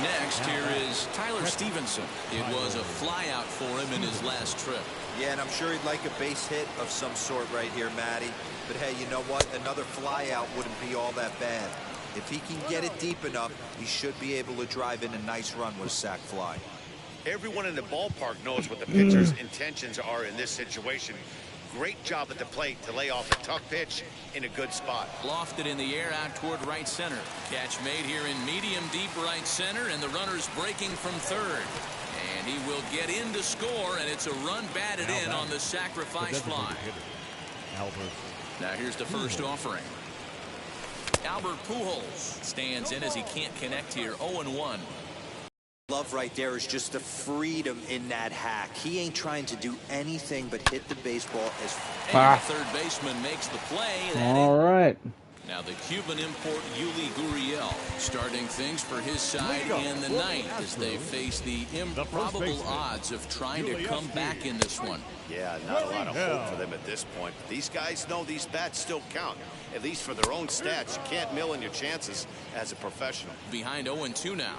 Next, here is Tyler Stevenson. It was a flyout for him in his last trip. Yeah, and I'm sure he'd like a base hit of some sort right here, Matty. But hey, you know what? Another flyout wouldn't be all that bad. If he can get it deep enough, he should be able to drive in a nice run with a sac fly. Everyone in the ballpark knows what the pitcher's intentions are in this situation. Great job at the plate to lay off a tough pitch in a good spot. Lofted in the air out toward right center. Catch made here in medium deep right center, and the runner's breaking from third. And he will get in to score, and it's a run batted in on the sacrifice fly. Now here's the first offering. Albert Pujols stands in as he can't connect here. 0-1. Love right there is just the freedom in that hack. He ain't trying to do anything but hit the baseball as and the third baseman makes the play. All right. Now the Cuban import Yuli Gurriel starting things for his side in the ninth as they face the improbable odds of trying to come back in this one. Yeah, not a lot of hope for them at this point. But these guys know these bats still count, at least for their own stats. You can't mill in your chances as a professional. Behind 0-2 now.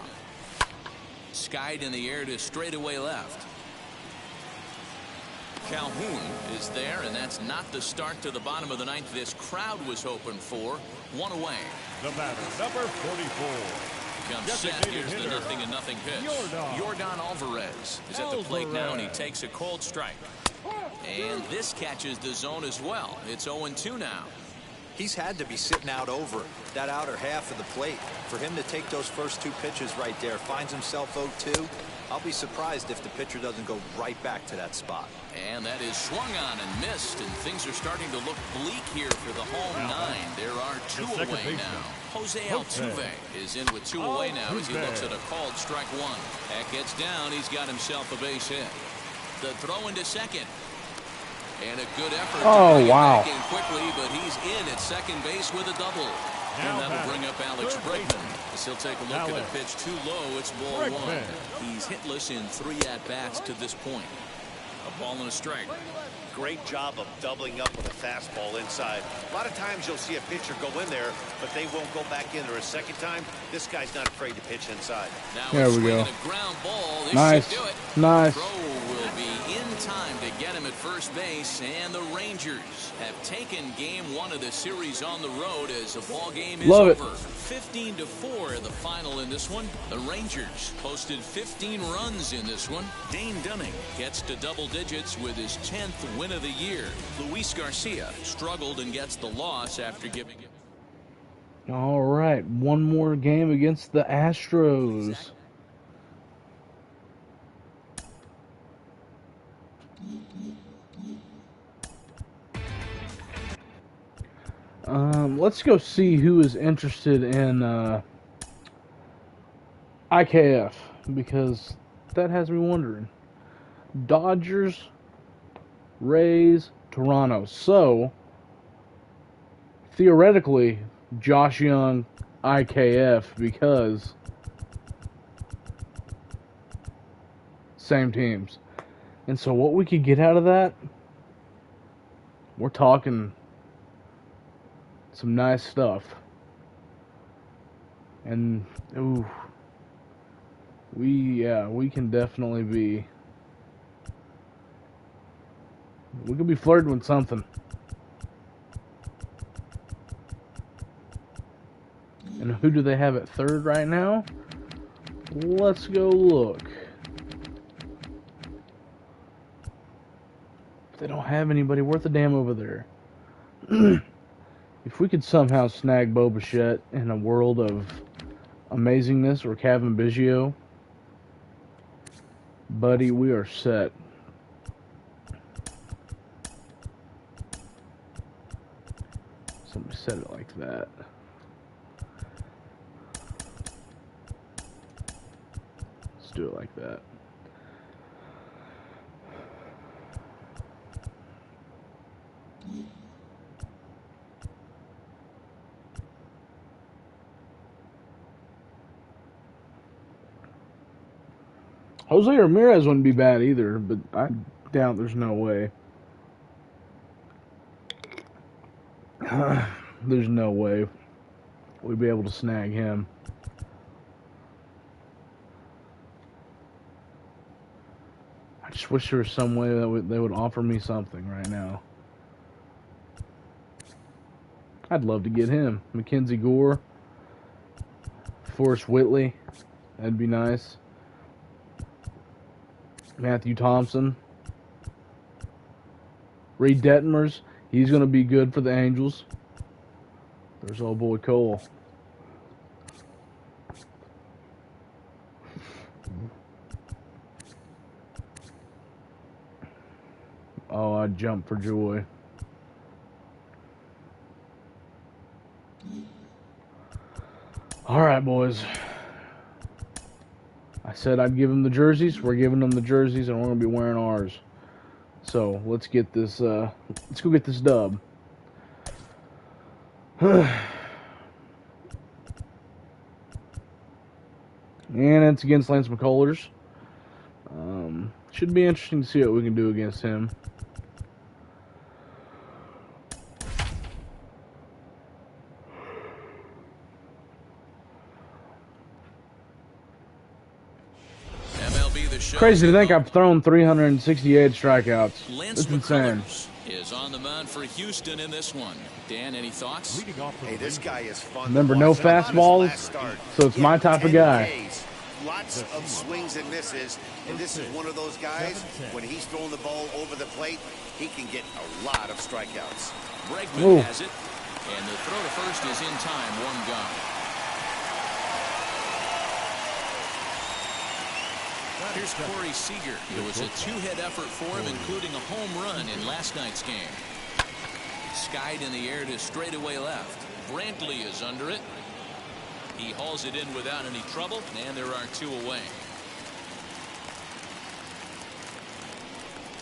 Skied in the air to straightaway left. Calhoun is there, and that's not the start to the bottom of the ninth this crowd was hoping for. One away. The batter, number 44. Comes set. Here's the 0-0 pitch. Yordan Alvarez is at the plate now, and he takes a cold strike. And this catches the zone as well. It's 0-2 now. He's had to be sitting out over that outer half of the plate. For him to take those first two pitches right there, finds himself 0-2. I'll be surprised if the pitcher doesn't go right back to that spot. And that is swung on and missed, and things are starting to look bleak here for the home nine. There are two away now. Jose Altuve is in with two away now as he looks at a called strike one. That gets down. He's got himself a base hit. The throw into second. And a good effort to bring it back in quickly, but he's in at second base with a double. And that'll bring up Alex Bregman as he'll take a look at a pitch too low. It's ball one. He's hitless in 3 at-bats to this point. A ball and a strike. Great job of doubling up with a fastball inside. A lot of times you'll see a pitcher go in there, but they won't go back in there a second time. This guy's not afraid to pitch inside. Now there we go. A ground ball. This nice. should do it. Nice. Throw will be in time to get him at first base, and the Rangers have taken game one of the series on the road as the ball game is over. 15-4 the final in this one. The Rangers posted 15 runs in this one. Dane Dunning gets to double digits with his 10th win of the year. Luis Garcia struggled and gets the loss after giving it. All right, one more game against the Astros. Let's go see who is interested in IKF, because that has me wondering. Dodgers, Rays, Toronto. So, theoretically, Josh Young, IKF, because same teams. And so what we could get out of that, we're talking some nice stuff. And, ooh, we can definitely be, we could be flirting with something. And who do they have at third right now? Let's go look. They don't have anybody worth a damn over there. If we could somehow snag Bo Bichette in a world of amazingness, or Kevin Biggio, buddy, we are set. Somebody said it like that. Let's do it like that. Jose Ramirez wouldn't be bad either, but I doubt there's no way. There's no way we'd be able to snag him. I just wish there was some way that they would offer me something right now. I'd love to get him. Mackenzie Gore, Forrest Whitley. That'd be nice. Matthew Thompson. Reed Detmers. He's going to be good for the Angels. There's old boy Cole. Oh, I jumped for joy. All right, boys. I said I'd give them the jerseys. We're giving them the jerseys, and we're going to be wearing ours. So let's get this. Let's go get this dub. And it's against Lance McCullers. Should be interesting to see what we can do against him. MLB The Show. Crazy to think I've thrown 368 strikeouts. Lance It's insane. McCullers is on the mound for Houston in this one. Dan, any thoughts? Leading off for Hey, the this guy is fun. Remember, to no watch. How about his fastballs, last start? so it's my type of 10 guy. Ks, lots of swings and misses, and this is one of those guys, when he's throwing the ball over the plate, he can get a lot of strikeouts. Bregman Ooh. has it, and the throw to first is in time, one gone. Here's Corey Seager. It was a two-hit effort for him, including a home run in last night's game. Skied in the air to straightaway left. Brantley is under it. He hauls it in without any trouble, and there are two away.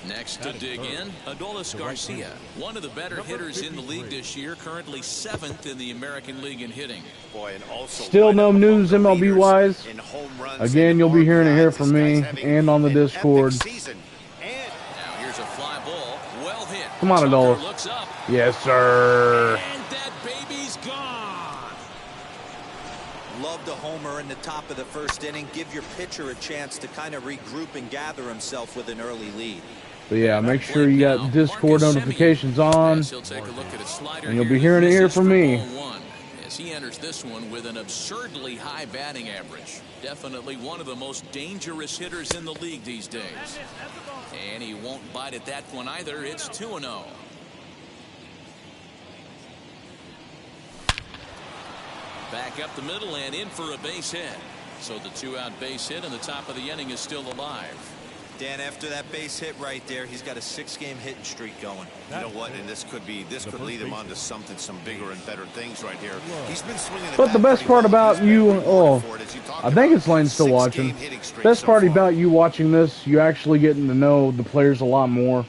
Next to dig in, Adolis Garcia, one of the better hitters in the league this year, currently 7th in the American League in hitting. Boy, and also Still no news MLB wise. in home runs Again, you'll be hearing it here RBIs. from This me guy's having and on the an Discord. epic season. And Now here's a fly ball, well hit. Come on, Tucker Adolis. looks up, Yes, sir. and that baby's gone. Love the homer in the top of the first inning. Give your pitcher a chance to kind of regroup and gather himself with an early lead. But yeah, make sure you got Discord notifications on. Yes, he'll take a look at a slider And you'll here be hearing it here misses from for me. ball one, as he enters this one with an absurdly high batting average. Definitely one of the most dangerous hitters in the league these days. And he won't bite at that one either. It's 2-0. Back up the middle and in for a base hit. So the two-out base hit, and the top of the inning is still alive. Dan, after that base hit right there, he's got a 6-game hitting streak going. you know what? And this could lead him on to some bigger and better things right here. He's been swinging. But the best part about you, I think it's Lane still watching. Best part about you watching this, you actually getting to know the players a lot more.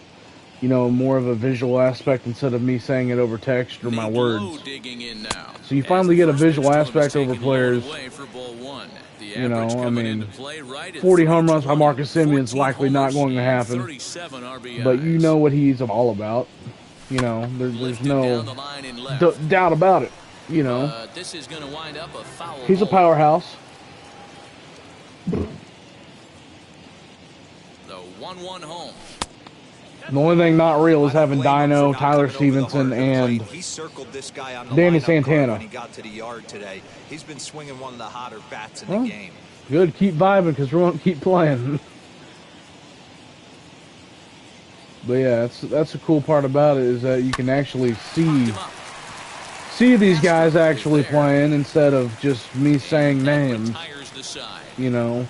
You know, more of a visual aspect instead of me saying it over text or my words. Digging in now. So you finally get a visual aspect over players. You know, I mean, 40 home runs by Marcus Simeon's likely not going to happen. But you know what he's all about. You know, there's no doubt about it. You know, This is going to wind up a foul he's a ball. powerhouse. The 1-1 home. The only thing not real is having Dino, Tyler Stevenson, and He circled this guy on the Danny lineup card Santana. when he got to the yard today. He's been swinging one of the hotter bats in Huh? the game. Good, keep vibing because we won't keep playing. But yeah, that's the cool part about it is that you can actually see these guys actually playing instead of just me saying names. Tires the side. You know.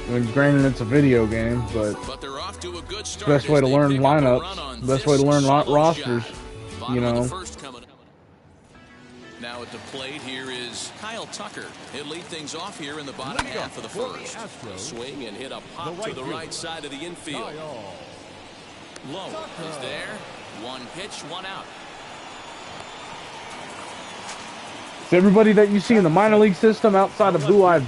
I mean, granted, it's a video game, but But they're off to a good start. best way as to they learn pick up a run lineups, on best way to this learn solo rosters. shot. Bottom You of the know. first coming up. Now at the plate here is Kyle Tucker. He'll lead things off here in the bottom Leading half of the off for the first. Astros, Swing and hit a the pop right to the fielder, right side of the infield. Kyle Low is there. One pitch, one out. it's everybody that you see in the minor league system outside of who I've,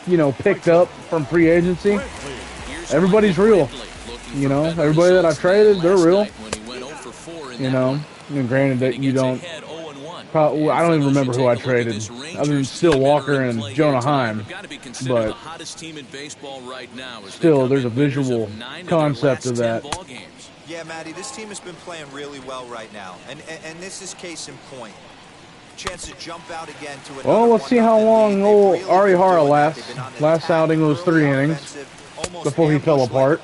you know, picked up from free agency. Here's Everybody's Michael real. Brantley looking You for know, better everybody that I've results traded, than they're last real. night when he went 0 for 4 in You that know, one. and granted that He you gets don't. ahead 0-1. Probably, I don't even And for remember those who I take a look at traded, this other than Rangers Still team Walker entering and play Jonah here tonight. Heim. They've got to be considered But the hottest team in baseball right now as they still, come there's in a winners of visual 9 of their concept last of 10 that. ball games. Yeah, Matty, this team has been playing really well right now. And this is case in point. chance to jump out again to another. Well, let's see how long old Arihara lasts. Last outing was 3 innings before he fell apart.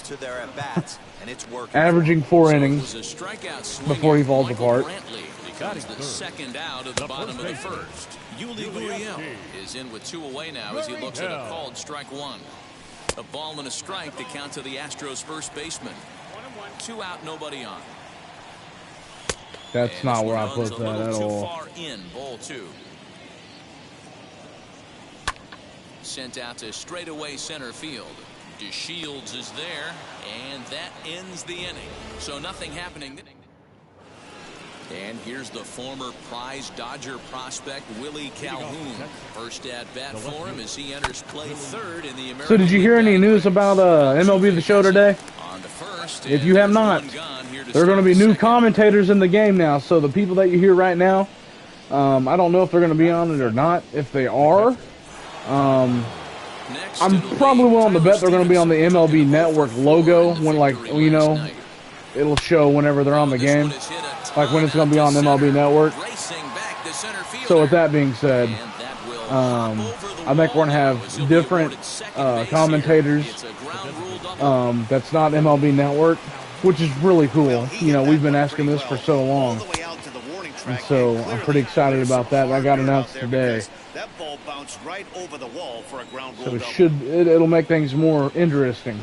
To their at-bats, and it's working. Averaging 4 So innings it was a strikeout swing before he at falls Michael apart. Brantley becomes the second out of the bottom of the first. Yuli Gurriel is in with 2 away now as he looks at a called strike 1. A ball and a strike to count to the Astros first baseman. 2 out, nobody on. That's And not this where I one runs put a that little at too all. far in, ball 2. Sent out to straightaway center field. DeShields is there, and that ends the inning. So nothing happening. And here's the former prize Dodger prospect Willie Calhoun. First at bat for him as he enters play third in the American So did you hear any League news about MLB The Show today? on the first, If you have and not, there's one gone here to there are going to start be the new second. commentators in the game now. So the people that you hear right now, I don't know if they're going to be on it or not. If they are, Next I'm to the probably lead, willing to Tyler bet they're going to be on the Stevenson MLB took an Network 0 for 4 logo in the when, like, victory you last know, night. it'll show whenever they're on the This game, one is hit a like when it's ton going to be out on to MLB center. Network. Racing back to center fielder. So with that being said, And that will hop over the I think we're wall going to now as have he'll be different awarded second base here. commentators. It's a ground rule double. That's not MLB Network, which is really cool. Well, he You know, hit we've that been one asking pretty this for well, so all long. the way out to the warning And track, so and I'm pretty clearly excited there's about some that. I got hard dirt announced out there today. because that ball bounced right over the wall for a ground rule So double. it'll make things more interesting.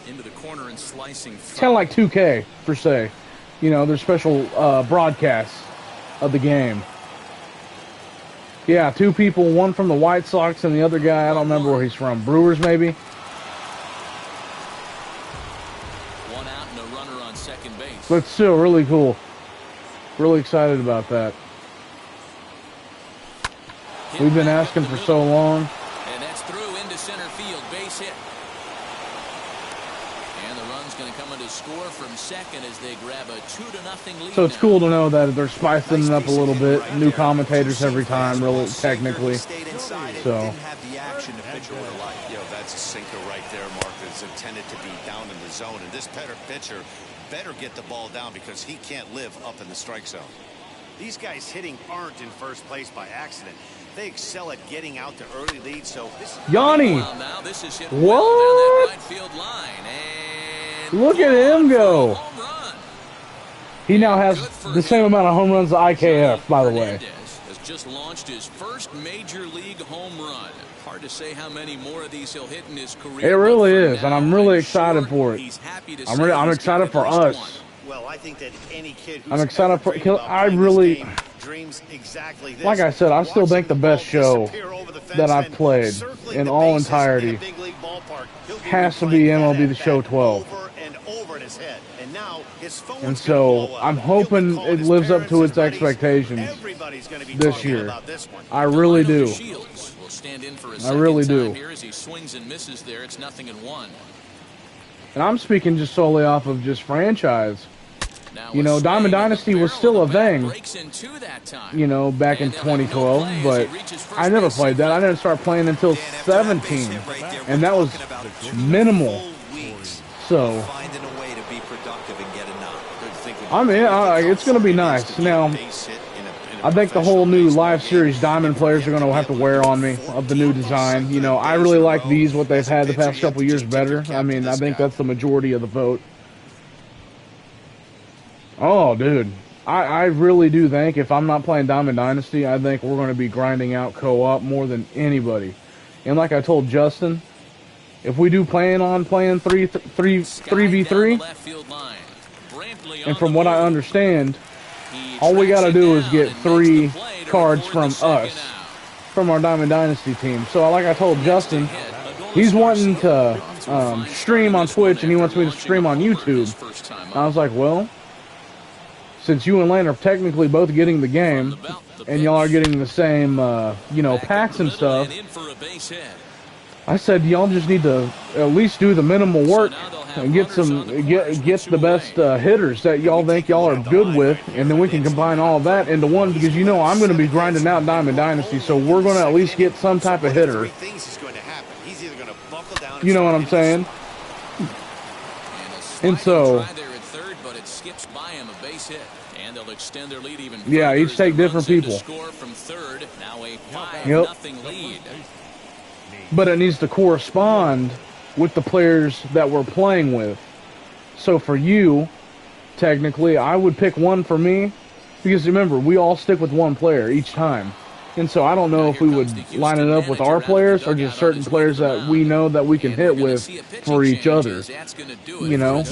Into the corner and slicing. It's kind of like 2K, per se. You know, there's special broadcasts of the game. Yeah, 2 people, one from the White Sox and the other guy, I don't remember where he's from. Brewers, maybe? One out and a runner on second base. But still, really cool. Really excited about that. We've been asking for so long. And that's through into center field. Base hit. And the run's going to come in to score from second as they grab a 2-0 lead. So it's now. cool to know that they're spicing it up a little bit. New commentators every time, really, technically. So, Didn't have the action to pitch over the light. Yo, that's a sinker right there, Mark. That's intended to be down in the zone. And this pitcher better get the ball down because he can't live up in the strike zone. These guys hitting aren't in first place by accident. They excel at getting out to early leads. So this is Yanni! Well, now this is hit What? well down that right field line. And Look at him go. home run. He now has the same amount of home runs as IKF, by the way. Hernandez has just launched his first major league home run. Hard to say how many more of these he'll hit in his career. It really but is, and I'm really excited for it. he's happy to I'm say I'm he's excited got for at least us. one. well, I think that any kid who's I'm excited ever for. dreamed about I playing this really, game dreams exactly this. like I said, I still Watching think the the best ball show disappear over the fence that I've and played circling in the all bases entirety in a big league ballpark. He'll be has to replaying be that MLB The at Show bat 12. over and over in his head. And now his phone's And gonna so blow up. I'm He'll be hoping calling it his lives up to parents, its his buddies. expectations Everybody's gonna be this talking year. about this one. I really do. Shields will stand in for a I really second do. time here as he swings and misses there. It's 0-1. And I'm speaking just solely off of just franchise. Now You a know, swing Diamond and the Dynasty was barrel still of a the bat thing, breaks in two that time. you know, back in And they'll have no 2012, play as but he reaches first I never base played that. I didn't start playing until Dan, after that base 17, hit right there, and we're that was talking about 2 minimal. full weeks So, finding a way to be productive and get a knock. I'm in. It's going to be nice. Now, I think the whole new live series Diamond players are going to have to wear on me of the new design. You know, I really like these, what they've had the past couple years better. I mean, I think that's the majority of the vote. Oh, dude. I really do think if I'm not playing Diamond Dynasty, I think we're going to be grinding out co-op more than anybody. And like I told Justin, if we do plan on playing 3v3, and from what I understand, all we got to do is get 3 cards from us, from our Diamond Dynasty team. So like I told Justin, he's wanting to stream on Twitch, and he wants me to stream on YouTube. I was like, well, since you and Lane are technically both getting the game, and y'all are getting the same, you know, packs and stuff, I said y'all just need to at least do the minimal work and get the best hitters that y'all think y'all are good with, and then we can combine all of that into one, because you know I'm going to be grinding out Diamond Dynasty, so we're going to at least get some type of hitter. You know what I'm saying? And so base hit. And they'll extend their lead even Yeah, further each as take the different runs in to people. score from third. Now a 5-0 lead. But it needs to correspond with the players that we're playing with. So for you, technically, I would pick one for me. Because remember, we all stick with one player each time. And so I don't know if we would line it up with our players or just certain players that we know that we can hit with for each other. You know?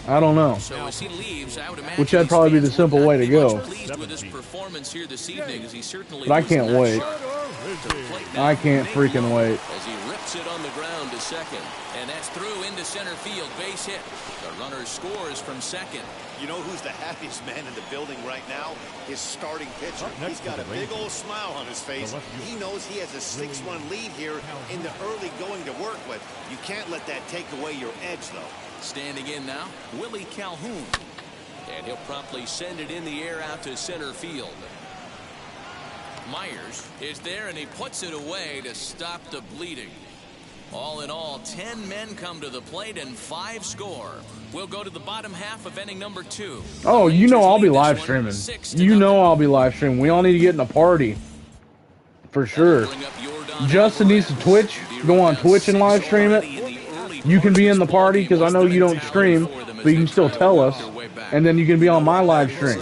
I don't know. So as he leaves, I would imagine Which that'd probably be the simple way to go. pleased with his performance here this evening, as he certainly But I was can't not wait. sharp to the plate now. I can't freaking wait. As he rips it on the ground to second, and that's through into center field, base hit. The runner scores from second. You know who's the happiest man in the building right now? His starting pitcher. He's got a big old smile on his face. He knows he has a 6-run lead here in the early going to work with. You can't let that take away your edge, though. Standing in now, Willie Calhoun. And he'll promptly send it in the air out to center field. Myers is there, and he puts it away to stop the bleeding. All in all, 10 men come to the plate and 5 score. We'll go to the bottom half of inning number 2. Oh, you know I'll be live streaming. You know I'll be live streaming. We all need to get in a party. For sure. Justin needs to Twitch. Go on Twitch and live stream it. You can be in the party because I know you don't stream, but you can still tell us. And then you can be on my live stream.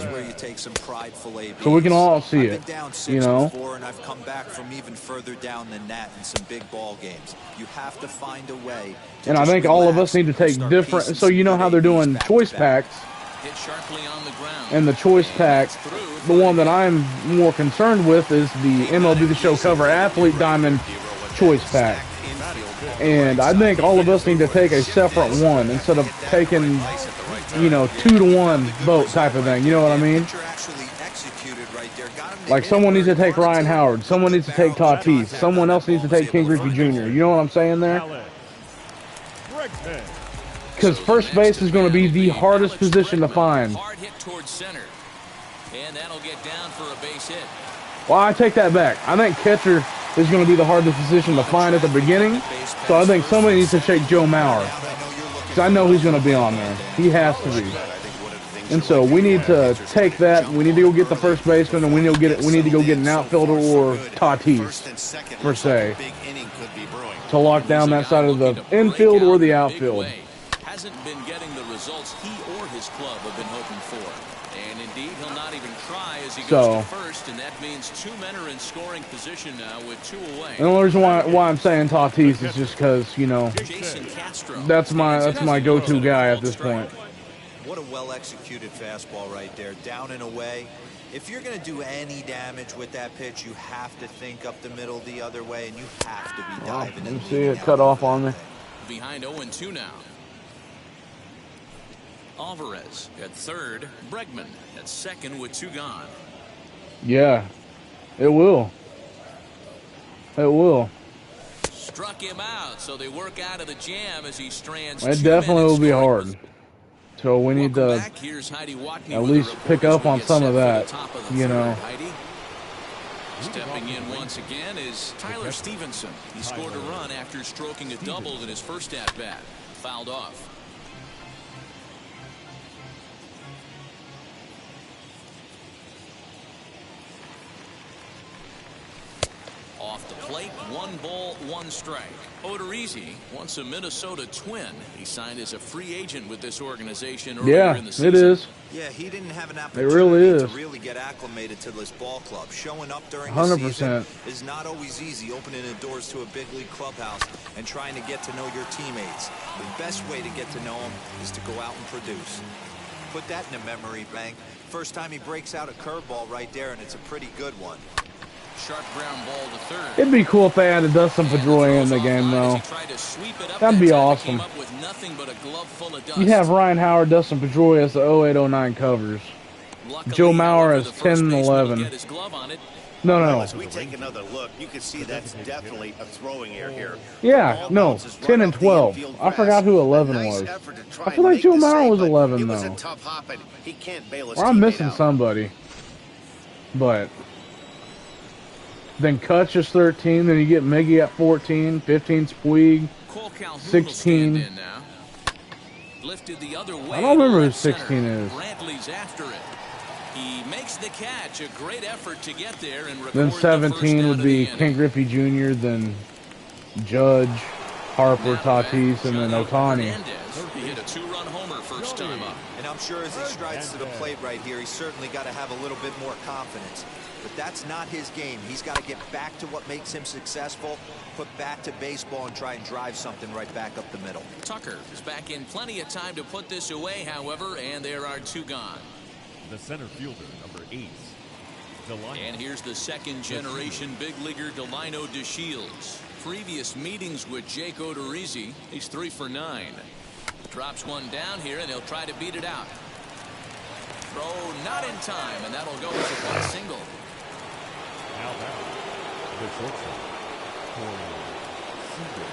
So we can all see it. You know? And I've come back from even further down than that in some big ball games. You have to find a way. And I think all of us need to take different. So you know how they're doing choice packs. And the choice pack, the one that I'm more concerned with is the MLB The Show cover athlete diamond choice pack. And I think all of us need to take a separate one instead of taking, you know, 2-to-1 vote type of thing. You know what I mean? Like someone needs to take Ryan Howard. Someone needs to take Tatis. Someone else needs to take King Griffey Jr. You know what I'm saying there? Because first base is going to be the hardest position to find. Well, I take that back. I think catcher is going to be the hardest position to find at the beginning. So I think somebody needs to take Joe Mauer. Because I know he's going to be on there. He has to be. And so we need to take that. We need to go get the first baseman, and we need to go get an outfielder or Tatis, per se, to lock down that side of the infield or the outfield. Hasn't been getting the results he or his club have been hoping for. And indeed, he'll not even try as he goes to first, and that means 2 men are in scoring position now with 2 away. And the only reason why I'm saying Tatis is just because, you know, that's my go-to guy at this point. What a well-executed fastball right there, down and away. If you're going to do any damage with that pitch, you have to think up the middle the other way, and you have to be diving. Let me see it cut off on me. Behind 0-2 now. Alvarez at third, Bregman at second with 2 gone. Yeah, it will. It will. Struck him out, so they work out of the jam as he strands. It definitely will be hard. So we need to at least pick up on some of that, you know. Stepping in once again is Tyler Stevenson. He scored a run after stroking a double in his first at-bat. Fouled off. Off the plate, 1 ball, 1 strike. Odorizzi, once a Minnesota Twin. He signed as a free agent with this organization earlier in the season. It is. Yeah, he didn't have an opportunity to really get acclimated to this ball club. Showing up during the season is not always easy, opening the doors to a big league clubhouse and trying to get to know your teammates. The best way to get to know them is to go out and produce. Put that in a memory bank. First time he breaks out a curveball right there, and it's a pretty good one. Sharp ground ball to third. It'd be cool if they added Dustin Pedroia in the game, though. That'd be awesome. You have Ryan Howard, Dustin Pedroia as the 08-09 covers. Joe Mauer as 10 and 11. No. As we take another look, you can see that's definitely a throwing error here. Yeah, no, 10 and 12. I forgot who 11 was. I feel like Joe Mauer was 11, though. Or I'm missing somebody. But then Kutch is 13, then you get Miggy at 14, 15 Puig, 16. Lifted the other way. I don't remember who left center. 16 is. Brantley's after it. He makes the catch. A great effort to get there and record Then the first 17 down would of be the inning. Ken Griffey Jr., then Judge, Harper, Tatis, and then Ohtani. Hernandez. He hit a two-run homer first time up. And I'm sure as he strides to the plate right here, he's certainly got to have a little bit more confidence. But that's not his game. He's got to get back to what makes him successful, put bat to baseball, and try and drive something right back up the middle. Tucker is back in plenty of time to put this away, however, and there are two gone. The center fielder, number 8. Delino. And here's the second-generation big leaguer Delino DeShields. Previous meetings with Jake Odorizzi, he's 3 for 9. Drops one down here, and he'll try to beat it out. Throw not in time, and that'll go as a one single. Now back, the shortstop, Corey Seager.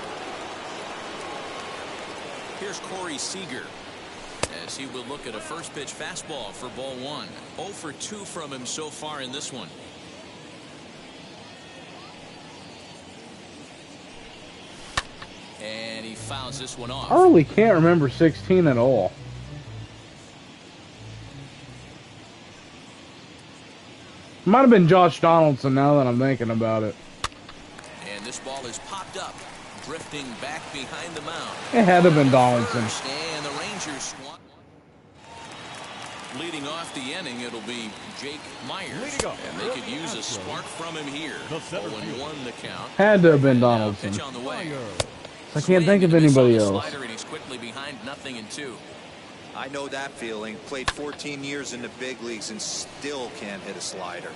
Here's Corey Seager, as he will look at a first pitch fastball for ball 1. 0 for 2 from him so far in this one. And he fouls this one off. I really can't remember 16 at all. Might have been Josh Donaldson now that I'm thinking about it. And this ball is popped up, drifting back behind the mound. It had to have been Donaldson. And the Rangers swat. Leading off the inning, it'll be Jake Myers. And they could use a spark from him here. 0-1 the count. Had to have been Donaldson. Pitch on the way. I can't think of anybody else. Slider, and he's quickly behind 0-2. I know that feeling. Played 14 years in the big leagues and still can't hit a slider.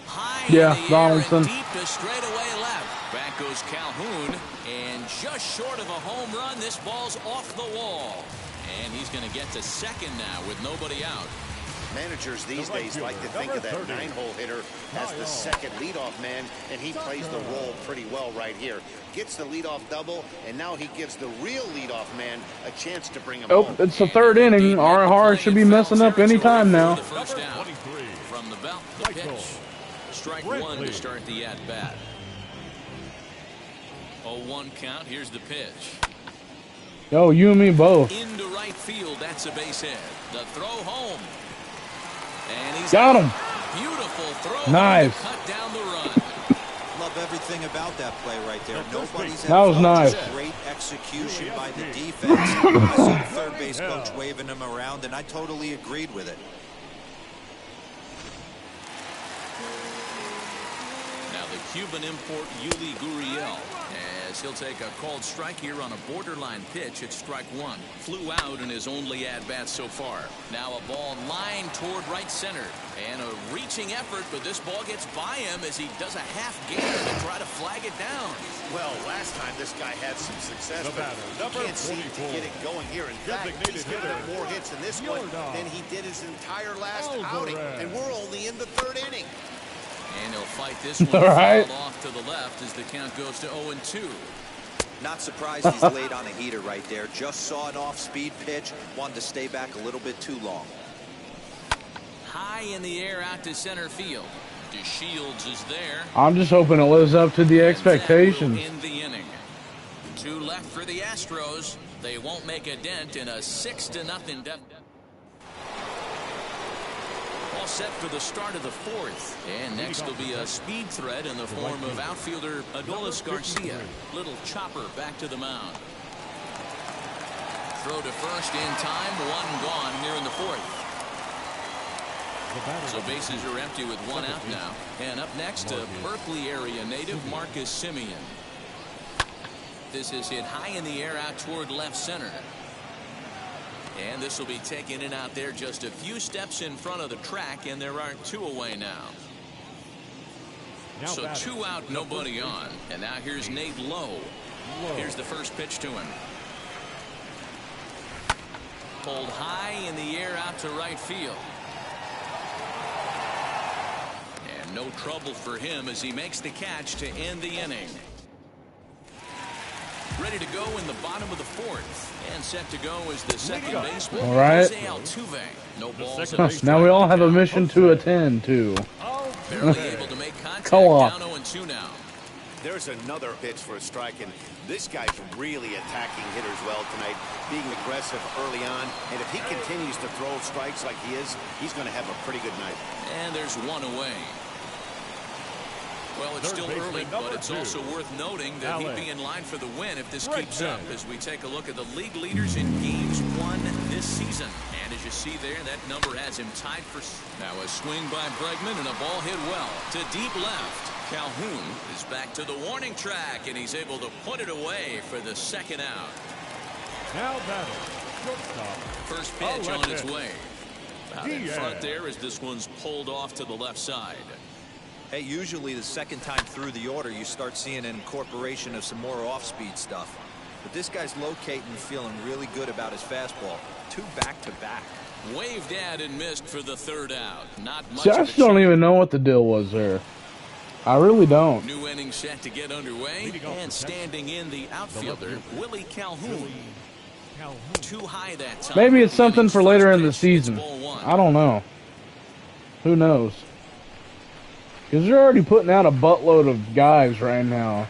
High Yeah, in the Donaldson. air and deep to straightaway left. Back goes Calhoun, and just short of a home run, this ball's off the wall. And he's going to get to second now with nobody out. Managers these days like to think of that 9-hole hitter as the second leadoff man, and he plays the role pretty well right here. Gets the leadoff double, and now he gives the real leadoff man a chance to bring him home. Oh, it's the third inning. RR should be messing up any time now. The first down from the belt, the pitch. Strike one to start the at-bat. 0-1 count. Here's the pitch. Yo, you and me both. Into right field. That's a base hit. The throw home. And he's Got him. Beautiful throw. Nice. To cut down the run. Love everything about that play right there. Nobody's That was nice. Great execution by the defense. I saw the third base coach waving him around, and I totally agreed with it. Now the Cuban import Yuli Gurriel, as he'll take a called strike here on a borderline pitch at strike one. Flew out in his only at-bat so far. Now a ball lined toward right center. And a reaching effort, but this ball gets by him as he does a half gainer to try to flag it down. Well, last time this guy had some success, but he can't seem to get it going here. In fact, he's given up more hits in this one than he did his entire last outing, and we're only in the third inning. And he'll fight this one fouled off to the left as the count goes to 0-2. Not surprised he's laid on a heater right there. Just saw an off-speed pitch. Wanted to stay back a little bit too long. High in the air out to center field. DeShields is there. I'm just hoping it lives up to the expectations. In the inning. 2 left for the Astros. They won't make a dent in a 6-0 deficit. All set for the start of the 4th. And next will be a speed threat in the form of outfielder Adolis Garcia. Little chopper back to the mound. Throw to first in time. 1 gone here in the 4th. So bases are empty with 1 out now. And up next, a Berkeley area native, Marcus Simeon. This is hit high in the air out toward left center. And this will be taken in out there just a few steps in front of the track, and there are 2 away now. So 2 out, nobody on. And now here's Nate Lowe. Here's the first pitch to him. Pulled high in the air out to right field. And no trouble for him as he makes the catch to end the inning. Ready to go in the bottom of the 4th. And set to go is the second baseman. All right. No balls. Now we all have a mission to attend to. Barely able to make contact. Go on. Down 0-2 now. There's another pitch for a strike, and this guy's really attacking hitters well tonight, being aggressive early on. And if he continues to throw strikes like he is, he's going to have a pretty good night. And there's one away. Well, it's still early, but it's also worth noting that he'd be in line for the win if this keeps up as we take a look at the league leaders in games won this season. And as you see there, that number has him tied for... Now a swing by Bregman and a ball hit well to deep left. Calhoun is back to the warning track, and he's able to put it away for the second out. Now battle. Shortstop. First pitch on its way. Out in front there as this one's pulled off to the left side. Hey, usually the second time through the order, you start seeing an incorporation of some more off-speed stuff. But this guy's locating and feeling really good about his fastball. 2 back-to-back. Waved at and missed for the third out. Not much. See, I just don't even know what the deal was there. I really don't. New inning set to get underway, and standing in the outfielder, Willie Calhoun. Too high that time. Maybe it's something for later in the season. I don't know. Who knows? Because they're already putting out a buttload of guys right now.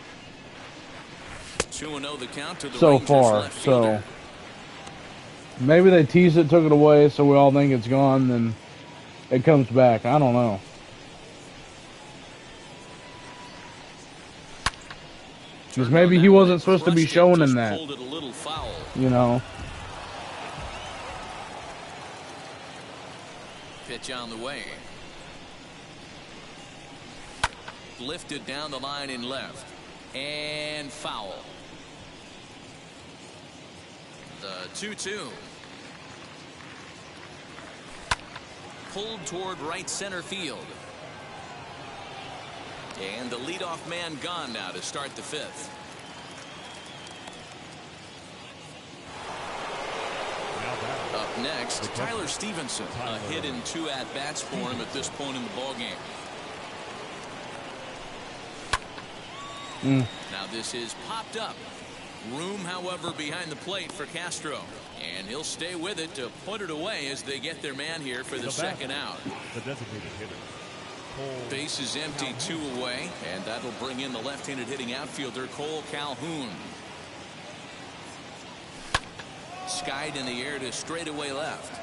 2-0 the count to the so Rangers far, left fielder. So maybe they teased it, took it away, so we all think it's gone, then it comes back. I don't know. Because maybe he wasn't supposed to be showing in that. You know. Pitch on the way. Lifted down the line in left. And foul. The 2-2. Pulled toward right center field. And the leadoff man gone now to start the 5th. Up next, Tyler Stevenson. A hit in 2 at-bats for him at this point in the ballgame. Now this is popped up. Room, however, behind the plate for Castro. And he'll stay with it to put it away as they get their man here for the second out. The designated hitter. Base is empty, 2 away, and that'll bring in the left-handed hitting outfielder Cole Calhoun. Skied in the air to straightaway left.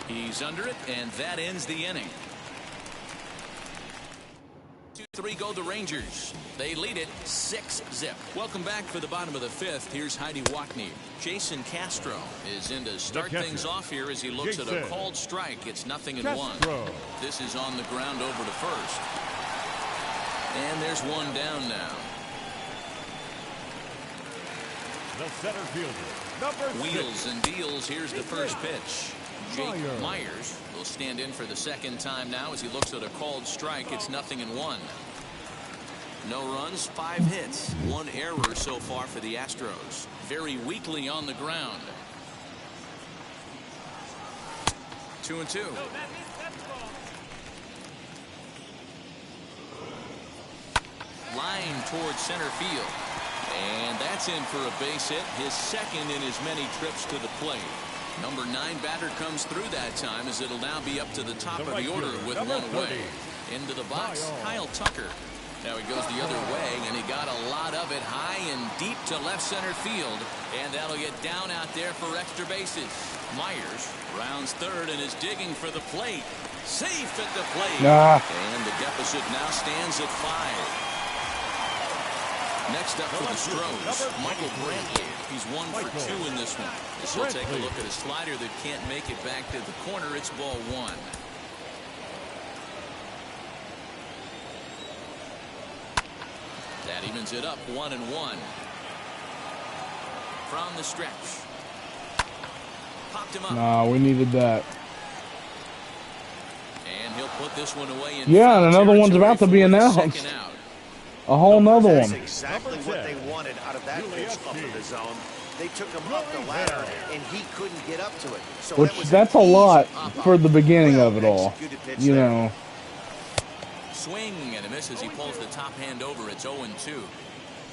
He's under it, and that ends the inning. 2-3 go the Rangers. They lead it 6-zip. Welcome back for the bottom of the 5th. Here's Heidi Wackney. Jason Castro is in to start things off here as he looks at a called strike. It's 0-1. This is on the ground over to first. And there's one down now. The center fielder, number 6. Wheels and deals. Here's the first pitch. Jake Myers will stand in for the second time now as he looks at a called strike. It's 0-1. No runs, 5 hits, 1 error so far for the Astros. Very weakly on the ground. 2-2. Line towards center field. And that's in for a base hit, his second in as many trips to the plate. Number 9 batter comes through that time as it'll now be up to the top of the order with 1 away. Into the box, Kyle Tucker. Now he goes the other way, and he got a lot of it high and deep to left center field. And that'll get down out there for extra bases. Myers rounds third and is digging for the plate. Safe at the plate. And the deficit now stands at 5. Next up for the Stros, Michael Brantley. He's 1 for 2 in this one. As he'll take a look at a slider that can't make it back to the corner. It's ball 1. That evens it up 1-1. From the stretch. Popped him up. Nah, we needed that. And he'll put this one away. And another one's about to be announced. A whole nother one. That's exactly what they wanted out of that pitch up in the zone. They took him up the ladder, and he couldn't get up to it. So that's a lot for the beginning of it all. You know. Swing and a miss as he pulls the top hand over. It's 0-2.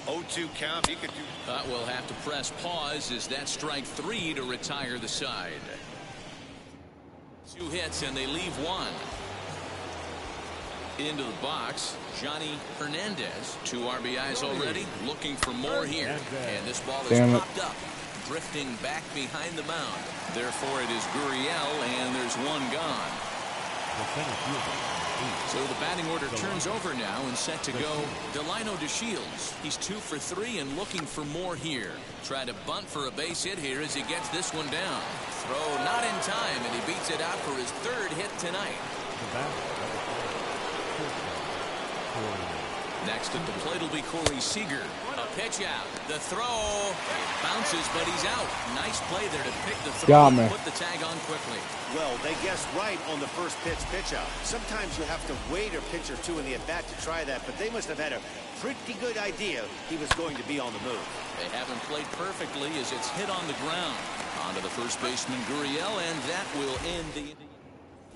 0-2 count. He could do. We'll have to press pause as that strike 3 to retire the side. 2 hits and they leave 1. Into the box, Johnny Hernandez. 2 RBIs already, looking for more here. And this ball is popped up, drifting back behind the mound. Therefore, it is Gurriel, and there's 1 gone. So the batting order turns over now and set to go Delino DeShields. He's 2 for 3 and looking for more here. Try to bunt for a base hit here as he gets this one down. Throw not in time, and he beats it out for his 3rd hit tonight. Next at the plate will be Corey Seager. A pitch out. The throw. It bounces, but he's out. Nice play there to pick the throw and put the tag on quickly. Well, they guessed right on the first pitch out. Sometimes you have to wait a pitch or 2 in the at-bat to try that, but they must have had a pretty good idea he was going to be on the move. They haven't played perfectly as it's hit on the ground. On to the first baseman, Gurriel, and that will end the...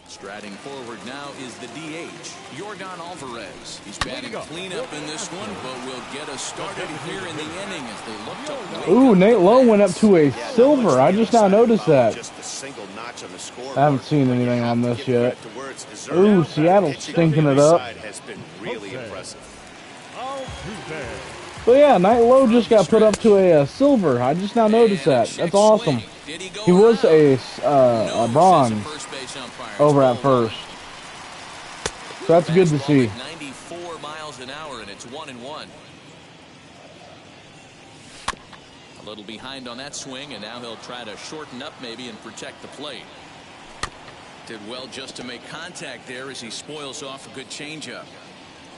Striding forward now is the DH, Yordan Alvarez. He's batting cleanup in this one, but will get us started here in the inning as they look to... Ooh, Nate Lowe went up to a silver. I just now noticed that. I haven't seen anything on this yet. Ooh, Seattle's stinking it up. But yeah, Nate Lowe just got put up to a silver. I just now noticed that. That's awesome. He was a bronze over at first. So that's good to see. 94 miles an hour, and it's 1-1. A little behind on that swing, and now he'll try to shorten up maybe and protect the plate. Did well just to make contact there as he spoils off a good changeup.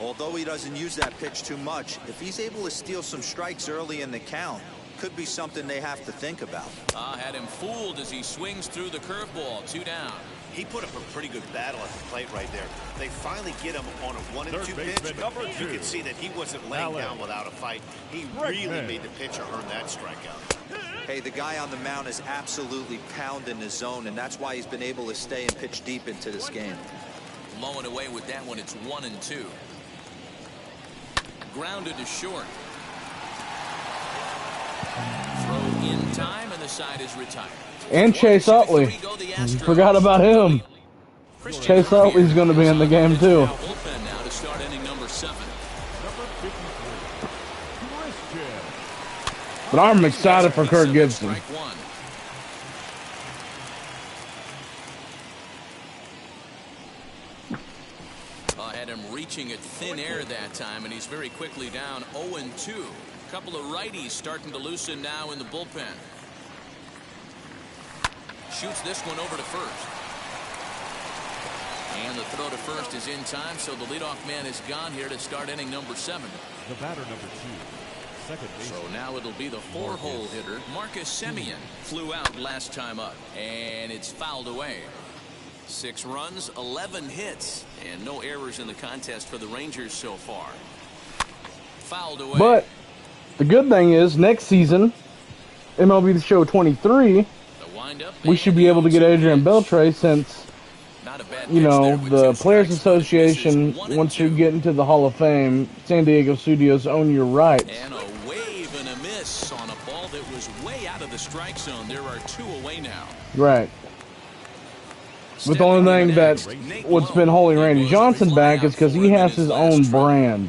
Although he doesn't use that pitch too much, if he's able to steal some strikes early in the count, could be something they have to think about. Had him fooled as he swings through the curveball. 2 down. He put up a pretty good battle at the plate right there. They finally get him on a 1-2 pitch, but you can see that he wasn't laying down without a fight. He really made the pitcher earn that strikeout. Hey, the guy on the mound is absolutely pounding the zone, and that's why he's been able to stay and pitch deep into this game. Blowing away with that one. It's 1-2. Grounded to short. Throw in time, and the side is retired. And Chase Utley. Forgot about him. Chase Utley's going to be in the game too. Now to start inning number 7. But I'm excited for Kirk Gibson. Had him reaching at thin air that time, and he's very quickly down 0-2. A couple of righties starting to loosen now in the bullpen. Shoots this one over to first. And the throw to first is in time, so the leadoff man is gone here to start inning number 7. The batter number 2. Second base. So now it'll be the 4-hole hitter. Marcus Semien flew out last time up, and it's fouled away. 6 runs, 11 hits, and no errors in the contest for the Rangers so far. Fouled away. But the good thing is, next season, MLB The Show 23, we should be able to get Adrian Beltre since, you know, the Players Association, once you get into the Hall of Fame, San Diego Studios own your rights. And a wave and a miss on a ball that was way out of the strike zone. There are 2 away now. Right. But the only thing that what's been holding Randy Johnson back is because he has his own brand.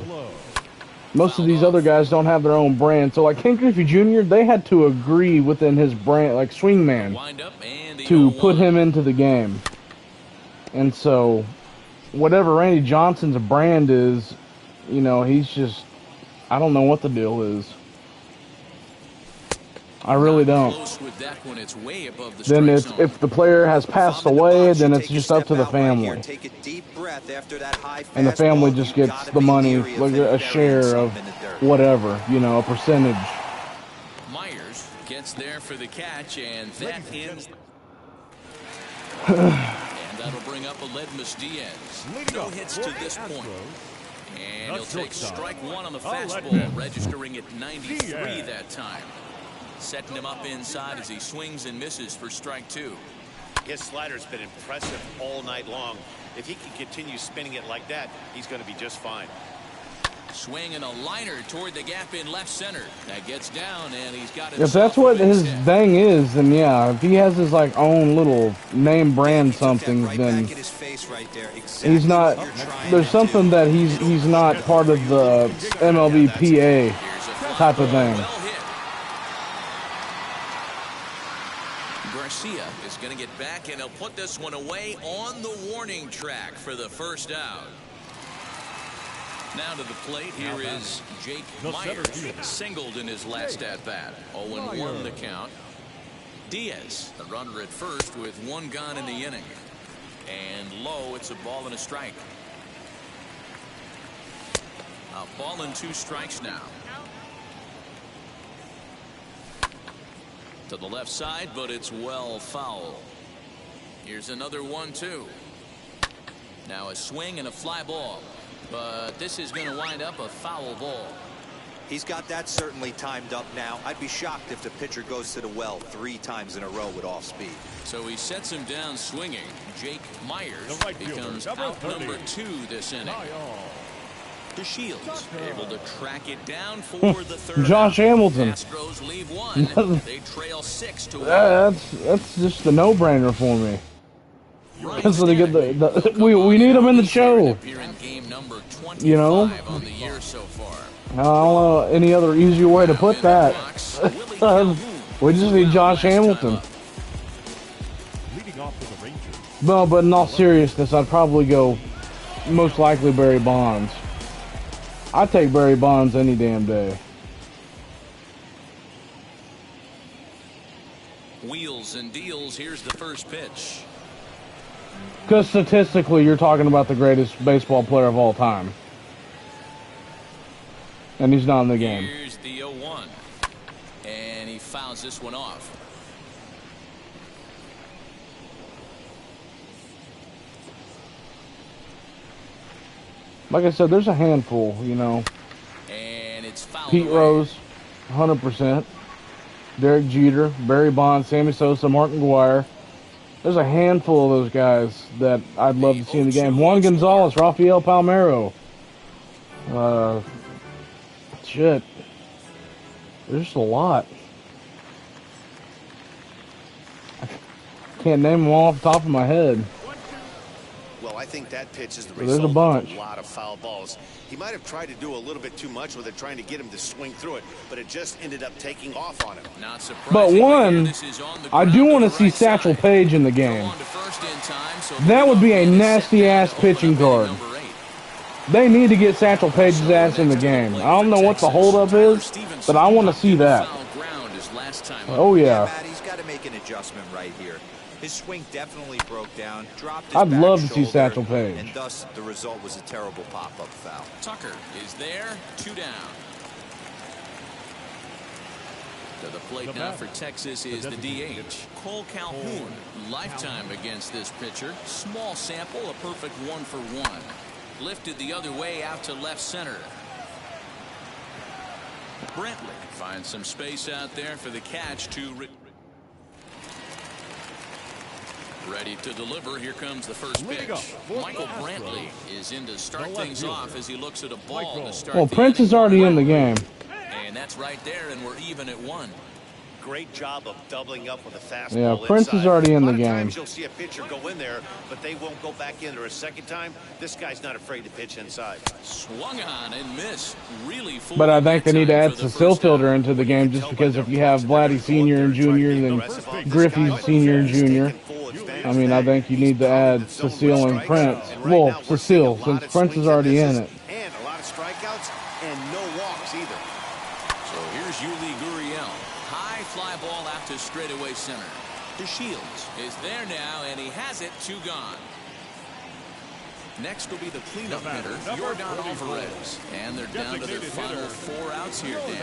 Most of these other guys don't have their own brand. So like Ken Griffey Jr., they had to agree within his brand, like Swingman, to put him into the game. And so whatever Randy Johnson's brand is, you know, he's just, I don't know what the deal is. I really don't. Then if the player has passed away, then it's just up to the family. And the family just gets the money, like a share of whatever, you know, a percentage. Myers gets there for the catch, and that ends. And that'll bring up Aledmus Diaz. No hits to this point. And he'll take strike 1 on the fastball, registering at 93 that time. Setting him up inside as he swings and misses for strike 2. His slider's been impressive all night long. If he can continue spinning it like that, he's going to be just fine. Swing and a liner toward the gap in left center. That gets down, and he's got it. If that's what his thing is, then yeah. If he has his like own little name brand something, then base right there. Exactly. He's not. There's something that he's not part of the MLB PA type of thing. Well hit. Garcia is going to get back, and he'll put this one away on the warning track for the first out. Now to the plate, here is Jake Myers. Singled in his last at-bat. 0-1 the count. Diaz, the runner at first with one gone in the inning. And low, it's a ball and a strike. A ball and 2 strikes now. To the left side, but it's well foul. Here's another 1-2. Now a swing and a fly ball. But this is going to wind up a foul ball. He's got that certainly timed up now. I'd be shocked if the pitcher goes to the well 3 times in a row with off speed. So he sets him down swinging. Jake Myers becomes out number 2 this inning. DeShields able to track it down for the third. Josh Hamilton. Astros leave 1. They trail 6-1. That's just a no-brainer for me. Because they get we need him in the show. You know. On the year so far. I don't know any other easier way to put that. We just need Josh Hamilton. No, but in all seriousness, I'd probably go most likely Barry Bonds. I'd take Barry Bonds any damn day. Wheels and deals. Here's the first pitch. Because statistically, you're talking about the greatest baseball player of all time. And he's not in the game. Here's the 0-1. And he fouls this one off. Like I said, there's a handful, you know. And it's fouled Pete away. Rose, 100%. Derek Jeter, Barry Bonds, Sammy Sosa, Mark McGwire. There's a handful of those guys that I'd love to see in the game. Juan Gonzalez, Rafael Palmeiro. Shit. There's just a lot. I can't name them all off the top of my head. Well, I think that pitch is the There's a result bunch. of a lot of foul balls. He might have tried to do a little bit too much with it, trying to get him to swing through it, but it just ended up taking off on him. Not But one, this is on the I do ground want to to the see right Satchel side. Paige in the game. On to first in time, so That would be a Milwaukee is nasty-ass set to open pitching up card. inning number 8. They need to get Satchel Paige's ass in the game. I don't know what the holdup is, but I want to see that. Foul ground his last time up. Oh, yeah. Matt, he's got to make an adjustment right here. His swing definitely broke down, dropped his I'd back love to see shoulder, Satchel Paige. and thus the result was a terrible pop-up foul. Tucker is there, 2 down. To the plate now for Texas is the DH. Cole Calhoun, lifetime against this pitcher. Small sample, a perfect 1-for-1. Lifted the other way out to left center. Brantley finds some space out there for the catch to ready to deliver. Here comes the first pitch. Michael Brantley is in to start things off as he looks at a ball to start. Well, the Prince inning. is already in the game. And that's right there, and we're even at 1. Great job of doubling up with a fastball. Yeah, Prince is inside. already in A lot the of game. times you'll see a pitcher go in there, but they won't go back in there a second time. This guy's not afraid to pitch inside. Swung on and missed. Really full. But I think they need to add Cecil Fielder into the game just because if you have Vladdy Sr. and Jr., then Griffey Sr. and Jr. I mean, I think you need to add Cecile and Prince. Well, Cecile, since Prince is already in it. And a lot of strikeouts and no walks either. So here's Yuli Gurriel. High fly ball out to straightaway center. DeShields is there now, and he has it. 2 gone. Next will be the cleanup hitter, Jordan Alvarez. And they're down to their final 4 outs here, Dan.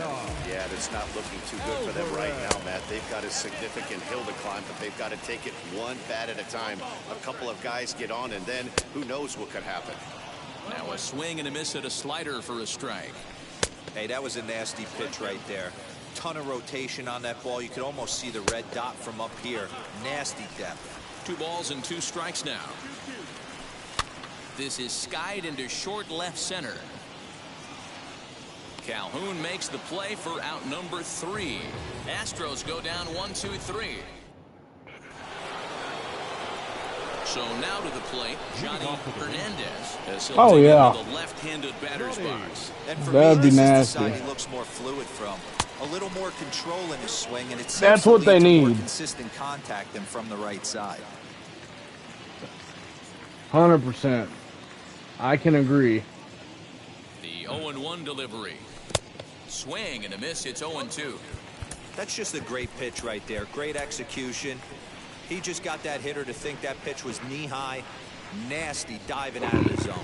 Yeah, it's not looking too good for them right now, Matt. They've got a significant hill to climb, but they've got to take it one bat at a time. A couple of guys get on, and then who knows what could happen. Now a swing and a miss at a slider for a strike. Hey, that was a nasty pitch right there. Ton of rotation on that ball. You could almost see the red dot from up here. Nasty depth. 2 balls and 2 strikes now. This is skied into short left center. Calhoun makes the play for out number 3. Astros go down 1-2-3. So now to the plate, Johnny Hernandez. As he'll Oh, dig yeah. into the left-handed batter's box. And for That'd me, be this is the nasty. side he looks more fluid from. A little more control in his swing, and it seems That's to what lead they to more need. consistent contact than from the right side. 100%. I can agree. The 0-1 delivery. Swing and a miss. It's 0-2. That's just a great pitch right there. Great execution. He just got that hitter to think that pitch was knee-high. Nasty diving out of the zone.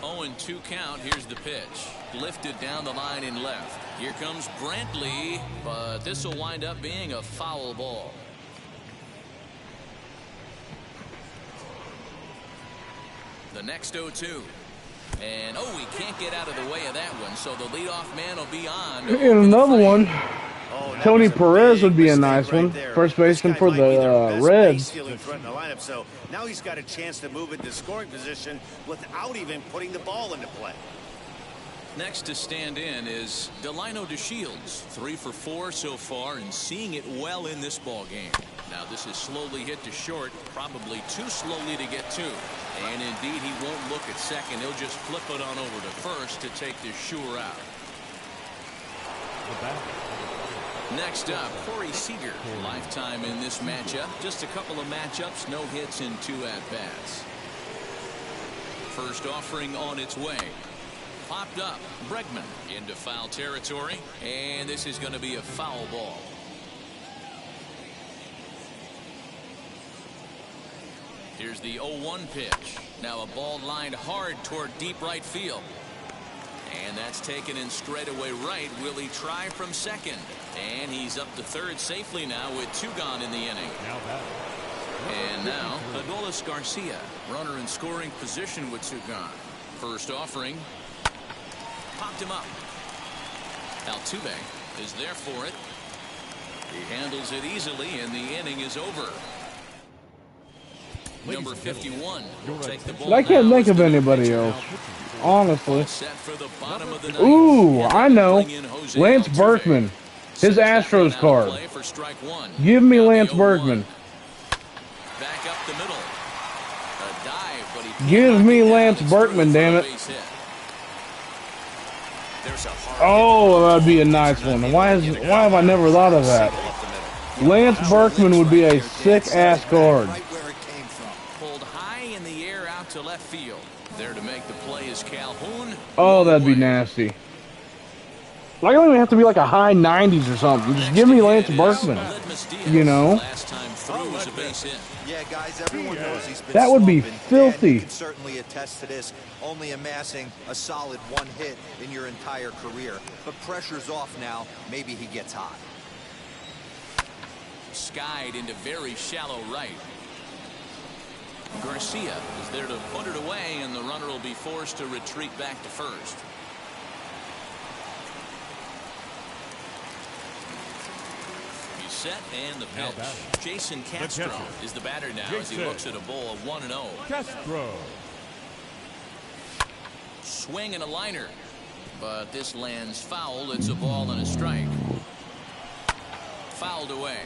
0-2 count. Here's the pitch. Lifted down the line in left. Here comes Brantley, but this will wind up being a foul ball. The next 0-2. And, he can't get out of the way of that one, so the leadoff man will be on. And another one. Oh, that Tony was a Perez big would be a mistake nice right one. there. First baseman This guy for might be their the best Reds. base stealing threat in the lineup, so now he's got a chance to move into scoring position without even putting the ball into play. Next to stand in is Delino DeShields. 3 for 4 so far and seeing it well in this ball game. Now this is slowly hit to short, probably too slowly to get to. And indeed he won't look at second. He'll just flip it on over to first to take the sure out. Next up, Corey Seager. Lifetime in this matchup. Just a couple of matchups, no hits in 2 at-bats. First offering on its way. Popped up. Bregman into foul territory. And this is going to be a foul ball. Here's the 0-1 pitch. Now a ball lined hard toward deep right field. And that's taken in straightaway right. Will he try from second? And he's up to third safely now with 2 gone in the inning. And now Adolis Garcia, runner in scoring position with 2 gone. First offering. Popped him up. Altuve is there for it. He handles it easily and the inning is over. Number 51 will take the ball. But I can't think of anybody else, honestly. Set for the bottom of the ninth. Ooh, I know. Bring in Jose Lance Altuve. Berkman. His Astros Now card. play for strike 1. Give me Now the Lance 0-1. Berkman. Back up the middle. A dive, but he Give can't me knock it down. Lance It's Berkman, through for damn a it. base hit. There's a hard Oh, that'd be a nice one. Why have I never thought of that? Lance Berkman would be a sick-ass card. Right where it came from. Pulled high in the air out to left field. There to make the play is Calhoun. Oh, that'd be nasty. Like, I don't even have to be like a high 90s or something. Just give me Lance Berkman. You know? Last time through was a base hit. Yeah, guys, everyone knows he's been That would be slumping. Dan, filthy. you can certainly attest to this, only amassing a solid 1 hit in your entire career. But pressure's off now. Maybe he gets hot. Skied into very shallow right. Garcia is there to put it away, and the runner will be forced to retreat back to first. He's set, and the pitch. Jason Castro is the batter now as he looks at a bowl of 1-0. Castro. Swing and a liner, but this lands foul. It's a ball and a strike. Fouled away.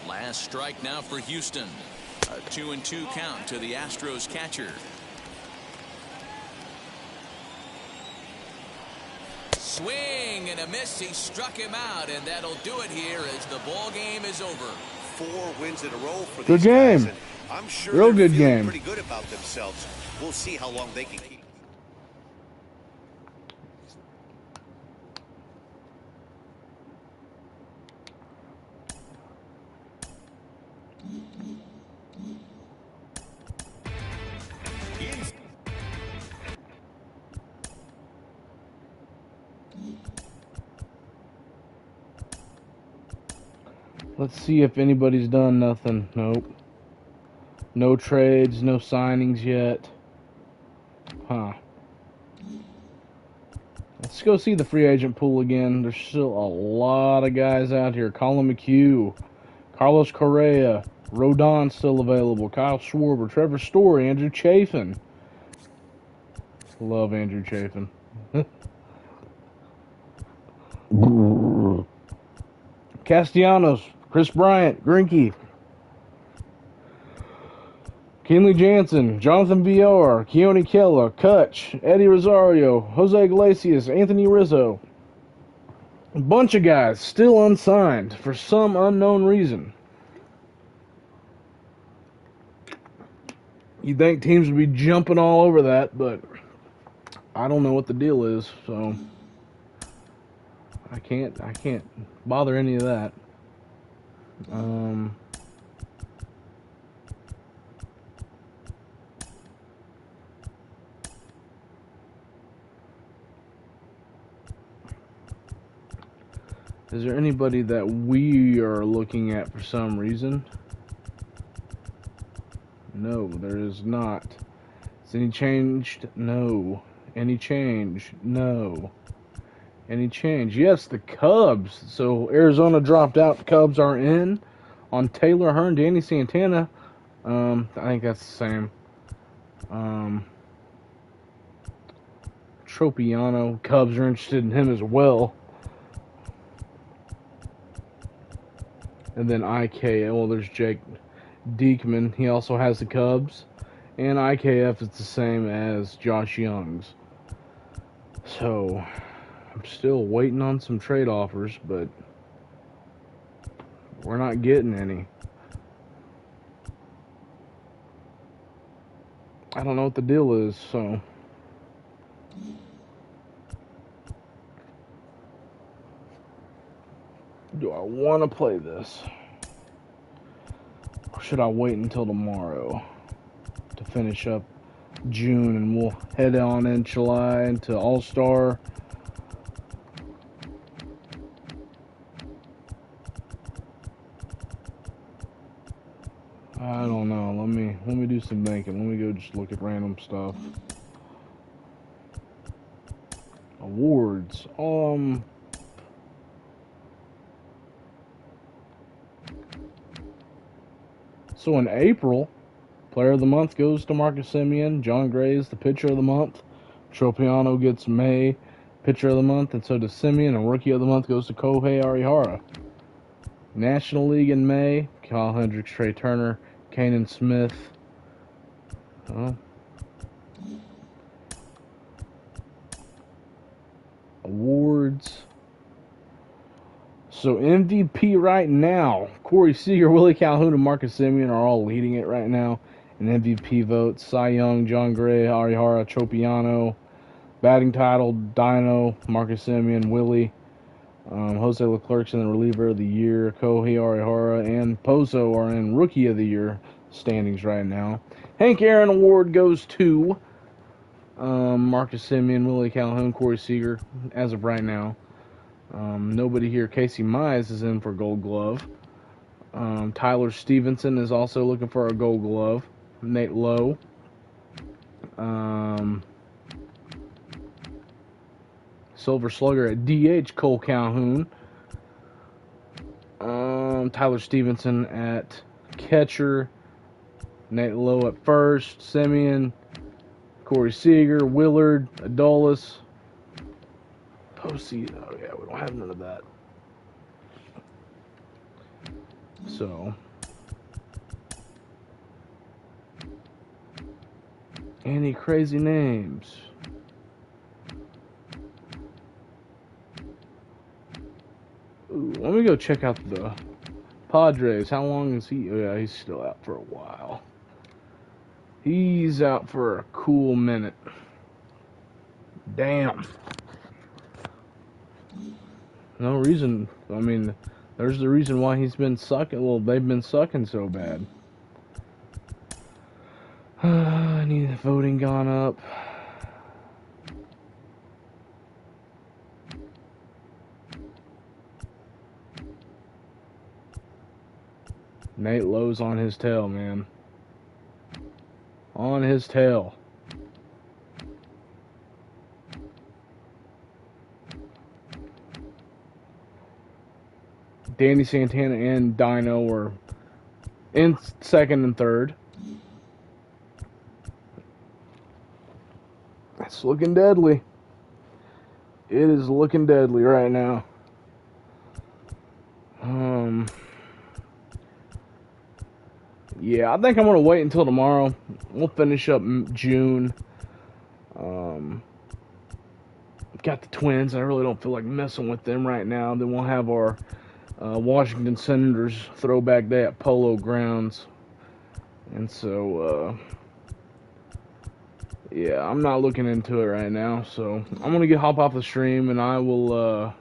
Last strike now for Houston. A 2-2 count to the Astros catcher. Swing and a miss. He struck him out, and that'll do it here as the ball game is over. 4 wins in a row for Good these guys, game. and I'm sure Real they're good feeling game. pretty good about themselves. We'll see how long they can keep. Let's see if anybody's done nothing. Nope. No trades, no signings yet. Huh. Let's go see the free agent pool again. There's still a lot of guys out here. Colin McHugh, Carlos Correa, Rodon still available, Kyle Schwarber, Trevor Story, Andrew Chafin. Love Andrew Chafin. Castellanos, Chris Bryant, Greinke, Kenley Jansen, Jonathan Villar, Keone Kela, Kutch, Eddie Rosario, Jose Iglesias, Anthony Rizzo. A bunch of guys still unsigned for some unknown reason. You'd think teams would be jumping all over that, but I don't know what the deal is, so I can't bother any of that. Is there anybody that we are looking at for some reason? No, there is not. Is any changed? No. Any change? No. Any change? Yes, the Cubs. So Arizona dropped out. The Cubs are in on Taylor Hearn, Danny Santana. I think that's the same. Tropiano. Cubs are interested in him as well. And then IK. Well, there's Jake Diekman. He also has the Cubs. And IKF is the same as Josh Young's. So, I'm still waiting on some trade offers, but we're not getting any. I don't know what the deal is, so. Do I want to play this? Or should I wait until tomorrow to finish up June and we'll head on in July into All-Star? I don't know. Let me do some thinking. Let me go just look at random stuff. Awards. So in April, Player of the Month goes to Marcus Semien. John Gray is the Pitcher of the Month. Tropiano gets May Pitcher of the Month, and so does Semien. And Rookie of the Month goes to Kohei Arihara. National League in May, Kyle Hendricks, Trey Turner, Kanan Smith. Awards. So MVP right now, Corey Seager, Willie Calhoun, and Marcus Semien are all leading it right now in MVP votes. Cy Young, John Gray, Arihara, Tropiano. Batting title, Dino, Marcus Semien, Willie. Jose Leclerc's in the reliever of the year. Kohei Arihara and Pozo are in Rookie of the Year standings right now. Hank Aaron Award goes to Marcus Semien, Willie Calhoun, Corey Seager as of right now. Nobody here. Casey Mize is in for Gold Glove. Tyler Stevenson is also looking for a Gold Glove. Nate Lowe. Silver Slugger at DH, Cole Calhoun. Tyler Stevenson at catcher. Nate Lowe at first. Semien. Corey Seager. Willard. Adolis. Posey. Oh, yeah, we don't have none of that. So. Any crazy names? Ooh, let me go check out the Padres. How long is he? Oh, yeah, he's still out for a while. He's out for a cool minute. Damn. No reason. I mean, there's the reason why he's been sucking. Well, they've been sucking so bad. I need the voting gone up. Nate Lowe's on his tail, man. On his tail. Danny Santana and Dino are in second and third. It's looking deadly. It is looking deadly right now. Yeah, I think I'm gonna wait until tomorrow. We'll finish up June. Got the Twins. I really don't feel like messing with them right now. Then we'll have our Washington Senators throwback day at Polo Grounds. And so, yeah, I'm not looking into it right now. So I'm going to hop off the stream, and I will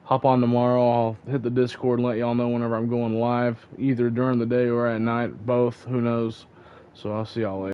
hop on tomorrow. I'll hit the Discord and let y'all know whenever I'm going live, either during the day or at night, both. Who knows? So I'll see y'all later.